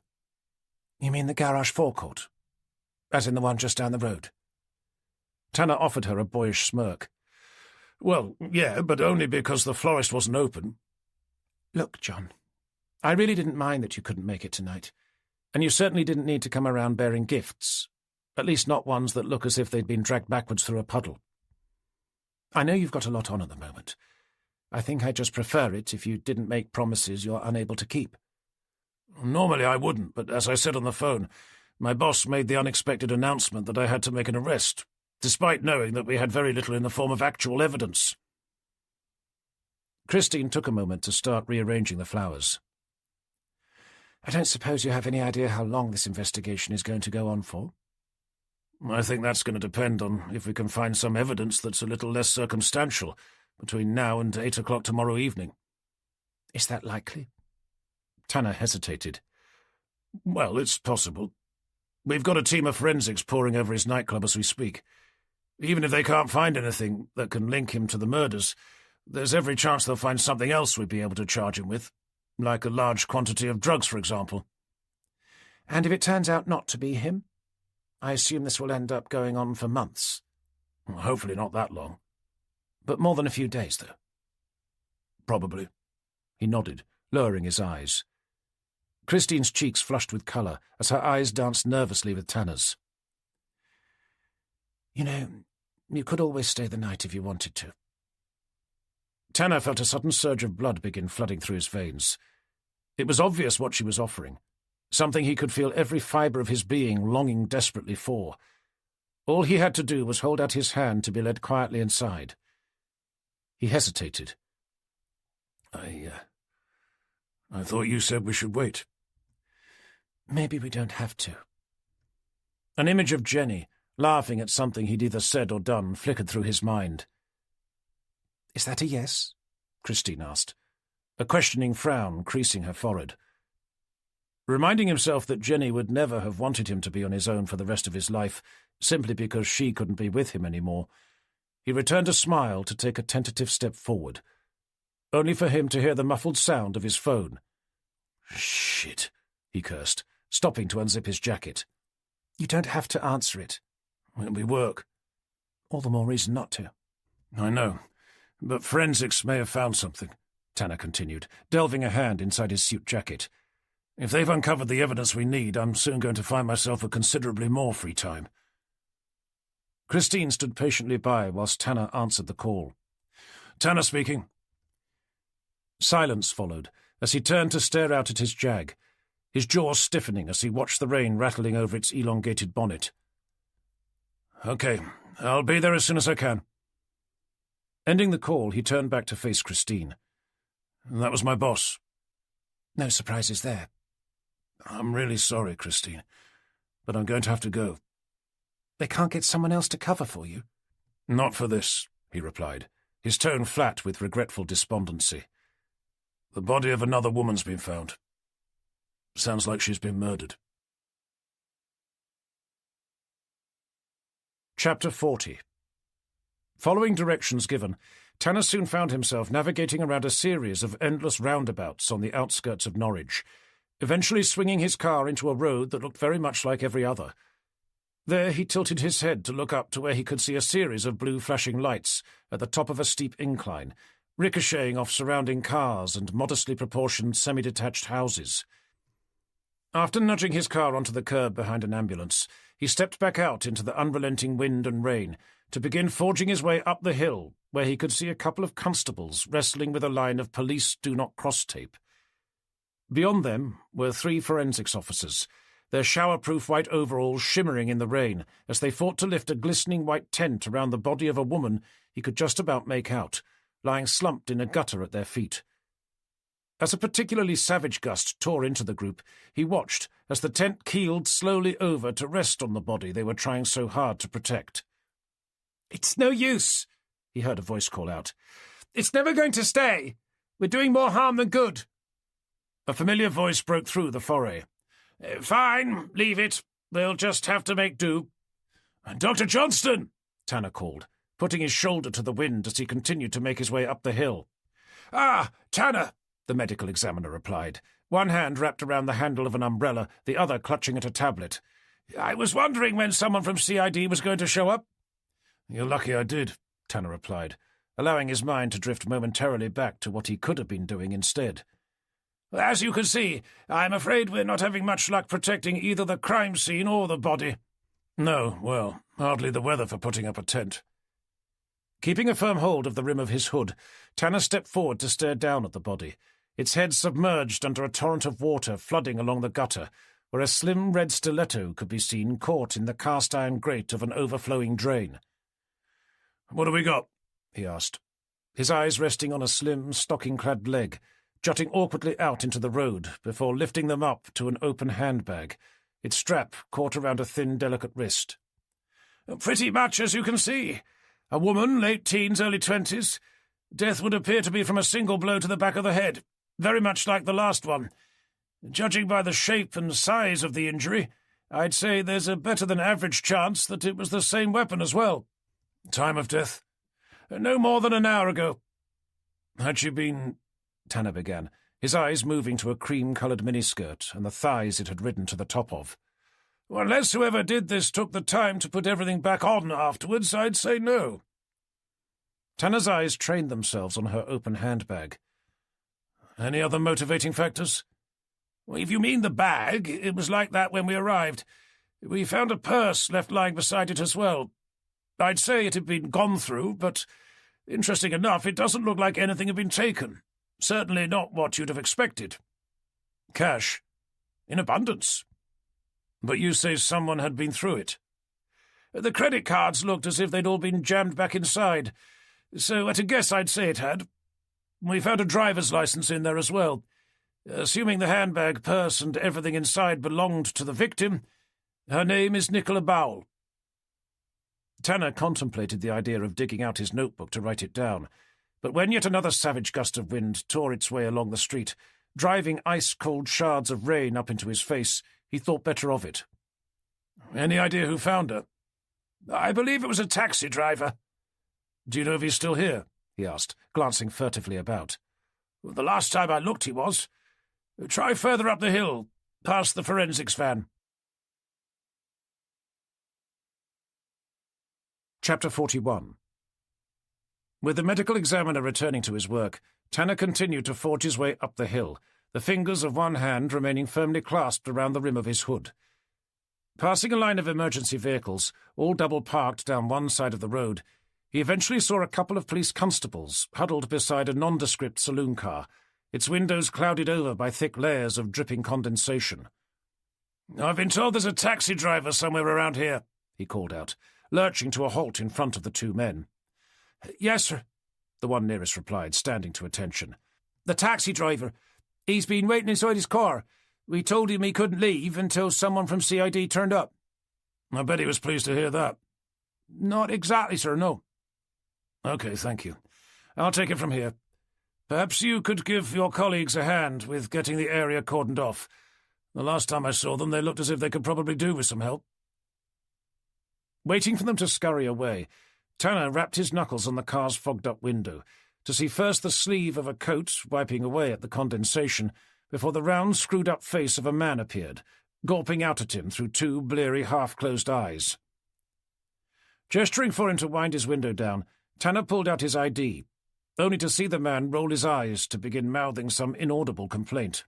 "You mean the garage forecourt? As in the one just down the road?" Tanner offered her a boyish smirk. "Well, yeah, but only because the florist wasn't open." "Look, John, I really didn't mind that you couldn't make it tonight, and you certainly didn't need to come around bearing gifts, at least not ones that look as if they'd been dragged backwards through a puddle. I know you've got a lot on at the moment. I think I'd just prefer it if you didn't make promises you're unable to keep." "Normally I wouldn't, but as I said on the phone, my boss made the unexpected announcement that I had to make an arrest, despite knowing that we had very little in the form of actual evidence." Christine took a moment to start rearranging the flowers. "I don't suppose you have any idea how long this investigation is going to go on for?" "I think that's going to depend on if we can find some evidence that's a little less circumstantial between now and 8 o'clock tomorrow evening." "Is that likely?" Tanner hesitated. "Well, it's possible. We've got a team of forensics poring over his nightclub as we speak. Even if they can't find anything that can link him to the murders, there's every chance they'll find something else we'd be able to charge him with, like a large quantity of drugs, for example." "And if it turns out not to be him? I assume this will end up going on for months." "Hopefully not that long." "But more than a few days, though?" "Probably." He nodded, lowering his eyes. Christine's cheeks flushed with colour as her eyes danced nervously with Tanner's. "You know, you could always stay the night if you wanted to." Tanner felt a sudden surge of blood begin flooding through his veins. It was obvious what she was offering, something he could feel every fibre of his being longing desperately for. All he had to do was hold out his hand to be led quietly inside. He hesitated. I thought you said we should wait." "Maybe we don't have to." An image of Jenny, laughing at something he'd either said or done, flickered through his mind. "Is that a yes?" Christine asked, a questioning frown creasing her forehead. Reminding himself that Jenny would never have wanted him to be on his own for the rest of his life, simply because she couldn't be with him anymore, he returned a smile to take a tentative step forward, only for him to hear the muffled sound of his phone. "Shit," he cursed, stopping to unzip his jacket. "You don't have to answer it." "We work." "All the more reason not to." "I know, but forensics may have found something," Tanner continued, delving a hand inside his suit jacket. "If they've uncovered the evidence we need, I'm soon going to find myself with considerably more free time." Christine stood patiently by whilst Tanner answered the call. "Tanner speaking." Silence followed as he turned to stare out at his Jag, his jaw stiffening as he watched the rain rattling over its elongated bonnet. "Okay, I'll be there as soon as I can." Ending the call, he turned back to face Christine. "That was my boss." "No surprises there." "I'm really sorry, Christine, but I'm going to have to go." "They can't get someone else to cover for you?" "Not for this," he replied, his tone flat with regretful despondency. "The body of another woman's been found. Sounds like she's been murdered." Chapter 40. Following directions given, Tanner soon found himself navigating around a series of endless roundabouts on the outskirts of Norwich, eventually swinging his car into a road that looked very much like every other. There he tilted his head to look up to where he could see a series of blue flashing lights at the top of a steep incline, ricocheting off surrounding cars and modestly proportioned semi-detached houses. After nudging his car onto the curb behind an ambulance, he stepped back out into the unrelenting wind and rain to begin forging his way up the hill, where he could see a couple of constables wrestling with a line of police do-not-cross tape. Beyond them were 3 forensics officers, their shower-proof white overalls shimmering in the rain as they fought to lift a glistening white tent around the body of a woman he could just about make out, lying slumped in a gutter at their feet. As a particularly savage gust tore into the group, he watched as the tent keeled slowly over to rest on the body they were trying so hard to protect. "It's no use," he heard a voice call out. "It's never going to stay. We're doing more harm than good." A familiar voice broke through the foray. "Fine, leave it. They'll just have to make do." "Dr. Johnston!" Tanner called, putting his shoulder to the wind as he continued to make his way up the hill. "Ah, Tanner," the medical examiner replied, one hand wrapped around the handle of an umbrella, the other clutching at a tablet. "I was wondering when someone from CID was going to show up." "You're lucky I did," Tanner replied, allowing his mind to drift momentarily back to what he could have been doing instead. "As you can see, I'm afraid we're not having much luck protecting either the crime scene or the body." "No, well, hardly the weather for putting up a tent." Keeping a firm hold of the rim of his hood, Tanner stepped forward to stare down at the body, its head submerged under a torrent of water flooding along the gutter, where a slim red stiletto could be seen caught in the cast-iron grate of an overflowing drain. "What have we got?" he asked, his eyes resting on a slim, stocking-clad leg, jutting awkwardly out into the road before lifting them up to an open handbag, its strap caught around a thin, delicate wrist. "Pretty much as you can see. A woman, late teens, early 20s. Death would appear to be from a single blow to the back of the head, very much like the last one. Judging by the shape and size of the injury, I'd say there's a better-than-average chance that it was the same weapon as well." "Time of death?" "No more than an hour ago." "Had she been—" Tanner began, his eyes moving to a cream-coloured miniskirt and the thighs it had ridden to the top of. "Unless whoever did this took the time to put everything back on afterwards, I'd say no." Tanner's eyes trained themselves on her open handbag. "Any other motivating factors?" "If you mean the bag, it was like that when we arrived. We found a purse left lying beside it as well. I'd say it had been gone through, but, interesting enough, it doesn't look like anything had been taken. Certainly not what you'd have expected." "Cash?" "In abundance." "But you say someone had been through it." "The credit cards looked as if they'd all been jammed back inside, so at a guess I'd say it had. We found a driver's license in there as well. Assuming the handbag, purse, and everything inside belonged to the victim, her name is Nicola Bowell." Tanner contemplated the idea of digging out his notebook to write it down, but when yet another savage gust of wind tore its way along the street, driving ice-cold shards of rain up into his face, he thought better of it. "Any idea who found her?" "I believe it was a taxi driver." "Do you know if he's still here?" he asked, glancing furtively about. "The last time I looked he was. Try further up the hill, past the forensics van." Chapter 41. With the medical examiner returning to his work, Tanner continued to forge his way up the hill, the fingers of one hand remaining firmly clasped around the rim of his hood. Passing a line of emergency vehicles, all double-parked down one side of the road, he eventually saw a couple of police constables huddled beside a nondescript saloon car, its windows clouded over by thick layers of dripping condensation. "I've been told there's a taxi driver somewhere around here," he called out, lurching to a halt in front of the two men. "Yes, sir," the one nearest replied, standing to attention. "The taxi driver. He's been waiting inside his car. We told him he couldn't leave until someone from CID turned up." "I bet he was pleased to hear that." "Not exactly, sir, no." "Okay, thank you. I'll take it from here. Perhaps you could give your colleagues a hand with getting the area cordoned off. The last time I saw them, they looked as if they could probably do with some help." Waiting for them to scurry away, Tanner rapped his knuckles on the car's fogged-up window, to see first the sleeve of a coat wiping away at the condensation, before the round, screwed-up face of a man appeared, gawping out at him through two bleary, half-closed eyes. Gesturing for him to wind his window down, Tanner pulled out his ID, only to see the man roll his eyes to begin mouthing some inaudible complaint.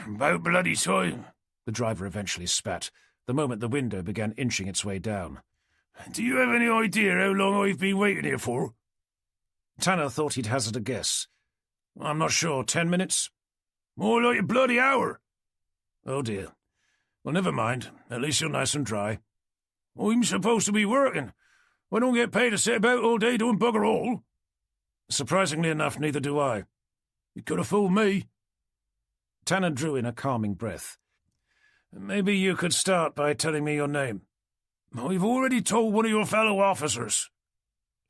"About bloody time," the driver eventually spat, the moment the window began inching its way down. "Do you have any idea how long I've been waiting here for?" Tanner thought he'd hazard a guess. "I'm not sure. 10 minutes?" "More like a bloody hour." "Oh, dear. Well, never mind. At least you're nice and dry." "I'm supposed to be working. I don't get paid to sit about all day doing bugger all." "Surprisingly enough, neither do I." "You could have fooled me." Tanner drew in a calming breath. "Maybe you could start by telling me your name." "I've already told one of your fellow officers."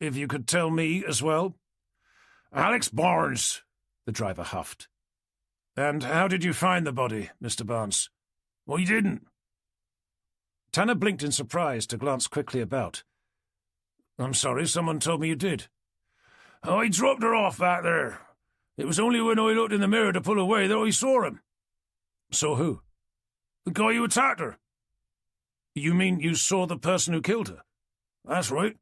"If you could tell me as well?" "Alex Barnes," the driver huffed. "And how did you find the body, Mr. Barnes?" "I didn't." Tanner blinked in surprise to glance quickly about. "I'm sorry, someone told me you did." "I dropped her off back there. It was only when I looked in the mirror to pull away that I saw him." "Saw who?" "The guy who attacked her." "You mean you saw the person who killed her?" "That's right."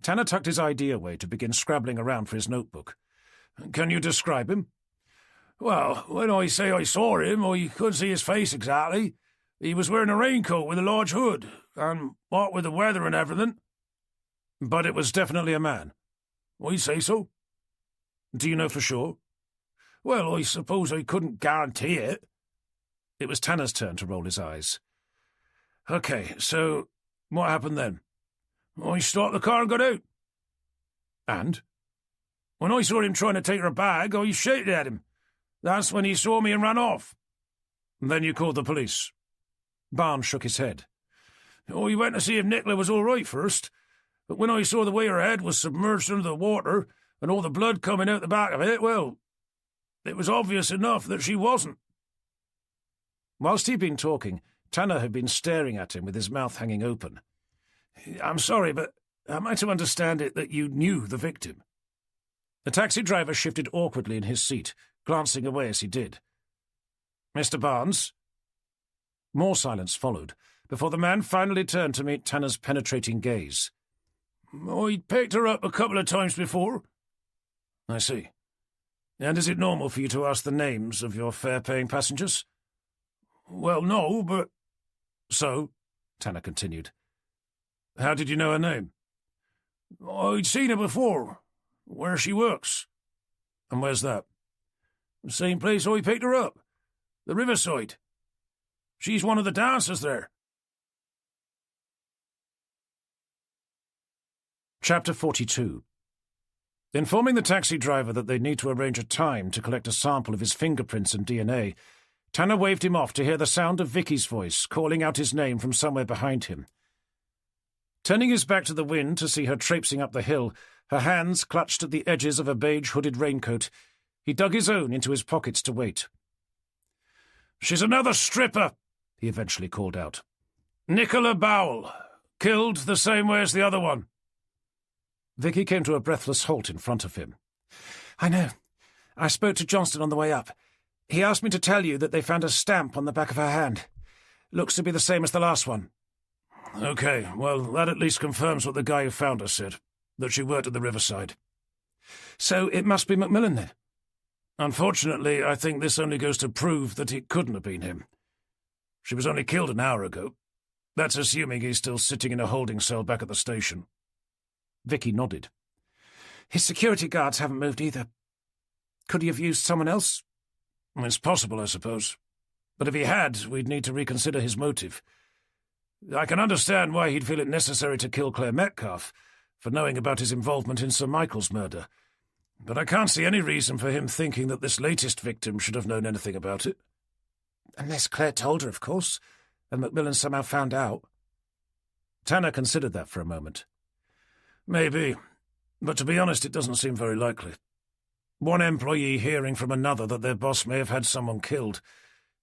Tanner tucked his ID away to begin scrabbling around for his notebook. "Can you describe him?" "Well, when I say I saw him, I couldn't see his face exactly. He was wearing a raincoat with a large hood, and what with the weather and everything." "But it was definitely a man." "I'd say so." "Do you know for sure?" "Well, I suppose I couldn't guarantee it." It was Tanner's turn to roll his eyes. "Okay, so what happened then?" "I stopped the car and got out." "And?" "When I saw him trying to take her bag, I shouted at him. That's when he saw me and ran off." "Then you called the police?" Barnes shook his head. "I went to see if Nicola was all right first, but when I saw the way her head was submerged under the water and all the blood coming out the back of it, well, it was obvious enough that she wasn't." Whilst he'd been talking, Tanner had been staring at him with his mouth hanging open. "I'm sorry, but am I to understand it that you knew the victim?" The taxi driver shifted awkwardly in his seat, glancing away as he did. "Mr. Barnes?" More silence followed, before the man finally turned to meet Tanner's penetrating gaze. "I'd picked her up a couple of times before." "I see. And is it normal for you to ask the names of your fare-paying passengers?" "Well, no, but—" "So?" Tanner continued. "How did you know her name?" "I'd seen her before, where she works." "And where's that?" "The same place I picked her up, the Riverside. She's one of the dancers there." Chapter 42. Informing the taxi driver that they'd need to arrange a time to collect a sample of his fingerprints and DNA, Tanner waved him off to hear the sound of Vicky's voice calling out his name from somewhere behind him. Turning his back to the wind to see her traipsing up the hill, her hands clutched at the edges of a beige hooded raincoat, He dug his own into his pockets to wait. "She's another stripper," he eventually called out. "Nicola Bowell, killed the same way as the other one." Vicky came to a breathless halt in front of him. "I know. I spoke to Johnston on the way up. He asked me to tell you that they found a stamp on the back of her hand. Looks to be the same as the last one." "Okay, well, that at least confirms what the guy who found her said, that she worked at the riverside." "So it must be Macmillan, then?" "Unfortunately, I think this only goes to prove that it couldn't have been him. She was only killed an hour ago. That's assuming he's still sitting in a holding cell back at the station." Vicky nodded. "His security guards haven't moved either. Could he have used someone else?" "It's possible, I suppose. But if he had, we'd need to reconsider his motive. I can understand why he'd feel it necessary to kill Claire Metcalfe, for knowing about his involvement in Sir Michael's murder. But I can't see any reason for him thinking that this latest victim should have known anything about it." "Unless Claire told her, of course, and Macmillan somehow found out." Tanner considered that for a moment. "Maybe, but to be honest, it doesn't seem very likely. One employee hearing from another that their boss may have had someone killed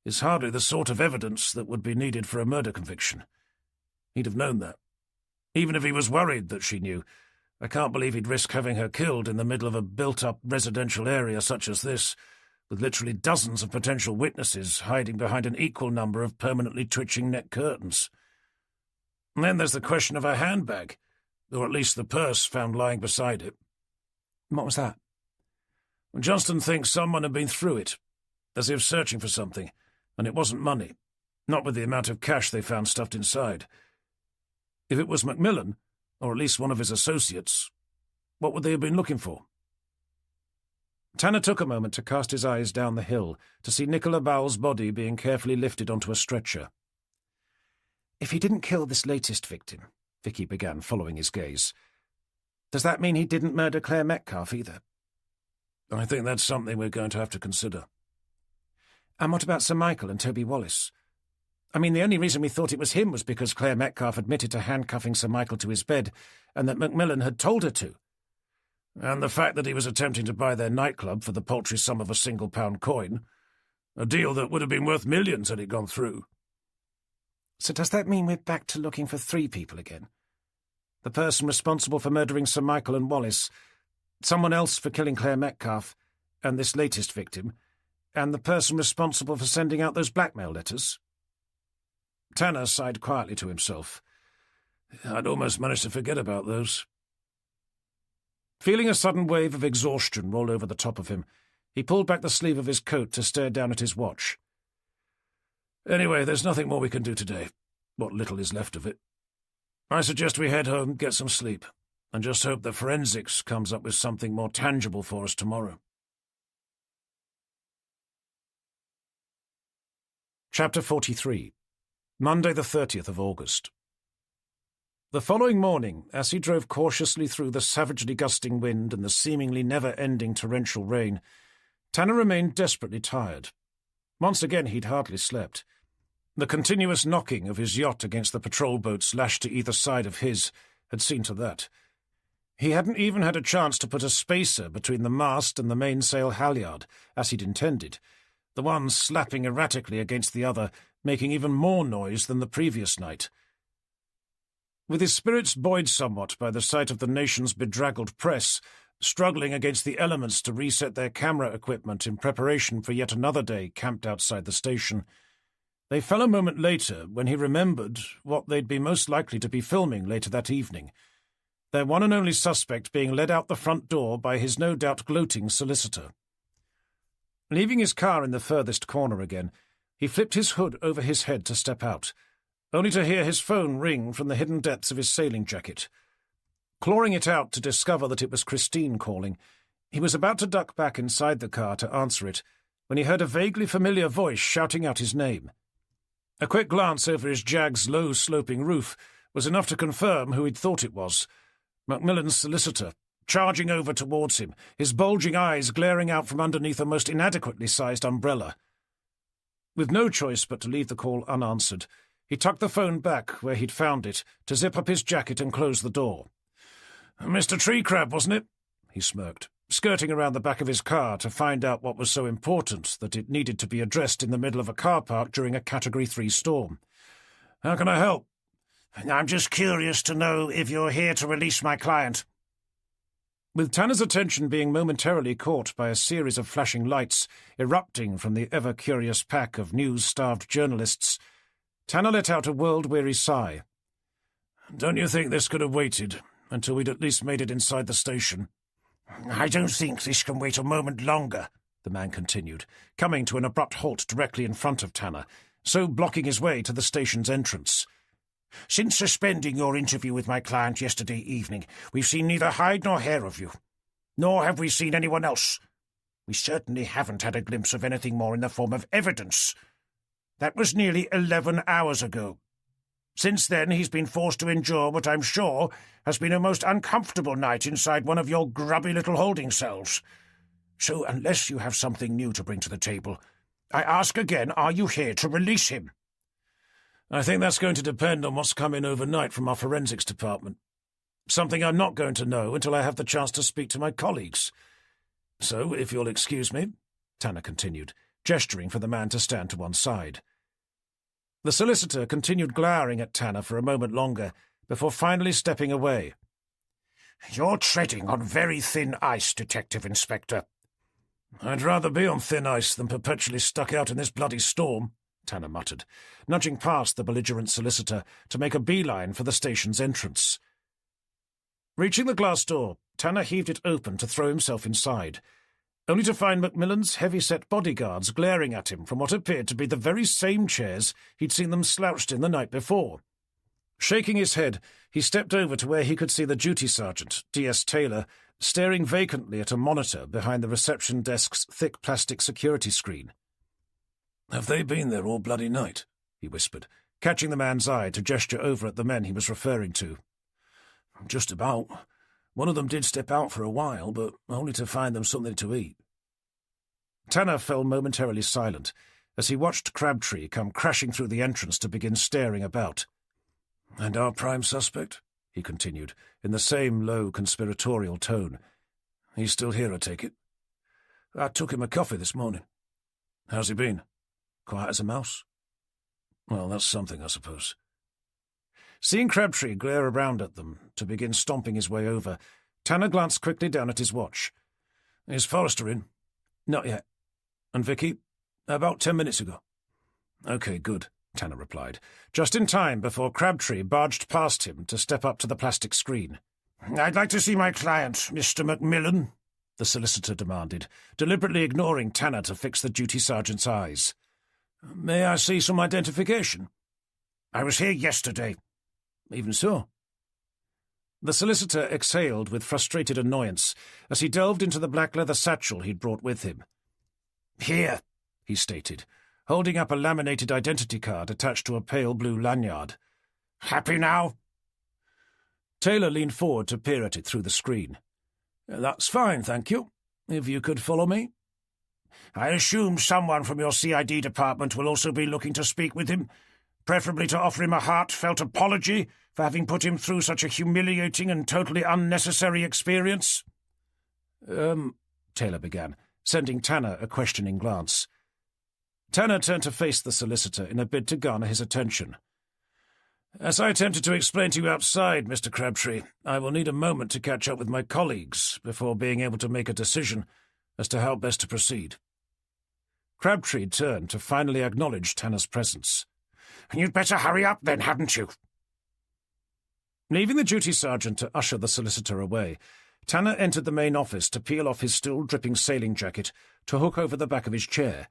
is hardly the sort of evidence that would be needed for a murder conviction. He'd have known that. Even if he was worried that she knew, I can't believe he'd risk having her killed in the middle of a built-up residential area such as this, with literally dozens of potential witnesses hiding behind an equal number of permanently twitching net curtains. And then there's the question of her handbag, or at least the purse found lying beside it." "What was that?" "Johnston thinks someone had been through it, as if searching for something, and it wasn't money, not with the amount of cash they found stuffed inside. If it was Macmillan, or at least one of his associates, what would they have been looking for?" Tanner took a moment to cast his eyes down the hill to see Nicola Bowell's body being carefully lifted onto a stretcher. "If he didn't kill this latest victim," Vicky began, following his gaze, "does that mean he didn't murder Claire Metcalfe either?" "I think that's something we're going to have to consider." "And what about Sir Michael and Toby Wallace? I mean, the only reason we thought it was him was because Claire Metcalfe admitted to handcuffing Sir Michael to his bed, and that Macmillan had told her to." "And the fact that he was attempting to buy their nightclub for the paltry sum of a £1 coin, a deal that would have been worth millions had it gone through." "So does that mean we're back to looking for 3 people again? The person responsible for murdering Sir Michael and Wallace, someone else for killing Claire Metcalfe, and this latest victim, and the person responsible for sending out those blackmail letters?" Tanner sighed quietly to himself. "I'd almost managed to forget about those." Feeling a sudden wave of exhaustion roll over the top of him, he pulled back the sleeve of his coat to stare down at his watch. "Anyway, there's nothing more we can do today, what little is left of it. I suggest we head home, get some sleep, and just hope that forensics comes up with something more tangible for us tomorrow." Chapter 43. Monday the 30th of August. The following morning, as he drove cautiously through the savagely gusting wind and the seemingly never-ending torrential rain, Tanner remained desperately tired. Once again he'd hardly slept. The continuous knocking of his yacht against the patrol boats lashed to either side of his had seen to that. He hadn't even had a chance to put a spacer between the mast and the mainsail halyard, as he'd intended, the one slapping erratically against the other, making even more noise than the previous night. With his spirits buoyed somewhat by the sight of the nation's bedraggled press, struggling against the elements to reset their camera equipment in preparation for yet another day camped outside the station, they fell a moment later when he remembered what they'd be most likely to be filming later that evening, their one and only suspect being led out the front door by his no doubt gloating solicitor. Leaving his car in the furthest corner again, he flipped his hood over his head to step out, only to hear his phone ring from the hidden depths of his sailing jacket. Clawing it out to discover that it was Christine calling, he was about to duck back inside the car to answer it when he heard a vaguely familiar voice shouting out his name. A quick glance over his Jag's low-sloping roof was enough to confirm who he'd thought it was. Macmillan's solicitor, charging over towards him, his bulging eyes glaring out from underneath a most inadequately sized umbrella. With no choice but to leave the call unanswered, he tucked the phone back where he'd found it to zip up his jacket and close the door. "Mr. Tree Crab, wasn't it?" he smirked. skirting around the back of his car to find out what was so important that it needed to be addressed in the middle of a car park during a Category 3 storm. "How can I help?" "I'm just curious to know if you're here to release my client." With Tanner's attention being momentarily caught by a series of flashing lights erupting from the ever-curious pack of news-starved journalists, Tanner let out a world-weary sigh. "Don't you think this could have waited until we'd at least made it inside the station?" "I don't think this can wait a moment longer," the man continued, coming to an abrupt halt directly in front of Tanner, so blocking his way to the station's entrance. "Since suspending your interview with my client yesterday evening, we've seen neither hide nor hair of you. Nor have we seen anyone else. We certainly haven't had a glimpse of anything more in the form of evidence. That was nearly 11 hours ago. Since then, he's been forced to endure what I'm sure has been a most uncomfortable night inside one of your grubby little holding cells. So unless you have something new to bring to the table, I ask again, are you here to release him?" "I think that's going to depend on what's come in overnight from our forensics department. Something I'm not going to know until I have the chance to speak to my colleagues. So, if you'll excuse me," Tanner continued, gesturing for the man to stand to one side. The solicitor continued glowering at Tanner for a moment longer, before finally stepping away. "You're treading on very thin ice, Detective Inspector." "I'd rather be on thin ice than perpetually stuck out in this bloody storm," Tanner muttered, nudging past the belligerent solicitor to make a beeline for the station's entrance. Reaching the glass door, Tanner heaved it open to throw himself inside, only to find Macmillan's heavy-set bodyguards glaring at him from what appeared to be the very same chairs he'd seen them slouched in the night before. Shaking his head, he stepped over to where he could see the duty sergeant, D.S. Taylor, staring vacantly at a monitor behind the reception desk's thick plastic security screen. "Have they been there all bloody night?" he whispered, catching the man's eye to gesture over at the men he was referring to. "Just about. One of them did step out for a while, but only to find them something to eat." Tanner fell momentarily silent as he watched Crabtree come crashing through the entrance to begin staring about. "And our prime suspect?" he continued, in the same low, conspiratorial tone. "He's still here, I take it?" "I took him a coffee this morning." "How's he been?" "Quiet as a mouse." "Well, that's something, I suppose." Seeing Crabtree glare around at them to begin stomping his way over, Tanner glanced quickly down at his watch. "Is Forrester in?" "Not yet." "And Vicky?" "About 10 minutes ago." "Okay, good," Tanner replied, just in time before Crabtree barged past him to step up to the plastic screen. "I'd like to see my client, Mr. Macmillan," the solicitor demanded, deliberately ignoring Tanner to fix the duty sergeant's eyes. "May I see some identification?" "I was here yesterday." "Even so." The solicitor exhaled with frustrated annoyance as he delved into the black leather satchel he'd brought with him. "Here," he stated, holding up a laminated identity card attached to a pale blue lanyard. "Happy now?" Taylor leaned forward to peer at it through the screen. "That's fine, thank you. If you could follow me." "I assume someone from your CID department will also be looking to speak with him, preferably to offer him a heartfelt apology for having put him through such a humiliating and totally unnecessary experience." Taylor began, sending Tanner a questioning glance. Tanner turned to face the solicitor in a bid to garner his attention. "As I attempted to explain to you outside, Mr. Crabtree, I will need a moment to catch up with my colleagues before being able to make a decision as to how best to proceed." Crabtree turned to finally acknowledge Tanner's presence. "You'd better hurry up then, hadn't you?" Leaving the duty sergeant to usher the solicitor away, Tanner entered the main office to peel off his still-dripping sailing jacket to hook over the back of his chair.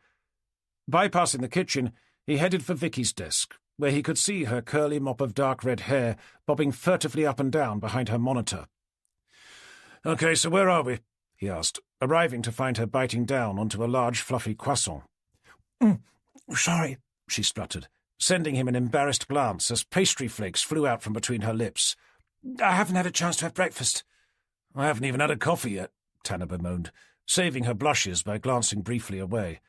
Bypassing the kitchen, he headed for Vicky's desk, where he could see her curly mop of dark red hair bobbing furtively up and down behind her monitor. "Okay, so where are we?" he asked, arriving to find her biting down onto a large fluffy croissant. "Sorry," she spluttered, sending him an embarrassed glance as pastry flakes flew out from between her lips. "I haven't had a chance to have breakfast." "I haven't even had a coffee yet," Tanner bemoaned, saving her blushes by glancing briefly away.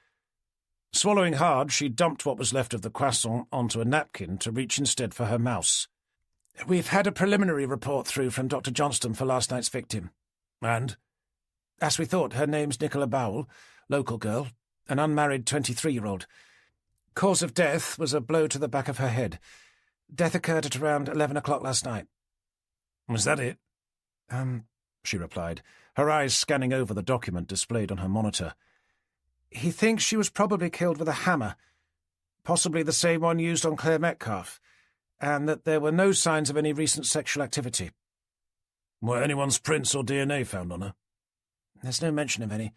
Swallowing hard, she dumped what was left of the croissant onto a napkin to reach instead for her mouse. "We've had a preliminary report through from Dr. Johnston for last night's victim." "And?" As we thought, her name's Nicola Bowell, local girl, an unmarried 23-year-old. Cause of death was a blow to the back of her head. Death occurred at around 11 o'clock last night. Was that it? She replied, her eyes scanning over the document displayed on her monitor. He thinks she was probably killed with a hammer, possibly the same one used on Claire Metcalfe, and that there were no signs of any recent sexual activity. Were anyone's prints or DNA found on her? There's no mention of any,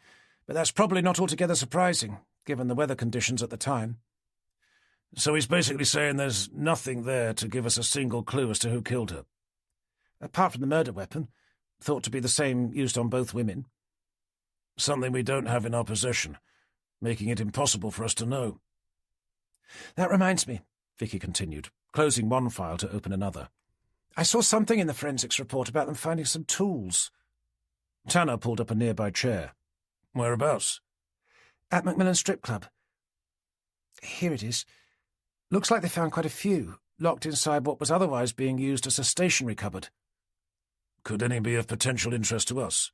but that's probably not altogether surprising, given the weather conditions at the time. So he's basically saying there's nothing there to give us a single clue as to who killed her. Apart from the murder weapon, thought to be the same used on both women. Something we don't have in our possession, making it impossible for us to know. That reminds me, Vicky continued, closing one file to open another. I saw something in the forensics report about them finding some tools. Tanner pulled up a nearby chair. Whereabouts? At Macmillan Strip Club. Here it is. Looks like they found quite a few, locked inside what was otherwise being used as a stationery cupboard. Could any be of potential interest to us?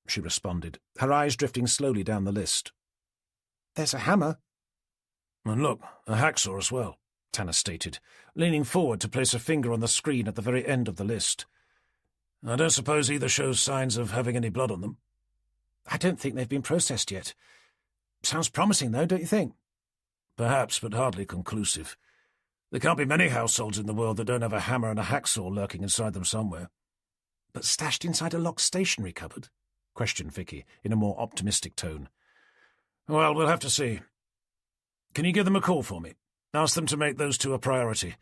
She responded, her eyes drifting slowly down the list. There's a hammer. And look, a hacksaw as well, Tanner stated, leaning forward to place a finger on the screen at the very end of the list. I don't suppose either shows signs of having any blood on them. I don't think they've been processed yet. Sounds promising, though, don't you think? Perhaps, but hardly conclusive. There can't be many households in the world that don't have a hammer and a hacksaw lurking inside them somewhere. But stashed inside a locked stationery cupboard? Questioned Vicky, in a more optimistic tone. Well, we'll have to see. Can you give them a call for me? Ask them to make those two a priority.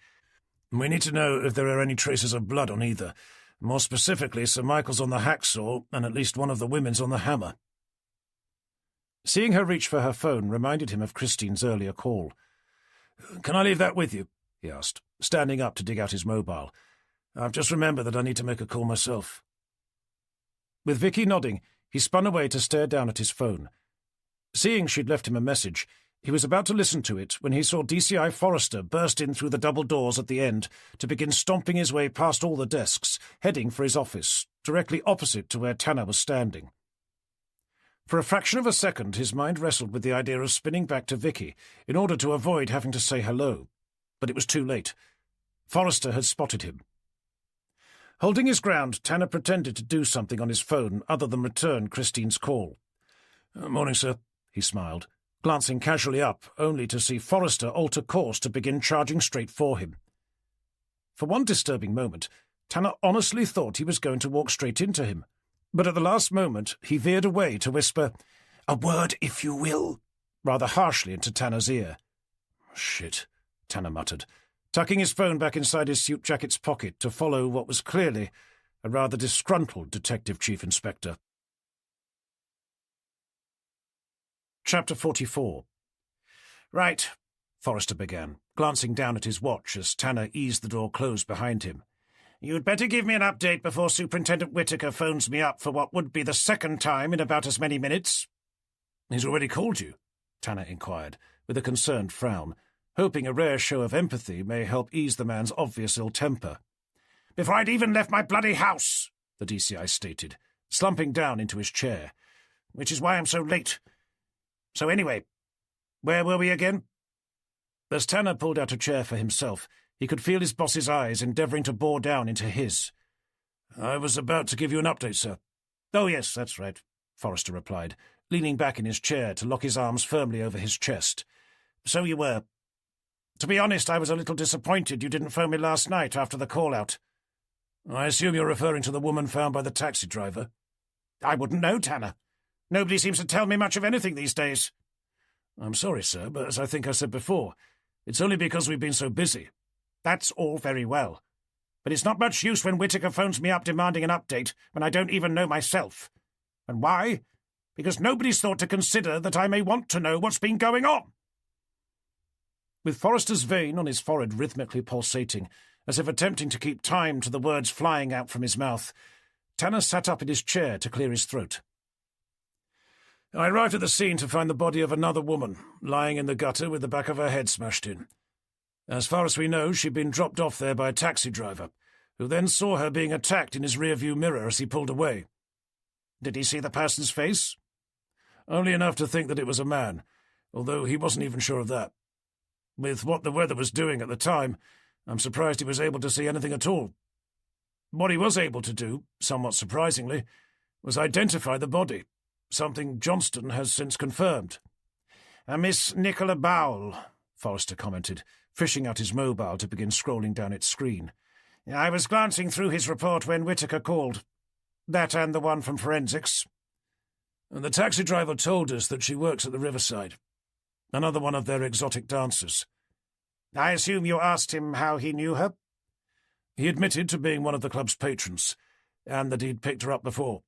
We need to know if there are any traces of blood on either. More specifically, Sir Michael's on the hacksaw, and at least one of the women's on the hammer. Seeing her reach for her phone reminded him of Christine's earlier call. Can I leave that with you? He asked, standing up to dig out his mobile. I've just remembered that I need to make a call myself. With Vicky nodding, he spun away to stare down at his phone. Seeing she'd left him a message, he was about to listen to it when he saw DCI Forrester burst in through the double doors at the end to begin stomping his way past all the desks, heading for his office, directly opposite to where Tanner was standing. For a fraction of a second, his mind wrestled with the idea of spinning back to Vicky in order to avoid having to say hello, but it was too late. Forrester had spotted him. Holding his ground, Tanner pretended to do something on his phone other than return Christine's call. Morning, sir, he smiled, glancing casually up, only to see Forrester alter course to begin charging straight for him. For one disturbing moment, Tanner honestly thought he was going to walk straight into him, but at the last moment he veered away to whisper, "A word, if you will," rather harshly into Tanner's ear. "Shit," Tanner muttered, tucking his phone back inside his suit jacket's pocket to follow what was clearly a rather disgruntled Detective Chief Inspector. Chapter 44. "Right," Forrester began, glancing down at his watch as Tanner eased the door closed behind him. "You'd better give me an update before Superintendent Whittaker phones me up for what would be the second time in about as many minutes." "He's already called you?" Tanner inquired, with a concerned frown, hoping a rare show of empathy may help ease the man's obvious ill temper. "Before I'd even left my bloody house," the DCI stated, slumping down into his chair. "Which is why I'm so late. So anyway, where were we again?" As Tanner pulled out a chair for himself, he could feel his boss's eyes endeavouring to bore down into his. "I was about to give you an update, sir." "Oh, yes, that's right," Forrester replied, leaning back in his chair to lock his arms firmly over his chest. "So you were. To be honest, I was a little disappointed you didn't phone me last night after the call-out." "I assume you're referring to the woman found by the taxi driver?" "I wouldn't know, Tanner. Nobody seems to tell me much of anything these days." "I'm sorry, sir, but as I think I said before, it's only because we've been so busy." "That's all very well. But it's not much use when Whittaker phones me up demanding an update when I don't even know myself. And why? Because nobody's thought to consider that I may want to know what's been going on." With Forrester's vein on his forehead rhythmically pulsating, as if attempting to keep time to the words flying out from his mouth, Tanner sat up in his chair to clear his throat. "I arrived at the scene to find the body of another woman, lying in the gutter with the back of her head smashed in. As far as we know, she'd been dropped off there by a taxi driver, who then saw her being attacked in his rear-view mirror as he pulled away. Did he see the person's face? Only enough to think that it was a man, although he wasn't even sure of that. With what the weather was doing at the time, I'm surprised he was able to see anything at all. What he was able to do, somewhat surprisingly, was identify the body, something Johnston has since confirmed. "A Miss Nicola Bowell," Forrester commented, fishing out his mobile to begin scrolling down its screen. "I was glancing through his report when Whittaker called. That and the one from forensics. And the taxi driver told us that she works at the Riverside. Another one of their exotic dancers. I assume you asked him how he knew her?" He admitted to being one of the club's patrons, and that he'd picked her up before.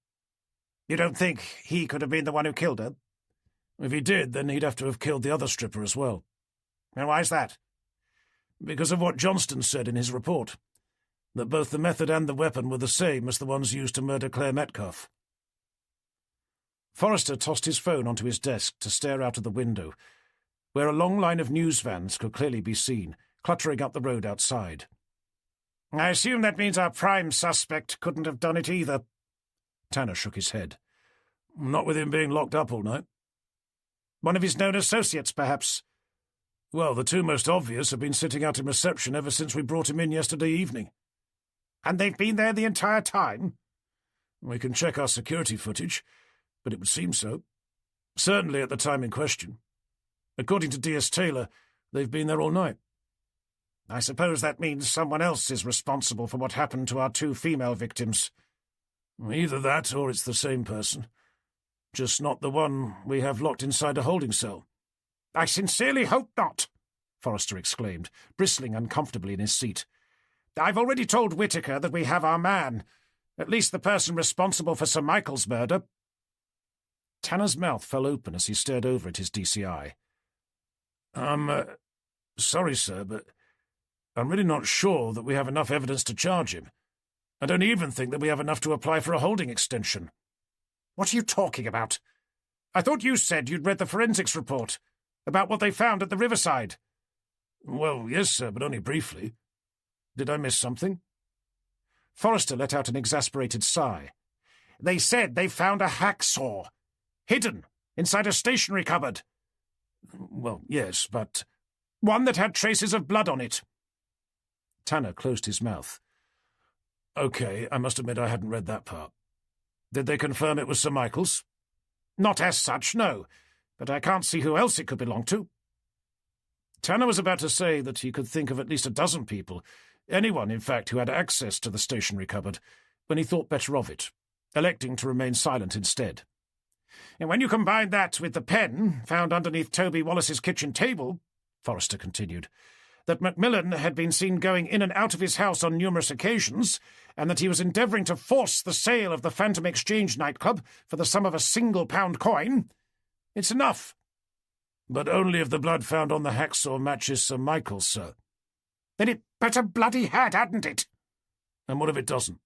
"You don't think he could have been the one who killed her?" "If he did, then he'd have to have killed the other stripper as well." "And why's that?" "Because of what Johnston said in his report, that both the method and the weapon were the same as the ones used to murder Claire Metcalfe." Forrester tossed his phone onto his desk to stare out of the window, where a long line of news vans could clearly be seen, cluttering up the road outside. "I assume that means our prime suspect couldn't have done it either." Tanner shook his head. "Not with him being locked up all night." "One of his known associates, perhaps?" "Well, the two most obvious have been sitting out in reception ever since we brought him in yesterday evening." "And they've been there the entire time?" "We can check our security footage, but it would seem so. Certainly at the time in question. According to D.S. Taylor, they've been there all night." "I suppose that means someone else is responsible for what happened to our two female victims." "Either that, or it's the same person. Just not the one we have locked inside a holding cell." "I sincerely hope not," Forrester exclaimed, bristling uncomfortably in his seat. "I've already told Whittaker that we have our man, at least the person responsible for Sir Michael's murder." Tanner's mouth fell open as he stared over at his DCI. Sorry, sir, but I'm really not sure that we have enough evidence to charge him. I don't even think that we have enough to apply for a holding extension." "What are you talking about? I thought you said you'd read the forensics report about what they found at the Riverside." "Well, yes, sir, but only briefly. Did I miss something?" Forrester let out an exasperated sigh. "They said they found a hacksaw, hidden inside a stationery cupboard." "Well, yes, but—" "One that had traces of blood on it." Tanner closed his mouth. "Okay, I must admit I hadn't read that part. Did they confirm it was Sir Michael's?" "Not as such, no, but I can't see who else it could belong to." Tanner was about to say that he could think of at least a dozen people, anyone, in fact, who had access to the stationery cupboard, when he thought better of it, electing to remain silent instead. "And when you combine that with the pen found underneath Toby Wallace's kitchen table," Forrester continued, "that Macmillan had been seen going in and out of his house on numerous occasions, and that he was endeavouring to force the sale of the Phantom Exchange nightclub for the sum of a £1 coin, it's enough." "But only if the blood found on the hacksaw matches Sir Michael's, sir." "Then it better bloody had, hadn't it?" "And what if it doesn't?"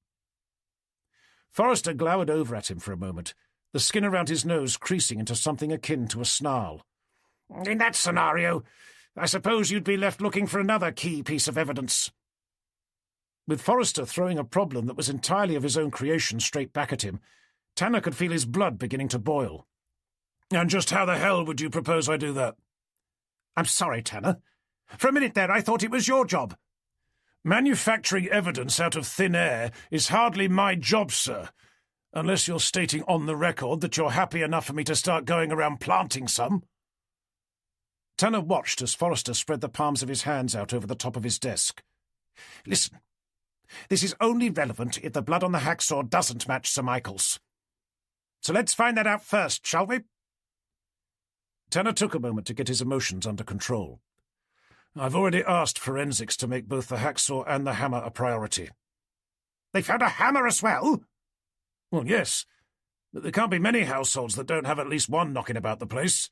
Forrester glowered over at him for a moment, the skin around his nose creasing into something akin to a snarl. "In that scenario, I suppose you'd be left looking for another key piece of evidence." With Forrester throwing a problem that was entirely of his own creation straight back at him, Tanner could feel his blood beginning to boil. "And just how the hell would you propose I do that?" "I'm sorry, Tanner. For a minute there I thought it was your job." "Manufacturing evidence out of thin air is hardly my job, sir, unless you're stating on the record that you're happy enough for me to start going around planting some." Tanner watched as Forrester spread the palms of his hands out over the top of his desk. "Listen, this is only relevant if the blood on the hacksaw doesn't match Sir Michael's. So let's find that out first, shall we?" Tanner took a moment to get his emotions under control. "I've already asked forensics to make both the hacksaw and the hammer a priority." "They found a hammer as well?" "Well, yes, but there can't be many households that don't have at least one knocking about the place."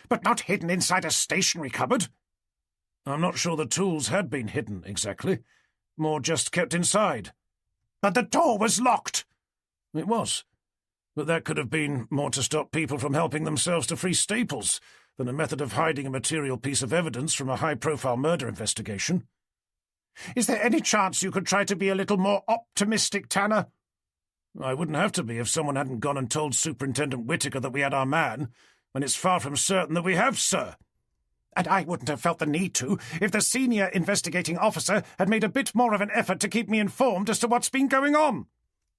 "But not hidden inside a stationery cupboard?" "I'm not sure the tools had been hidden, exactly. More just kept inside." "But the door was locked." "It was. But that could have been more to stop people from helping themselves to free staples than a method of hiding a material piece of evidence from a high-profile murder investigation." "Is there any chance you could try to be a little more optimistic, Tanner?" I wouldn't have to be if someone hadn't gone and told Superintendent Whittaker that we had our man, when it's far from certain that we have, sir. And I wouldn't have felt the need to if the senior investigating officer had made a bit more of an effort to keep me informed as to what's been going on.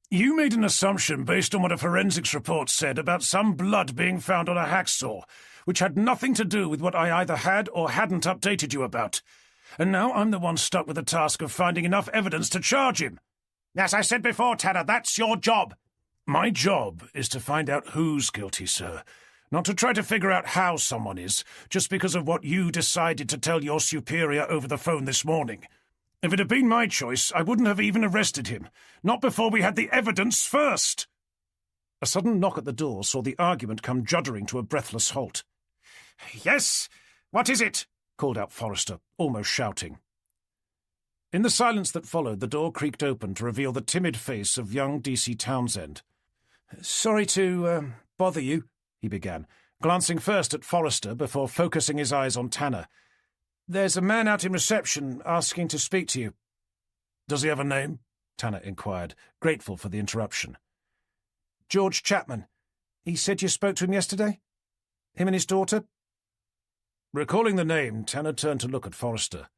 You made an assumption based on what a forensics report said about some blood being found on a hacksaw, which had nothing to do with what I either had or hadn't updated you about. And now I'm the one stuck with the task of finding enough evidence to charge him. As I said before, Tanner, that's your job. My job is to find out who's guilty, sir. Not to try to figure out how someone is, just because of what you decided to tell your superior over the phone this morning. If it had been my choice, I wouldn't have even arrested him. Not before we had the evidence first. A sudden knock at the door saw the argument come juddering to a breathless halt. Yes? What is it? Called out Forrester, almost shouting. In the silence that followed, the door creaked open to reveal the timid face of young D.C. Townsend. "Sorry to bother you," he began, glancing first at Forrester before focusing his eyes on Tanner. "There's a man out in reception asking to speak to you." "Does he have a name?" Tanner inquired, grateful for the interruption. "George Chapman. He said you spoke to him yesterday? Him and his daughter?" Recalling the name, Tanner turned to look at Forrester.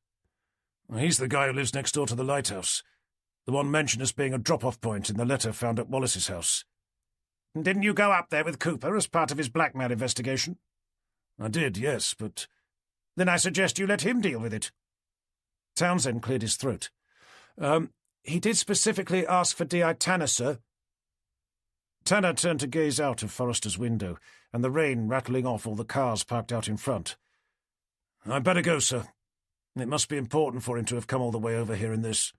"He's the guy who lives next door to the lighthouse. The one mentioned as being a drop-off point in the letter found at Wallace's house." "Didn't you go up there with Cooper as part of his blackmail investigation?" "I did, yes, but—" "Then I suggest you let him deal with it." Townsend cleared his throat. He did specifically ask for D.I. Tanner, sir." Tanner turned to gaze out of Forrester's window, and the rain rattling off all the cars parked out in front. "I'd better go, sir. It must be important for him to have come all the way over here in this."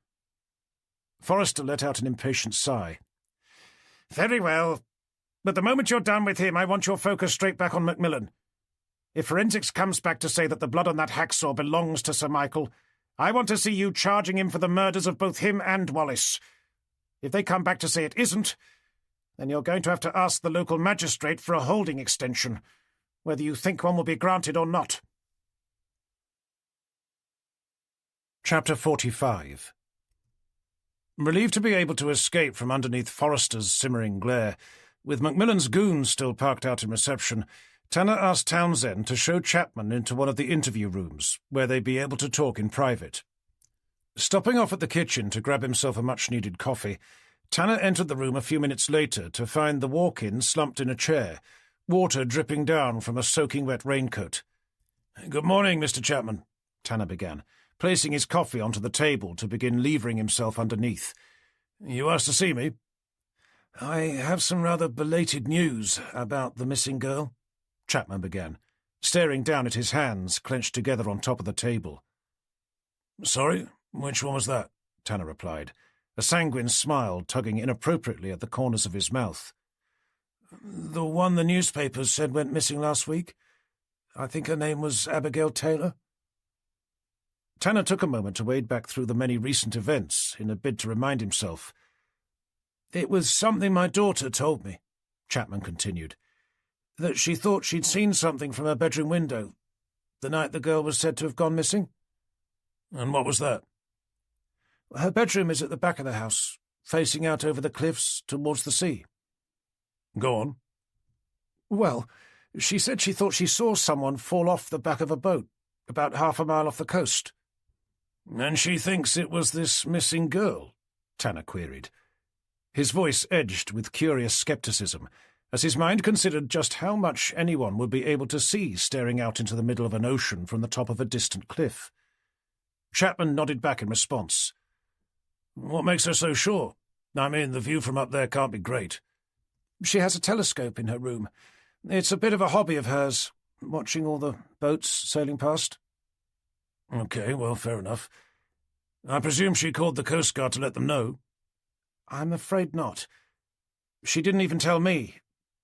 Forrester let out an impatient sigh. "Very well. But the moment you're done with him, I want your focus straight back on Macmillan. If forensics comes back to say that the blood on that hacksaw belongs to Sir Michael, I want to see you charging him for the murders of both him and Wallace. If they come back to say it isn't, then you're going to have to ask the local magistrate for a holding extension, whether you think one will be granted or not." Chapter 45. Relieved to be able to escape from underneath Forrester's simmering glare, with Macmillan's goons still parked out in reception, Tanner asked Townsend to show Chapman into one of the interview rooms, where they'd be able to talk in private. Stopping off at the kitchen to grab himself a much-needed coffee, Tanner entered the room a few minutes later to find the walk-in slumped in a chair, water dripping down from a soaking wet raincoat. "Good morning, Mr. Chapman," Tanner began, placing his coffee onto the table to begin levering himself underneath. "You asked to see me?" "I have some rather belated news about the missing girl," Chapman began, staring down at his hands clenched together on top of the table. "Sorry, which one was that?" Tanner replied, a sanguine smile tugging inappropriately at the corners of his mouth. "The one the newspapers said went missing last week. I think her name was Abigail Taylor." Tanner took a moment to wade back through the many recent events in a bid to remind himself. "It was something my daughter told me," Chapman continued, "that she thought she'd seen something from her bedroom window the night the girl was said to have gone missing." "And what was that?" "Her bedroom is at the back of the house, facing out over the cliffs towards the sea." "Go on." "Well, she said she thought she saw someone fall off the back of a boat about half a mile off the coast." "And she thinks it was this missing girl?" Tanner queried. His voice edged with curious skepticism, as his mind considered just how much anyone would be able to see staring out into the middle of an ocean from the top of a distant cliff. Chapman nodded back in response. "What makes her so sure? I mean, the view from up there can't be great." "She has a telescope in her room. It's a bit of a hobby of hers, watching all the boats sailing past." "Okay, well, fair enough. I presume she called the Coast Guard to let them know?" "I'm afraid not. She didn't even tell me,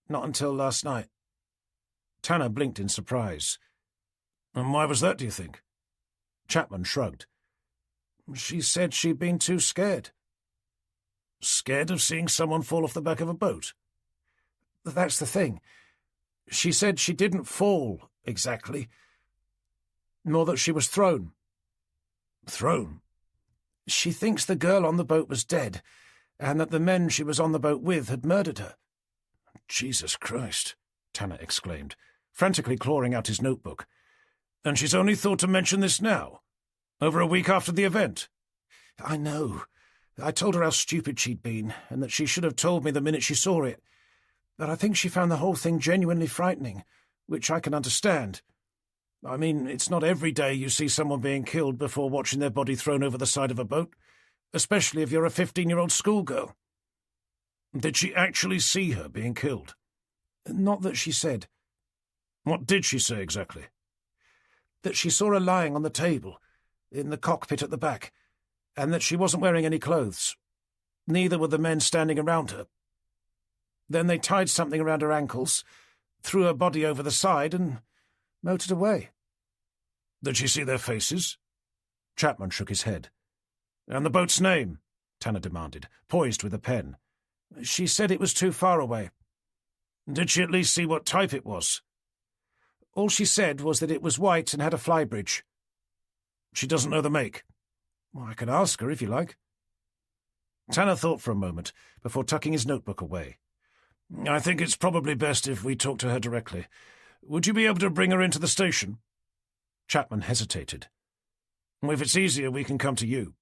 not until last night." Tanner blinked in surprise. "And why was that, do you think?" Chapman shrugged. "She said she'd been too scared." "Scared of seeing someone fall off the back of a boat?" "That's the thing. She said she didn't fall, exactly, nor that she was thrown." "Thrown?" "She thinks the girl on the boat was dead, and that the men she was on the boat with had murdered her." "Jesus Christ," Tanner exclaimed, frantically clawing out his notebook. "And she's only thought to mention this now? Over a week after the event?" "I know. I told her how stupid she'd been, and that she should have told me the minute she saw it. But I think she found the whole thing genuinely frightening, which I can understand. I mean, it's not every day you see someone being killed before watching their body thrown over the side of a boat, especially if you're a 15-year-old schoolgirl." "Did she actually see her being killed?" "Not that she said." "What did she say exactly?" "That she saw her lying on the table, in the cockpit at the back, and that she wasn't wearing any clothes. Neither were the men standing around her. Then they tied something around her ankles, threw her body over the side, and motored away." "Did she see their faces?" Chapman shook his head. "And the boat's name?" Tanner demanded, poised with a pen. "She said it was too far away." "Did she at least see what type it was?" "All she said was that it was white and had a flybridge." "She doesn't know the make?" "Well, I can ask her, if you like." Tanner thought for a moment before tucking his notebook away. "I think it's probably best if we talk to her directly. Would you be able to bring her into the station?" Chapman hesitated. "If it's easier, we can come to you."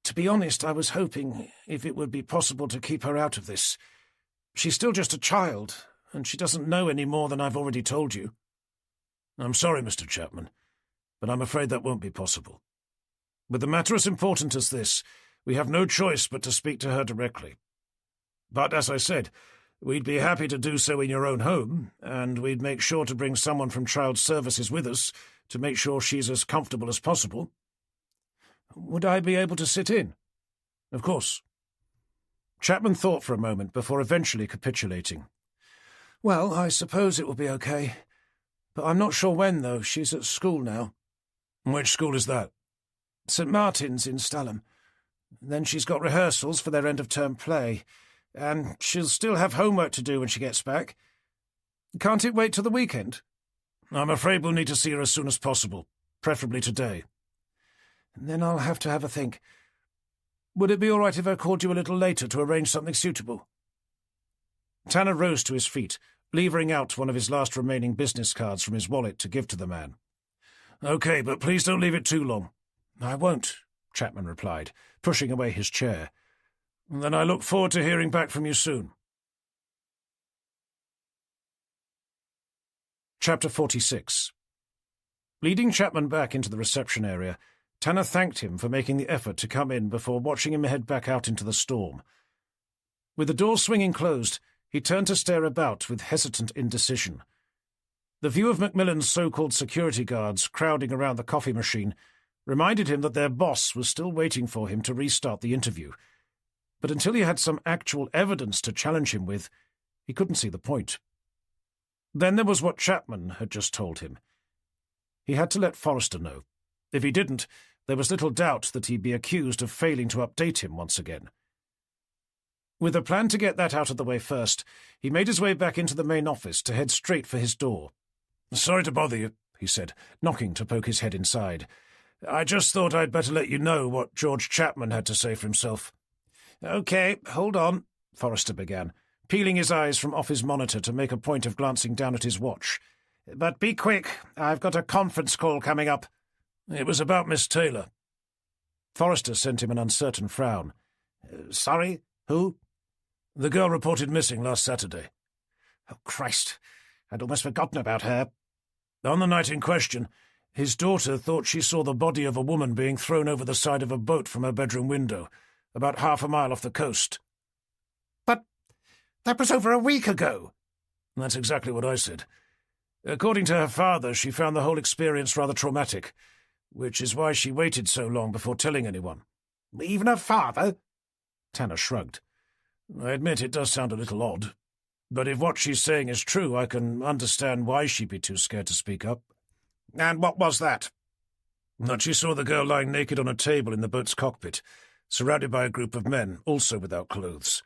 "To be honest, I was hoping if it would be possible to keep her out of this. She's still just a child, and she doesn't know any more than I've already told you." "I'm sorry, Mr. Chapman, but I'm afraid that won't be possible. With a matter as important as this, we have no choice but to speak to her directly. But, as I said, we'd be happy to do so in your own home, and we'd make sure to bring someone from Child Services with us to make sure she's as comfortable as possible." "Would I be able to sit in?" "Of course." Chapman thought for a moment before eventually capitulating. "Well, I suppose it will be okay. But I'm not sure when, though. She's at school now." "Which school is that?" "St. Martin's in Stalham. Then she's got rehearsals for their end-of-term play, and she'll still have homework to do when she gets back. Can't it wait till the weekend?" "I'm afraid we'll need to see her as soon as possible, preferably today." "Then I'll have to have a think. Would it be all right if I called you a little later to arrange something suitable?" Tanner rose to his feet, levering out one of his last remaining business cards from his wallet to give to the man. "Okay, but please don't leave it too long." "I won't," Chapman replied, pushing away his chair. "Then I look forward to hearing back from you soon." Chapter 46. Leading Chapman back into the reception area, Tanner thanked him for making the effort to come in before watching him head back out into the storm. With the door swinging closed, he turned to stare about with hesitant indecision. The view of Macmillan's so-called security guards crowding around the coffee machine reminded him that their boss was still waiting for him to restart the interview. But until he had some actual evidence to challenge him with, he couldn't see the point. Then there was what Chapman had just told him. He had to let Forrester know. If he didn't, there was little doubt that he'd be accused of failing to update him once again. With a plan to get that out of the way first, he made his way back into the main office to head straight for his door. "Sorry to bother you," he said, knocking to poke his head inside. "I just thought I'd better let you know what George Chapman had to say for himself." "Okay, hold on," Forrester began, peeling his eyes from off his monitor to make a point of glancing down at his watch. "But be quick, I've got a conference call coming up." "It was about Miss Taylor." Forrester sent him an uncertain frown. "Sorry, who?" "The girl reported missing last Saturday." "Oh, Christ, I'd almost forgotten about her." "On the night in question, his daughter thought she saw the body of a woman being thrown over the side of a boat from her bedroom window, about half a mile off the coast." "But that was over a week ago." "That's exactly what I said. According to her father, she found the whole experience rather traumatic, which is why she waited so long before telling anyone." "Even her father?" Tanner shrugged. "I admit it does sound a little odd, but if what she's saying is true, I can understand why she'd be too scared to speak up." "And what was that?" "That she saw the girl lying naked on a table in the boat's cockpit, surrounded by a group of men, also without clothes.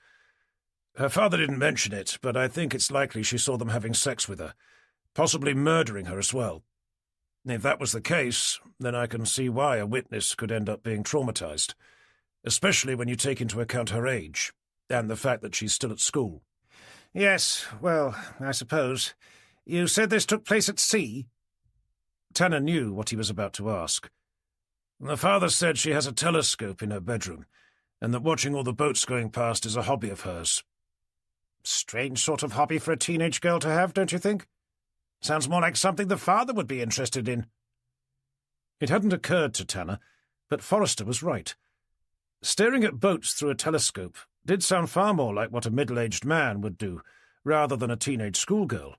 Her father didn't mention it, but I think it's likely she saw them having sex with her, possibly murdering her as well. If that was the case, then I can see why a witness could end up being traumatized. especially when you take into account her age, and the fact that she's still at school. Yes, well, I suppose. You said this took place at sea? Tanner knew what he was about to ask. The father said she has a telescope in her bedroom, and that watching all the boats going past is a hobby of hers. Strange sort of hobby for a teenage girl to have, don't you think? Sounds more like something the father would be interested in. It hadn't occurred to Tanner, but Forrester was right. Staring at boats through a telescope did sound far more like what a middle-aged man would do, rather than a teenage schoolgirl.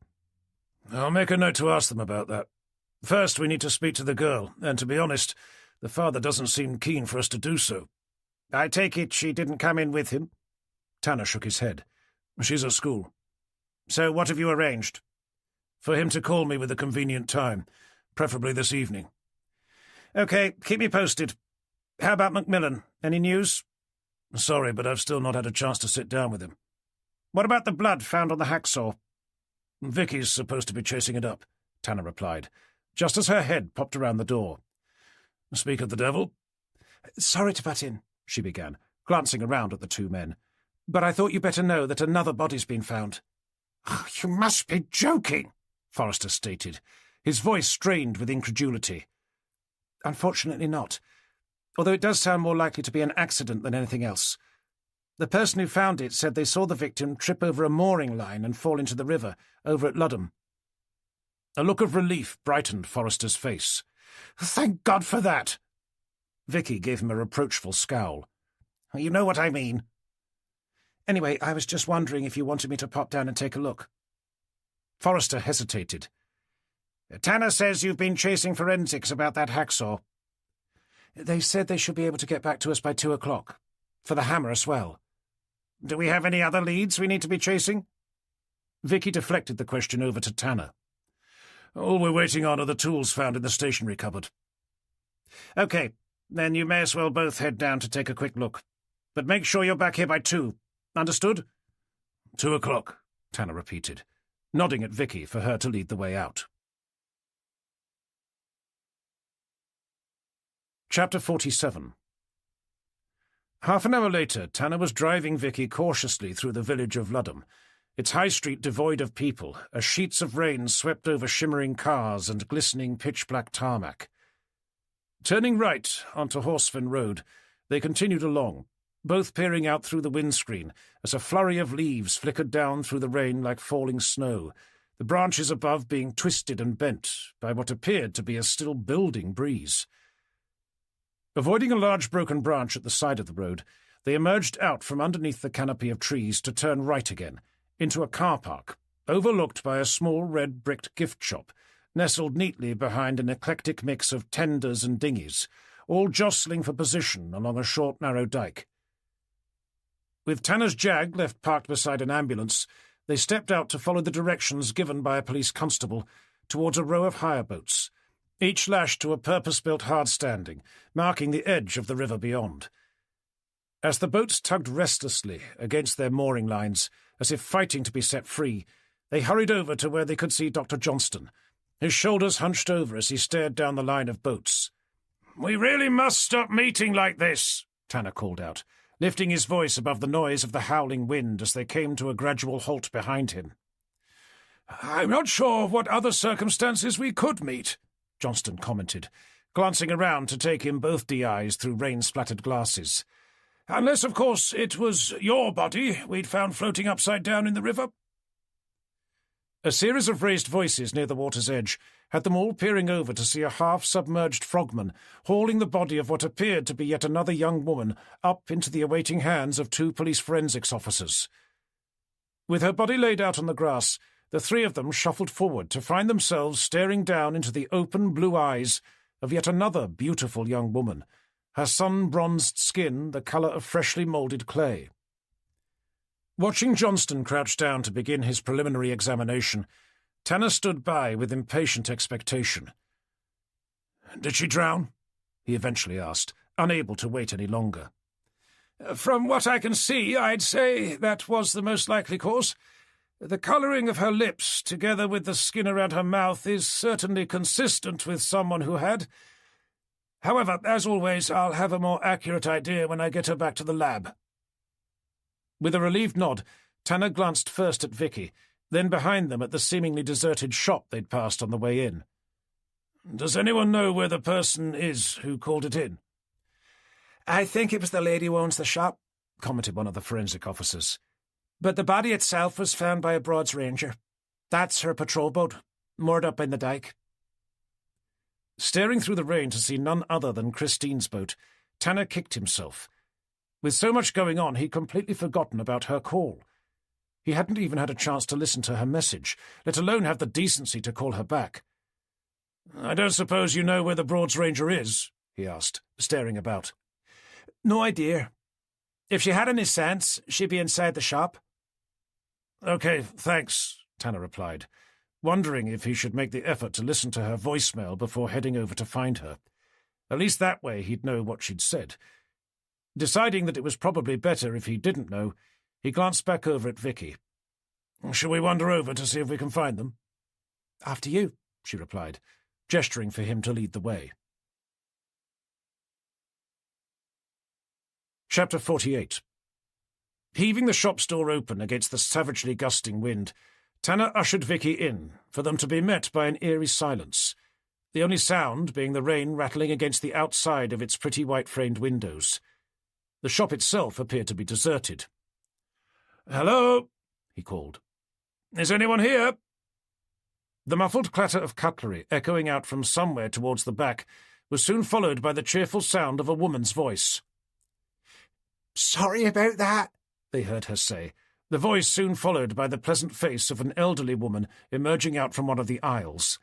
I'll make a note to ask them about that. First, we need to speak to the girl, and to be honest, the father doesn't seem keen for us to do so. I take it she didn't come in with him? Tanner shook his head. She's at school. So what have you arranged? For him to call me with a convenient time, preferably this evening. Okay, keep me posted. How about Macmillan? Any news? Sorry, but I've still not had a chance to sit down with him. What about the blood found on the hacksaw? Vicky's supposed to be chasing it up, Tanner replied, just as her head popped around the door. Speak of the devil? Sorry to butt in, she began, glancing around at the two men. But I thought you better know that another body's been found. Oh, you must be joking, Forrester stated, his voice strained with incredulity. Unfortunately not, although it does sound more likely to be an accident than anything else. The person who found it said they saw the victim trip over a mooring line and fall into the river over at Ludham. A look of relief brightened Forrester's face. Thank God for that. Vicky gave him a reproachful scowl. You know what I mean. Anyway, I was just wondering if you wanted me to pop down and take a look. Forrester hesitated. Tanner says you've been chasing forensics about that hacksaw. They said they should be able to get back to us by 2 o'clock. For the hammer as well. Do we have any other leads we need to be chasing? Vicky deflected the question over to Tanner. All we're waiting on are the tools found in the stationery cupboard. Okay, then you may as well both head down to take a quick look. But make sure you're back here by 2. Understood? 2 o'clock, Tanner repeated, nodding at Vicky for her to lead the way out. Chapter 47. Half an hour later, Tanner was driving Vicky cautiously through the village of Ludham, its high street devoid of people, as sheets of rain swept over shimmering cars and glistening pitch-black tarmac. Turning right onto Horsefen Road, they continued along, both peering out through the windscreen as a flurry of leaves flickered down through the rain like falling snow, the branches above being twisted and bent by what appeared to be a still building breeze. Avoiding a large broken branch at the side of the road, they emerged out from underneath the canopy of trees to turn right again, into a car park, overlooked by a small red-bricked gift shop, nestled neatly behind an eclectic mix of tenders and dinghies, all jostling for position along a short, narrow dyke. With Tanner's Jag left parked beside an ambulance, they stepped out to follow the directions given by a police constable towards a row of hire boats, each lashed to a purpose-built hard-standing, marking the edge of the river beyond. As the boats tugged restlessly against their mooring lines, as if fighting to be set free, they hurried over to where they could see Dr. Johnston, his shoulders hunched over as he stared down the line of boats. "We really must stop meeting like this," Tanner called out, lifting his voice above the noise of the howling wind as they came to a gradual halt behind him. "I'm not sure what other circumstances we could meet," Johnston commented, glancing around to take in both DIs through rain-splattered glasses. "Unless, of course, it was your body we'd found floating upside down in the river." A series of raised voices near the water's edge had them all peering over to see a half-submerged frogman hauling the body of what appeared to be yet another young woman up into the awaiting hands of 2 police forensics officers. With her body laid out on the grass, the 3 of them shuffled forward to find themselves staring down into the open blue eyes of yet another beautiful young woman, her sun-bronzed skin the colour of freshly moulded clay. Watching Johnston crouch down to begin his preliminary examination, Tanner stood by with impatient expectation. "Did she drown?" he eventually asked, unable to wait any longer. "From what I can see, I'd say that was the most likely course. The colouring of her lips, together with the skin around her mouth, is certainly consistent with someone who had. However, as always, I'll have a more accurate idea when I get her back to the lab." With a relieved nod, Tanner glanced first at Vicky, then behind them at the seemingly deserted shop they'd passed on the way in. "Does anyone know where the person is who called it in?" "I think it was the lady who owns the shop," commented one of the forensic officers. "But the body itself was found by a Broads Ranger. That's her patrol boat, moored up in the dike." Staring through the rain to see none other than Christine's boat, Tanner kicked himself. With so much going on, he'd completely forgotten about her call. He hadn't even had a chance to listen to her message, let alone have the decency to call her back. "I don't suppose you know where the Broads Ranger is?" he asked, staring about. "No idea. If she had any sense, she'd be inside the shop." "Okay, thanks," Tanner replied, wondering if he should make the effort to listen to her voicemail before heading over to find her. At least that way he'd know what she'd said. Deciding that it was probably better if he didn't know, he glanced back over at Vicky. "Shall we wander over to see if we can find them?" "After you," she replied, gesturing for him to lead the way. Chapter 48. Heaving the shop's door open against the savagely gusting wind, Tanner ushered Vicky in, for them to be met by an eerie silence, the only sound being the rain rattling against the outside of its pretty white-framed windows. The shop itself appeared to be deserted. "Hello," he called. "Is anyone here?" The muffled clatter of cutlery echoing out from somewhere towards the back was soon followed by the cheerful sound of a woman's voice. "Sorry about that," they heard her say, the voice soon followed by the pleasant face of an elderly woman emerging out from one of the aisles.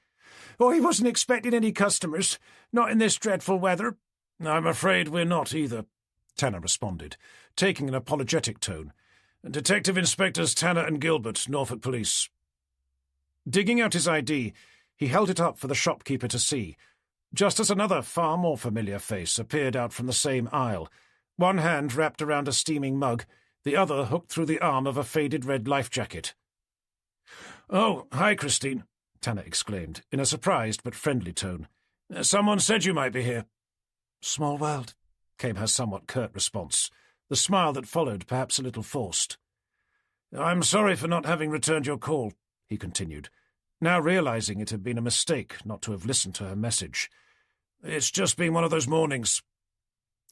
"I wasn't expecting any customers, not in this dreadful weather." "I'm afraid we're not either," Tanner responded, taking an apologetic tone. "Detective Inspectors Tanner and Gilbert, Norfolk Police." Digging out his ID, he held it up for the shopkeeper to see, just as another far more familiar face appeared out from the same aisle, one hand wrapped around a steaming mug, the other hooked through the arm of a faded red life jacket. "Oh, hi, Christine," Tanner exclaimed, in a surprised but friendly tone. "Someone said you might be here." "Small world," came her somewhat curt response, the smile that followed perhaps a little forced. "I'm sorry for not having returned your call," he continued, now realizing it had been a mistake not to have listened to her message. "It's just been one of those mornings."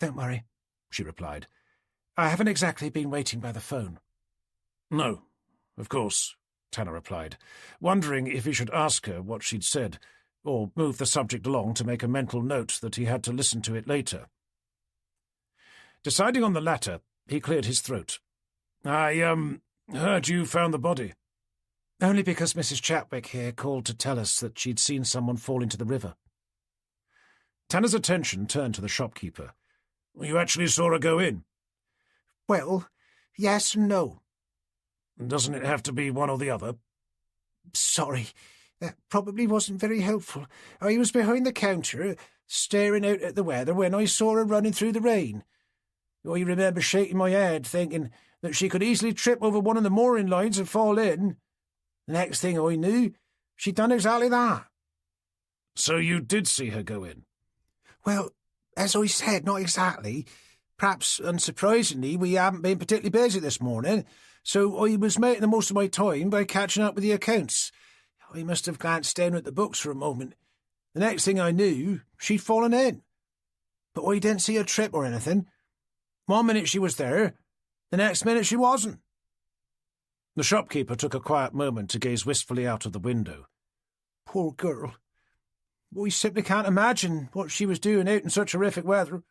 "Don't worry," she replied. "I haven't exactly been waiting by the phone." "No, of course," Tanner replied, wondering if he should ask her what she'd said, or move the subject along to make a mental note that he had to listen to it later. Deciding on the latter, he cleared his throat. "I, heard you found the body." "Only because Mrs. Chatwick here called to tell us that she'd seen someone fall into the river." Tanner's attention turned to the shopkeeper. "You actually saw her go in?" "Well, yes and no." "Doesn't it have to be one or the other?" "Sorry, that probably wasn't very helpful. I was behind the counter, staring out at the weather, when I saw her running through the rain. I remember shaking my head, thinking that she could easily trip over one of the mooring lines and fall in. The next thing I knew, she'd done exactly that." "So you did see her go in?" "Well, as I said, not exactly. Perhaps, unsurprisingly, we haven't been particularly busy this morning, so I was making the most of my time by catching up with the accounts. I must have glanced down at the books for a moment. The next thing I knew, she'd fallen in. But I didn't see her trip or anything. One minute she was there, the next minute she wasn't." The shopkeeper took a quiet moment to gaze wistfully out of the window. "Poor girl. I simply can't imagine what she was doing out in such horrific weather."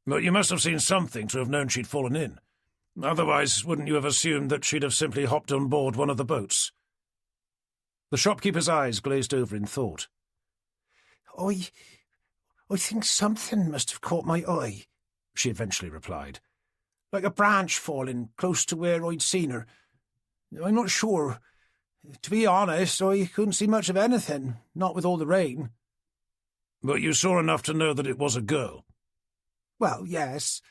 "But you must have seen something to have known she'd fallen in. Otherwise, wouldn't you have assumed that she'd have simply hopped on board one of the boats?" The shopkeeper's eyes glazed over in thought. I think something must have caught my eye," she eventually replied. "Like a branch falling close to where I'd seen her. I'm not sure. To be honest, I couldn't see much of anything, not with all the rain." "But you saw enough to know that it was a girl?" "Well, yes.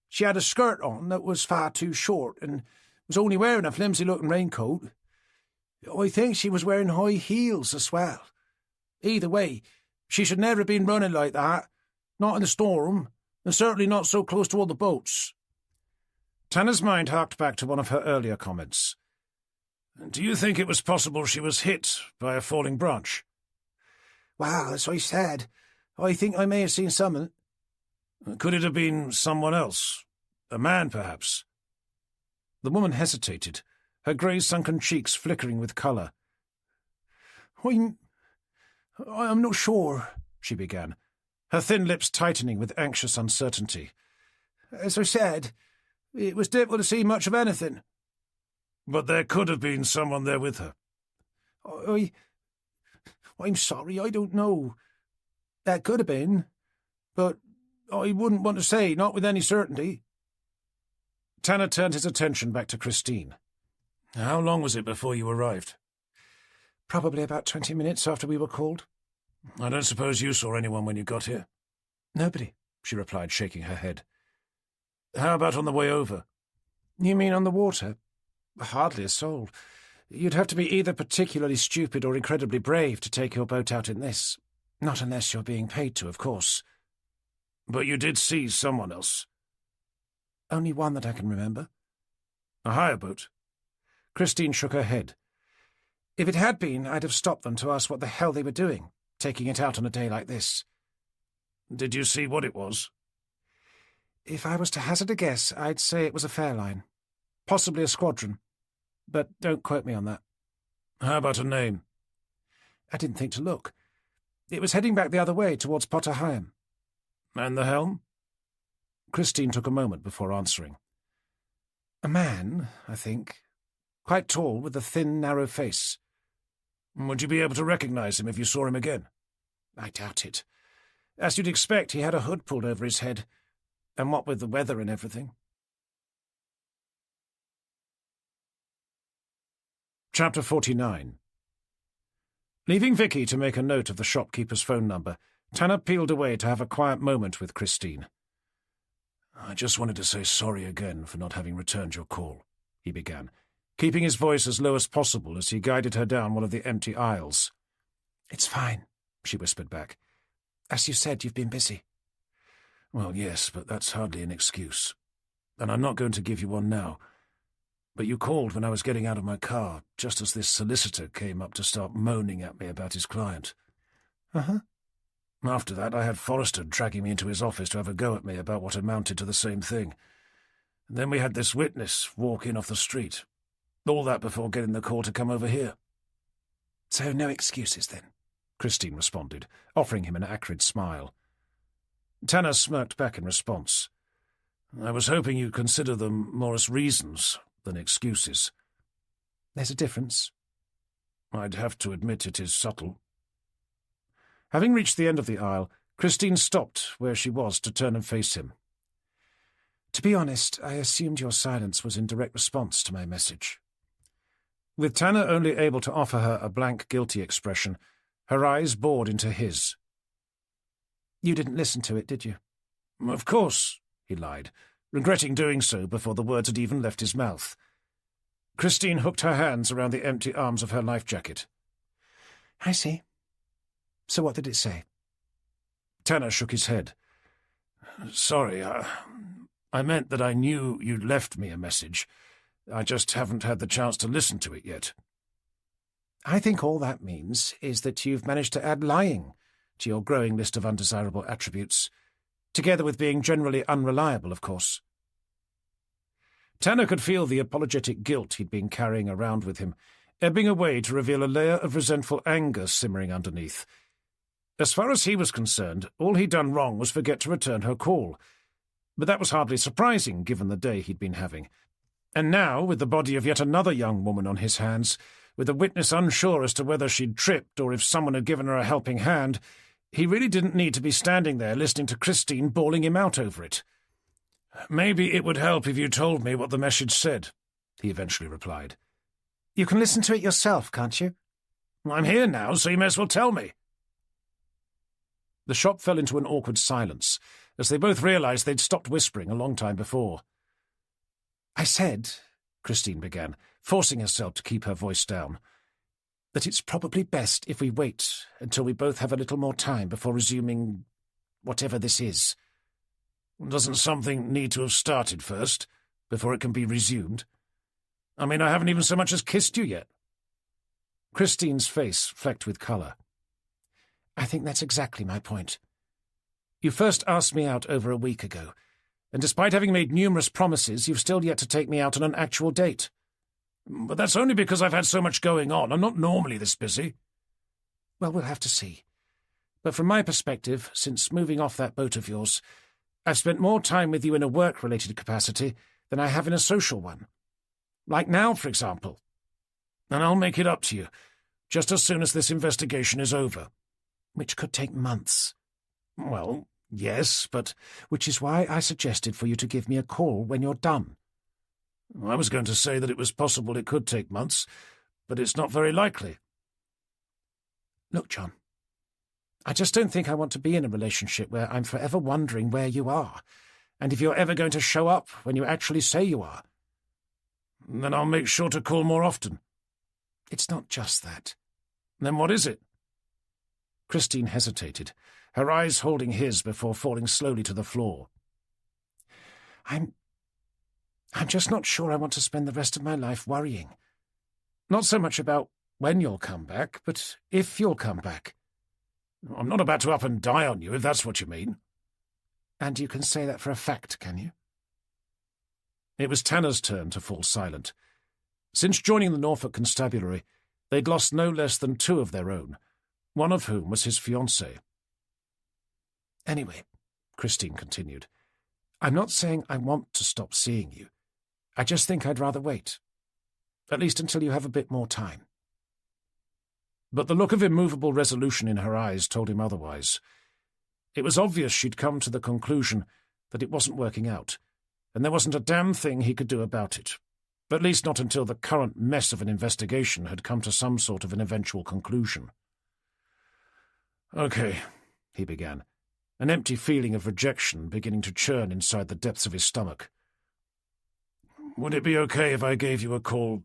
She had a skirt on that was far too short and was only wearing a flimsy-looking raincoat. I think she was wearing high heels as well. Either way, she should never have been running like that, Not in the storm, and certainly not so close to all the boats. Tanner's mind harked back to one of her earlier comments. Do you think it was possible she was hit by a falling branch? Well, as I said, I think I may have seen something. Could it have been someone else? A man, perhaps? The woman hesitated, her grey sunken cheeks flickering with colour. I'm not sure, she began, her thin lips tightening with anxious uncertainty. As I said, it was difficult to see much of anything. But there could have been someone there with her. I'm sorry, I don't know. That could have been, but I wouldn't want to say, not with any certainty. Tanner turned his attention back to Christine. How long was it before you arrived? Probably about 20 minutes after we were called. I don't suppose you saw anyone when you got here? Nobody, she replied, shaking her head. How about on the way over? You mean on the water? Hardly a soul. You'd have to be either particularly stupid or incredibly brave to take your boat out in this. Not unless you're being paid to, of course. But you did see someone else? Only one that I can remember. A hire boat? Christine shook her head. If it had been, I'd have stopped them to ask what the hell they were doing, taking it out on a day like this. Did you see what it was? If I was to hazard a guess, I'd say it was a Fairline. Possibly a squadron. But don't quote me on that. How about a name? I didn't think to look. It was heading back the other way, towards Potter Heigham. And the helm? Christine took a moment before answering. A man, I think. Quite tall, with a thin, narrow face. Would you be able to recognize him if you saw him again? I doubt it. As you'd expect, he had a hood pulled over his head. And what with the weather and everything. Chapter 49. Leaving Vicky to make a note of the shopkeeper's phone number, Tanner peeled away to have a quiet moment with Christine. I just wanted to say sorry again for not having returned your call, he began, keeping his voice as low as possible as he guided her down one of the empty aisles. It's fine, she whispered back. As you said, you've been busy. Well, yes, but that's hardly an excuse. And I'm not going to give you one now. But you called when I was getting out of my car, just as this solicitor came up to start moaning at me about his client. Uh-huh. After that, I had Forrester dragging me into his office to have a go at me about what amounted to the same thing. And then we had this witness walk in off the street. All that before getting the call to come over here. So no excuses, then, Christine responded, offering him an acrid smile. Tanner smirked back in response. I was hoping you'd consider them more as reasons than excuses. There's a difference. I'd have to admit it is subtle. Having reached the end of the aisle, Christine stopped where she was to turn and face him. To be honest, I assumed your silence was in direct response to my message. With Tanner only able to offer her a blank, guilty expression, her eyes bored into his. You didn't listen to it, did you? Of course, he lied, regretting doing so before the words had even left his mouth. Christine hooked her hands around the empty arms of her life jacket. I see. So what did it say? Tanner shook his head. Sorry, I meant that I knew you'd left me a message. I just haven't had the chance to listen to it yet. I think all that means is that you've managed to add lying to your growing list of undesirable attributes, together with being generally unreliable, of course. Tanner could feel the apologetic guilt he'd been carrying around with him, ebbing away to reveal a layer of resentful anger simmering underneath. As far as he was concerned, all he'd done wrong was forget to return her call. But that was hardly surprising, given the day he'd been having. And now, with the body of yet another young woman on his hands, with a witness unsure as to whether she'd tripped or if someone had given her a helping hand, he really didn't need to be standing there listening to Christine bawling him out over it. Maybe it would help if you told me what the message said, he eventually replied. You can listen to it yourself, can't you? I'm here now, so you may as well tell me. The shop fell into an awkward silence, as they both realized they'd stopped whispering a long time before. I said, Christine began, forcing herself to keep her voice down, that it's probably best if we wait until we both have a little more time before resuming, whatever this is. Doesn't something need to have started first, before it can be resumed? I mean, I haven't even so much as kissed you yet. Christine's face flecked with colour. I think that's exactly my point. You first asked me out over a week ago, and despite having made numerous promises, you've still yet to take me out on an actual date. But that's only because I've had so much going on. I'm not normally this busy. Well, we'll have to see. But from my perspective, since moving off that boat of yours, I've spent more time with you in a work-related capacity than I have in a social one. Like now, for example. And I'll make it up to you, just as soon as this investigation is over. Which could take months. Well, yes, but... Which is why I suggested for you to give me a call when you're done. I was going to say that it was possible it could take months, but it's not very likely. Look, John, I just don't think I want to be in a relationship where I'm forever wondering where you are, and if you're ever going to show up when you actually say you are. Then I'll make sure to call more often. It's not just that. Then what is it? Christine hesitated, her eyes holding his before falling slowly to the floor. I'm just not sure I want to spend the rest of my life worrying. Not so much about when you'll come back, but if you'll come back. I'm not about to up and die on you, if that's what you mean. And you can say that for a fact, can you? It was Tanner's turn to fall silent. Since joining the Norfolk Constabulary, they'd lost no less than 2 of their own, one of whom was his fiancée. Anyway, Christine continued, I'm not saying I want to stop seeing you. I just think I'd rather wait. At least until you have a bit more time. But the look of immovable resolution in her eyes told him otherwise. It was obvious she'd come to the conclusion that it wasn't working out, and there wasn't a damn thing he could do about it, at least not until the current mess of an investigation had come to some sort of an eventual conclusion. "Okay," he began, an empty feeling of rejection beginning to churn inside the depths of his stomach. "Would it be okay if I gave you a call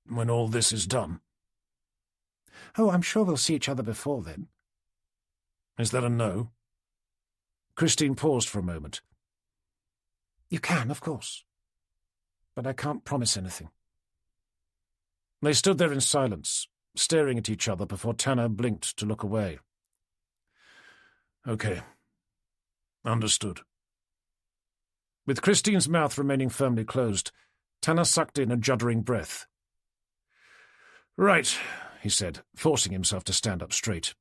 when all this is done?" Oh, I'm sure we'll see each other before then. Is that a no? Christine paused for a moment. You can, of course. But I can't promise anything. They stood there in silence, staring at each other before Tanner blinked to look away. Okay. Understood. With Christine's mouth remaining firmly closed, Tanner sucked in a juddering breath. Right, he said, forcing himself to stand up straight.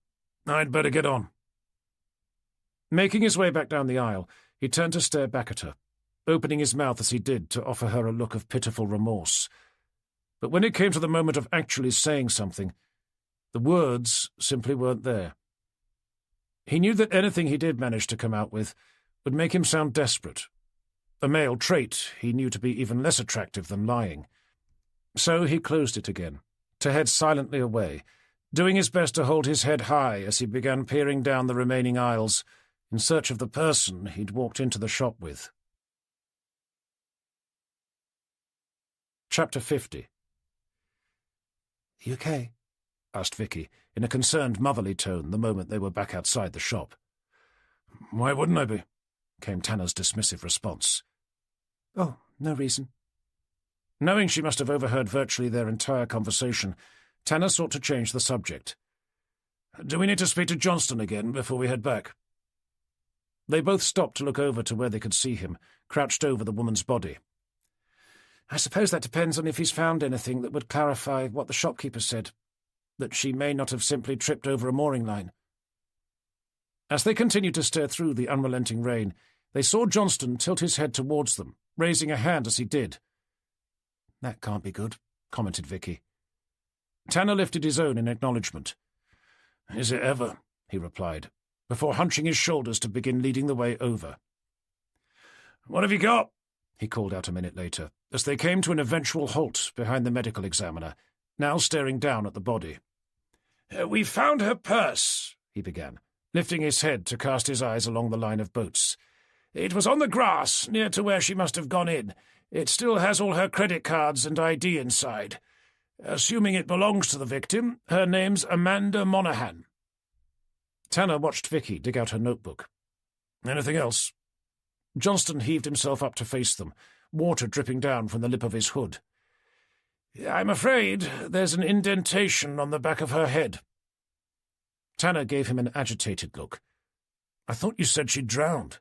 I'd better get on. Making his way back down the aisle, he turned to stare back at her, opening his mouth as he did to offer her a look of pitiful remorse. But when it came to the moment of actually saying something, the words simply weren't there. He knew that anything he did manage to come out with would make him sound desperate, a male trait he knew to be even less attractive than lying. So he closed it again, to head silently away, doing his best to hold his head high as he began peering down the remaining aisles in search of the person he'd walked into the shop with. Chapter 50. You okay? Asked Vicky, in a concerned motherly tone the moment they were back outside the shop. Why wouldn't I be? Came Tanner's dismissive response. Oh, no reason. Knowing she must have overheard virtually their entire conversation, Tanner sought to change the subject. Do we need to speak to Johnston again before we head back? They both stopped to look over to where they could see him, crouched over the woman's body. I suppose that depends on if he's found anything that would clarify what the shopkeeper said, that she may not have simply tripped over a mooring line. As they continued to stare through the unrelenting rain, they saw Johnston tilt his head towards them, raising a hand as he did. That can't be good, commented Vicky. Tanner lifted his own in acknowledgement. Is it ever? He replied, before hunching his shoulders to begin leading the way over. What have you got? He called out a minute later, as they came to an eventual halt behind the medical examiner, now staring down at the body. We found her purse, he began, lifting his head to cast his eyes along the line of boats. It was on the grass, near to where she must have gone in. It still has all her credit cards and ID inside. Assuming it belongs to the victim, her name's Amanda Monaghan. Tanner watched Vicky dig out her notebook. Anything else?" Johnston heaved himself up to face them, water dripping down from the lip of his hood. "I'm afraid there's an indentation on the back of her head." Tanner gave him an agitated look. "I thought you said she drowned."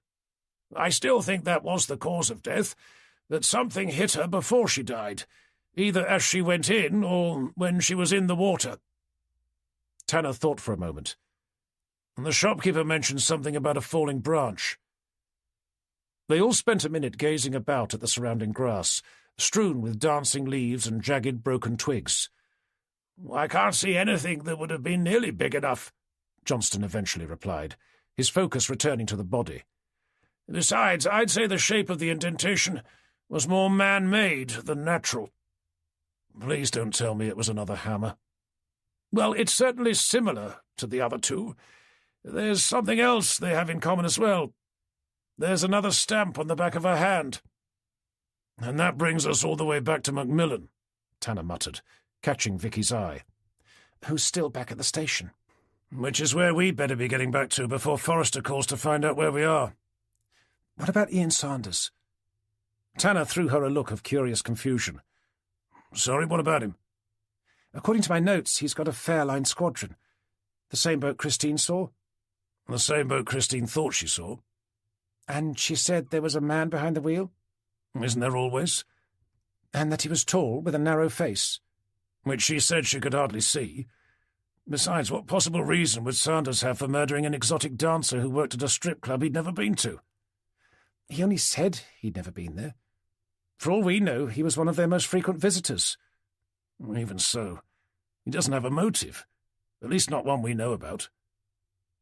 "I still think that was the cause of death, that something hit her before she died, either as she went in or when she was in the water." Tanner thought for a moment. "And the shopkeeper mentioned something about a falling branch." They all spent a minute gazing about at the surrounding grass, strewn with dancing leaves and jagged broken twigs. "I can't see anything that would have been nearly big enough," Johnston eventually replied, his focus returning to the body. "Besides, I'd say the shape of the indentation was more man-made than natural." "Please don't tell me it was another hammer." "Well, it's certainly similar to the other two. There's something else they have in common as well. There's another stamp on the back of her hand." "And that brings us all the way back to Macmillan," Tanner muttered, catching Vicky's eye. "Who's still back at the station?" "Which is where we'd better be getting back to before Forrester calls to find out where we are." "What about Ian Sanders?" Tanner threw her a look of curious confusion. "Sorry, what about him?" "According to my notes, he's got a Fairline squadron. The same boat Christine saw?" "The same boat Christine thought she saw." "And she said there was a man behind the wheel?" "Isn't there always?" "And that he was tall, with a narrow face?" "Which she said she could hardly see. Besides, what possible reason would Sanders have for murdering an exotic dancer who worked at a strip club he'd never been to?" "He only said he'd never been there. For all we know, he was one of their most frequent visitors." "Even so, he doesn't have a motive. At least not one we know about."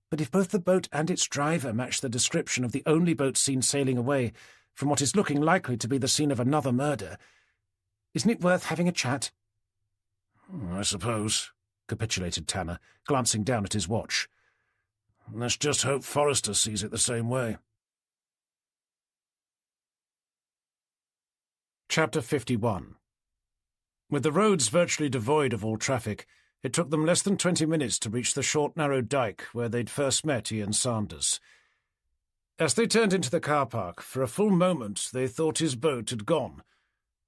"But if both the boat and its driver match the description of the only boat seen sailing away from what is looking likely to be the scene of another murder, isn't it worth having a chat?" "I suppose," capitulated Tanner, glancing down at his watch. "Let's just hope Forrester sees it the same way." Chapter 51. With the roads virtually devoid of all traffic, it took them less than 20 minutes to reach the short, narrow dyke where they'd first met Ian Sanders. As they turned into the car park, for a full moment they thought his boat had gone,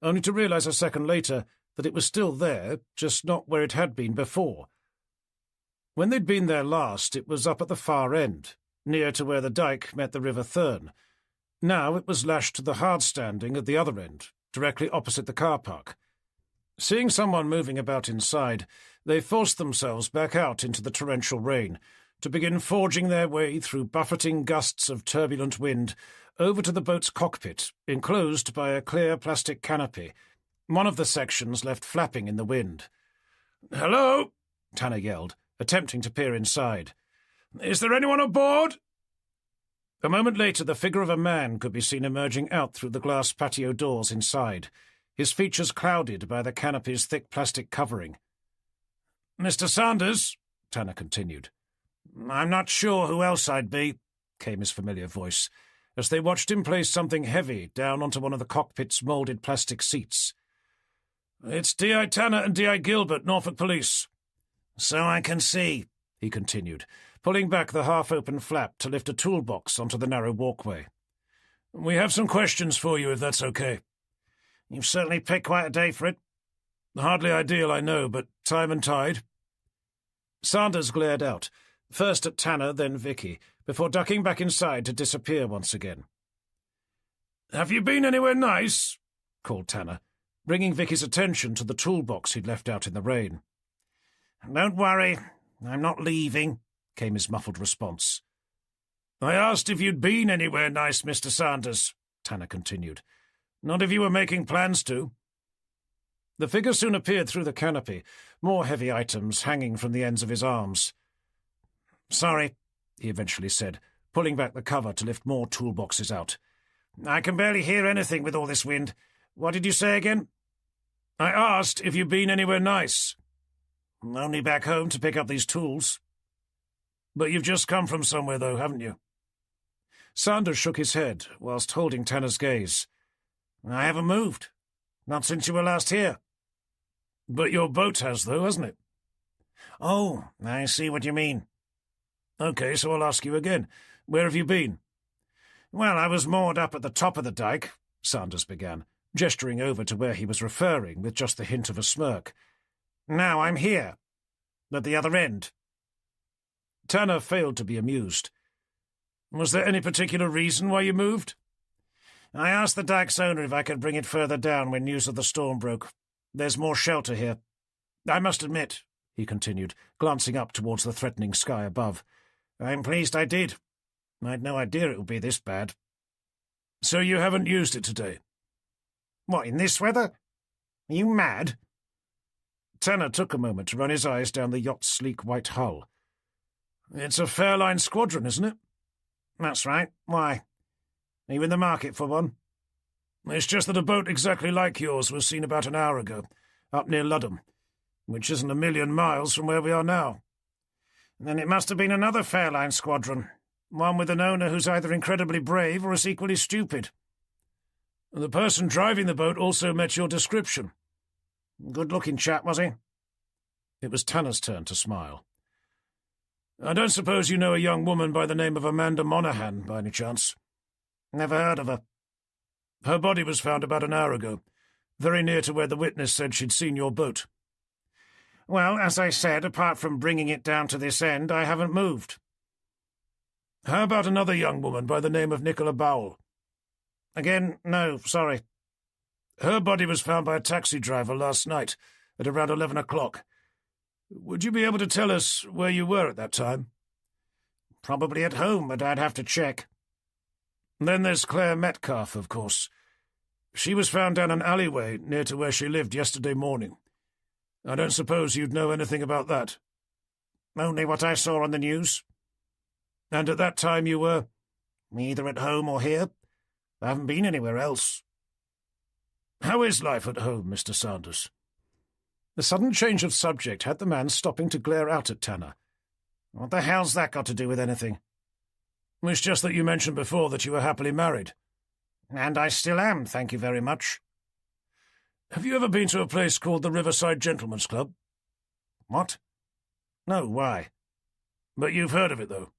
only to realise a second later that it was still there, just not where it had been before. When they'd been there last, it was up at the far end, near to where the dyke met the River Thurne. Now it was lashed to the hard standing at the other end, directly opposite the car park. Seeing someone moving about inside, they forced themselves back out into the torrential rain, to begin forging their way through buffeting gusts of turbulent wind over to the boat's cockpit, enclosed by a clear plastic canopy, one of the sections left flapping in the wind. "Hello?" Tanner yelled, attempting to peer inside. "Is there anyone aboard?" A moment later, the figure of a man could be seen emerging out through the glass patio doors inside, his features clouded by the canopy's thick plastic covering. "Mr. Sanders," Tanner continued. "I'm not sure who else I'd be," came his familiar voice, as they watched him place something heavy down onto one of the cockpit's moulded plastic seats. "It's D.I. Tanner and D.I. Gilbert, Norfolk Police." "So I can see," he continued, pulling back the half-open flap to lift a toolbox onto the narrow walkway. "We have some questions for you, if that's okay." "You've certainly picked quite a day for it." "Hardly ideal, I know, but time and tide." Sanders glared out, first at Tanner, then Vicky, before ducking back inside to disappear once again. "Have you been anywhere nice?" called Tanner, bringing Vicky's attention to the toolbox he'd left out in the rain. "Don't worry, I'm not leaving," came his muffled response. "I asked if you'd been anywhere nice, Mr. Sanders," Tanner continued. "Not if you were making plans to." The figure soon appeared through the canopy, more heavy items hanging from the ends of his arms. "Sorry," he eventually said, pulling back the cover to lift more toolboxes out. "I can barely hear anything with all this wind. What did you say again?" "I asked if you'd been anywhere nice." "Only back home to pick up these tools." "But you've just come from somewhere, though, haven't you?" Sanders shook his head, whilst holding Tanner's gaze. "I haven't moved. Not since you were last here." "But your boat has, though, hasn't it?" "Oh, I see what you mean." "Okay, so I'll ask you again. Where have you been?" Well, I was moored up at the top of the dyke, Sanders began, gesturing over to where he was referring with just the hint of a smirk. Now I'm here, at the other end. Tanner failed to be amused. Was there any particular reason why you moved? I asked the dyke's owner if I could bring it further down when news of the storm broke. There's more shelter here. I must admit, he continued, glancing up towards the threatening sky above, I'm pleased I did. I'd no idea it would be this bad. So you haven't used it today? What, in this weather? Are you mad? Tanner took a moment to run his eyes down the yacht's sleek white hull. It's a Fairline squadron, isn't it? That's right. Why? Are you in the market for one? It's just that a boat exactly like yours was seen about an hour ago, up near Ludham, which isn't a million miles from where we are now. Then it must have been another Fairline squadron, one with an owner who's either incredibly brave or is equally stupid. The person driving the boat also met your description. Good-looking chap, was he? It was Tanner's turn to smile. I don't suppose you know a young woman by the name of Amanda Monaghan, by any chance? Never heard of her. Her body was found about an hour ago, very near to where the witness said she'd seen your boat. Well, as I said, apart from bringing it down to this end, I haven't moved. How about another young woman by the name of Nicola Bowell? Again, no, sorry. Her body was found by a taxi driver last night at around 11 o'clock. Would you be able to tell us where you were at that time? Probably at home, but I'd have to check. Then there's Claire Metcalfe, of course. She was found down an alleyway near to where she lived yesterday morning. I don't suppose you'd know anything about that. Only what I saw on the news. And at that time you were either at home or here. I haven't been anywhere else. How is life at home, Mr. Sanders? The sudden change of subject had the man stopping to glare out at Tanner. What the hell's that got to do with anything? It's just that you mentioned before that you were happily married. And I still am, thank you very much. Have you ever been to a place called the Riverside Gentlemen's Club? What? No, why? But you've heard of it, though.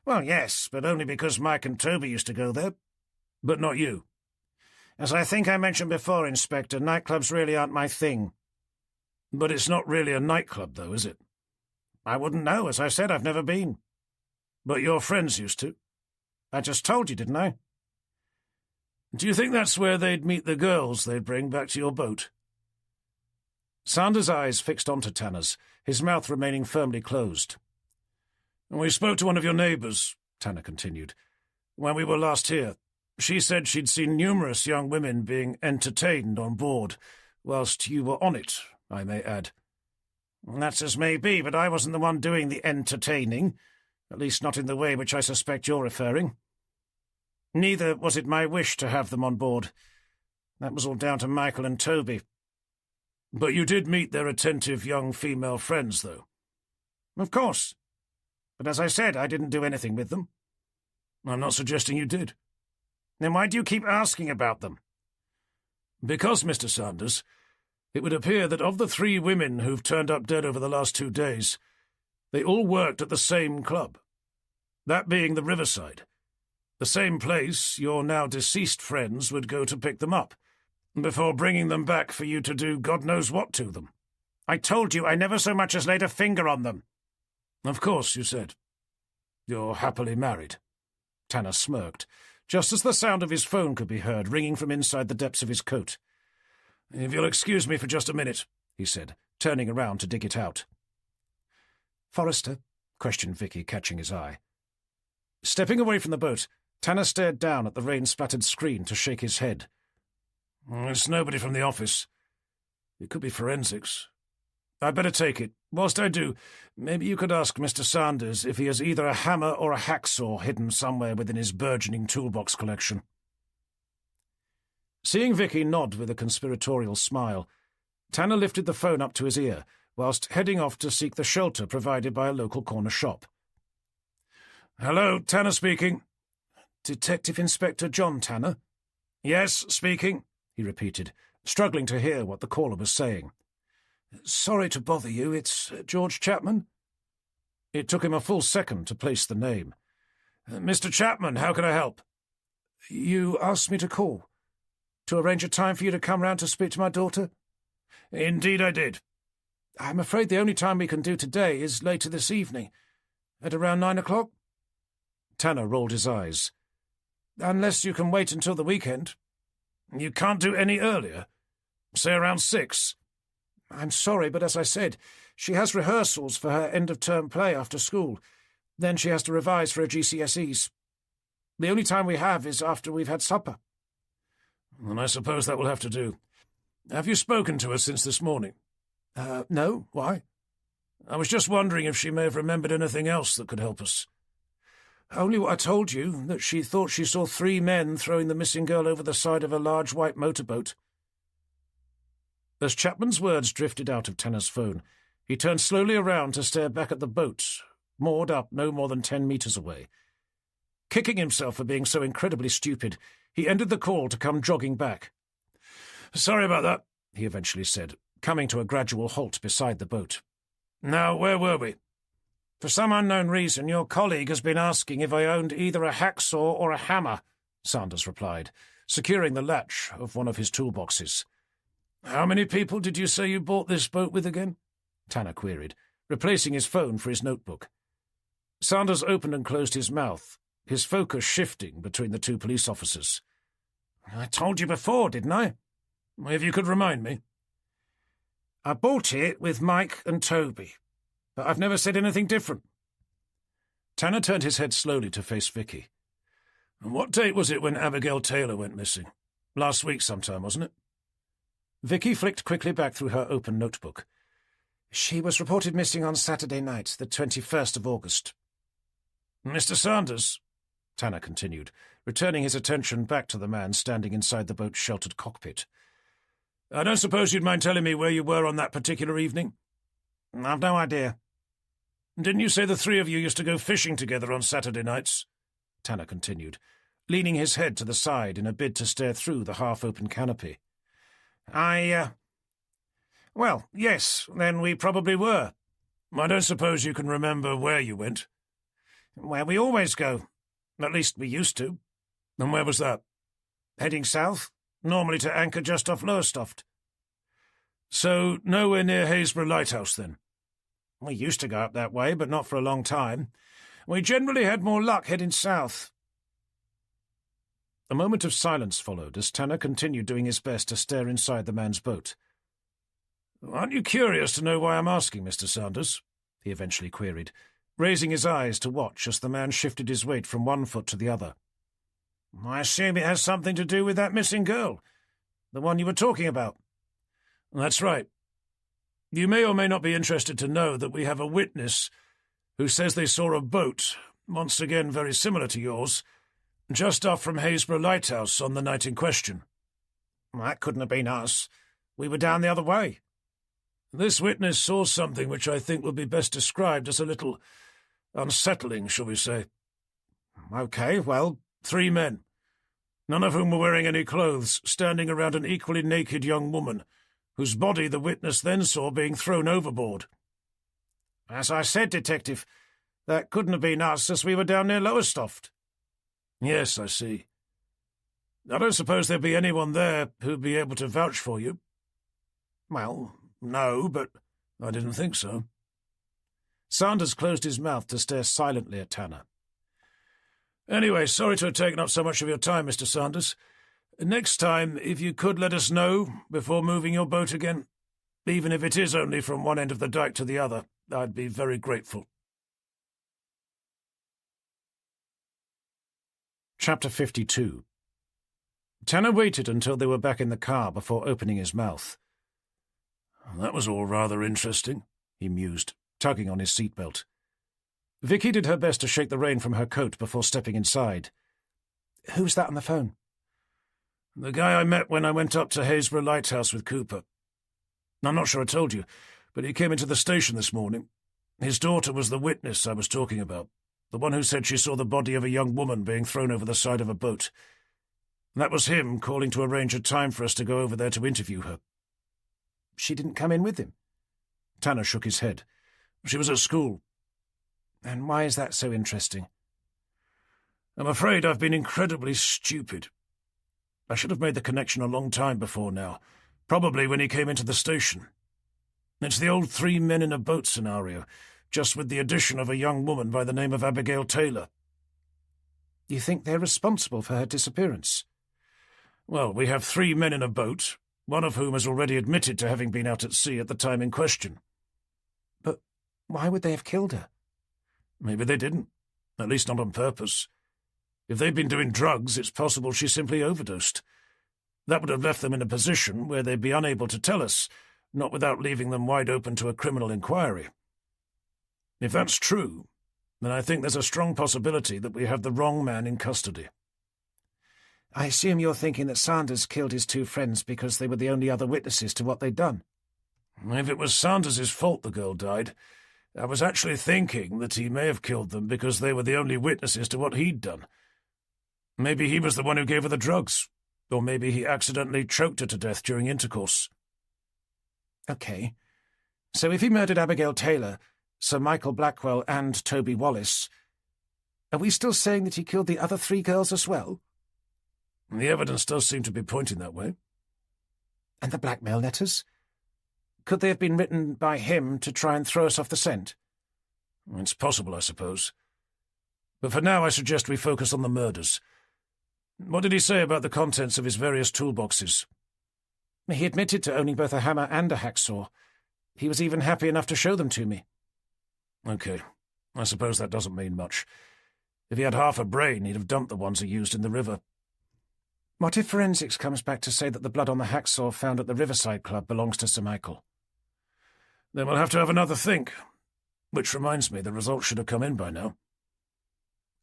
Well, yes, but only because Mike and Toby used to go there. But not you. As I think I mentioned before, Inspector, nightclubs really aren't my thing. But it's not really a nightclub, though, is it? I wouldn't know. As I said, I've never been. But your friends used to. I just told you, didn't I? Do you think that's where they'd meet the girls they'd bring back to your boat? Sanders' eyes fixed onto Tanner's, his mouth remaining firmly closed. We spoke to one of your neighbours, Tanner continued, when we were last here. She said she'd seen numerous young women being entertained on board, whilst you were on it, I may add. That's as may be, but I wasn't the one doing the entertaining, at least not in the way which I suspect you're referring. Neither was it my wish to have them on board. That was all down to Michael and Toby. But you did meet their attentive young female friends, though. Of course. But as I said, I didn't do anything with them. I'm not suggesting you did. Then why do you keep asking about them? Because, Mr. Sanders, it would appear that of the 3 women who've turned up dead over the last 2 days, they all worked at the same club. That being the Riverside. The same place your now deceased friends would go to pick them up, before bringing them back for you to do God knows what to them. I told you I never so much as laid a finger on them. Of course, you said. You're happily married. Tanner smirked, just as the sound of his phone could be heard ringing from inside the depths of his coat. If you'll excuse me for just a minute, he said, turning around to dig it out. Forrester? Questioned Vicky, catching his eye. Stepping away from the boat, Tanner stared down at the rain-splattered screen to shake his head. It's nobody from the office. It could be forensics. I'd better take it. Whilst I do, maybe you could ask Mr. Sanders if he has either a hammer or a hacksaw hidden somewhere within his burgeoning toolbox collection. Seeing Vicky nod with a conspiratorial smile, Tanner lifted the phone up to his ear, whilst heading off to seek the shelter provided by a local corner shop. Hello, Tanner speaking. Detective Inspector John Tanner? Yes, speaking, he repeated, struggling to hear what the caller was saying. Sorry to bother you, it's George Chapman. It took him a full second to place the name. Mr. Chapman, how can I help? You asked me to call? To arrange a time for you to come round to speak to my daughter? Indeed I did. I'm afraid the only time we can do today is later this evening, at around 9 o'clock. Tanner rolled his eyes. Unless you can wait until the weekend. You can't do any earlier? Say around 6? I'm sorry, but as I said, she has rehearsals for her end-of-term play after school. Then she has to revise for her GCSEs. The only time we have is after we've had supper. Then I suppose that will have to do. Have you spoken to her since this morning? No. Why? I was just wondering if she may have remembered anything else that could help us. Only what I told you, that she thought she saw 3 men throwing the missing girl over the side of a large white motorboat. As Chapman's words drifted out of Tanner's phone, he turned slowly around to stare back at the boat, moored up no more than 10 meters away. Kicking himself for being so incredibly stupid, he ended the call to come jogging back. "Sorry about that," he eventually said, coming to a gradual halt beside the boat. "Now, where were we?" For some unknown reason, your colleague has been asking if I owned either a hacksaw or a hammer, Sanders replied, securing the latch of one of his toolboxes. "How many people did you say you bought this boat with again?" Tanner queried, replacing his phone for his notebook. Sanders opened and closed his mouth, his focus shifting between the 2 police officers. "I told you before, didn't I?" "If you could remind me." "I bought it with Mike and Toby, but I've never said anything different." Tanner turned his head slowly to face Vicky. "And what date was it when Abigail Taylor went missing? Last week sometime, wasn't it?" Vicky flicked quickly back through her open notebook. "She was reported missing on Saturday night, the 21st of August. "Mr. Sanders," Tanner continued, returning his attention back to the man standing inside the boat's sheltered cockpit. "I don't suppose you'd mind telling me where you were on that particular evening?" "I've no idea." "Didn't you say the 3 of you used to go fishing together on Saturday nights?" Tanner continued, leaning his head to the side in a bid to stare through the half-open canopy. Well, yes, then we probably were." "I don't suppose you can remember where you went?" "Where we always go. At least we used to." "And where was that?" "Heading south, normally to anchor just off Lowestoft." "So nowhere near Haysborough Lighthouse, then?" "We used to go up that way, but not for a long time. We generally had more luck heading south." A moment of silence followed as Tanner continued doing his best to stare inside the man's boat. "Aren't you curious to know why I'm asking, Mr. Sanders?" he eventually queried, raising his eyes to watch as the man shifted his weight from one foot to the other. "I assume it has something to do with that missing girl, the one you were talking about." "That's right. You may or may not be interested to know that we have a witness who says they saw a boat, once again very similar to yours, just off from Haysborough Lighthouse on the night in question." "That couldn't have been us. We were down the other way." "This witness saw something which I think will be best described as a little unsettling, shall we say." "OK, well—" 3 men, none of whom were wearing any clothes, standing around an equally naked young woman, whose body the witness then saw being thrown overboard." "As I said, Detective, that couldn't have been us, as we were down near Lowestoft." "Yes, I see. I don't suppose there'd be anyone there who'd be able to vouch for you?" "Well, no, but I didn't think so." Sanders closed his mouth to stare silently at Tanner. "Anyway, sorry to have taken up so much of your time, Mr. Sanders. Next time, if you could let us know before moving your boat again, even if it is only from one end of the dike to the other, I'd be very grateful." Chapter 52. Tanner waited until they were back in the car before opening his mouth. "That was all rather interesting," he mused, tugging on his seatbelt. Vicky did her best to shake the rain from her coat before stepping inside. "Who's that on the phone?" "The guy I met when I went up to Haysborough Lighthouse with Cooper. I'm not sure I told you, but he came into the station this morning. His daughter was the witness I was talking about, the one who said she saw the body of a young woman being thrown over the side of a boat. That was him calling to arrange a time for us to go over there to interview her." "She didn't come in with him?" Tanner shook his head. "She was at school." "And why is that so interesting?" I'm afraid I've been incredibly stupid. I should have made the connection a long time before now, probably when he came into the station. It's the old 3 men in a boat scenario, just with the addition of a young woman by the name of Abigail Taylor. You think they're responsible for her disappearance? Well, we have 3 men in a boat, one of whom has already admitted to having been out at sea at the time in question. But why would they have killed her? Maybe they didn't, at least not on purpose. If they'd been doing drugs, it's possible she simply overdosed. That would have left them in a position where they'd be unable to tell us, not without leaving them wide open to a criminal inquiry. If that's true, then I think there's a strong possibility that we have the wrong man in custody. I assume you're thinking that Sanders killed his 2 friends because they were the only other witnesses to what they'd done. If it was Sanders's fault the girl died, I was actually thinking that he may have killed them because they were the only witnesses to what he'd done. Maybe he was the one who gave her the drugs, or maybe he accidentally choked her to death during intercourse. Okay. So if he murdered Abigail Taylor, Sir Michael Blackwell and Toby Wallace, are we still saying that he killed the other 3 girls as well? The evidence does seem to be pointing that way. And the blackmail letters? Could they have been written by him to try and throw us off the scent? It's possible, I suppose. But for now I suggest we focus on the murders. What did he say about the contents of his various toolboxes? He admitted to owning both a hammer and a hacksaw. He was even happy enough to show them to me. Okay, I suppose that doesn't mean much. If he had half a brain, he'd have dumped the ones he used in the river. What if forensics comes back to say that the blood on the hacksaw found at the Riverside Club belongs to Sir Michael? Then we'll have to have another think. Which reminds me, the results should have come in by now.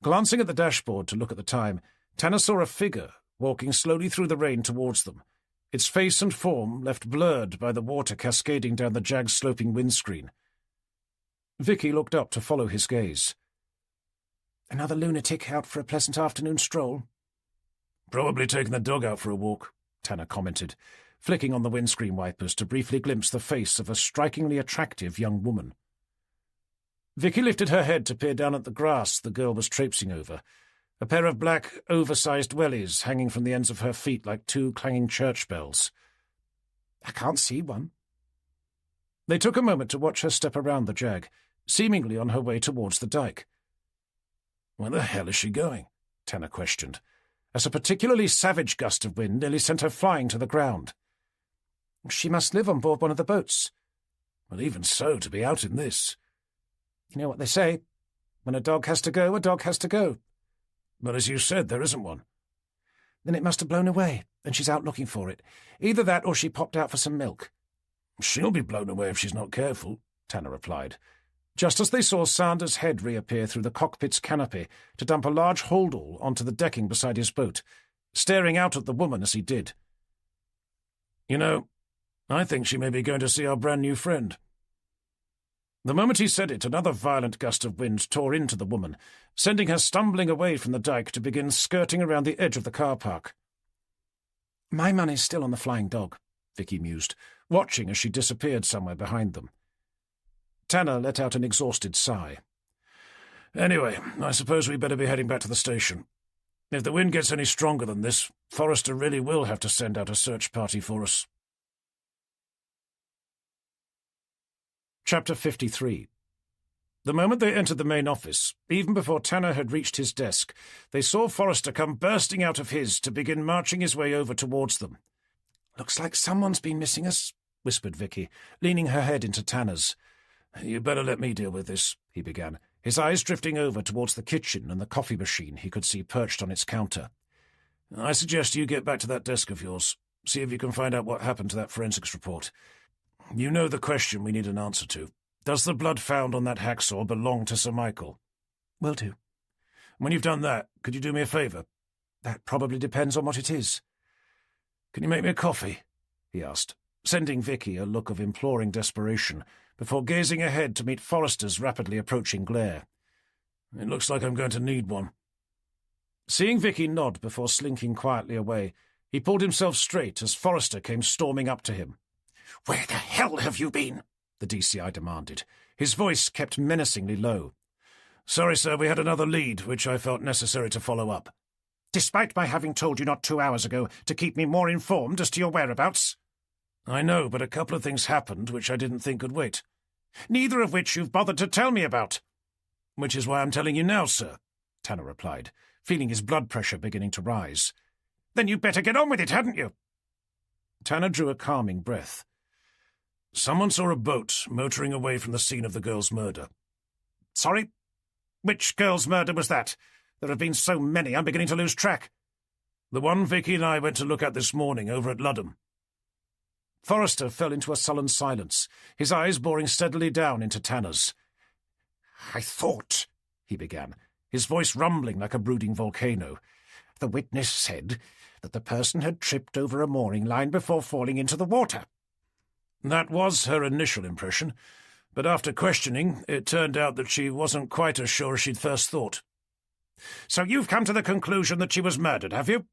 Glancing at the dashboard to look at the time, Tanner saw a figure walking slowly through the rain towards them, its face and form left blurred by the water cascading down the Jag's sloping windscreen. Vicky looked up to follow his gaze. Another lunatic out for a pleasant afternoon stroll? Probably taking the dog out for a walk, Tanner commented, flicking on the windscreen wipers to briefly glimpse the face of a strikingly attractive young woman. Vicky lifted her head to peer down at the grass the girl was traipsing over, a pair of black, oversized wellies hanging from the ends of her feet like 2 clanging church bells. I can't see one. They took a moment to watch her step around the Jag, seemingly on her way towards the dike. Where the hell is she going? Tanner questioned, as a particularly savage gust of wind nearly sent her flying to the ground. She must live on board one of the boats. Well, even so, to be out in this. You know what they say, when a dog has to go, a dog has to go. But as you said, there isn't one. Then it must have blown away, and she's out looking for it. Either that or she popped out for some milk. She'll be blown away if she's not careful, Tanner replied, just as they saw Sanders' head reappear through the cockpit's canopy to dump a large holdall onto the decking beside his boat, staring out at the woman as he did. You know, I think she may be going to see our brand-new friend. The moment he said it, another violent gust of wind tore into the woman, sending her stumbling away from the dike to begin skirting around the edge of the car park. My money's still on the flying dog, Vicky mused, watching as she disappeared somewhere behind them. Tanner let out an exhausted sigh. Anyway, I suppose we'd better be heading back to the station. If the wind gets any stronger than this, Forrester really will have to send out a search party for us. Chapter 53. The moment they entered the main office, even before Tanner had reached his desk, they saw Forrester come bursting out of his to begin marching his way over towards them. Looks like someone's been missing us, whispered Vicky, leaning her head into Tanner's. You better let me deal with this, he began, his eyes drifting over towards the kitchen and the coffee machine he could see perched on its counter. I suggest you get back to that desk of yours, see if you can find out what happened to that forensics report. You know the question we need an answer to. Does the blood found on that hacksaw belong to Sir Michael? Will do. When you've done that, could you do me a favour? That probably depends on what it is. Can you make me a coffee? He asked, sending Vicky a look of imploring desperation before gazing ahead to meet Forrester's rapidly approaching glare. It looks like I'm going to need one. Seeing Vicky nod before slinking quietly away, he pulled himself straight as Forrester came storming up to him. "Where the hell have you been?" the DCI demanded. His voice kept menacingly low. Sorry, sir, we had another lead, which I felt necessary to follow up. Despite my having told you not 2 hours ago to keep me more informed as to your whereabouts? I know, but a couple of things happened which I didn't think could wait. Neither of which you've bothered to tell me about. Which is why I'm telling you now, sir, Tanner replied, feeling his blood pressure beginning to rise. Then you'd better get on with it, hadn't you? Tanner drew a calming breath. Someone saw a boat motoring away from the scene of the girl's murder. Sorry? Which girl's murder was that? There have been so many, I'm beginning to lose track. The one Vicky and I went to look at this morning over at Ludham. Forrester fell into a sullen silence, his eyes boring steadily down into Tanner's. I thought, he began, his voice rumbling like a brooding volcano. The witness said that the person had tripped over a mooring line before falling into the water. That was her initial impression, but after questioning, it turned out that she wasn't quite as sure as she'd first thought. So you've come to the conclusion that she was murdered, have you?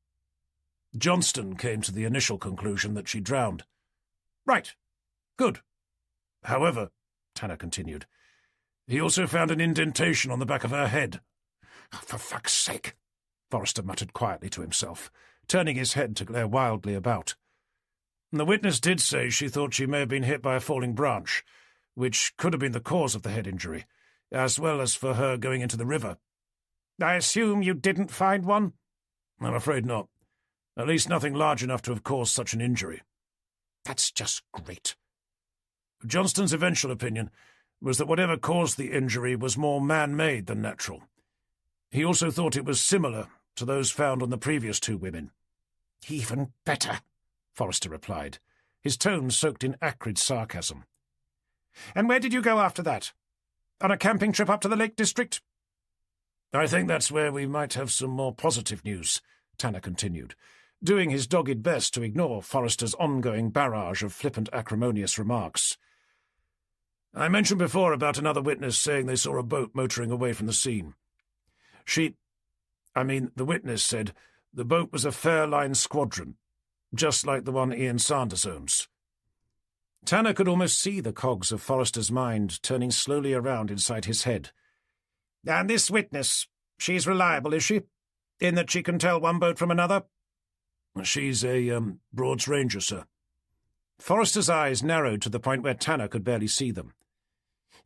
Johnston came to the initial conclusion that she drowned. Right. Good. However, Tanner continued, he also found an indentation on the back of her head. For fuck's sake, Forrester muttered quietly to himself, turning his head to glare wildly about. The witness did say she thought she may have been hit by a falling branch, which could have been the cause of the head injury, as well as for her going into the river. I assume you didn't find one? I'm afraid not. At least nothing large enough to have caused such an injury. That's just great. Johnston's eventual opinion was that whatever caused the injury was more man-made than natural. He also thought it was similar to those found on the previous 2 women. Even better, Forrester replied, his tone soaked in acrid sarcasm. And where did you go after that? On a camping trip up to the Lake District? I think that's where we might have some more positive news, Tanner continued, doing his dogged best to ignore Forrester's ongoing barrage of flippant, acrimonious remarks. I mentioned before about another witness saying they saw a boat motoring away from the scene. The witness said the boat was a Fairline Squadron, just like the one Ian Sanders owns. Tanner could almost see the cogs of Forrester's mind turning slowly around inside his head. And this witness, she's reliable, is she? In that she can tell one boat from another? She's a Broads Ranger, sir. Forrester's eyes narrowed to the point where Tanner could barely see them.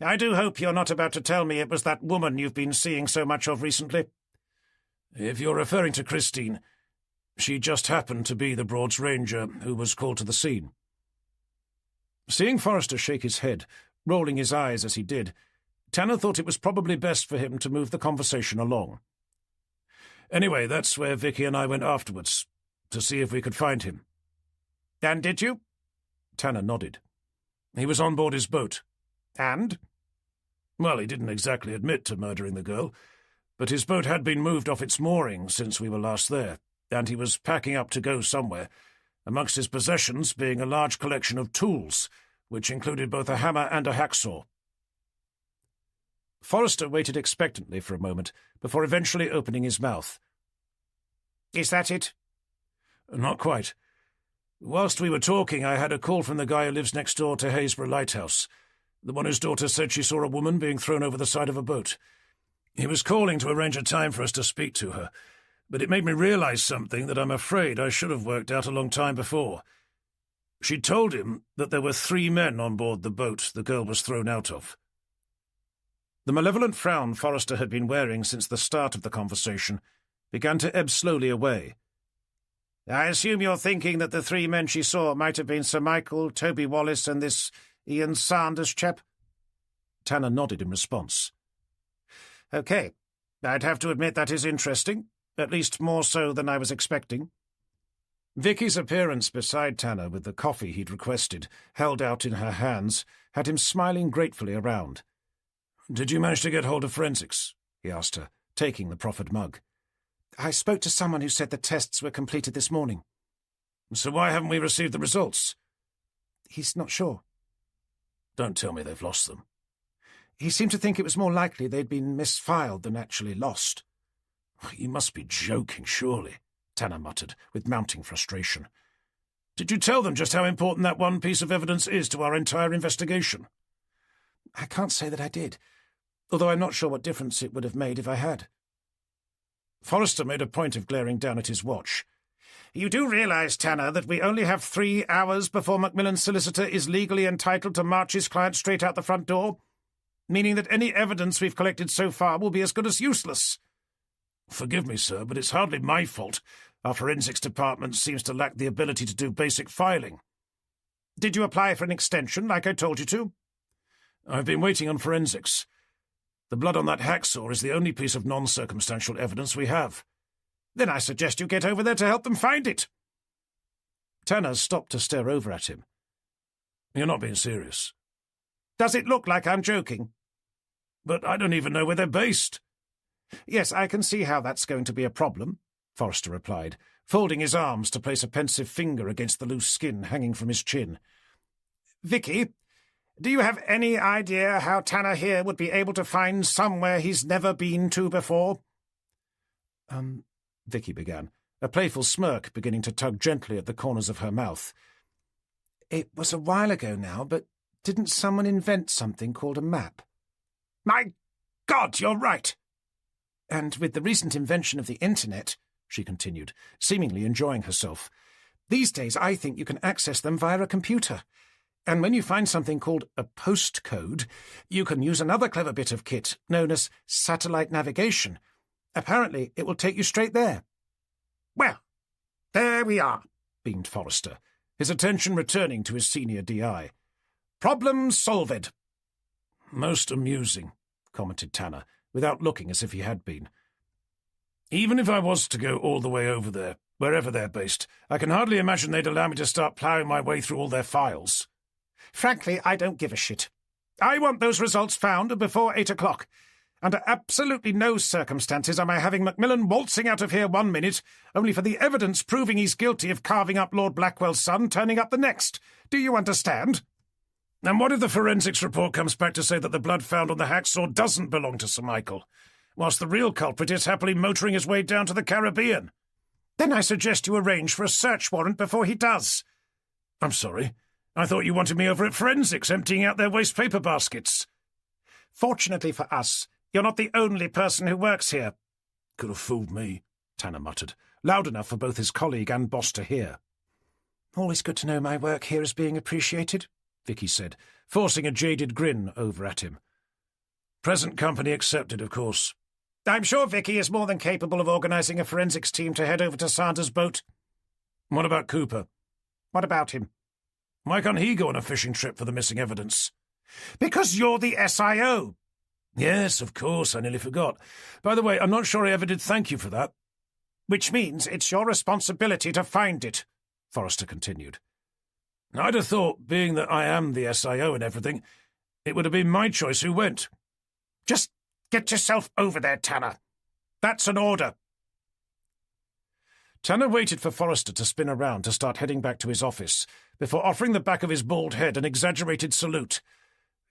I do hope you're not about to tell me it was that woman you've been seeing so much of recently. If you're referring to Christine, she just happened to be the Broads Ranger who was called to the scene. Seeing Forrester shake his head, rolling his eyes as he did, Tanner thought it was probably best for him to move the conversation along. Anyway, that's where Vicky and I went afterwards, to see if we could find him. And did you? Tanner nodded. He was on board his boat. And? Well, he didn't exactly admit to murdering the girl, but his boat had been moved off its moorings since we were last there, and he was packing up to go somewhere, amongst his possessions being a large collection of tools, which included both a hammer and a hacksaw. Forrester waited expectantly for a moment before eventually opening his mouth. Is that it? Not quite. Whilst we were talking, I had a call from the guy who lives next door to Haysborough Lighthouse, the one whose daughter said she saw a woman being thrown over the side of a boat. He was calling to arrange a time for us to speak to her, but it made me realize something that I'm afraid I should have worked out a long time before. She told him that there were 3 men on board the boat the girl was thrown out of. The malevolent frown Forrester had been wearing since the start of the conversation began to ebb slowly away. I assume you're thinking that the 3 men she saw might have been Sir Michael, Toby Wallace, and this Ian Sanders chap? Tanner nodded in response. OK. I'd have to admit that is interesting, at least more so than I was expecting. Vicky's appearance beside Tanner with the coffee he'd requested, held out in her hands, had him smiling gratefully around. Did you manage to get hold of forensics? He asked her, taking the proffered mug. I spoke to someone who said the tests were completed this morning. So why haven't we received the results? He's not sure. Don't tell me they've lost them. He seemed to think it was more likely they'd been misfiled than actually lost. You must be joking, surely, Tanner muttered, with mounting frustration. Did you tell them just how important that one piece of evidence is to our entire investigation? I can't say that I did. although I'm not sure what difference it would have made if I had." Forrester made a point of glaring down at his watch. "You do realise, Tanner, that we only have 3 hours before Macmillan's solicitor is legally entitled to march his client straight out the front door, meaning that any evidence we've collected so far will be as good as useless." "Forgive me, sir, but it's hardly my fault. Our forensics department seems to lack the ability to do basic filing." "Did you apply for an extension, like I told you to?" "I've been waiting on forensics. The blood on that hacksaw is the only piece of non-circumstantial evidence we have." "Then I suggest you get over there to help them find it." Tanner stopped to stare over at him. "You're not being serious." "Does it look like I'm joking?" "But I don't even know where they're based." "Yes, I can see how that's going to be a problem," Forrester replied, folding his arms to place a pensive finger against the loose skin hanging from his chin. "Vicky, do you have any idea how Tanner here would be able to find somewhere he's never been to before?" Vicky began, a playful smirk beginning to tug gently at the corners of her mouth. "It was a while ago now, but didn't someone invent something called a map?" "My God, you're right!" "And with the recent invention of the Internet," she continued, seemingly enjoying herself, "these days I think you can access them via a computer. And when you find something called a postcode, you can use another clever bit of kit known as satellite navigation. Apparently it will take you straight there." "Well, there we are," beamed Forrester, his attention returning to his senior DI. "Problem solved." "Most amusing," commented Tanner, without looking as if he had been. "Even if I was to go all the way over there, wherever they're based, I can hardly imagine they'd allow me to start ploughing my way through all their files." "Frankly, I don't give a shit. I want those results found before 8 o'clock. Under absolutely no circumstances am I having Macmillan waltzing out of here 1 minute, only for the evidence proving he's guilty of carving up Lord Blackwell's son turning up the next. Do you understand?" "And what if the forensics report comes back to say that the blood found on the hacksaw doesn't belong to Sir Michael, whilst the real culprit is happily motoring his way down to the Caribbean?" "Then I suggest you arrange for a search warrant before he does." "I'm sorry. I thought you wanted me over at forensics emptying out their waste paper baskets." "Fortunately for us, you're not the only person who works here." "Could have fooled me," Tanner muttered, loud enough for both his colleague and boss to hear. "Always good to know my work here is being appreciated," Vicky said, forcing a jaded grin over at him. "Present company accepted, of course." "I'm sure Vicky is more than capable of organising a forensics team to head over to Sanders' boat." "What about Cooper?" "What about him?" "Why can't he go on a fishing trip for the missing evidence?" "Because you're the SIO." "Yes, of course, I nearly forgot. By the way, I'm not sure I ever did thank you for that." "Which means it's your responsibility to find it," Forrester continued. "I'd have thought, being that I am the SIO and everything, it would have been my choice who went." "Just get yourself over there, Tanner. That's an order." Tanner waited for Forrester to spin around to start heading back to his office, before offering the back of his bald head an exaggerated salute.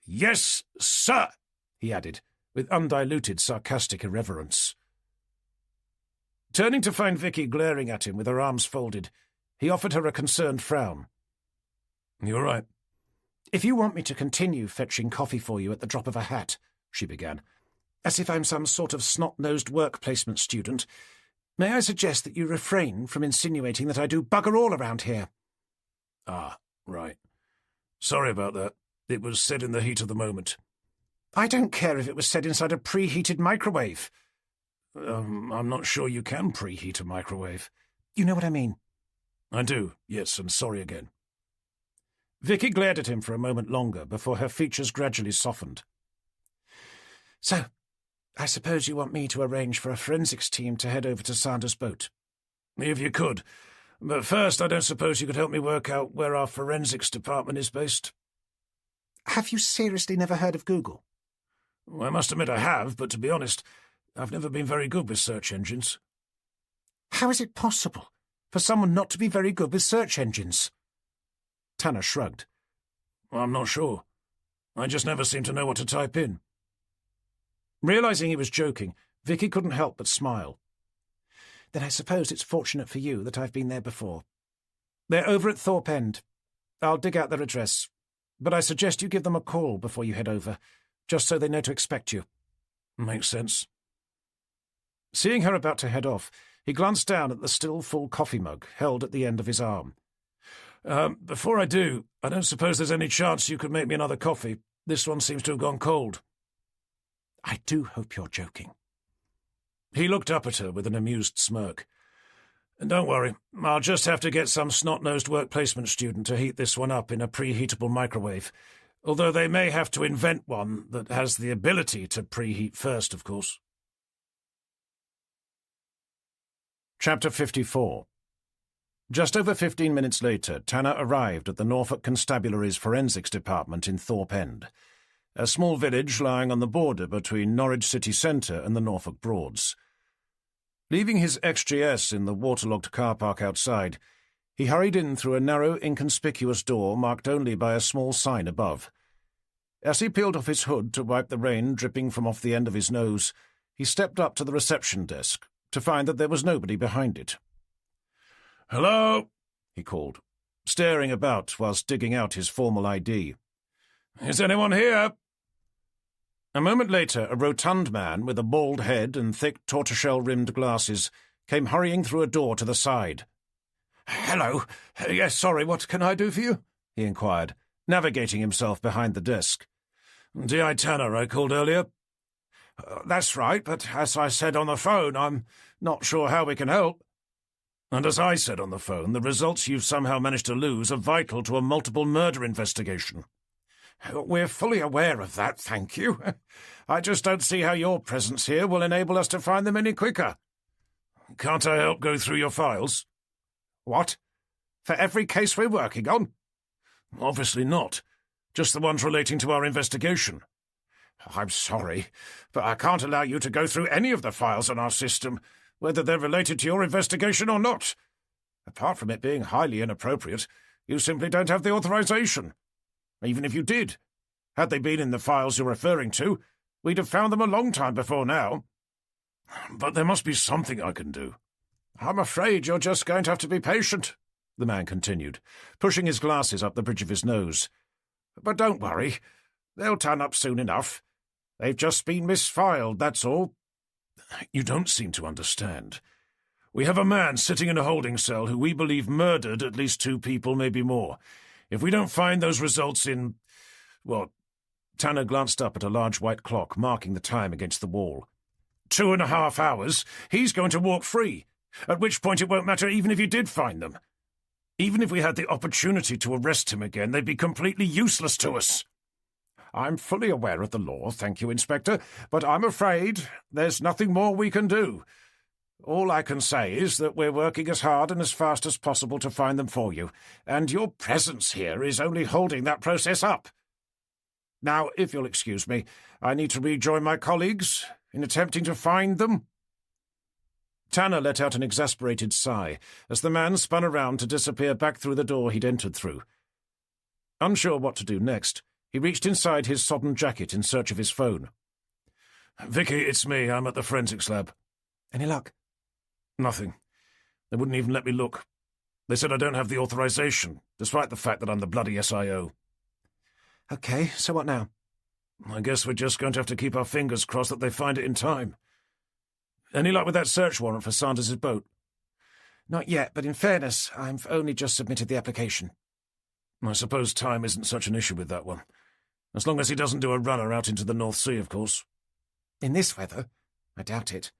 "Yes, sir," he added, with undiluted sarcastic irreverence. Turning to find Vicky glaring at him with her arms folded, he offered her a concerned frown. "You're right." "If you want me to continue fetching coffee for you at the drop of a hat," she began, "as if I'm some sort of snot-nosed work placement student, may I suggest that you refrain from insinuating that I do bugger all around here?" "Ah, right. Sorry about that. It was said in the heat of the moment." "I don't care if it was said inside a preheated microwave." I'm not sure you can preheat a microwave." "You know what I mean." "I do, yes, and sorry again." Vicky glared at him for a moment longer before her features gradually softened. "So, I suppose you want me to arrange for a forensics team to head over to Sanders' boat?" "If you could. But first, I don't suppose you could help me work out where our forensics department is based?" "Have you seriously never heard of Google?" "I must admit I have, but to be honest, I've never been very good with search engines." "How is it possible for someone not to be very good with search engines?" Tanner shrugged. "I'm not sure. I just never seem to know what to type in." Realizing he was joking, Vicky couldn't help but smile. "Then I suppose it's fortunate for you that I've been there before. They're over at Thorpe End. I'll dig out their address, but I suggest you give them a call before you head over, just so they know to expect you." Makes sense. Seeing her about to head off, he glanced down at the still full coffee mug held at the end of his arm. Before I do, I don't suppose there's any chance you could make me another coffee. This one seems to have gone cold. I do hope you're joking. He looked up at her with an amused smirk. Don't worry, I'll just have to get some snot-nosed work placement student to heat this one up in a preheatable microwave, although they may have to invent one that has the ability to preheat first, of course. Chapter 54. Just over 15 minutes later, Tanner arrived at the Norfolk Constabulary's Forensics Department in Thorpe End, a small village lying on the border between Norwich city centre and the Norfolk Broads. Leaving his XGS in the waterlogged car park outside, he hurried in through a narrow, inconspicuous door marked only by a small sign above. As he peeled off his hood to wipe the rain dripping from off the end of his nose, he stepped up to the reception desk to find that there was nobody behind it. "Hello?" he called, staring about whilst digging out his formal ID. "Is anyone here?" A moment later, a rotund man with a bald head and thick tortoiseshell-rimmed glasses came hurrying through a door to the side. "Hello. Yes, sorry, what can I do for you?" he inquired, navigating himself behind the desk. D.I. Tanner, I called earlier. That's right, but as I said on the phone, I'm not sure how we can help. And as I said on the phone, the results you've somehow managed to lose are vital to a multiple murder investigation. We're fully aware of that, thank you. I just don't see how your presence here will enable us to find them any quicker. Can't I help go through your files? What? For every case we're working on? Obviously not. Just the ones relating to our investigation. I'm sorry, but I can't allow you to go through any of the files on our system, whether they're related to your investigation or not. Apart from it being highly inappropriate, you simply don't have the authorization. Even if you did, had they been in the files you're referring to, we'd have found them a long time before now. But there must be something I can do. I'm afraid you're just going to have to be patient, the man continued, pushing his glasses up the bridge of his nose. But don't worry, they'll turn up soon enough. They've just been misfiled, that's all. You don't seem to understand. We have a man sitting in a holding cell who we believe murdered at least 2 people, maybe more. If we don't find those results in... well, Tanner glanced up at a large white clock marking the time against the wall. 2.5 hours, he's going to walk free, at which point it won't matter even if you did find them. Even if we had the opportunity to arrest him again, they'd be completely useless to us. I'm fully aware of the law, thank you, Inspector, but I'm afraid there's nothing more we can do. All I can say is that we're working as hard and as fast as possible to find them for you, and your presence here is only holding that process up. Now, if you'll excuse me, I need to rejoin my colleagues in attempting to find them. Tanner let out an exasperated sigh as the man spun around to disappear back through the door he'd entered through. Unsure what to do next, he reached inside his sodden jacket in search of his phone. "Vicky, it's me. I'm at the forensics lab." "Any luck?" "Nothing. They wouldn't even let me look. They said I don't have the authorization, despite the fact that I'm the bloody SIO. "Okay, so what now?" "I guess we're just going to have to keep our fingers crossed that they find it in time. Any luck with that search warrant for Sanders's boat?" "Not yet, but in fairness, I've only just submitted the application." "I suppose time isn't such an issue with that one. As long as he doesn't do a runner out into the North Sea, of course." "In this weather? I doubt it.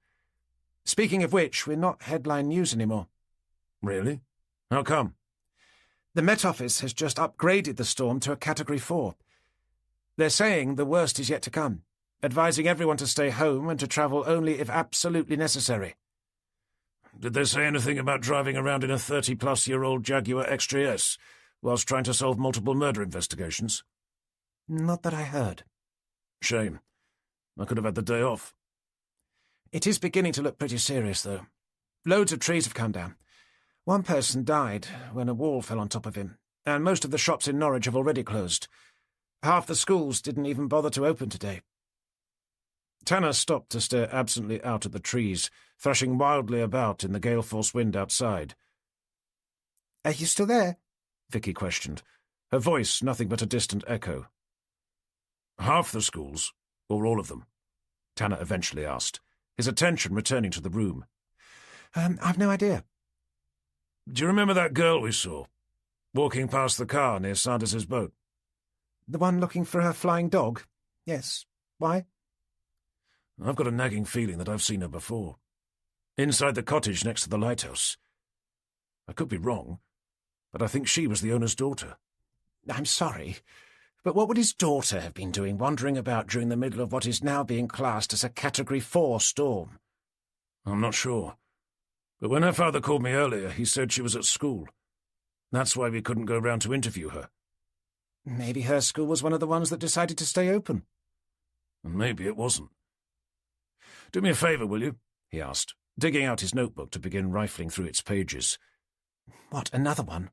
Speaking of which, we're not headline news anymore." "Really? How come?" "The Met Office has just upgraded the storm to a Category 4. They're saying the worst is yet to come, advising everyone to stay home and to travel only if absolutely necessary." "Did they say anything about driving around in a 30-plus-year-old Jaguar XJS whilst trying to solve multiple murder investigations?" "Not that I heard." "Shame. I could have had the day off." "It is beginning to look pretty serious, though. Loads of trees have come down. One person died when a wall fell on top of him, and most of the shops in Norwich have already closed. Half the schools didn't even bother to open today." Tanner stopped to stare absently out at the trees, thrashing wildly about in the gale-force wind outside. "Are you still there?" Vicky questioned, her voice nothing but a distant echo. "Half the schools, or all of them?" Tanner eventually asked, his attention returning to the room. I've no idea. Do you remember that girl we saw, walking past the car near Sanders's boat? The one looking for her flying dog? Yes. Why? I've got a nagging feeling that I've seen her before. Inside the cottage next to the lighthouse. I could be wrong, but I think she was the owner's daughter. I'm sorry, but what would his daughter have been doing wandering about during the middle of what is now being classed as a Category 4 storm? I'm not sure. But when her father called me earlier, he said she was at school. That's why we couldn't go round to interview her. Maybe her school was one of the ones that decided to stay open. And maybe it wasn't. Do me a favour, will you? He asked, digging out his notebook to begin rifling through its pages. What, another one?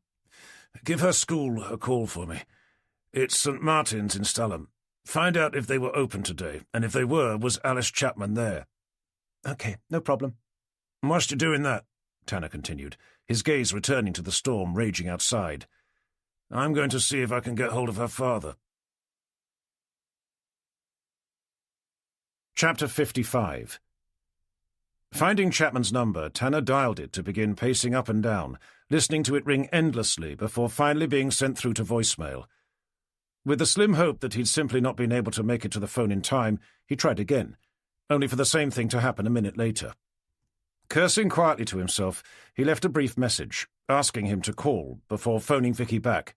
Give her school a call for me. It's St. Martin's in Stalham. Find out if they were open today, and if they were, was Alice Chapman there? Okay, no problem. Whilst you're doing that, Tanner continued, his gaze returning to the storm raging outside, I'm going to see if I can get hold of her father. Chapter 55. Finding Chapman's number, Tanner dialed it to begin pacing up and down, listening to it ring endlessly before finally being sent through to voicemail. With the slim hope that he'd simply not been able to make it to the phone in time, he tried again, only for the same thing to happen a minute later. Cursing quietly to himself, he left a brief message, asking him to call, before phoning Vicky back.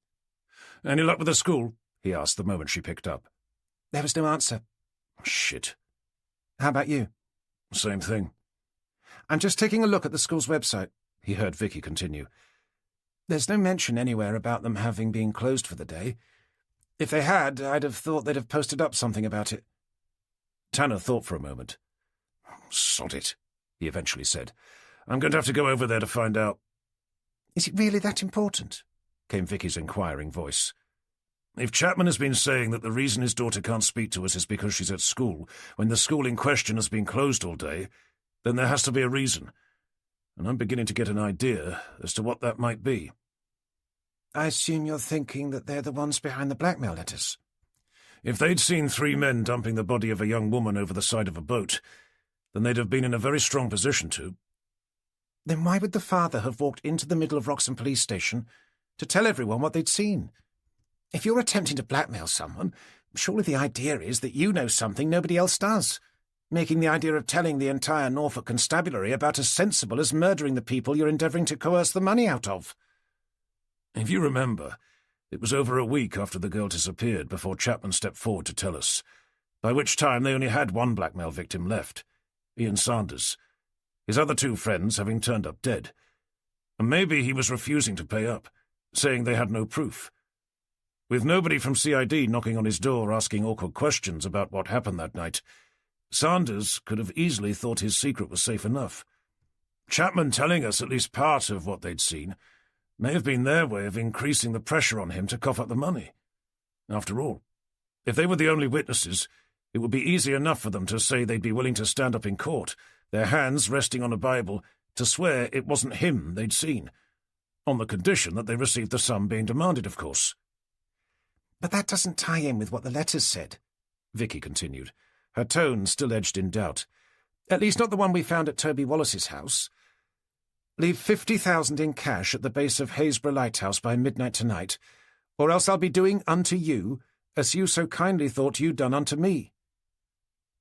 "Any luck with the school?" he asked the moment she picked up. There was no answer. Shit. How about you? Same thing. I'm just taking a look at the school's website, he heard Vicky continue. There's no mention anywhere about them having been closed for the day. If they had, I'd have thought they'd have posted up something about it. Tanner thought for a moment. Sod it, he eventually said. I'm going to have to go over there to find out. Is it really that important? Came Vicky's inquiring voice. If Chapman has been saying that the reason his daughter can't speak to us is because she's at school, when the school in question has been closed all day, then there has to be a reason. And I'm beginning to get an idea as to what that might be. I assume you're thinking that they're the ones behind the blackmail letters. If they'd seen 3 men dumping the body of a young woman over the side of a boat, then they'd have been in a very strong position to. Then why would the father have walked into the middle of Wroxham Police Station to tell everyone what they'd seen? If you're attempting to blackmail someone, surely the idea is that you know something nobody else does, making the idea of telling the entire Norfolk constabulary about as sensible as murdering the people you're endeavouring to coerce the money out of. If you remember, it was over a week after the girl disappeared before Chapman stepped forward to tell us, by which time they only had one blackmail victim left, Ian Sanders, his other 2 friends having turned up dead. And maybe he was refusing to pay up, saying they had no proof. With nobody from CID knocking on his door asking awkward questions about what happened that night, Sanders could have easily thought his secret was safe enough. Chapman telling us at least part of what they'd seen may have been their way of increasing the pressure on him to cough up the money. After all, if they were the only witnesses, it would be easy enough for them to say they'd be willing to stand up in court, their hands resting on a Bible, to swear it wasn't him they'd seen, on the condition that they received the sum being demanded, of course. But that doesn't tie in with what the letters said, Vicky continued, her tone still edged in doubt. At least not the one we found at Toby Wallace's house. Leave 50,000 in cash at the base of Haysborough Lighthouse by midnight tonight, or else I'll be doing unto you as you so kindly thought you'd done unto me.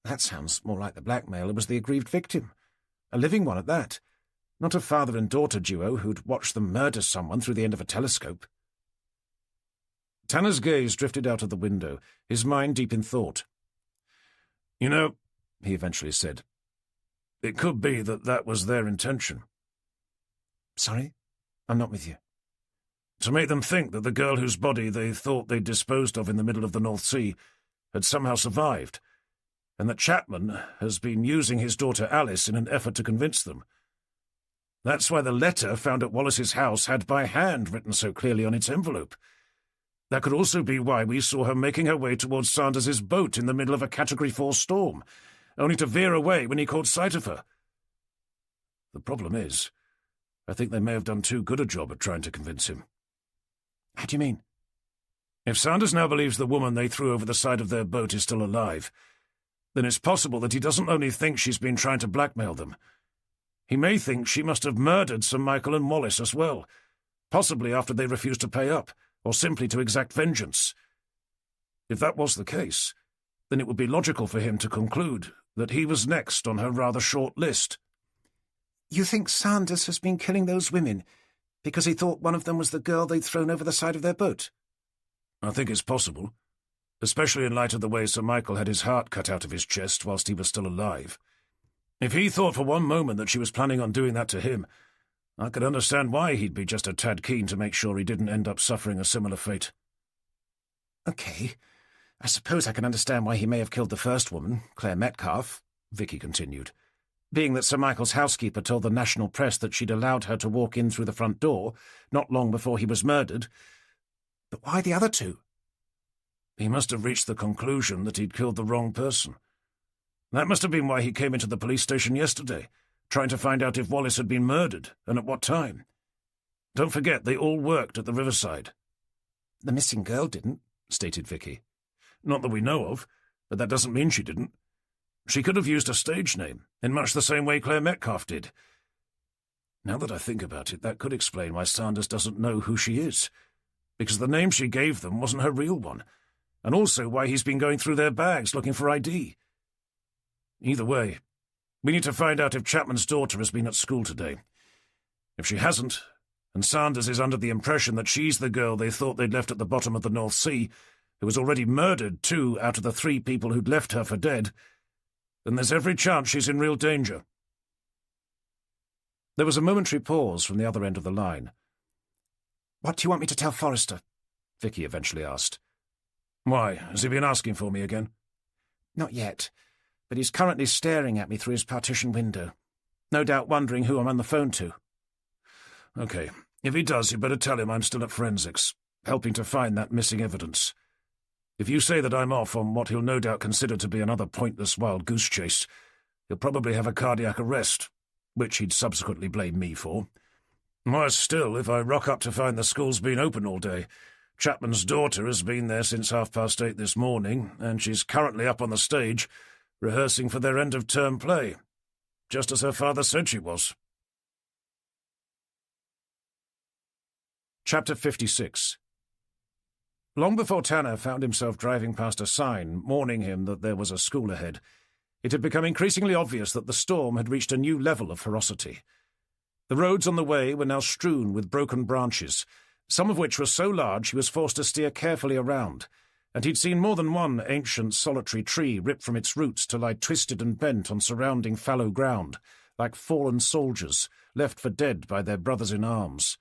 That sounds more like the blackmailer was the aggrieved victim, a living one at that, not a father and daughter duo who'd watched them murder someone through the end of a telescope. Tanner's gaze drifted out of the window, his mind deep in thought. You know, he eventually said, it could be that that was their intention. Sorry? I'm not with you. To make them think that the girl whose body they thought they'd disposed of in the middle of the North Sea had somehow survived, and that Chapman has been using his daughter Alice in an effort to convince them. That's why the letter found at Wallace's house had by hand written so clearly on its envelope. That could also be why we saw her making her way towards Sanders's boat in the middle of a Category 4 storm, only to veer away when he caught sight of her. The problem is, I think they may have done too good a job at trying to convince him. How do you mean? If Sanders now believes the woman they threw over the side of their boat is still alive, then it's possible that he doesn't only think she's been trying to blackmail them. He may think she must have murdered Sir Michael and Wallace as well, possibly after they refused to pay up, or simply to exact vengeance. If that was the case, then it would be logical for him to conclude that he was next on her rather short list. You think Sanders has been killing those women because he thought one of them was the girl they'd thrown over the side of their boat? I think it's possible, especially in light of the way Sir Michael had his heart cut out of his chest whilst he was still alive. If he thought for one moment that she was planning on doing that to him, I could understand why he'd be just a tad keen to make sure he didn't end up suffering a similar fate. Okay, I suppose I can understand why he may have killed the first woman, Claire Metcalfe, Vicky continued, being that Sir Michael's housekeeper told the national press that she'd allowed her to walk in through the front door not long before he was murdered. But why the other two? He must have reached the conclusion that he'd killed the wrong person. That must have been why he came into the police station yesterday, trying to find out if Wallace had been murdered, and at what time. Don't forget, they all worked at the riverside. The missing girl didn't, stated Vicky. Not that we know of, but that doesn't mean she didn't. She could have used a stage name, in much the same way Claire Metcalfe did. Now that I think about it, that could explain why Sanders doesn't know who she is, because the name she gave them wasn't her real one, and also why he's been going through their bags looking for ID. Either way, we need to find out if Chapman's daughter has been at school today. If she hasn't, and Sanders is under the impression that she's the girl they thought they'd left at the bottom of the North Sea, who has already murdered 2 out of the 3 people who'd left her for dead, then there's every chance she's in real danger. There was a momentary pause from the other end of the line. What do you want me to tell Forrester? Vicky eventually asked. Why, has he been asking for me again? Not yet, but he's currently staring at me through his partition window, no doubt wondering who I'm on the phone to. Okay, if he does, you better tell him I'm still at forensics, helping to find that missing evidence. If you say that I'm off on what he'll no doubt consider to be another pointless wild goose chase, he'll probably have a cardiac arrest, which he'd subsequently blame me for. Worse still, if I rock up to find the school's been open all day. Chapman's daughter has been there since 8:30 this morning, and she's currently up on the stage, rehearsing for their end-of-term play, just as her father said she was. Chapter 56. Long before Tanner found himself driving past a sign warning him that there was a school ahead, it had become increasingly obvious that the storm had reached a new level of ferocity. The roads on the way were now strewn with broken branches, some of which were so large he was forced to steer carefully around, and he'd seen more than one ancient solitary tree ripped from its roots to lie twisted and bent on surrounding fallow ground, like fallen soldiers left for dead by their brothers-in-arms.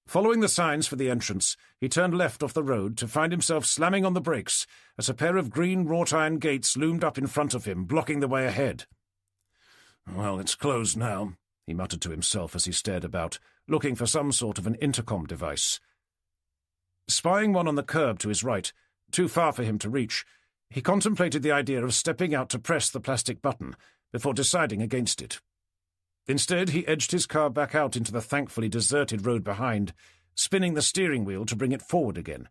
Following the signs for the entrance, he turned left off the road to find himself slamming on the brakes as a pair of green wrought-iron gates loomed up in front of him, blocking the way ahead. Well, it's closed now, he muttered to himself as he stared about, looking for some sort of an intercom device. Spying one on the curb to his right, too far for him to reach, he contemplated the idea of stepping out to press the plastic button before deciding against it. Instead, he edged his car back out into the thankfully deserted road behind, spinning the steering wheel to bring it forward again.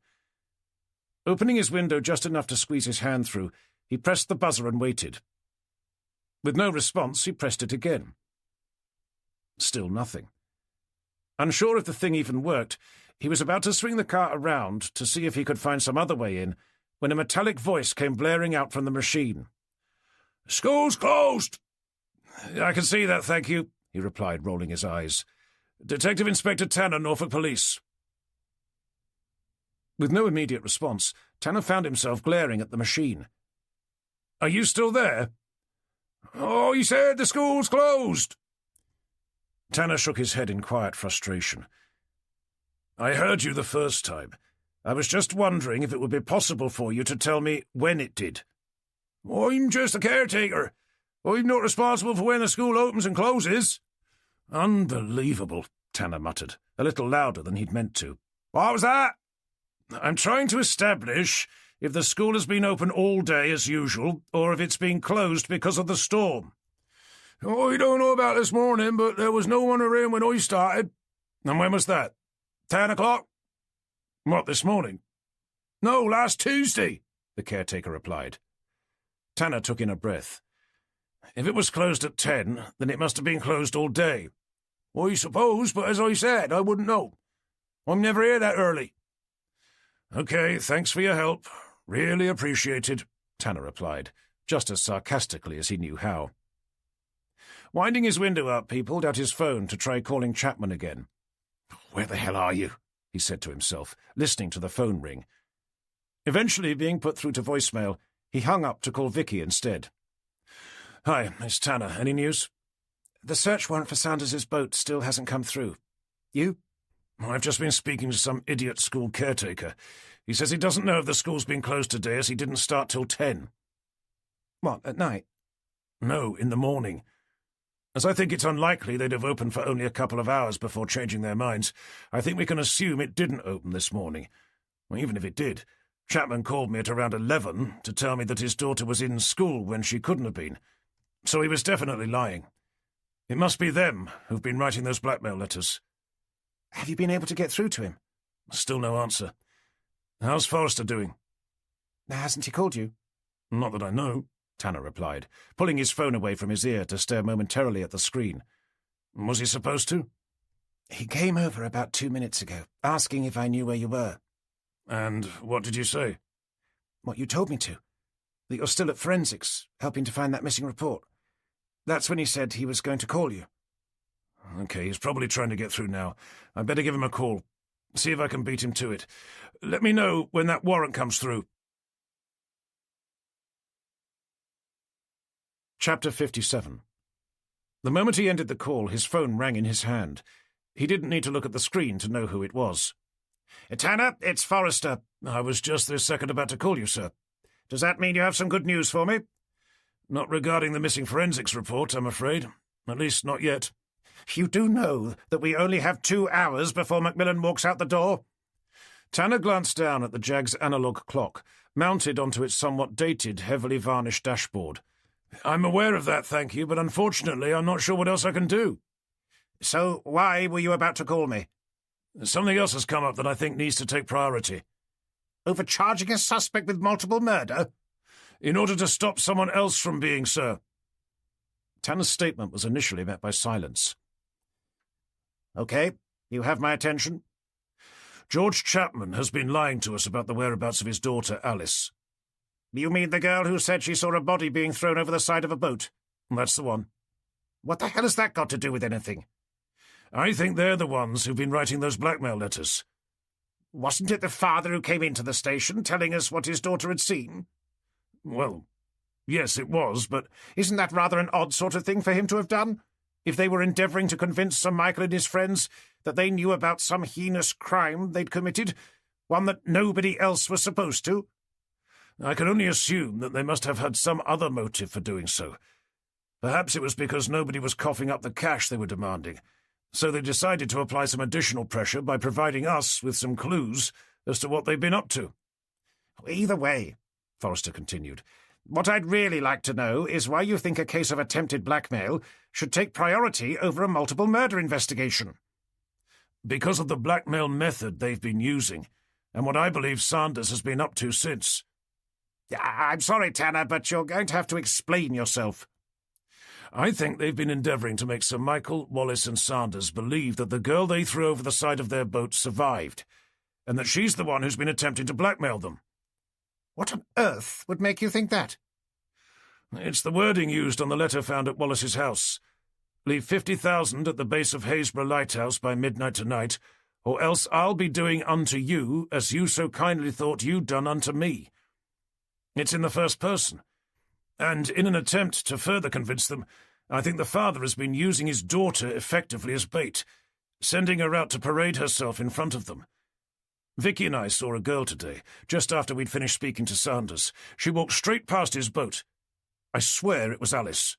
Opening his window just enough to squeeze his hand through, he pressed the buzzer and waited. With no response, he pressed it again. Still nothing. Unsure if the thing even worked, he was about to swing the car around to see if he could find some other way in, when a metallic voice came blaring out from the machine. "School's closed!" "I can see that, thank you," he replied, rolling his eyes. "Detective Inspector Tanner, Norfolk Police." With no immediate response, Tanner found himself glaring at the machine. "Are you still there?" "Oh, you said the school's closed." Tanner shook his head in quiet frustration. "I heard you the first time. I was just wondering if it would be possible for you to tell me when it did." "I'm just a caretaker. I'm not responsible for when the school opens and closes." "Unbelievable," Tanner muttered, a little louder than he'd meant to. "What was that?" "I'm trying to establish if the school has been open all day as usual, or if it's been closed because of the storm." "I don't know about this morning, but there was no one around when I started." "And when was that?" 10 o'clock. "What, this morning?" "No, last Tuesday," the caretaker replied. Tanner took in a breath. If it was closed at 10, then it must have been closed all day. I suppose, but as I said, I wouldn't know. I'm never here that early. Okay, thanks for your help. Really appreciated, Tanner replied, just as sarcastically as he knew how. Winding his window up, he pulled out his phone to try calling Chapman again. Where the hell are you? He said to himself, listening to the phone ring. Eventually, being put through to voicemail, he hung up to call Vicky instead. Hi, it's Tanner. Any news? The search warrant for Saunders' boat still hasn't come through. You? I've just been speaking to some idiot school caretaker. He says he doesn't know if the school's been closed today as he didn't start till 10. What, at night? No, in the morning. As I think it's unlikely they'd have opened for only a couple of hours before changing their minds, I think we can assume it didn't open this morning. Well, even if it did, Chapman called me at around 11 to tell me that his daughter was in school when she couldn't have been. So he was definitely lying. It must be them who've been writing those blackmail letters. Have you been able to get through to him? Still no answer. How's Forrester doing? Hasn't he called you? Not that I know, Tanner replied, pulling his phone away from his ear to stare momentarily at the screen. Was he supposed to? He came over about 2 minutes ago, asking if I knew where you were. And what did you say? What you told me to. That you're still at forensics, helping to find that missing report. That's when he said he was going to call you. Okay, he's probably trying to get through now. I'd better give him a call. See if I can beat him to it. Let me know when that warrant comes through. Chapter 57. The moment he ended the call, his phone rang in his hand. He didn't need to look at the screen to know who it was. Tanner, it's Forrester. I was just this second about to call you, sir. Does that mean you have some good news for me? Not regarding the missing forensics report, I'm afraid. At least not yet. You do know that we only have 2 hours before Macmillan walks out the door? Tanner glanced down at the JAG's analog clock, mounted onto its somewhat dated, heavily varnished dashboard. I'm aware of that, thank you, but unfortunately I'm not sure what else I can do. So why were you about to call me? Something else has come up that I think needs to take priority. Overcharging a suspect with multiple murder? In order to stop someone else from being, sir. Tanner's statement was initially met by silence. Okay, you have my attention. George Chapman has been lying to us about the whereabouts of his daughter, Alice. You mean the girl who said she saw a body being thrown over the side of a boat? That's the one. What the hell has that got to do with anything? I think they're the ones who've been writing those blackmail letters. Wasn't it the father who came into the station telling us what his daughter had seen? Well, yes, it was, but isn't that rather an odd sort of thing for him to have done? If they were endeavouring to convince Sir Michael and his friends that they knew about some heinous crime they'd committed, one that nobody else was supposed to? I can only assume that they must have had some other motive for doing so. Perhaps it was because nobody was coughing up the cash they were demanding, so they decided to apply some additional pressure by providing us with some clues as to what they've been up to. Either way, Forrester continued, what I'd really like to know is why you think a case of attempted blackmail should take priority over a multiple murder investigation. Because of the blackmail method they've been using, and what I believe Sanders has been up to since. I'm sorry, Tanner, but you're going to have to explain yourself. I think they've been endeavouring to make Sir Michael, Wallace and Sanders believe that the girl they threw over the side of their boat survived, and that she's the one who's been attempting to blackmail them. What on earth would make you think that? It's the wording used on the letter found at Wallace's house. Leave 50,000 at the base of Haysborough Lighthouse by midnight tonight, or else I'll be doing unto you as you so kindly thought you'd done unto me. It's in the first person, and in an attempt to further convince them, I think the father has been using his daughter effectively as bait, sending her out to parade herself in front of them. Vicky and I saw a girl today, just after we'd finished speaking to Sanders. She walked straight past his boat. I swear it was Alice.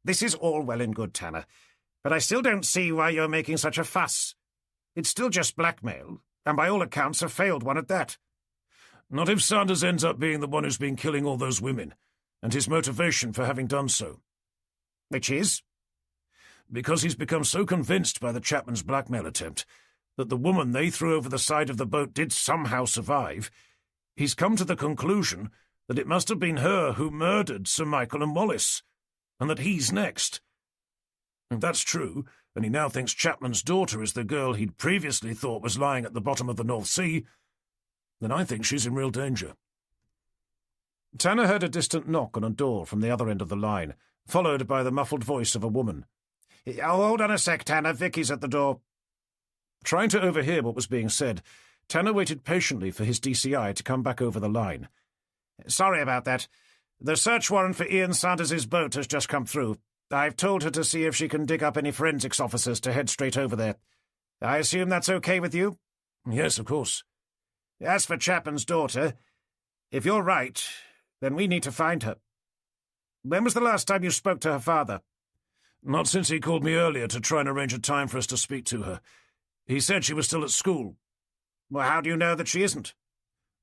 This is all well and good, Tanner, but I still don't see why you're making such a fuss. It's still just blackmail, and by all accounts a failed one at that. Not if Sanders ends up being the one who's been killing all those women, and his motivation for having done so. Which is? Because he's become so convinced by the Chapman's blackmail attempt that the woman they threw over the side of the boat did somehow survive, he's come to the conclusion that it must have been her who murdered Sir Michael and Wallace, and that he's next. If that's true, and he now thinks Chapman's daughter is the girl he'd previously thought was lying at the bottom of the North Sea, then I think she's in real danger. Tanner heard a distant knock on a door from the other end of the line, followed by the muffled voice of a woman. "Oh, hold on a sec, Tanner. Vicky's at the door." Trying to overhear what was being said, Tanner waited patiently for his DCI to come back over the line. "Sorry about that. The search warrant for Ian Sanders's boat has just come through. I've told her to see if she can dig up any forensics officers to head straight over there. I assume that's okay with you?" "Yes, of course." "As for Chapman's daughter, if you're right, then we need to find her. When was the last time you spoke to her father?" "Not since he called me earlier to try and arrange a time for us to speak to her. He said she was still at school." "Well, how do you know that she isn't?"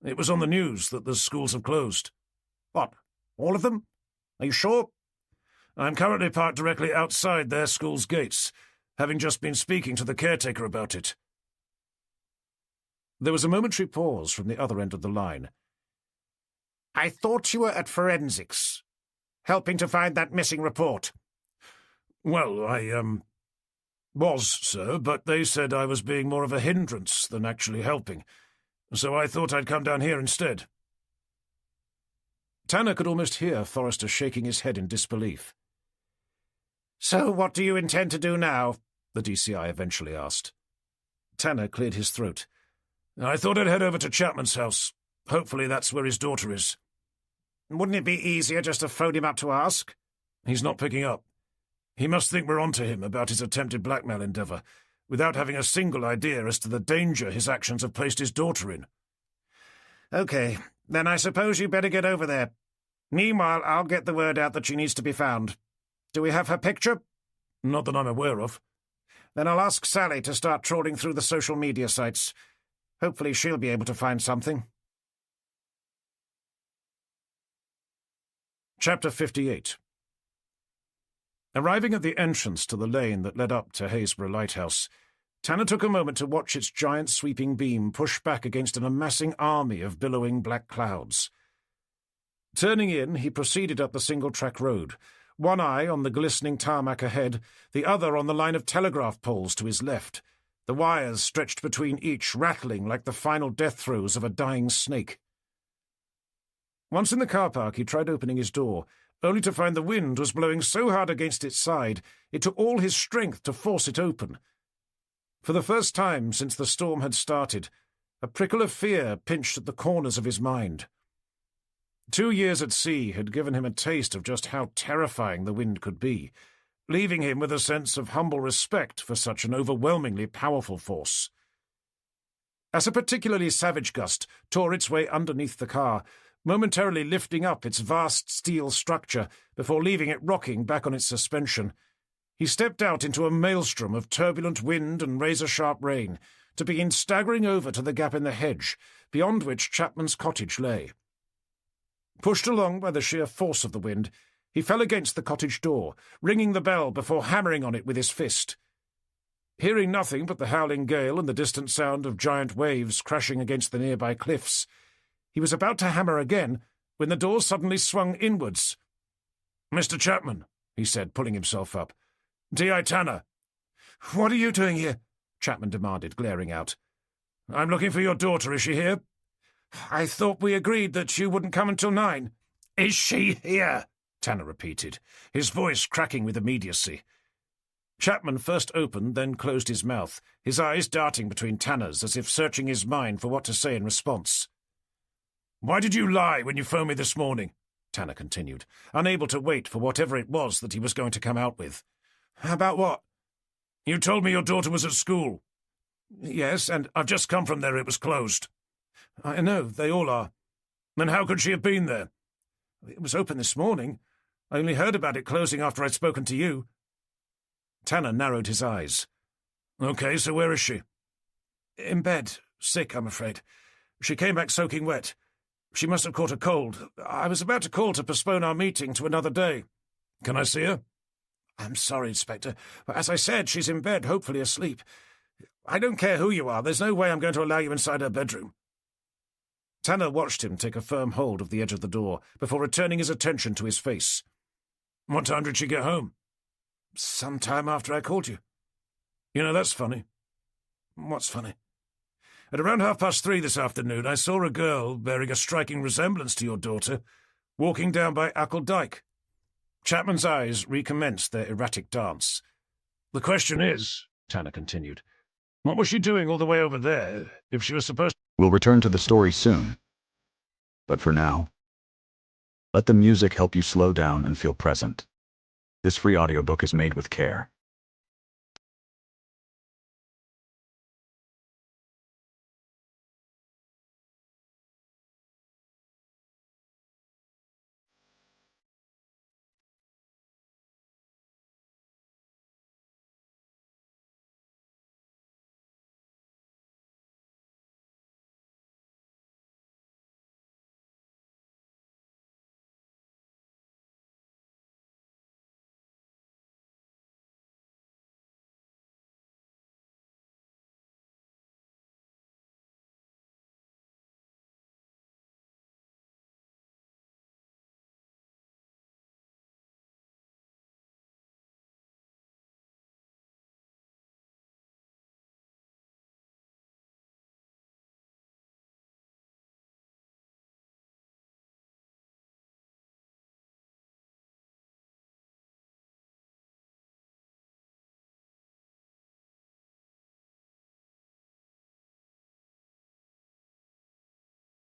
"It was on the news that the schools have closed." "What, all of them? Are you sure?" "I'm currently parked directly outside their school's gates, having just been speaking to the caretaker about it." There was a momentary pause from the other end of the line. "I thought you were at forensics, helping to find that missing report." "Well, I was, sir, but they said I was being more of a hindrance than actually helping, so I thought I'd come down here instead." Tanner could almost hear Forrester shaking his head in disbelief. "So what do you intend to do now?" the DCI eventually asked. Tanner cleared his throat. "I thought I'd head over to Chapman's house. Hopefully that's where his daughter is." "Wouldn't it be easier just to phone him up to ask?" "He's not picking up. He must think we're onto him about his attempted blackmail endeavour, without having a single idea as to the danger his actions have placed his daughter in." "Okay, then I suppose you better get over there. Meanwhile, I'll get the word out that she needs to be found. Do we have her picture?" "Not that I'm aware of." "Then I'll ask Sally to start trawling through the social media sites. Hopefully she'll be able to find something." Chapter 58. Arriving at the entrance to the lane that led up to Haysborough Lighthouse, Tanner took a moment to watch its giant sweeping beam push back against an amassing army of billowing black clouds. Turning in, he proceeded up the single-track road, one eye on the glistening tarmac ahead, the other on the line of telegraph poles to his left, the wires stretched between each rattling like the final death throes of a dying snake. Once in the car park, he tried opening his door, only to find the wind was blowing so hard against its side it took all his strength to force it open. For the first time since the storm had started, a prickle of fear pinched at the corners of his mind. 2 years at sea had given him a taste of just how terrifying the wind could be, leaving him with a sense of humble respect for such an overwhelmingly powerful force. As a particularly savage gust tore its way underneath the car, momentarily lifting up its vast steel structure before leaving it rocking back on its suspension, he stepped out into a maelstrom of turbulent wind and razor-sharp rain to begin staggering over to the gap in the hedge, beyond which Chapman's cottage lay. Pushed along by the sheer force of the wind, he fell against the cottage door, ringing the bell before hammering on it with his fist. Hearing nothing but the howling gale and the distant sound of giant waves crashing against the nearby cliffs, he was about to hammer again when the door suddenly swung inwards. "Mr. Chapman," he said, pulling himself up. "D.I. Tanner." "What are you doing here?" Chapman demanded, glaring out. "I'm looking for your daughter. Is she here?" "I thought we agreed that you wouldn't come until 9. "Is she here?" Tanner repeated, his voice cracking with immediacy. Chapman first opened, then closed his mouth, his eyes darting between Tanner's as if searching his mind for what to say in response. "Why did you lie when you phoned me this morning?" Tanner continued, unable to wait for whatever it was that he was going to come out with. "About what?" "You told me your daughter was at school." "Yes, and I've just come from there. It was closed." I know, they all are." "Then how could she have been there?" "It was open this morning. I only heard about it closing after I'd spoken to you." Tanner narrowed his eyes. "Okay, so where is she?" "In bed. Sick, I'm afraid. She came back soaking wet. She must have caught a cold. I was about to call to postpone our meeting to another day." "Can I see her?" "I'm sorry, Inspector. As I said, she's in bed, hopefully asleep. I don't care who you are. There's no way I'm going to allow you inside her bedroom." Tanner watched him take a firm hold of the edge of the door before returning his attention to his face. "What time did she get home?" "Some time after I called you." "You know, that's funny." "What's funny?" "At around 3:30 this afternoon, I saw a girl bearing a striking resemblance to your daughter walking down by Ackle Dyke." Chapman's eyes recommenced their erratic dance. "The question is," Tanner continued, "what was she doing all the way over there if she was supposed to—" We'll return to the story soon. But for now, let the music help you slow down and feel present. This free audiobook is made with care.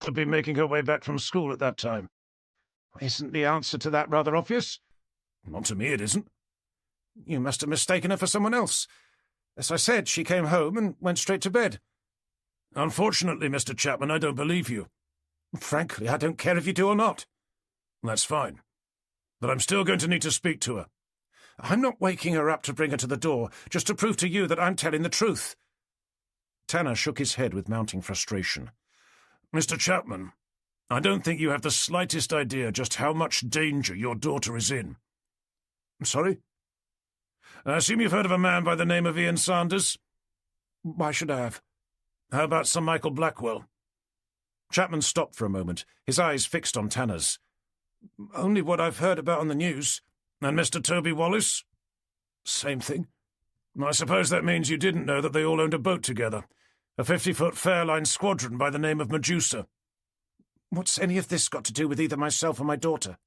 to be making her way back from school at that time? "Isn't the answer to that rather obvious?" "Not to me, it isn't." "You must have mistaken her for someone else. As I said, she came home and went straight to bed." "Unfortunately, Mr. Chapman, I don't believe you." "Frankly, I don't care if you do or not." "That's fine. But I'm still going to need to speak to her." "I'm not waking her up to bring her to the door, just to prove to you that I'm telling the truth." Tanner shook his head with mounting frustration. "Mr. Chapman, I don't think you have the slightest idea just how much danger your daughter is in." "Sorry?" "I assume you've heard of a man by the name of Ian Sanders?" "Why should I have?" "How about Sir Michael Blackwell?" Chapman stopped for a moment, his eyes fixed on Tanner's. "Only what I've heard about on the news." "And Mr. Toby Wallace?" "Same thing." "I suppose that means you didn't know that they all owned a boat together, a 50-foot Fairline squadron by the name of Medusa." "What's any of this got to do with either myself or my daughter?"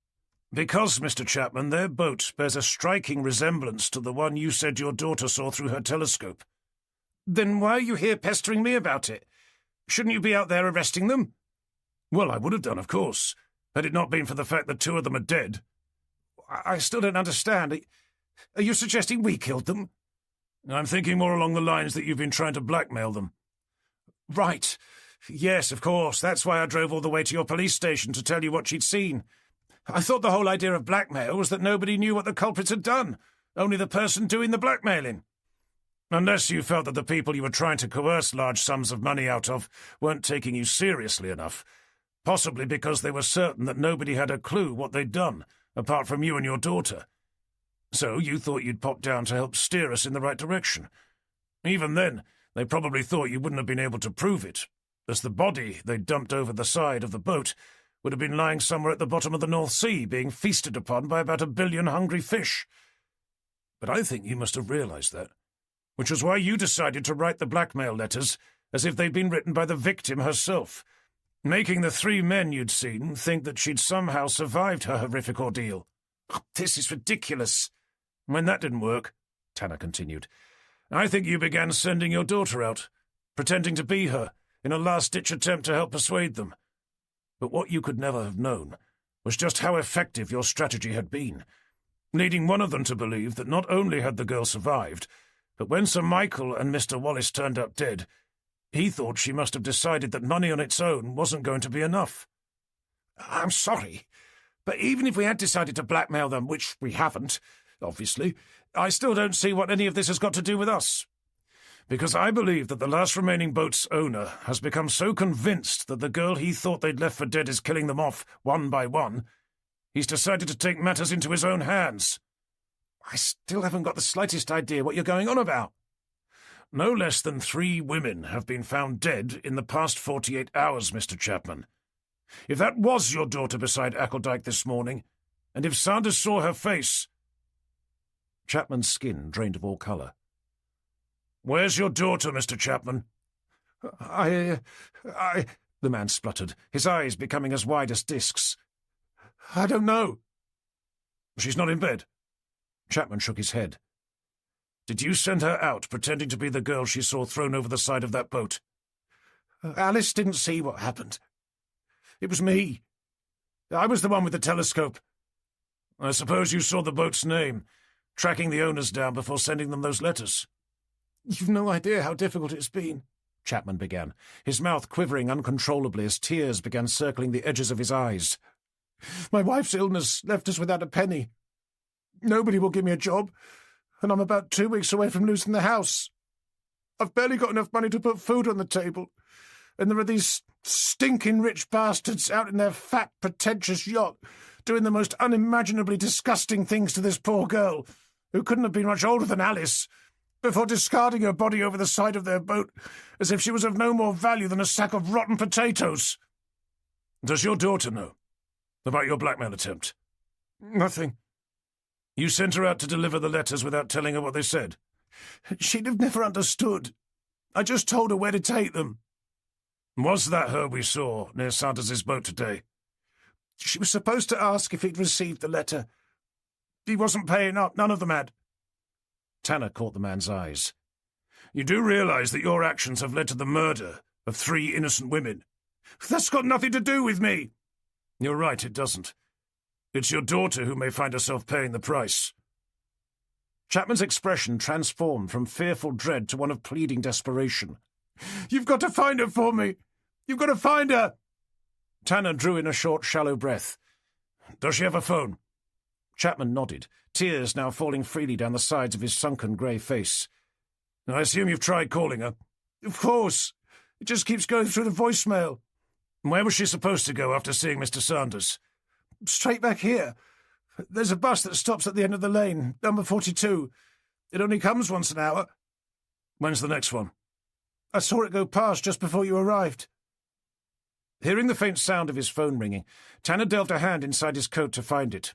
"Because, Mr. Chapman, their boat bears a striking resemblance to the one you said your daughter saw through her telescope." "Then why are you here pestering me about it? Shouldn't you be out there arresting them?" "Well, I would have done, of course, had it not been for the fact that 2 of them are dead." "I still don't understand. Are you suggesting we killed them?" "I'm thinking more along the lines that you've been trying to blackmail them." "Right. Yes, of course. That's why I drove all the way to your police station to tell you what she'd seen. I thought the whole idea of blackmail was that nobody knew what the culprits had done, only the person doing the blackmailing." "Unless you felt that the people you were trying to coerce large sums of money out of weren't taking you seriously enough, possibly because they were certain that nobody had a clue what they'd done, apart from you and your daughter. So you thought you'd pop down to help steer us in the right direction. Even then, they probably thought you wouldn't have been able to prove it, as the body they'd dumped over the side of the boat would have been lying somewhere at the bottom of the North Sea, being feasted upon by about 1 billion hungry fish. But I think you must have realized that, which was why you decided to write the blackmail letters as if they'd been written by the victim herself, making the 3 men you'd seen think that she'd somehow survived her horrific ordeal." "This is ridiculous." "When that didn't work," Tanner continued, "I think you began sending your daughter out, pretending to be her, in a last-ditch attempt to help persuade them. But what you could never have known was just how effective your strategy had been, leading one of them to believe that not only had the girl survived, but when Sir Michael and Mr. Wallace turned up dead, he thought she must have decided that money on its own wasn't going to be enough." "I'm sorry, but even if we had decided to blackmail them, which we haven't, obviously, I still don't see what any of this has got to do with us." "Because I believe that the last remaining boat's owner has become so convinced that the girl he thought they'd left for dead is killing them off one by one, he's decided to take matters into his own hands." "I still haven't got the slightest idea what you're going on about." "No less than 3 women have been found dead in the past 48 hours, Mr. Chapman, If that was your daughter beside Appledyke this morning, and if Sanders saw her face—" Chapman's skin drained of all colour. "Where's your daughter, Mr. Chapman?" I... the man spluttered, his eyes becoming as wide as discs. "I don't know." "She's not in bed?" Chapman shook his head. "Did you send her out pretending to be the girl she saw thrown over the side of that boat?" "Alice didn't see what happened. It was me. I was the one with the telescope." "I suppose you saw the boat's name, tracking the owners down before sending them those letters." "You've no idea how difficult it's been," Chapman began, his mouth quivering uncontrollably as tears began circling the edges of his eyes. "My wife's illness left us without a penny. Nobody will give me a job, and I'm about 2 weeks away from losing the house. I've barely got enough money to put food on the table, and there are these stinking rich bastards out in their fat, pretentious yacht doing the most unimaginably disgusting things to this poor girl, who couldn't have been much older than Alice, before discarding her body over the side of their boat as if she was of no more value than a sack of rotten potatoes." "Does your daughter know about your blackmail attempt?" "Nothing." "You sent her out to deliver the letters without telling her what they said?" "She'd have never understood. I just told her where to take them." "Was that her we saw near Sanders's boat today?" "She was supposed to ask if he'd received the letter. He wasn't paying up, none of them had." Tanner caught the man's eyes. "You do realise that your actions have led to the murder of 3 innocent women?" "That's got nothing to do with me." "You're right, it doesn't. It's your daughter who may find herself paying the price." Chapman's expression transformed from fearful dread to one of pleading desperation. "You've got to find her for me! You've got to find her!" Tanner drew in a short, shallow breath. "Does she have a phone?" Chapman nodded, tears now falling freely down the sides of his sunken grey face. "I assume you've tried calling her?" "Of course. It just keeps going through the voicemail." "Where was she supposed to go after seeing Mr. Sanders?" "Straight back here. There's a bus that stops at the end of the lane, number 42. It only comes once an hour." "When's the next one?" "I saw it go past just before you arrived." Hearing the faint sound of his phone ringing, Tanner delved a hand inside his coat to find it.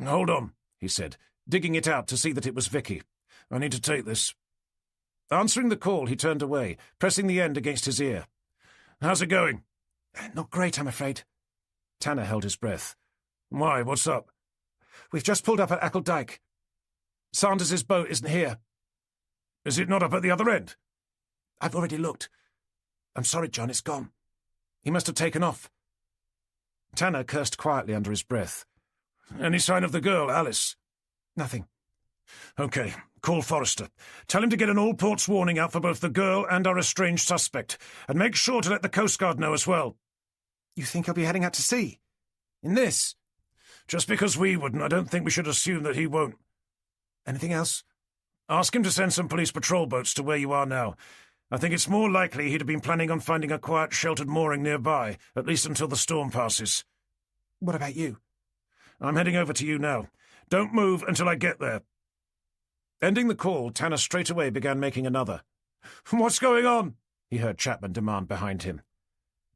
"Hold on," he said, digging it out to see that it was Vicky. "I need to take this." Answering the call, he turned away, pressing the end against his ear. "How's it going?" "Not great, I'm afraid." Tanner held his breath. "Why? What's up?" "We've just pulled up at Appledyke. Sanders's boat isn't here." "Is it not up at the other end?" "I've already looked. I'm sorry, John, it's gone. He must have taken off." Tanner cursed quietly under his breath. "Any sign of the girl, Alice?" "Nothing." "OK. Call Forrester. Tell him to get an all-ports warning out for both the girl and our estranged suspect, and make sure to let the Coast Guard know as well." "You think he'll be heading out to sea? In this?" "Just because we wouldn't, I don't think we should assume that he won't." "Anything else?" "Ask him to send some police patrol boats to where you are now. I think it's more likely he'd have been planning on finding a quiet, sheltered mooring nearby, at least until the storm passes." "What about you?" "I'm heading over to you now. Don't move until I get there." Ending the call, Tanner straightaway began making another. "What's going on?" he heard Chapman demand behind him.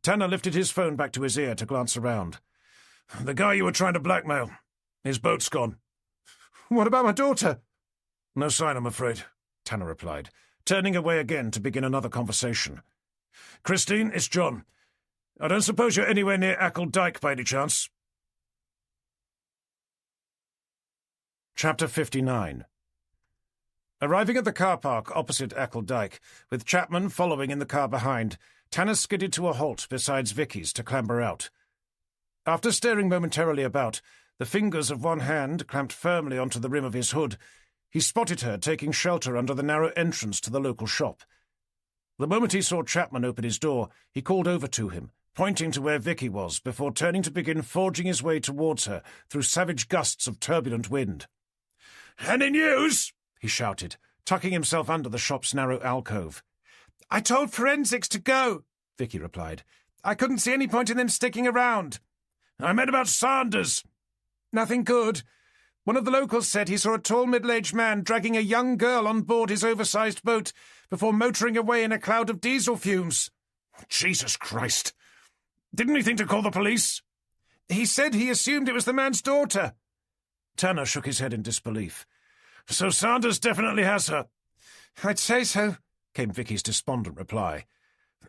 Tanner lifted his phone back to his ear to glance around. "The guy you were trying to blackmail. His boat's gone." "What about my daughter?" "No sign, I'm afraid," Tanner replied, turning away again to begin another conversation. "Christine, it's John. I don't suppose you're anywhere near Appledyke by any chance?" Chapter 59. Arriving at the car park opposite Appledyke, with Chapman following in the car behind, Tanner skidded to a halt beside Vicky's to clamber out. After staring momentarily about, the fingers of one hand clamped firmly onto the rim of his hood, he spotted her taking shelter under the narrow entrance to the local shop. The moment he saw Chapman open his door, he called over to him, pointing to where Vicky was, before turning to begin forging his way towards her through savage gusts of turbulent wind. "Any news?" he shouted, tucking himself under the shop's narrow alcove. "I told forensics to go," Vicky replied. "I couldn't see any point in them sticking around." "I meant about Sanders." "Nothing good. One of the locals said he saw a tall middle-aged man dragging a young girl on board his oversized boat before motoring away in a cloud of diesel fumes." "Jesus Christ. Didn't he think to call the police?" "He said he assumed it was the man's daughter." Tanner shook his head in disbelief. "So Sanders definitely has her?" "I'd say so," came Vicky's despondent reply.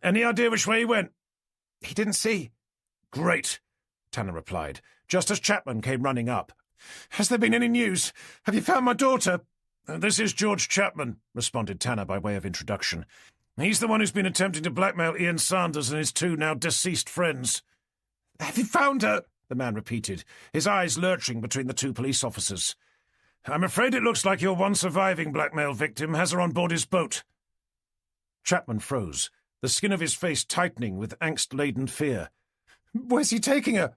"Any idea which way he went?" "He didn't see." "Great," Tanner replied, just as Chapman came running up. "Has there been any news? Have you found my daughter?" "This is George Chapman," responded Tanner by way of introduction. "He's the one who's been attempting to blackmail Ian Sanders and his two now deceased friends." "Have you found her?" the man repeated, his eyes lurching between the two police officers. "I'm afraid it looks like your one surviving blackmail victim has her on board his boat." Chapman froze, the skin of his face tightening with angst-laden fear. "Where's he taking her?"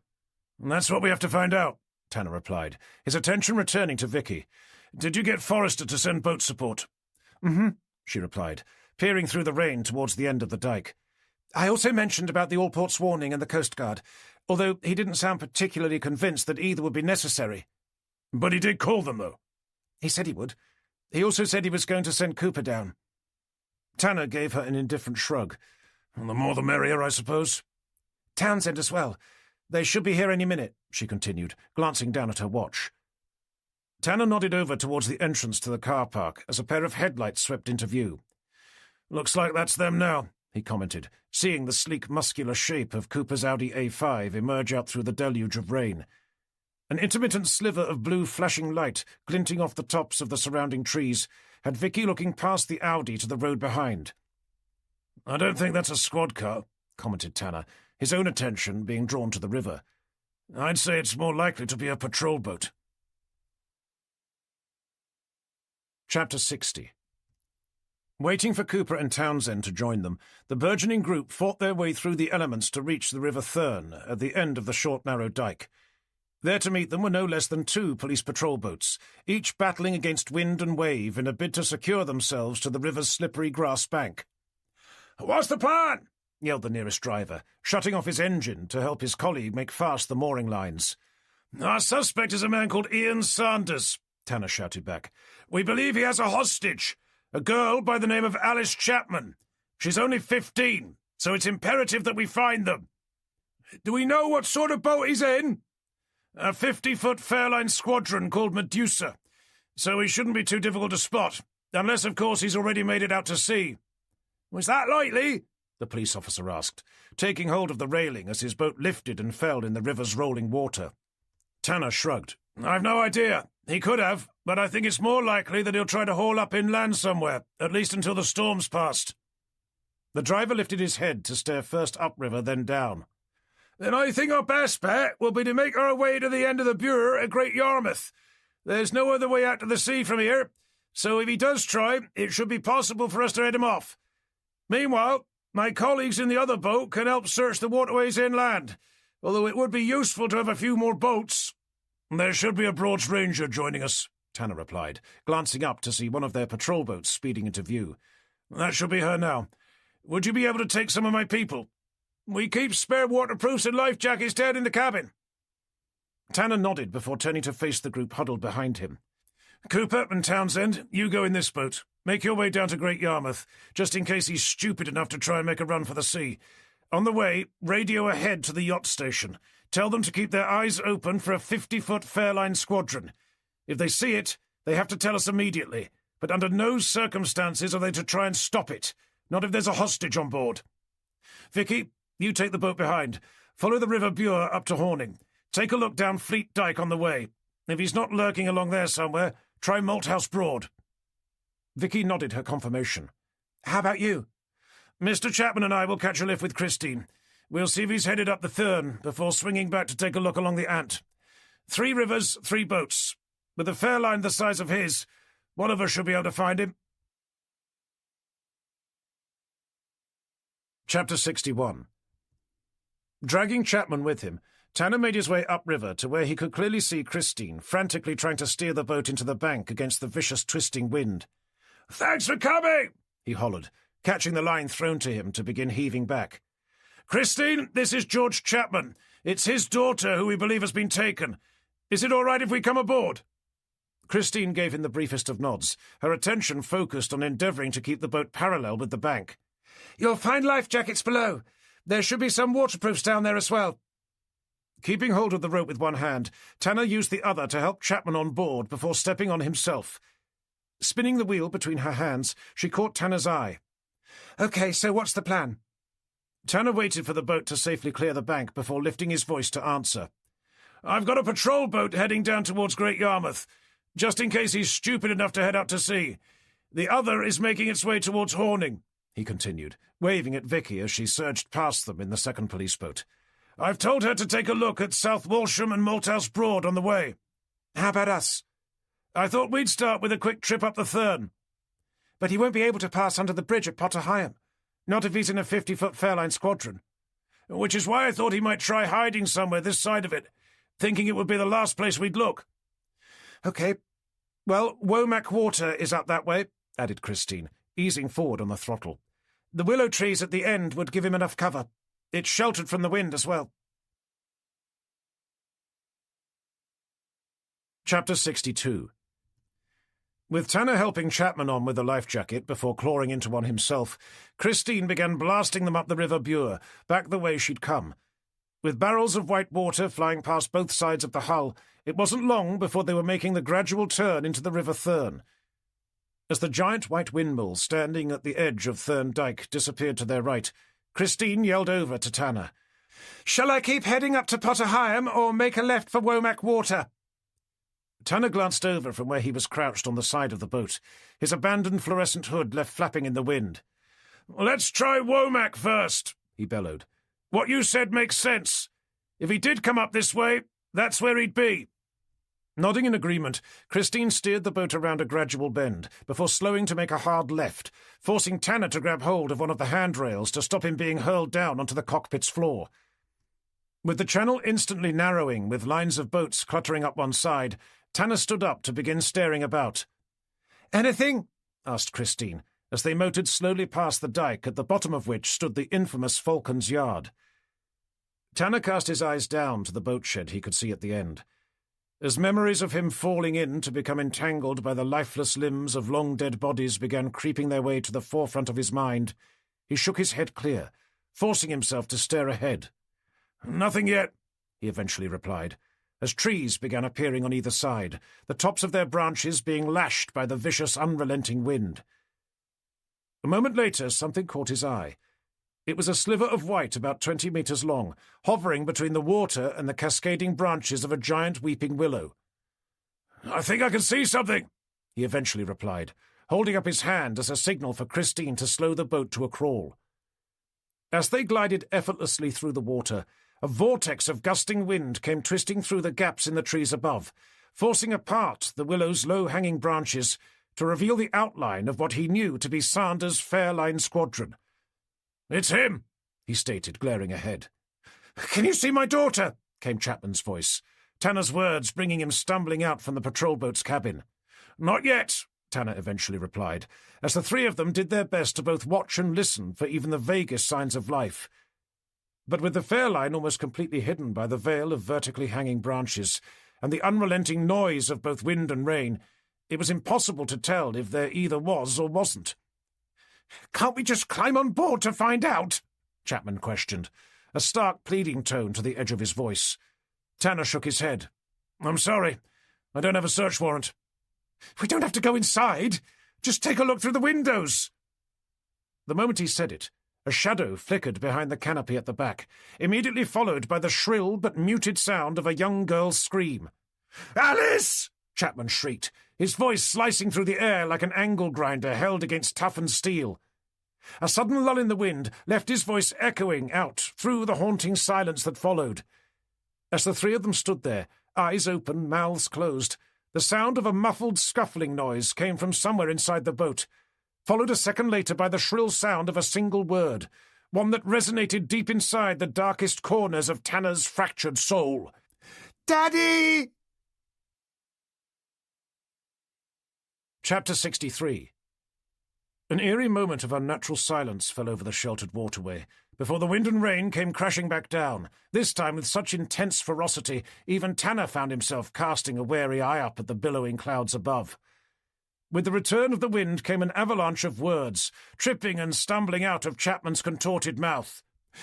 "That's what we have to find out," Tanner replied, his attention returning to Vicky. "Did you get Forrester to send boat support?" "Mm-hmm," she replied, peering through the rain towards the end of the dike. "I also mentioned about the all-ports warning and the Coast Guard, although he didn't sound particularly convinced that either would be necessary." "But he did call them, though." "He said he would. He also said he was going to send Cooper down." Tanner gave her an indifferent shrug. "The more the merrier, I suppose." "Townsend as well. They should be here any minute," she continued, glancing down at her watch. Tanner nodded over towards the entrance to the car park as a pair of headlights swept into view. "Looks like that's them now," he commented, seeing the sleek, muscular shape of Cooper's Audi A5 emerge out through the deluge of rain. An intermittent sliver of blue flashing light glinting off the tops of the surrounding trees had Vicky looking past the Audi to the road behind. "I don't think that's a squad car," commented Tanner, his own attention being drawn to the river. "I'd say it's more likely to be a patrol boat." Chapter 60. Waiting for Cooper and Townsend to join them, the burgeoning group fought their way through the elements to reach the River Thurne at the end of the short, narrow dike. There to meet them were no less than 2 police patrol boats, each battling against wind and wave in a bid to secure themselves to the river's slippery grass bank. "What's the plan?" yelled the nearest driver, shutting off his engine to help his colleague make fast the mooring lines. "Our suspect is a man called Ian Sanders," Tanner shouted back. "We believe he has a hostage, a girl by the name of Alice Chapman. She's only 15, so it's imperative that we find them." "Do we know what sort of boat he's in?" "A 50-foot Fairline squadron called Medusa, so he shouldn't be too difficult to spot, unless, of course, he's already made it out to sea." "Was that likely?" the police officer asked, taking hold of the railing as his boat lifted and fell in the river's rolling water. Tanner shrugged. "I've no idea. He could have, but I think it's more likely that he'll try to haul up inland somewhere, at least until the storm's passed." The driver lifted his head to stare first upriver, then down. "Then I think our best bet will be to make our way to the end of the Bure at Great Yarmouth. There's no other way out to the sea from here, so if he does try, it should be possible for us to head him off. Meanwhile, my colleagues in the other boat can help search the waterways inland, although it would be useful to have a few more boats." "There should be a Broads Ranger joining us," Tanner replied, glancing up to see one of their patrol boats speeding into view. "That should be her now. Would you be able to take some of my people?" "We keep spare waterproofs and life jackets down in the cabin." Tanner nodded before turning to face the group huddled behind him. "Cooper and Townsend, you go in this boat. Make your way down to Great Yarmouth, just in case he's stupid enough to try and make a run for the sea. On the way, radio ahead to the yacht station. Tell them to keep their eyes open for a 50-foot Fairline squadron. If they see it, they have to tell us immediately, but under no circumstances are they to try and stop it, not if there's a hostage on board. Vicky, you take the boat behind. Follow the River Bure up to Horning. Take a look down Fleet Dyke on the way. If he's not lurking along there somewhere, try Malthouse Broad." Vicky nodded her confirmation. "How about you?" "Mr. Chapman and I will catch a lift with Christine. We'll see if he's headed up the Thurne before swinging back to take a look along the Ant. 3 rivers, 3 boats. With a Fairline the size of his, one of us should be able to find him." Chapter 61. Dragging Chapman with him, Tanner made his way upriver to where he could clearly see Christine frantically trying to steer the boat into the bank against the vicious twisting wind. "Thanks for coming," he hollered, catching the line thrown to him to begin heaving back. "Christine, this is George Chapman. It's his daughter who we believe has been taken. Is it all right if we come aboard?" Christine gave him the briefest of nods, her attention focused on endeavouring to keep the boat parallel with the bank. "You'll find life jackets below. There should be some waterproofs down there as well. Keeping hold of the rope with one hand, Tanner used the other to help Chapman on board before stepping on himself. Spinning the wheel between her hands, she caught Tanner's eye. "Okay, so what's the plan?" Tanner waited for the boat to safely clear the bank before lifting his voice to answer. "I've got a patrol boat heading down towards Great Yarmouth, just in case he's stupid enough to head out to sea. The other is making its way towards Horning," he continued, waving at Vicky as she surged past them in the second police boat. "I've told her to take a look at South Walsham and Malthouse Broad on the way." "How about us?" "I thought we'd start with a quick trip up the Thurn." "But he won't be able to pass under the bridge at Potter Heigham. Not if he's in a 50-foot Fairline squadron." "Which is why I thought he might try hiding somewhere this side of it, thinking it would be the last place we'd look." "Okay. Well, Womack Water is up that way," added Christine, easing forward on the throttle. "The willow trees at the end would give him enough cover. It's sheltered from the wind as well." Chapter 62. With Tanner helping Chapman on with the life jacket before clawing into one himself, Christine began blasting them up the River Bure, back the way she'd come. With barrels of white water flying past both sides of the hull, it wasn't long before they were making the gradual turn into the River Thurn. As the giant white windmill standing at the edge of Thurn Dyke disappeared to their right, Christine yelled over to Tanner. "Shall I keep heading up to Potter Heigham or make a left for Womack Water?" Tanner glanced over from where he was crouched on the side of the boat, his abandoned fluorescent hood left flapping in the wind. "Let's try Womack first," he bellowed. "What you said makes sense. If he did come up this way, that's where he'd be." Nodding in agreement, Christine steered the boat around a gradual bend before slowing to make a hard left, forcing Tanner to grab hold of one of the handrails to stop him being hurled down onto the cockpit's floor. With the channel instantly narrowing with lines of boats cluttering up one side, Tanner stood up to begin staring about. "Anything?" asked Christine, as they motored slowly past the dyke at the bottom of which stood the infamous Falcon's Yard. Tanner cast his eyes down to the boat shed he could see at the end. As memories of him falling in to become entangled by the lifeless limbs of long-dead bodies began creeping their way to the forefront of his mind, he shook his head clear, forcing himself to stare ahead. "Nothing yet," he eventually replied, as trees began appearing on either side, the tops of their branches being lashed by the vicious, unrelenting wind. A moment later, something caught his eye. It was a sliver of white about 20 meters long, hovering between the water and the cascading branches of a giant weeping willow. "I think I can see something," he eventually replied, holding up his hand as a signal for Christine to slow the boat to a crawl. As they glided effortlessly through the water, a vortex of gusting wind came twisting through the gaps in the trees above, forcing apart the willow's low-hanging branches to reveal the outline of what he knew to be Sanders' Fairline squadron. "It's him," he stated, glaring ahead. "Can you see my daughter?" came Chapman's voice, Tanner's words bringing him stumbling out from the patrol boat's cabin. "Not yet," Tanner eventually replied, as the three of them did their best to both watch and listen for even the vaguest signs of life. But with the Fairline almost completely hidden by the veil of vertically hanging branches and the unrelenting noise of both wind and rain, it was impossible to tell if there either was or wasn't. "Can't we just climb on board to find out?" Chapman questioned, a stark pleading tone to the edge of his voice. Tanner shook his head. "I'm sorry. I don't have a search warrant." "We don't have to go inside. Just take a look through the windows." The moment he said it, a shadow flickered behind the canopy at the back, immediately followed by the shrill but muted sound of a young girl's scream. "Alice!" Chapman shrieked, his voice slicing through the air like an angle grinder held against toughened steel. A sudden lull in the wind left his voice echoing out through the haunting silence that followed. As the three of them stood there, eyes open, mouths closed, the sound of a muffled scuffling noise came from somewhere inside the boat, followed a second later by the shrill sound of a single word, one that resonated deep inside the darkest corners of Tanner's fractured soul. "Daddy!" Chapter 63. An eerie moment of unnatural silence fell over the sheltered waterway, before the wind and rain came crashing back down, this time with such intense ferocity even Tanner found himself casting a wary eye up at the billowing clouds above. With the return of the wind came an avalanche of words, tripping and stumbling out of Chapman's contorted mouth.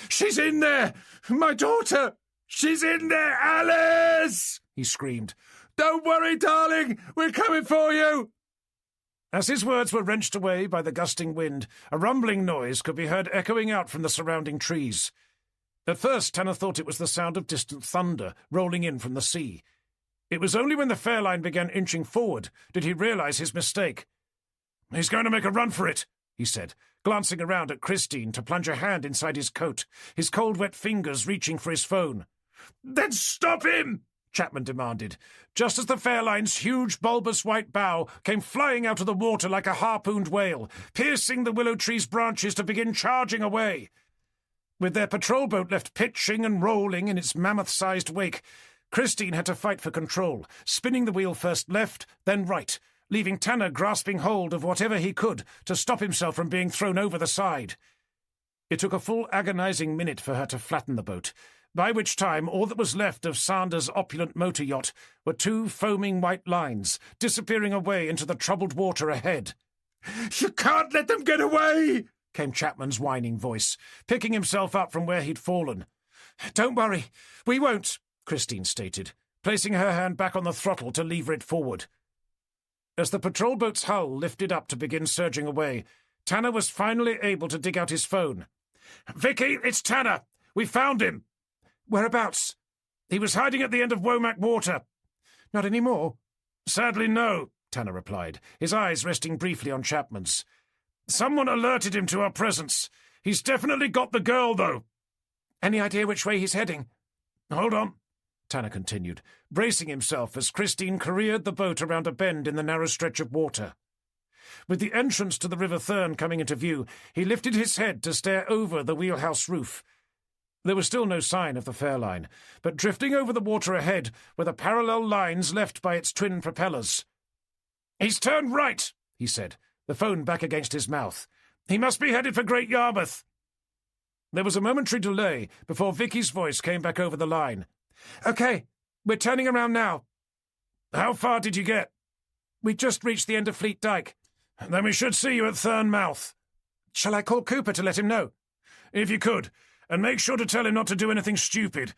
She's in there! My daughter! She's in there, Alice! He screamed. Don't worry, darling! We're coming for you! As his words were wrenched away by the gusting wind, a rumbling noise could be heard echoing out from the surrounding trees. At first, Tanner thought it was the sound of distant thunder rolling in from the sea. It was only when the Fairline began inching forward did he realize his mistake. "He's going to make a run for it," he said, glancing around at Christine to plunge a hand inside his coat, his cold, wet fingers reaching for his phone. "Then stop him!" Chapman demanded, just as the Fairline's huge, bulbous white bow came flying out of the water like a harpooned whale, piercing the willow tree's branches to begin charging away. With their patrol boat left pitching and rolling in its mammoth-sized wake, Christine had to fight for control, spinning the wheel first left, then right, leaving Tanner grasping hold of whatever he could to stop himself from being thrown over the side. It took a full agonizing minute for her to flatten the boat, by which time all that was left of Sanders' opulent motor yacht were two foaming white lines, disappearing away into the troubled water ahead. "You can't let them get away!" came Chapman's whining voice, picking himself up from where he'd fallen. "Don't worry, we won't," Christine stated, placing her hand back on the throttle to lever it forward. As the patrol boat's hull lifted up to begin surging away, Tanner was finally able to dig out his phone. "Vicky, it's Tanner! We found him!" "Whereabouts?" "He was hiding at the end of Womack Water." "Not any more?" "Sadly, no," Tanner replied, his eyes resting briefly on Chapman's. "Someone alerted him to our presence. He's definitely got the girl, though." "Any idea which way he's heading?" "Hold on," Tanner continued, bracing himself as Christine careered the boat around a bend in the narrow stretch of water. With the entrance to the River Thurn coming into view, he lifted his head to stare over the wheelhouse roof. There was still no sign of the Fairline, but drifting over the water ahead were the parallel lines left by its twin propellers. "He's turned right," he said, the phone back against his mouth. "He must be headed for Great Yarmouth." There was a momentary delay before Vicky's voice came back over the line. "Okay, we're turning around now." "How far did you get?" "We just reached the end of Fleet Dyke." "Then we should see you at Thurn Mouth." "Shall I call Cooper to let him know?" "If you could, and make sure to tell him not to do anything stupid.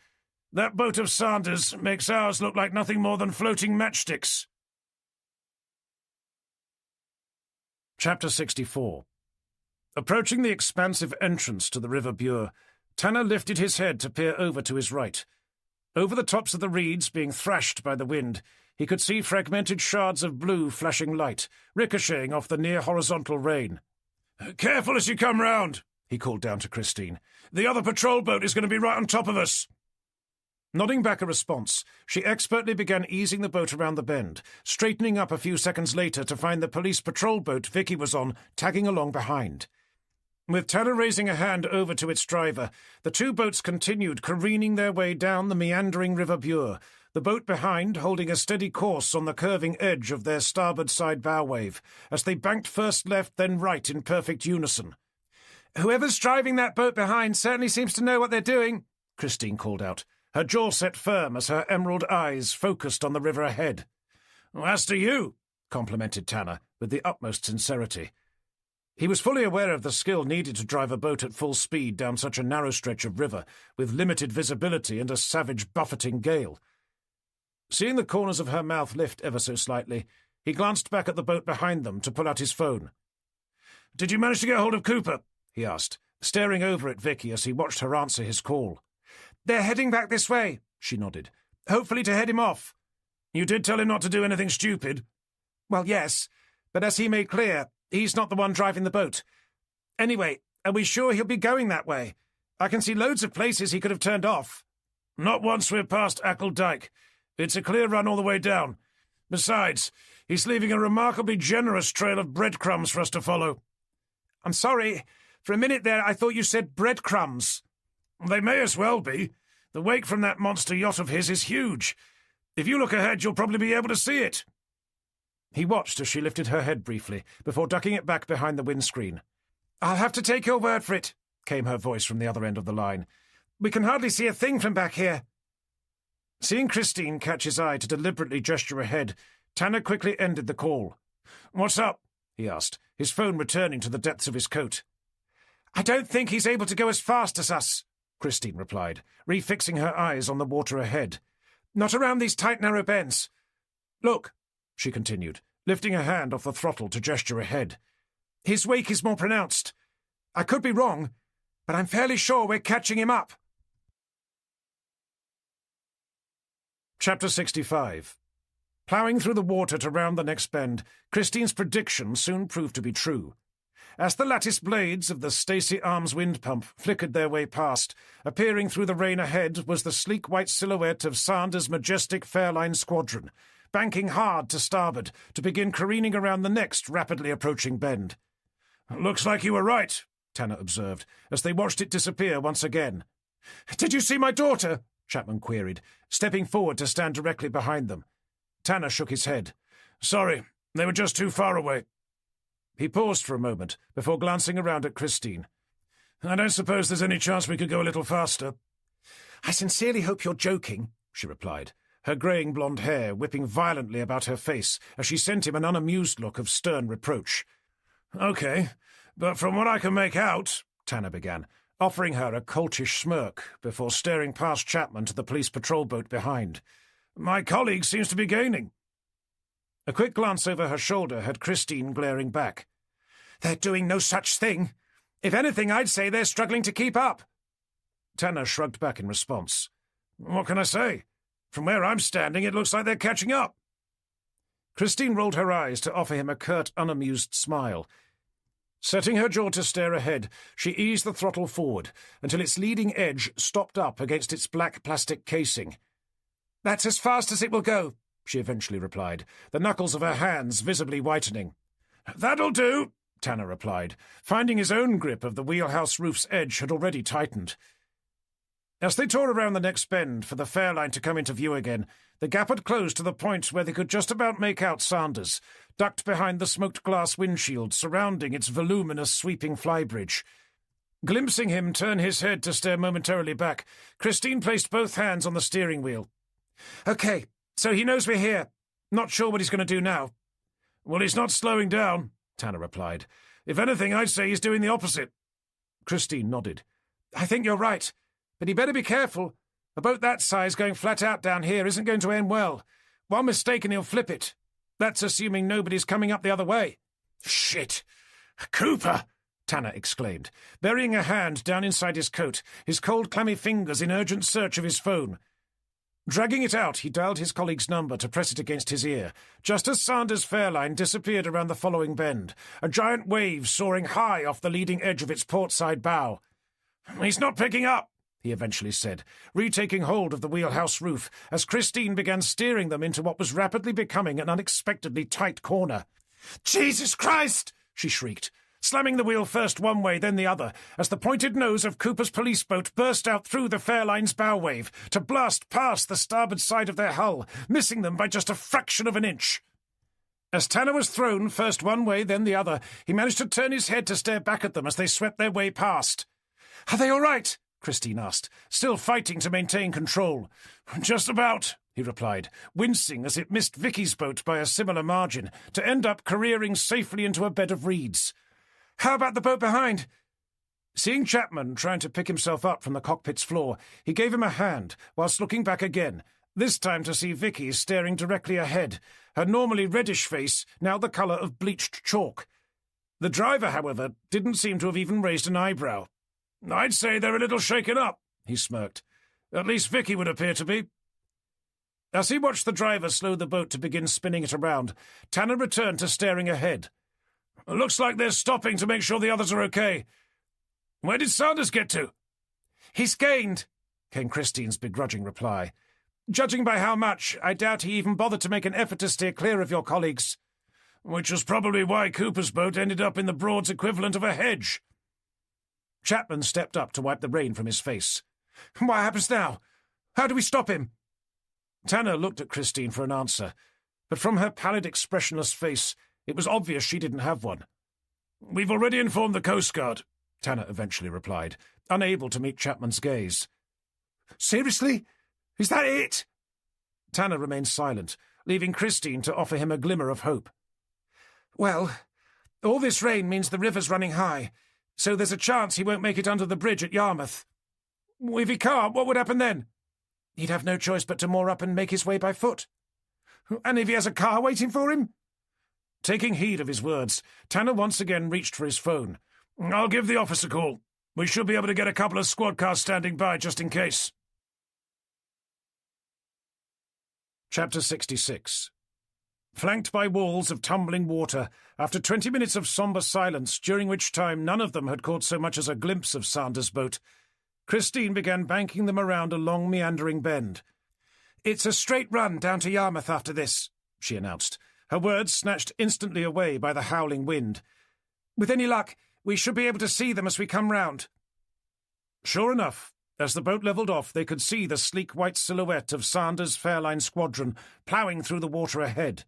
That boat of Sanders makes ours look like nothing more than floating matchsticks." Chapter 64. Approaching the expansive entrance to the River Bure, Tanner lifted his head to peer over to his right. Over the tops of the reeds being thrashed by the wind, he could see fragmented shards of blue flashing light, ricocheting off the near-horizontal rain. "Careful as you come round," he called down to Christine. "The other patrol boat is going to be right on top of us." Nodding back a response, she expertly began easing the boat around the bend, straightening up a few seconds later to find the police patrol boat Vicky was on tagging along behind. With Tanner raising a hand over to its driver, the two boats continued careening their way down the meandering River Bure, the boat behind holding a steady course on the curving edge of their starboard side bow wave, as they banked first left then right in perfect unison. "Whoever's driving that boat behind certainly seems to know what they're doing," Christine called out, her jaw set firm as her emerald eyes focused on the river ahead. "As to you," complimented Tanner, with the utmost sincerity. He was fully aware of the skill needed to drive a boat at full speed down such a narrow stretch of river, with limited visibility and a savage buffeting gale. Seeing the corners of her mouth lift ever so slightly, he glanced back at the boat behind them to pull out his phone. "Did you manage to get hold of Cooper?" he asked, staring over at Vicky as he watched her answer his call. "They're heading back this way," she nodded. "Hopefully to head him off." "You did tell him not to do anything stupid?" "Well, yes, but as he made clear, he's not the one driving the boat. Anyway, are we sure he'll be going that way? I can see loads of places he could have turned off." "Not once we're past Ackle Dyke. It's a clear run all the way down. Besides, he's leaving a remarkably generous trail of breadcrumbs for us to follow." "I'm sorry. For a minute there, I thought you said breadcrumbs." "They may as well be. The wake from that monster yacht of his is huge. If you look ahead, you'll probably be able to see it." He watched as she lifted her head briefly, before ducking it back behind the windscreen. "I'll have to take your word for it," came her voice from the other end of the line. "We can hardly see a thing from back here." Seeing Christine catch his eye to deliberately gesture ahead, Tanner quickly ended the call. "What's up?" he asked, his phone returning to the depths of his coat. I don't think he's able to go as fast as us, Christine replied, refixing her eyes on the water ahead. Not around these tight, narrow bends. Look, she continued, lifting her hand off the throttle to gesture ahead. His wake is more pronounced. I could be wrong, but I'm fairly sure we're catching him up. Chapter 65. Ploughing through the water to round the next bend, Christine's prediction soon proved to be true. As the lattice blades of the Stacy Arms wind pump flickered their way past, appearing through the rain ahead was the sleek white silhouette of Sanders' majestic Fairline squadron, banking hard to starboard to begin careening around the next rapidly approaching bend. "Looks like you were right," Tanner observed, as they watched it disappear once again. "Did you see my daughter?" Chapman queried, stepping forward to stand directly behind them. Tanner shook his head. "Sorry, they were just too far away." He paused for a moment before glancing around at Christine. "I don't suppose there's any chance we could go a little faster." "I sincerely hope you're joking," she replied, her greying blonde hair whipping violently about her face as she sent him an unamused look of stern reproach. "Okay, but from what I can make out," Tanner began, offering her a coltish smirk before staring past Chapman to the police patrol boat behind. "My colleague seems to be gaining." A quick glance over her shoulder had Christine glaring back. "They're doing no such thing. If anything, I'd say they're struggling to keep up." Tanner shrugged back in response. "What can I say? From where I'm standing, it looks like they're catching up." Christine rolled her eyes to offer him a curt, unamused smile. Setting her jaw to stare ahead, she eased the throttle forward until its leading edge stopped up against its black plastic casing. "That's as fast as it will go," she eventually replied, the knuckles of her hands visibly whitening. "That'll do," Tanner replied, finding his own grip of the wheelhouse roof's edge had already tightened. As they tore around the next bend for the Fairline to come into view again, the gap had closed to the point where they could just about make out Sanders, ducked behind the smoked glass windshield surrounding its voluminous sweeping flybridge. Glimpsing him turn his head to stare momentarily back, Christine placed both hands on the steering wheel. "Okay, so he knows we're here. Not sure what he's going to do now." "Well, he's not slowing down," Tanner replied. "If anything, I'd say he's doing the opposite." Christine nodded. "I think you're right. But he better be careful. A boat that size going flat out down here isn't going to end well. One mistake and he'll flip it. That's assuming nobody's coming up the other way." "Shit! Cooper!" Tanner exclaimed, burying a hand down inside his coat, his cold, clammy fingers in urgent search of his phone. Dragging it out, he dialed his colleague's number to press it against his ear, just as Sanders' Fairline disappeared around the following bend, a giant wave soaring high off the leading edge of its portside bow. "He's not picking up," he eventually said, retaking hold of the wheelhouse roof as Christine began steering them into what was rapidly becoming an unexpectedly tight corner. "Jesus Christ!" she shrieked, slamming the wheel first one way, then the other, as the pointed nose of Cooper's police boat burst out through the Fairline's bow wave to blast past the starboard side of their hull, missing them by just a fraction of an inch. As Tanner was thrown first one way, then the other, he managed to turn his head to stare back at them as they swept their way past. "Are they all right?" Christine asked, still fighting to maintain control. "Just about," he replied, wincing as it missed Vicky's boat by a similar margin, to end up careering safely into a bed of reeds. "How about the boat behind?" Seeing Chapman trying to pick himself up from the cockpit's floor, he gave him a hand, whilst looking back again, this time to see Vicky staring directly ahead, her normally reddish face now the colour of bleached chalk. The driver, however, didn't seem to have even raised an eyebrow. "I'd say they're a little shaken up," he smirked. "At least Vicky would appear to be." As he watched the driver slow the boat to begin spinning it around, Tanner returned to staring ahead. "Looks like they're stopping to make sure the others are okay. Where did Sanders get to?" "He's gained," came Christine's begrudging reply. "Judging by how much, I doubt he even bothered to make an effort to steer clear of your colleagues." "Which was probably why Cooper's boat ended up in the Broad's equivalent of a hedge." Chapman stepped up to wipe the rain from his face. "What happens now? How do we stop him?" Tanner looked at Christine for an answer, but from her pallid, expressionless face, it was obvious she didn't have one. "We've already informed the Coast Guard," Tanner eventually replied, unable to meet Chapman's gaze. "Seriously? Is that it?" Tanner remained silent, leaving Christine to offer him a glimmer of hope. "Well, all this rain means the river's running high, So there's a chance he won't make it under the bridge at Yarmouth. If he can't, what would happen then? He'd have no choice but to moor up and make his way by foot. And if he has a car waiting for him? Taking heed of his words, Tanner once again reached for his phone. I'll give the office a call. We should be able to get a couple of squad cars standing by just in case. Chapter 66. Flanked by walls of tumbling water, after 20 minutes of sombre silence, during which time none of them had caught so much as a glimpse of Sanders' boat, Christine began banking them around a long meandering bend. "It's a straight run down to Yarmouth after this," she announced, her words snatched instantly away by the howling wind. "With any luck, we should be able to see them as we come round." Sure enough, as the boat levelled off, they could see the sleek white silhouette of Sanders' Fairline squadron ploughing through the water ahead.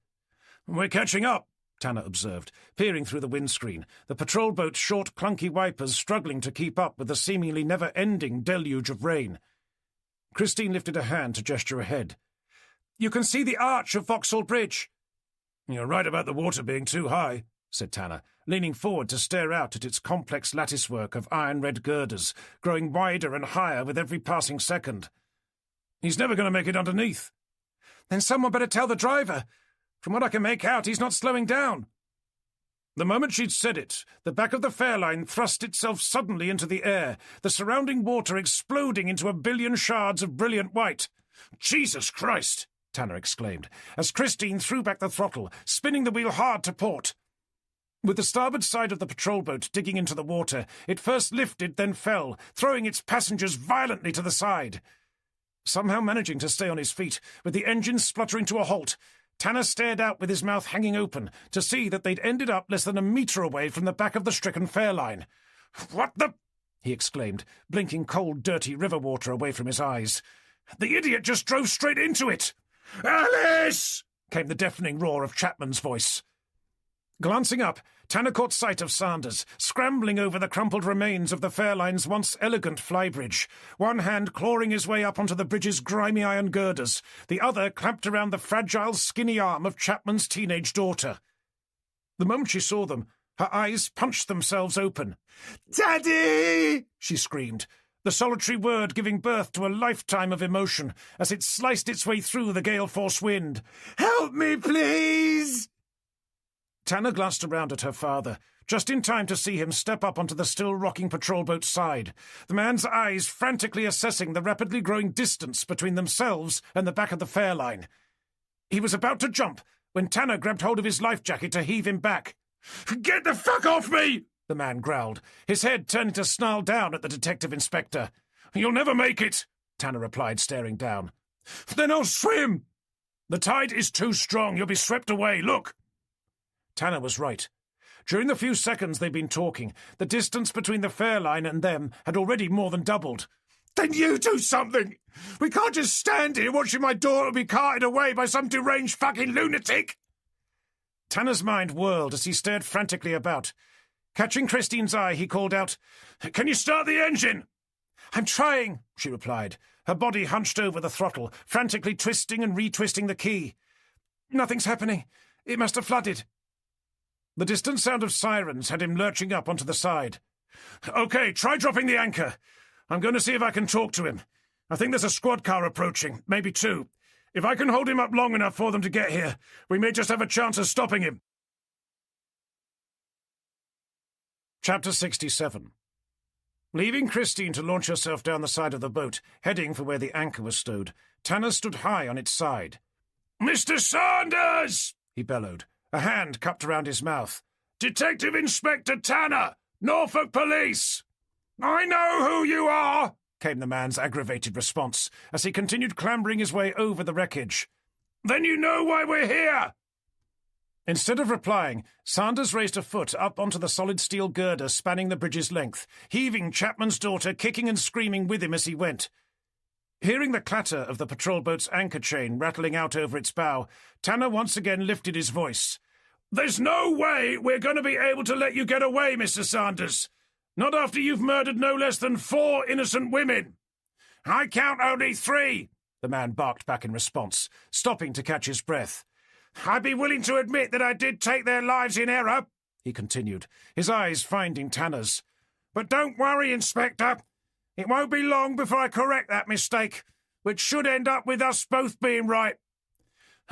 "We're catching up," Tanner observed, peering through the windscreen, the patrol boat's short, clunky wipers struggling to keep up with the seemingly never-ending deluge of rain. Christine lifted a hand to gesture ahead. "You can see the arch of Vauxhall Bridge." "You're right about the water being too high," said Tanner, leaning forward to stare out at its complex latticework of iron-red girders, growing wider and higher with every passing second. "He's never going to make it underneath." "Then someone better tell the driver. From what I can make out, he's not slowing down." The moment she'd said it, the back of the Fairline thrust itself suddenly into the air, the surrounding water exploding into a billion shards of brilliant white. "Jesus Christ!" Tanner exclaimed, as Christine threw back the throttle, spinning the wheel hard to port. With the starboard side of the patrol boat digging into the water, it first lifted, then fell, throwing its passengers violently to the side. Somehow managing to stay on his feet, with the engine spluttering to a halt, Tanner stared out with his mouth hanging open to see that they'd ended up less than a metre away from the back of the stricken Fairline. "What the—" he exclaimed, blinking cold, dirty river water away from his eyes. "The idiot just drove straight into it!" "Alice!" came the deafening roar of Chapman's voice. Glancing up, Tanner caught sight of Sanders, scrambling over the crumpled remains of the Fairline's once elegant flybridge, one hand clawing his way up onto the bridge's grimy iron girders, the other clamped around the fragile, skinny arm of Chapman's teenage daughter. The moment she saw them, her eyes punched themselves open. "Daddy!" she screamed, the solitary word giving birth to a lifetime of emotion as it sliced its way through the gale-force wind. "Help me, please!" Tanner glanced around at her father, just in time to see him step up onto the still-rocking patrol boat's side, the man's eyes frantically assessing the rapidly growing distance between themselves and the back of the Fairline. He was about to jump when Tanner grabbed hold of his life jacket to heave him back. "Get the fuck off me!" the man growled, his head turning to snarl down at the detective inspector. "You'll never make it," Tanner replied, staring down. "Then I'll swim!" "The tide is too strong. You'll be swept away. Look!" Tanner was right. During the few seconds they'd been talking, the distance between the Fairline and them had already more than doubled. "Then you do something! We can't just stand here watching my daughter be carted away by some deranged fucking lunatic!" Tanner's mind whirled as he stared frantically about. Catching Christine's eye, he called out, "Can you start the engine?" "I'm trying," she replied, her body hunched over the throttle, frantically twisting and retwisting the key. "Nothing's happening. It must have flooded." The distant sound of sirens had him lurching up onto the side. "Okay, try dropping the anchor. I'm going to see if I can talk to him. I think there's a squad car approaching, maybe two. If I can hold him up long enough for them to get here, we may just have a chance of stopping him." Chapter 67. Leaving Christine to launch herself down the side of the boat, heading for where the anchor was stowed, Tanner stood high on its side. "Mr. Sanders!" he bellowed, a hand cupped around his mouth. "Detective Inspector Tanner, Norfolk Police!" "I know who you are!" came the man's aggravated response, as he continued clambering his way over the wreckage. "Then you know why we're here!" Instead of replying, Sanders raised a foot up onto the solid steel girder spanning the bridge's length, heaving Chapman's daughter kicking and screaming with him as he went. Hearing the clatter of the patrol boat's anchor chain rattling out over its bow, Tanner once again lifted his voice. "There's no way we're going to be able to let you get away, Mr. Sanders. Not after you've murdered no less than 4 innocent women." "I count only 3, the man barked back in response, stopping to catch his breath. "I'd be willing to admit that I did take their lives in error," he continued, his eyes finding Tanner's. But don't worry, Inspector. It won't be long before I correct that mistake, which should end up with us both being right.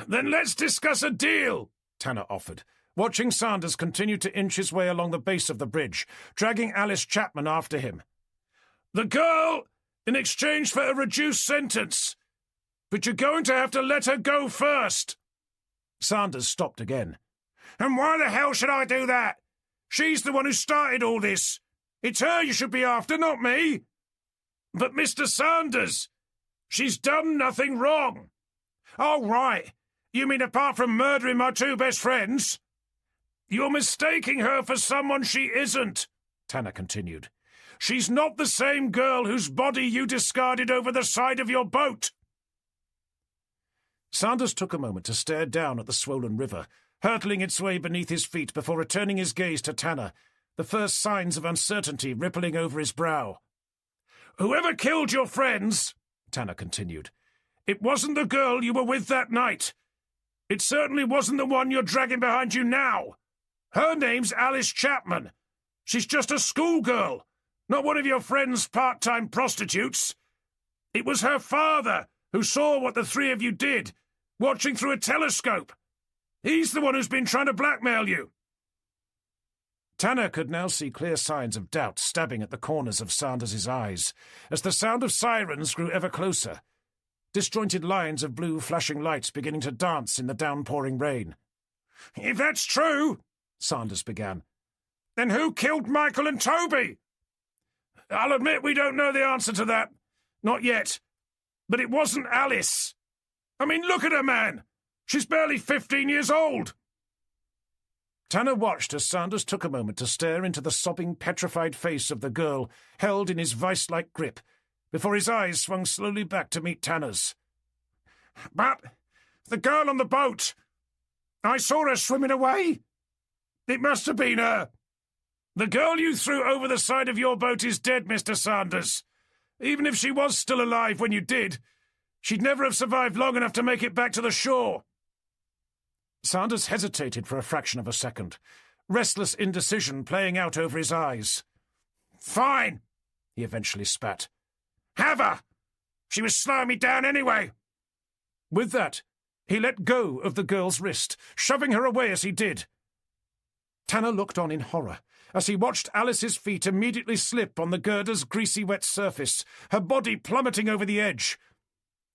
Then let's discuss a deal, Tanner offered, watching Sanders continue to inch his way along the base of the bridge, dragging Alice Chapman after him. The girl, in exchange for a reduced sentence. But you're going to have to let her go first. Sanders stopped again. And why the hell should I do that? She's the one who started all this. It's her you should be after, not me. But Mr. Sanders, she's done nothing wrong. Oh, right. You mean apart from murdering my two best friends? You're mistaking her for someone she isn't, Tanner continued. She's not the same girl whose body you discarded over the side of your boat. Sanders took a moment to stare down at the swollen river, hurtling its way beneath his feet before returning his gaze to Tanner, the first signs of uncertainty rippling over his brow. Whoever killed your friends, Tanner continued, it wasn't the girl you were with that night. It certainly wasn't the one you're dragging behind you now. Her name's Alice Chapman. She's just a schoolgirl, not one of your friend's part-time prostitutes. It was her father who saw what the three of you did, watching through a telescope. He's the one who's been trying to blackmail you. Tanner could now see clear signs of doubt stabbing at the corners of Sanders's eyes, as the sound of sirens grew ever closer, disjointed lines of blue flashing lights beginning to dance in the downpouring rain. If that's true, Sanders began, then who killed Michael and Toby? I'll admit we don't know the answer to that. Not yet. But it wasn't Alice. I mean, look at her, man. She's barely 15 years old. Tanner watched as Sanders took a moment to stare into the sobbing, petrified face of the girl held in his vice-like grip, before his eyes swung slowly back to meet Tanner's. But the girl on the boat, I saw her swimming away. It must have been her. The girl you threw over the side of your boat is dead, Mr. Sanders. Even if she was still alive when you did, she'd never have survived long enough to make it back to the shore. Sanders hesitated for a fraction of a second, restless indecision playing out over his eyes. Fine, he eventually spat. Have her! She was slowing me down anyway. With that, he let go of the girl's wrist, shoving her away as he did. Tanner looked on in horror as he watched Alice's feet immediately slip on the girder's greasy wet surface, her body plummeting over the edge.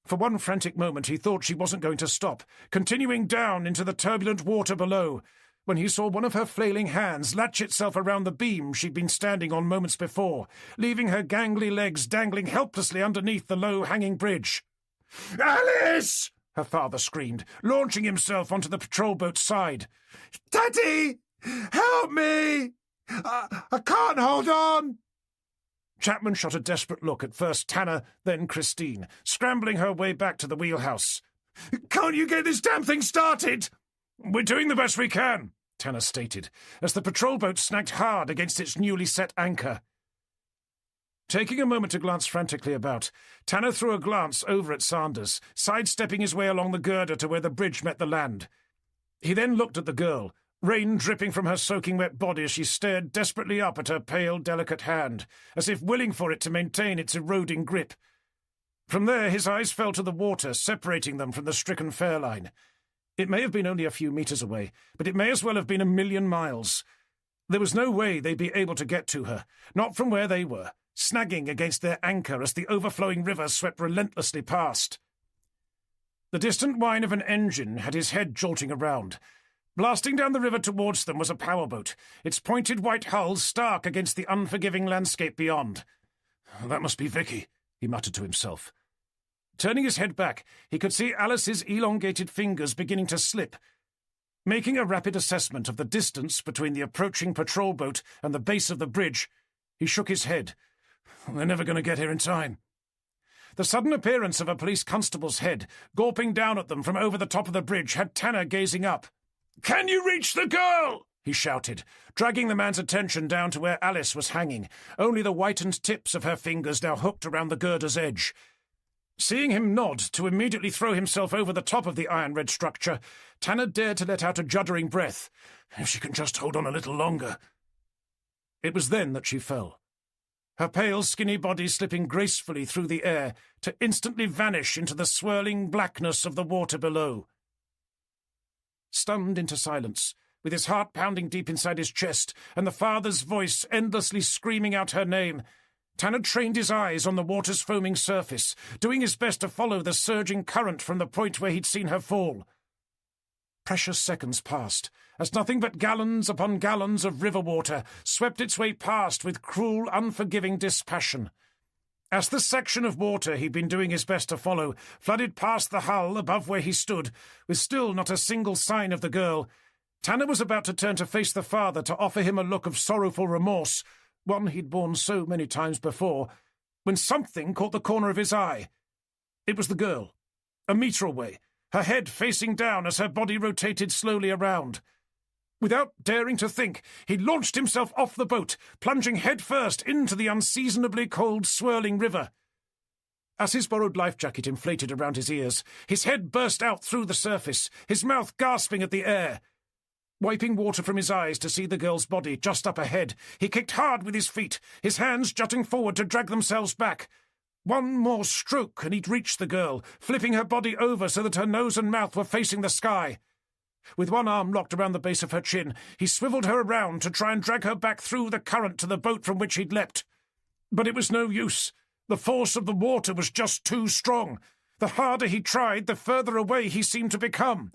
For one frantic moment he thought she wasn't going to stop, continuing down into the turbulent water below, when he saw one of her flailing hands latch itself around the beam she'd been standing on moments before, leaving her gangly legs dangling helplessly underneath the low-hanging bridge. "Alice!" her father screamed, launching himself onto the patrol boat's side. "Daddy! Help me! I can't hold on!" Chapman shot a desperate look at first Tanner, then Christine, scrambling her way back to the wheelhouse. "Can't you get this damn thing started?" "We're doing the best we can," Tanner stated, as the patrol boat snagged hard against its newly set anchor. Taking a moment to glance frantically about, Tanner threw a glance over at Sanders, sidestepping his way along the girder to where the bridge met the land. He then looked at the girl, rain dripping from her soaking wet body as she stared desperately up at her pale, delicate hand, as if willing for it to maintain its eroding grip. From there his eyes fell to the water, separating them from the stricken fairline. It may have been only a few meters away, but it may as well have been 1,000,000 miles. There was no way they'd be able to get to her, not from where they were, snagging against their anchor as the overflowing river swept relentlessly past. The distant whine of an engine had his head jolting around. Blasting down the river towards them was a powerboat, its pointed white hull stark against the unforgiving landscape beyond. "That must be Vicky," he muttered to himself. Turning his head back, he could see Alice's elongated fingers beginning to slip. Making a rapid assessment of the distance between the approaching patrol boat and the base of the bridge, he shook his head. "They're never going to get here in time." The sudden appearance of a police constable's head, gawping down at them from over the top of the bridge, had Tanner gazing up. "Can you reach the girl?" he shouted, dragging the man's attention down to where Alice was hanging, only the whitened tips of her fingers now hooked around the girder's edge. Seeing him nod to immediately throw himself over the top of the iron-red structure, Tanner dared to let out a juddering breath. If she can just hold on a little longer. It was then that she fell, her pale, skinny body slipping gracefully through the air to instantly vanish into the swirling blackness of the water below. Stunned into silence, with his heart pounding deep inside his chest and the father's voice endlessly screaming out her name, Tanner trained his eyes on the water's foaming surface, doing his best to follow the surging current from the point where he'd seen her fall. Precious seconds passed, as nothing but gallons upon gallons of river water swept its way past with cruel, unforgiving dispassion. As the section of water he'd been doing his best to follow flooded past the hull above where he stood, with still not a single sign of the girl, Tanner was about to turn to face the father to offer him a look of sorrowful remorse, one he'd borne so many times before, when something caught the corner of his eye. It was the girl, a metre away, her head facing down as her body rotated slowly around. Without daring to think, he launched himself off the boat, plunging headfirst into the unseasonably cold, swirling river. As his borrowed life jacket inflated around his ears, his head burst out through the surface, his mouth gasping at the air. Wiping water from his eyes to see the girl's body just up ahead, he kicked hard with his feet, his hands jutting forward to drag themselves back. One more stroke and he'd reached the girl, flipping her body over so that her nose and mouth were facing the sky. With one arm locked around the base of her chin, he swiveled her around to try and drag her back through the current to the boat from which he'd leapt. But it was no use. The force of the water was just too strong. The harder he tried, the further away he seemed to become.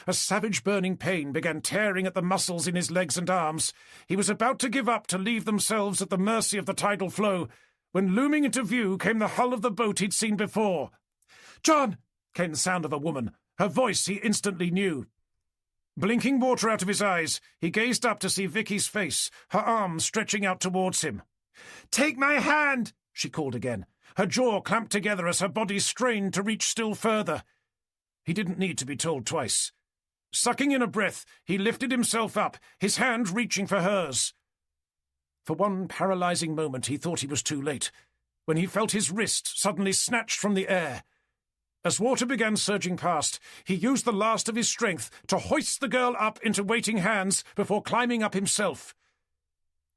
A savage burning pain began tearing at the muscles in his legs and arms. He was about to give up to leave themselves at the mercy of the tidal flow, when looming into view came the hull of the boat he'd seen before. "John!" came the sound of a woman. Her voice he instantly knew. Blinking water out of his eyes, he gazed up to see Vicky's face, her arms stretching out towards him. "Take my hand!" she called again, her jaw clamped together as her body strained to reach still further. He didn't need to be told twice. Sucking in a breath, he lifted himself up, his hand reaching for hers. For one paralyzing moment he thought he was too late, when he felt his wrist suddenly snatched from the air. As water began surging past, he used the last of his strength to hoist the girl up into waiting hands before climbing up himself.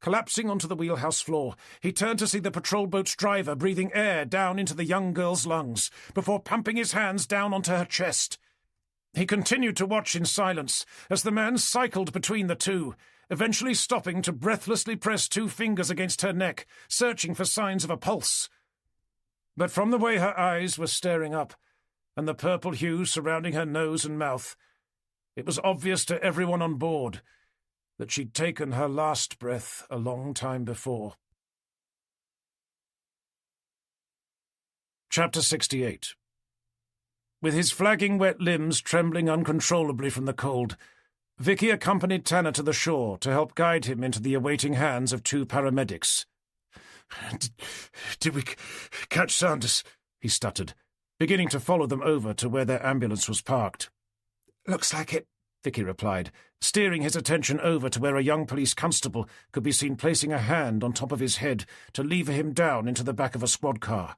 Collapsing onto the wheelhouse floor, he turned to see the patrol boat's driver breathing air down into the young girl's lungs, before pumping his hands down onto her chest. He continued to watch in silence as the man cycled between the two, eventually stopping to breathlessly press 2 fingers against her neck, searching for signs of a pulse. But from the way her eyes were staring up, and the purple hue surrounding her nose and mouth, it was obvious to everyone on board that she'd taken her last breath a long time before. Chapter 68. With his flagging wet limbs trembling uncontrollably from the cold, Vicky accompanied Tanner to the shore to help guide him into the awaiting hands of 2 paramedics. Did we catch Sanders?" he stuttered, beginning to follow them over to where their ambulance was parked. "Looks like it," Vicky replied, steering his attention over to where a young police constable could be seen placing a hand on top of his head to lever him down into the back of a squad car.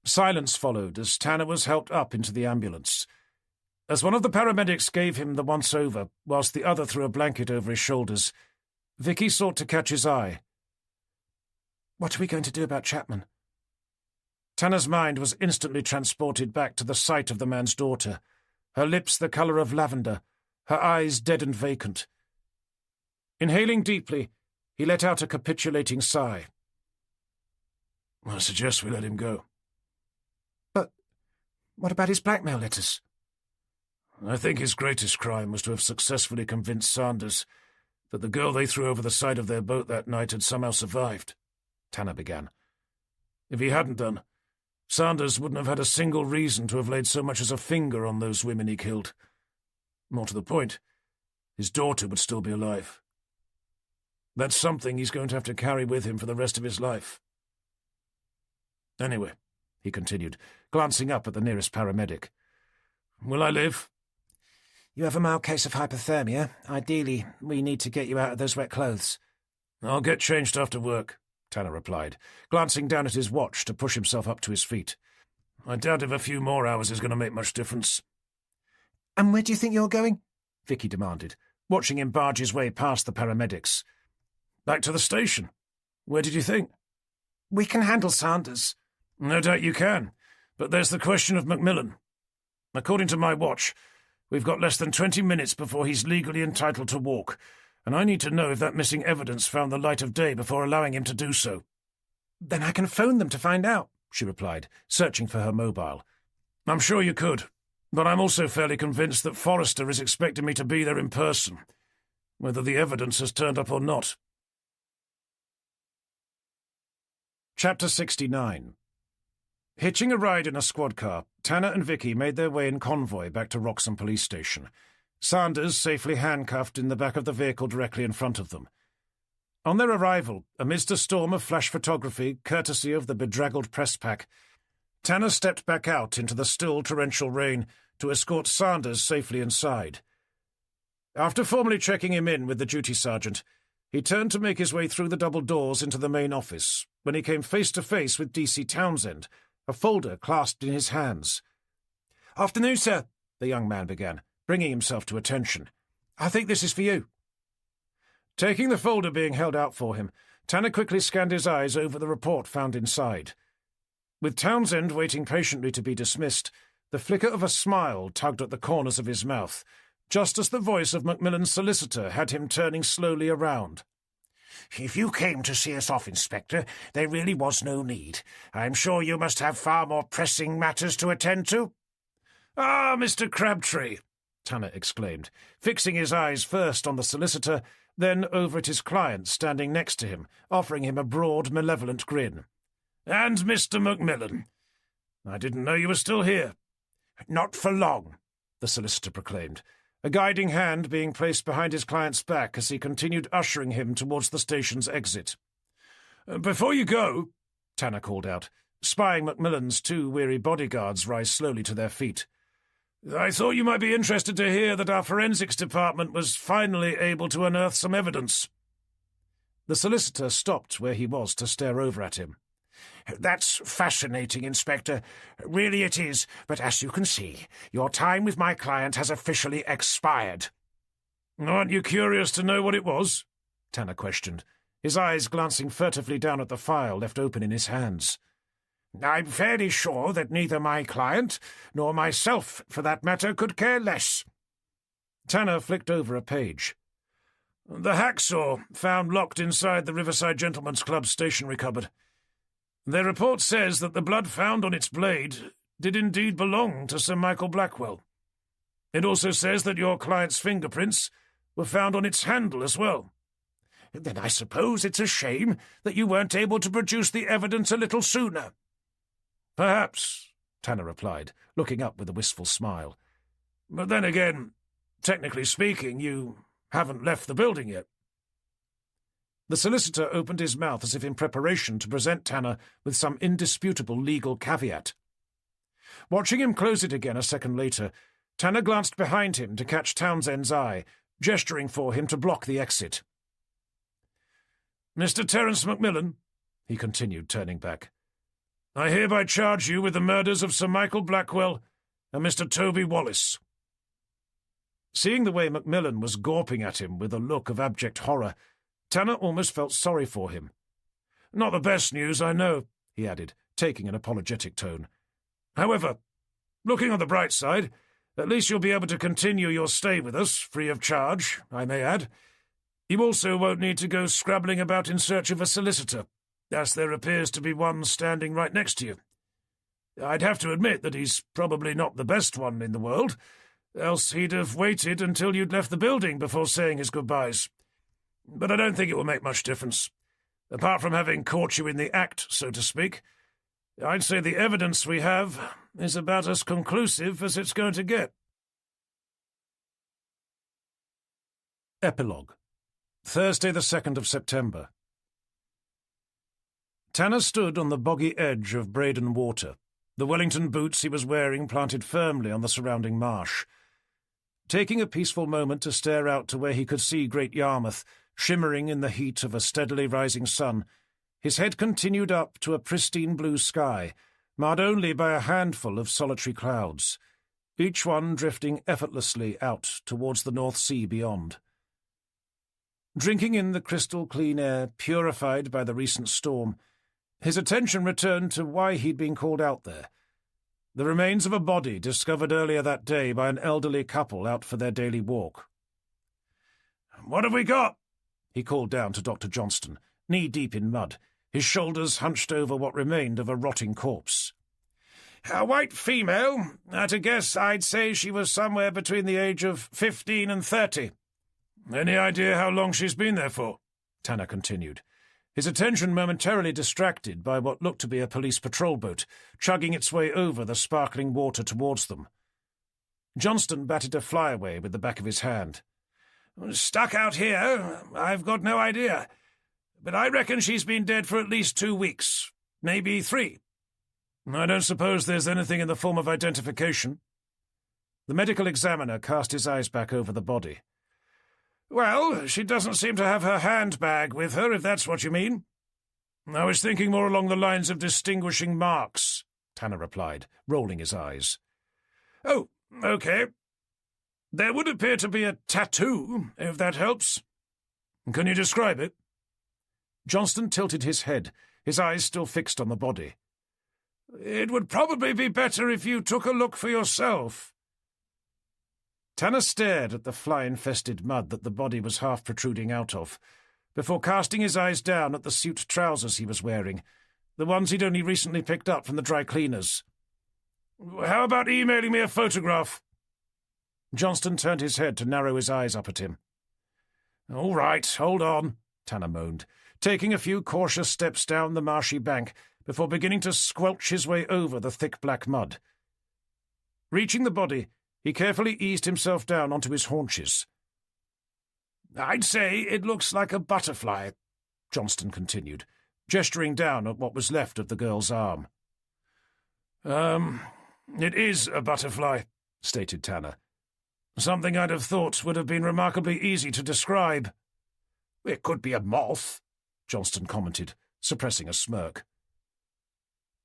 Silence followed as Tanner was helped up into the ambulance. As one of the paramedics gave him the once-over, whilst the other threw a blanket over his shoulders, Vicky sought to catch his eye. "What are we going to do about Chapman?" Tanner's mind was instantly transported back to the sight of the man's daughter, her lips the colour of lavender, her eyes dead and vacant. Inhaling deeply, he let out a capitulating sigh. "I suggest we let him go." "But what about his blackmail letters?" "I think his greatest crime was to have successfully convinced Sanders that the girl they threw over the side of their boat that night had somehow survived," Tanner began. "If he hadn't done, Sanders wouldn't have had a single reason to have laid so much as a finger on those women he killed. More to the point, his daughter would still be alive. That's something he's going to have to carry with him for the rest of his life. Anyway," he continued, glancing up at the nearest paramedic, "will I live?" "You have a mild case of hypothermia. Ideally, we need to get you out of those wet clothes." "I'll get changed after work," Tanner replied, glancing down at his watch to push himself up to his feet. "I doubt if a few more hours is going to make much difference." "And where do you think you're going?" Vicky demanded, watching him barge his way past the paramedics. "Back to the station. Where did you think?" We can handle Sanders. No doubt you can, but there's the question of Macmillan. According to my watch, we've got less than 20 minutes before he's legally entitled to walk, and I need to know if that missing evidence found the light of day before allowing him to do so. Then I can phone them to find out, she replied, searching for her mobile. I'm sure you could, but I'm also fairly convinced that Forrester is expecting me to be there in person, whether the evidence has turned up or not. Chapter 69. Hitching a ride in a squad car, Tanner and Vicky made their way in convoy back to Wroxham Police Station, Sanders safely handcuffed in the back of the vehicle directly in front of them. On their arrival, amidst a storm of flash photography, courtesy of the bedraggled press pack, Tanner stepped back out into the still torrential rain to escort Sanders safely inside. After formally checking him in with the duty sergeant, he turned to make his way through the double doors into the main office when he came face to face with DC Townsend, a folder clasped in his hands. "Afternoon, sir," the young man began, bringing himself to attention. "I think this is for you." Taking the folder being held out for him, Tanner quickly scanned his eyes over the report found inside. With Townsend waiting patiently to be dismissed, the flicker of a smile tugged at the corners of his mouth, just as the voice of Macmillan's solicitor had him turning slowly around. "If you came to see us off, Inspector, there really was no need. I'm sure you must have far more pressing matters to attend to." "Ah, Mr. Crabtree!" Tanner exclaimed, fixing his eyes first on the solicitor, then over at his client standing next to him, offering him a broad, malevolent grin. "And Mr. Macmillan. I didn't know you were still here." "Not for long," the solicitor proclaimed, a guiding hand being placed behind his client's back as he continued ushering him towards the station's exit. "Before you go," Tanner called out, spying Macmillan's two weary bodyguards rise slowly to their feet, "I thought you might be interested to hear that our forensics department was finally able to unearth some evidence." The solicitor stopped where he was to stare over at him. "That's fascinating, Inspector. Really it is, but as you can see, your time with my client has officially expired." "Aren't you curious to know what it was?" Tanner questioned, his eyes glancing furtively down at the file left open in his hands. "I'm fairly sure that neither my client, nor myself, for that matter, could care less." Tanner flicked over a page. "The hacksaw found locked inside the Riverside Gentlemen's Club stationery cupboard. Their report says that the blood found on its blade did indeed belong to Sir Michael Blackwell. It also says that your client's fingerprints were found on its handle as well." "Then I suppose it's a shame that you weren't able to produce the evidence a little sooner." "Perhaps," Tanner replied, looking up with a wistful smile. "But then again, technically speaking, you haven't left the building yet." The solicitor opened his mouth as if in preparation to present Tanner with some indisputable legal caveat. Watching him close it again a second later, Tanner glanced behind him to catch Townsend's eye, gesturing for him to block the exit. "Mr. Terence Macmillan," he continued, turning back, "I hereby charge you with the murders of Sir Michael Blackwell and Mr. Toby Wallace." Seeing the way Macmillan was gawping at him with a look of abject horror, Tanner almost felt sorry for him. "Not the best news, I know," he added, taking an apologetic tone. "However, looking on the bright side, at least you'll be able to continue your stay with us, free of charge, I may add. You also won't need to go scrabbling about in search of a solicitor, as there appears to be one standing right next to you. I'd have to admit that he's probably not the best one in the world, else he'd have waited until you'd left the building before saying his goodbyes. But I don't think it will make much difference. Apart from having caught you in the act, so to speak, I'd say the evidence we have is about as conclusive as it's going to get." Epilogue. Thursday, the 2nd of September. Tanner stood on the boggy edge of Braden Water, the Wellington boots he was wearing planted firmly on the surrounding marsh. Taking a peaceful moment to stare out to where he could see Great Yarmouth, shimmering in the heat of a steadily rising sun, his head continued up to a pristine blue sky, marred only by a handful of solitary clouds, each one drifting effortlessly out towards the North Sea beyond. Drinking in the crystal clean air purified by the recent storm, His attention returned to why he'd been called out there. The remains of a body discovered earlier that day by an elderly couple out for their daily walk. "What have we got?" he called down to Dr. Johnston, knee-deep in mud, his shoulders hunched over what remained of a rotting corpse. "A white female. At a guess, I'd say she was somewhere between the age of 15 and 30. "Any idea how long she's been there for?" Tanner continued, his attention momentarily distracted by what looked to be a police patrol boat, chugging its way over the sparkling water towards them. Johnston batted a flyaway with the back of his hand. "Stuck out here? I've got no idea. But I reckon she's been dead for at least 2 weeks, maybe 3. I don't suppose there's anything in the form of identification." The medical examiner cast his eyes back over the body. "Well, she doesn't seem to have her handbag with her, if that's what you mean." "I was thinking more along the lines of distinguishing marks," Tanner replied, rolling his eyes. "Oh, okay. There would appear to be a tattoo, if that helps. Can you describe it?" Johnston tilted his head, his eyes still fixed on the body. "It would probably be better if you took a look for yourself." Tanner stared at the fly-infested mud that the body was half protruding out of, before casting his eyes down at the suit trousers he was wearing, the ones he'd only recently picked up from the dry cleaners. "How about emailing me a photograph?" Johnston turned his head to narrow his eyes up at him. "All right, hold on," Tanner moaned, taking a few cautious steps down the marshy bank before beginning to squelch his way over the thick black mud. Reaching the body, he carefully eased himself down onto his haunches. "I'd say it looks like a butterfly," Johnston continued, gesturing down at what was left of the girl's arm. It is a butterfly," stated Tanner. "Something I'd have thought would have been remarkably easy to describe." "It could be a moth," Johnston commented, suppressing a smirk.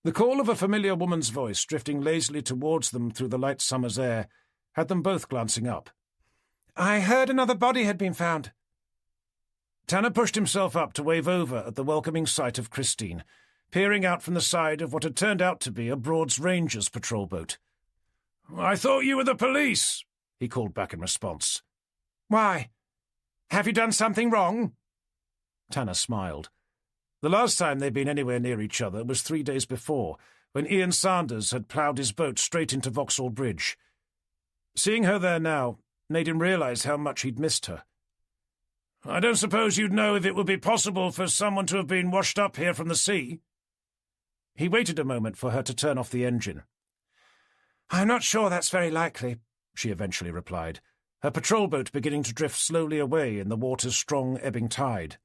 The call of a familiar woman's voice drifting lazily towards them through the light summer's air had them both glancing up. "I heard another body had been found." Tanner pushed himself up to wave over at the welcoming sight of Christine, peering out from the side of what had turned out to be a Broad's Rangers patrol boat. "I thought you were the police," he called back in response. "Why? Have you done something wrong?" Tanner smiled. The last time they'd been anywhere near each other was 3 days before, when Ian Sanders had ploughed his boat straight into Vauxhall Bridge. Seeing her there now made him realise how much he'd missed her. "I don't suppose you'd know if it would be possible for someone to have been washed up here from the sea?" He waited a moment for her to turn off the engine. "I'm not sure that's very likely," she eventually replied, her patrol boat beginning to drift slowly away in the water's strong ebbing tide.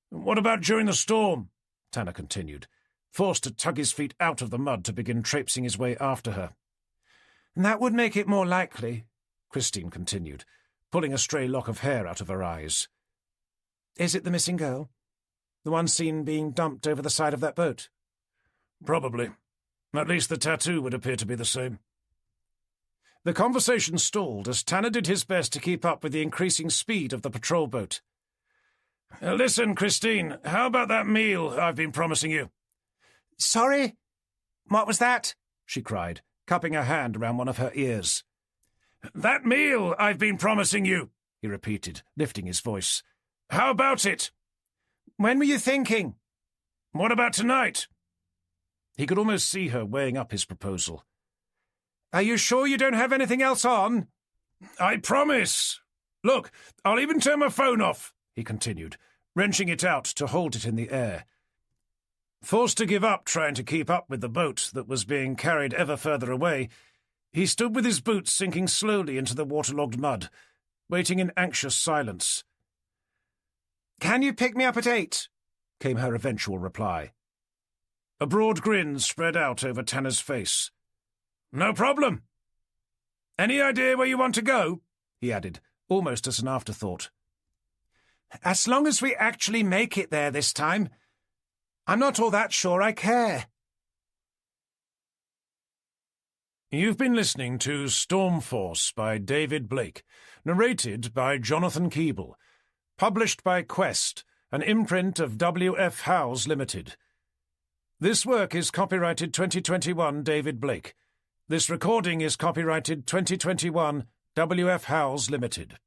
"What about during the storm?" Tanner continued, forced to tug his feet out of the mud to begin traipsing his way after her. "That would make it more likely," Christine continued, pulling a stray lock of hair out of her eyes. "Is it the missing girl? The one seen being dumped over the side of that boat?" "Probably. At least the tattoo would appear to be the same." The conversation stalled as Tanner did his best to keep up with the increasing speed of the patrol boat. "Listen, Christine, how about that meal I've been promising you?" "Sorry? What was that?" she cried, cupping her hand around one of her ears. "That meal I've been promising you," he repeated, lifting his voice. "How about it?" "When were you thinking?" "What about tonight?" He could almost see her weighing up his proposal. "Are you sure you don't have anything else on?" "I promise. Look, I'll even turn my phone off," he continued, wrenching it out to hold it in the air. Forced to give up trying to keep up with the boat that was being carried ever further away, he stood with his boots sinking slowly into the waterlogged mud, waiting in anxious silence. "Can you pick me up at 8? Came her eventual reply. A broad grin spread out over Tanner's face. "No problem. Any idea where you want to go?" he added, almost as an afterthought. "As long as we actually make it there this time. I'm not all that sure I care." You've been listening to Stormforce by David Blake, narrated by Jonathan Keeble, published by Quest, an imprint of W.F. Howes Limited. This work is copyrighted 2021 David Blake. This recording is copyrighted 2021 W.F. Howells Limited.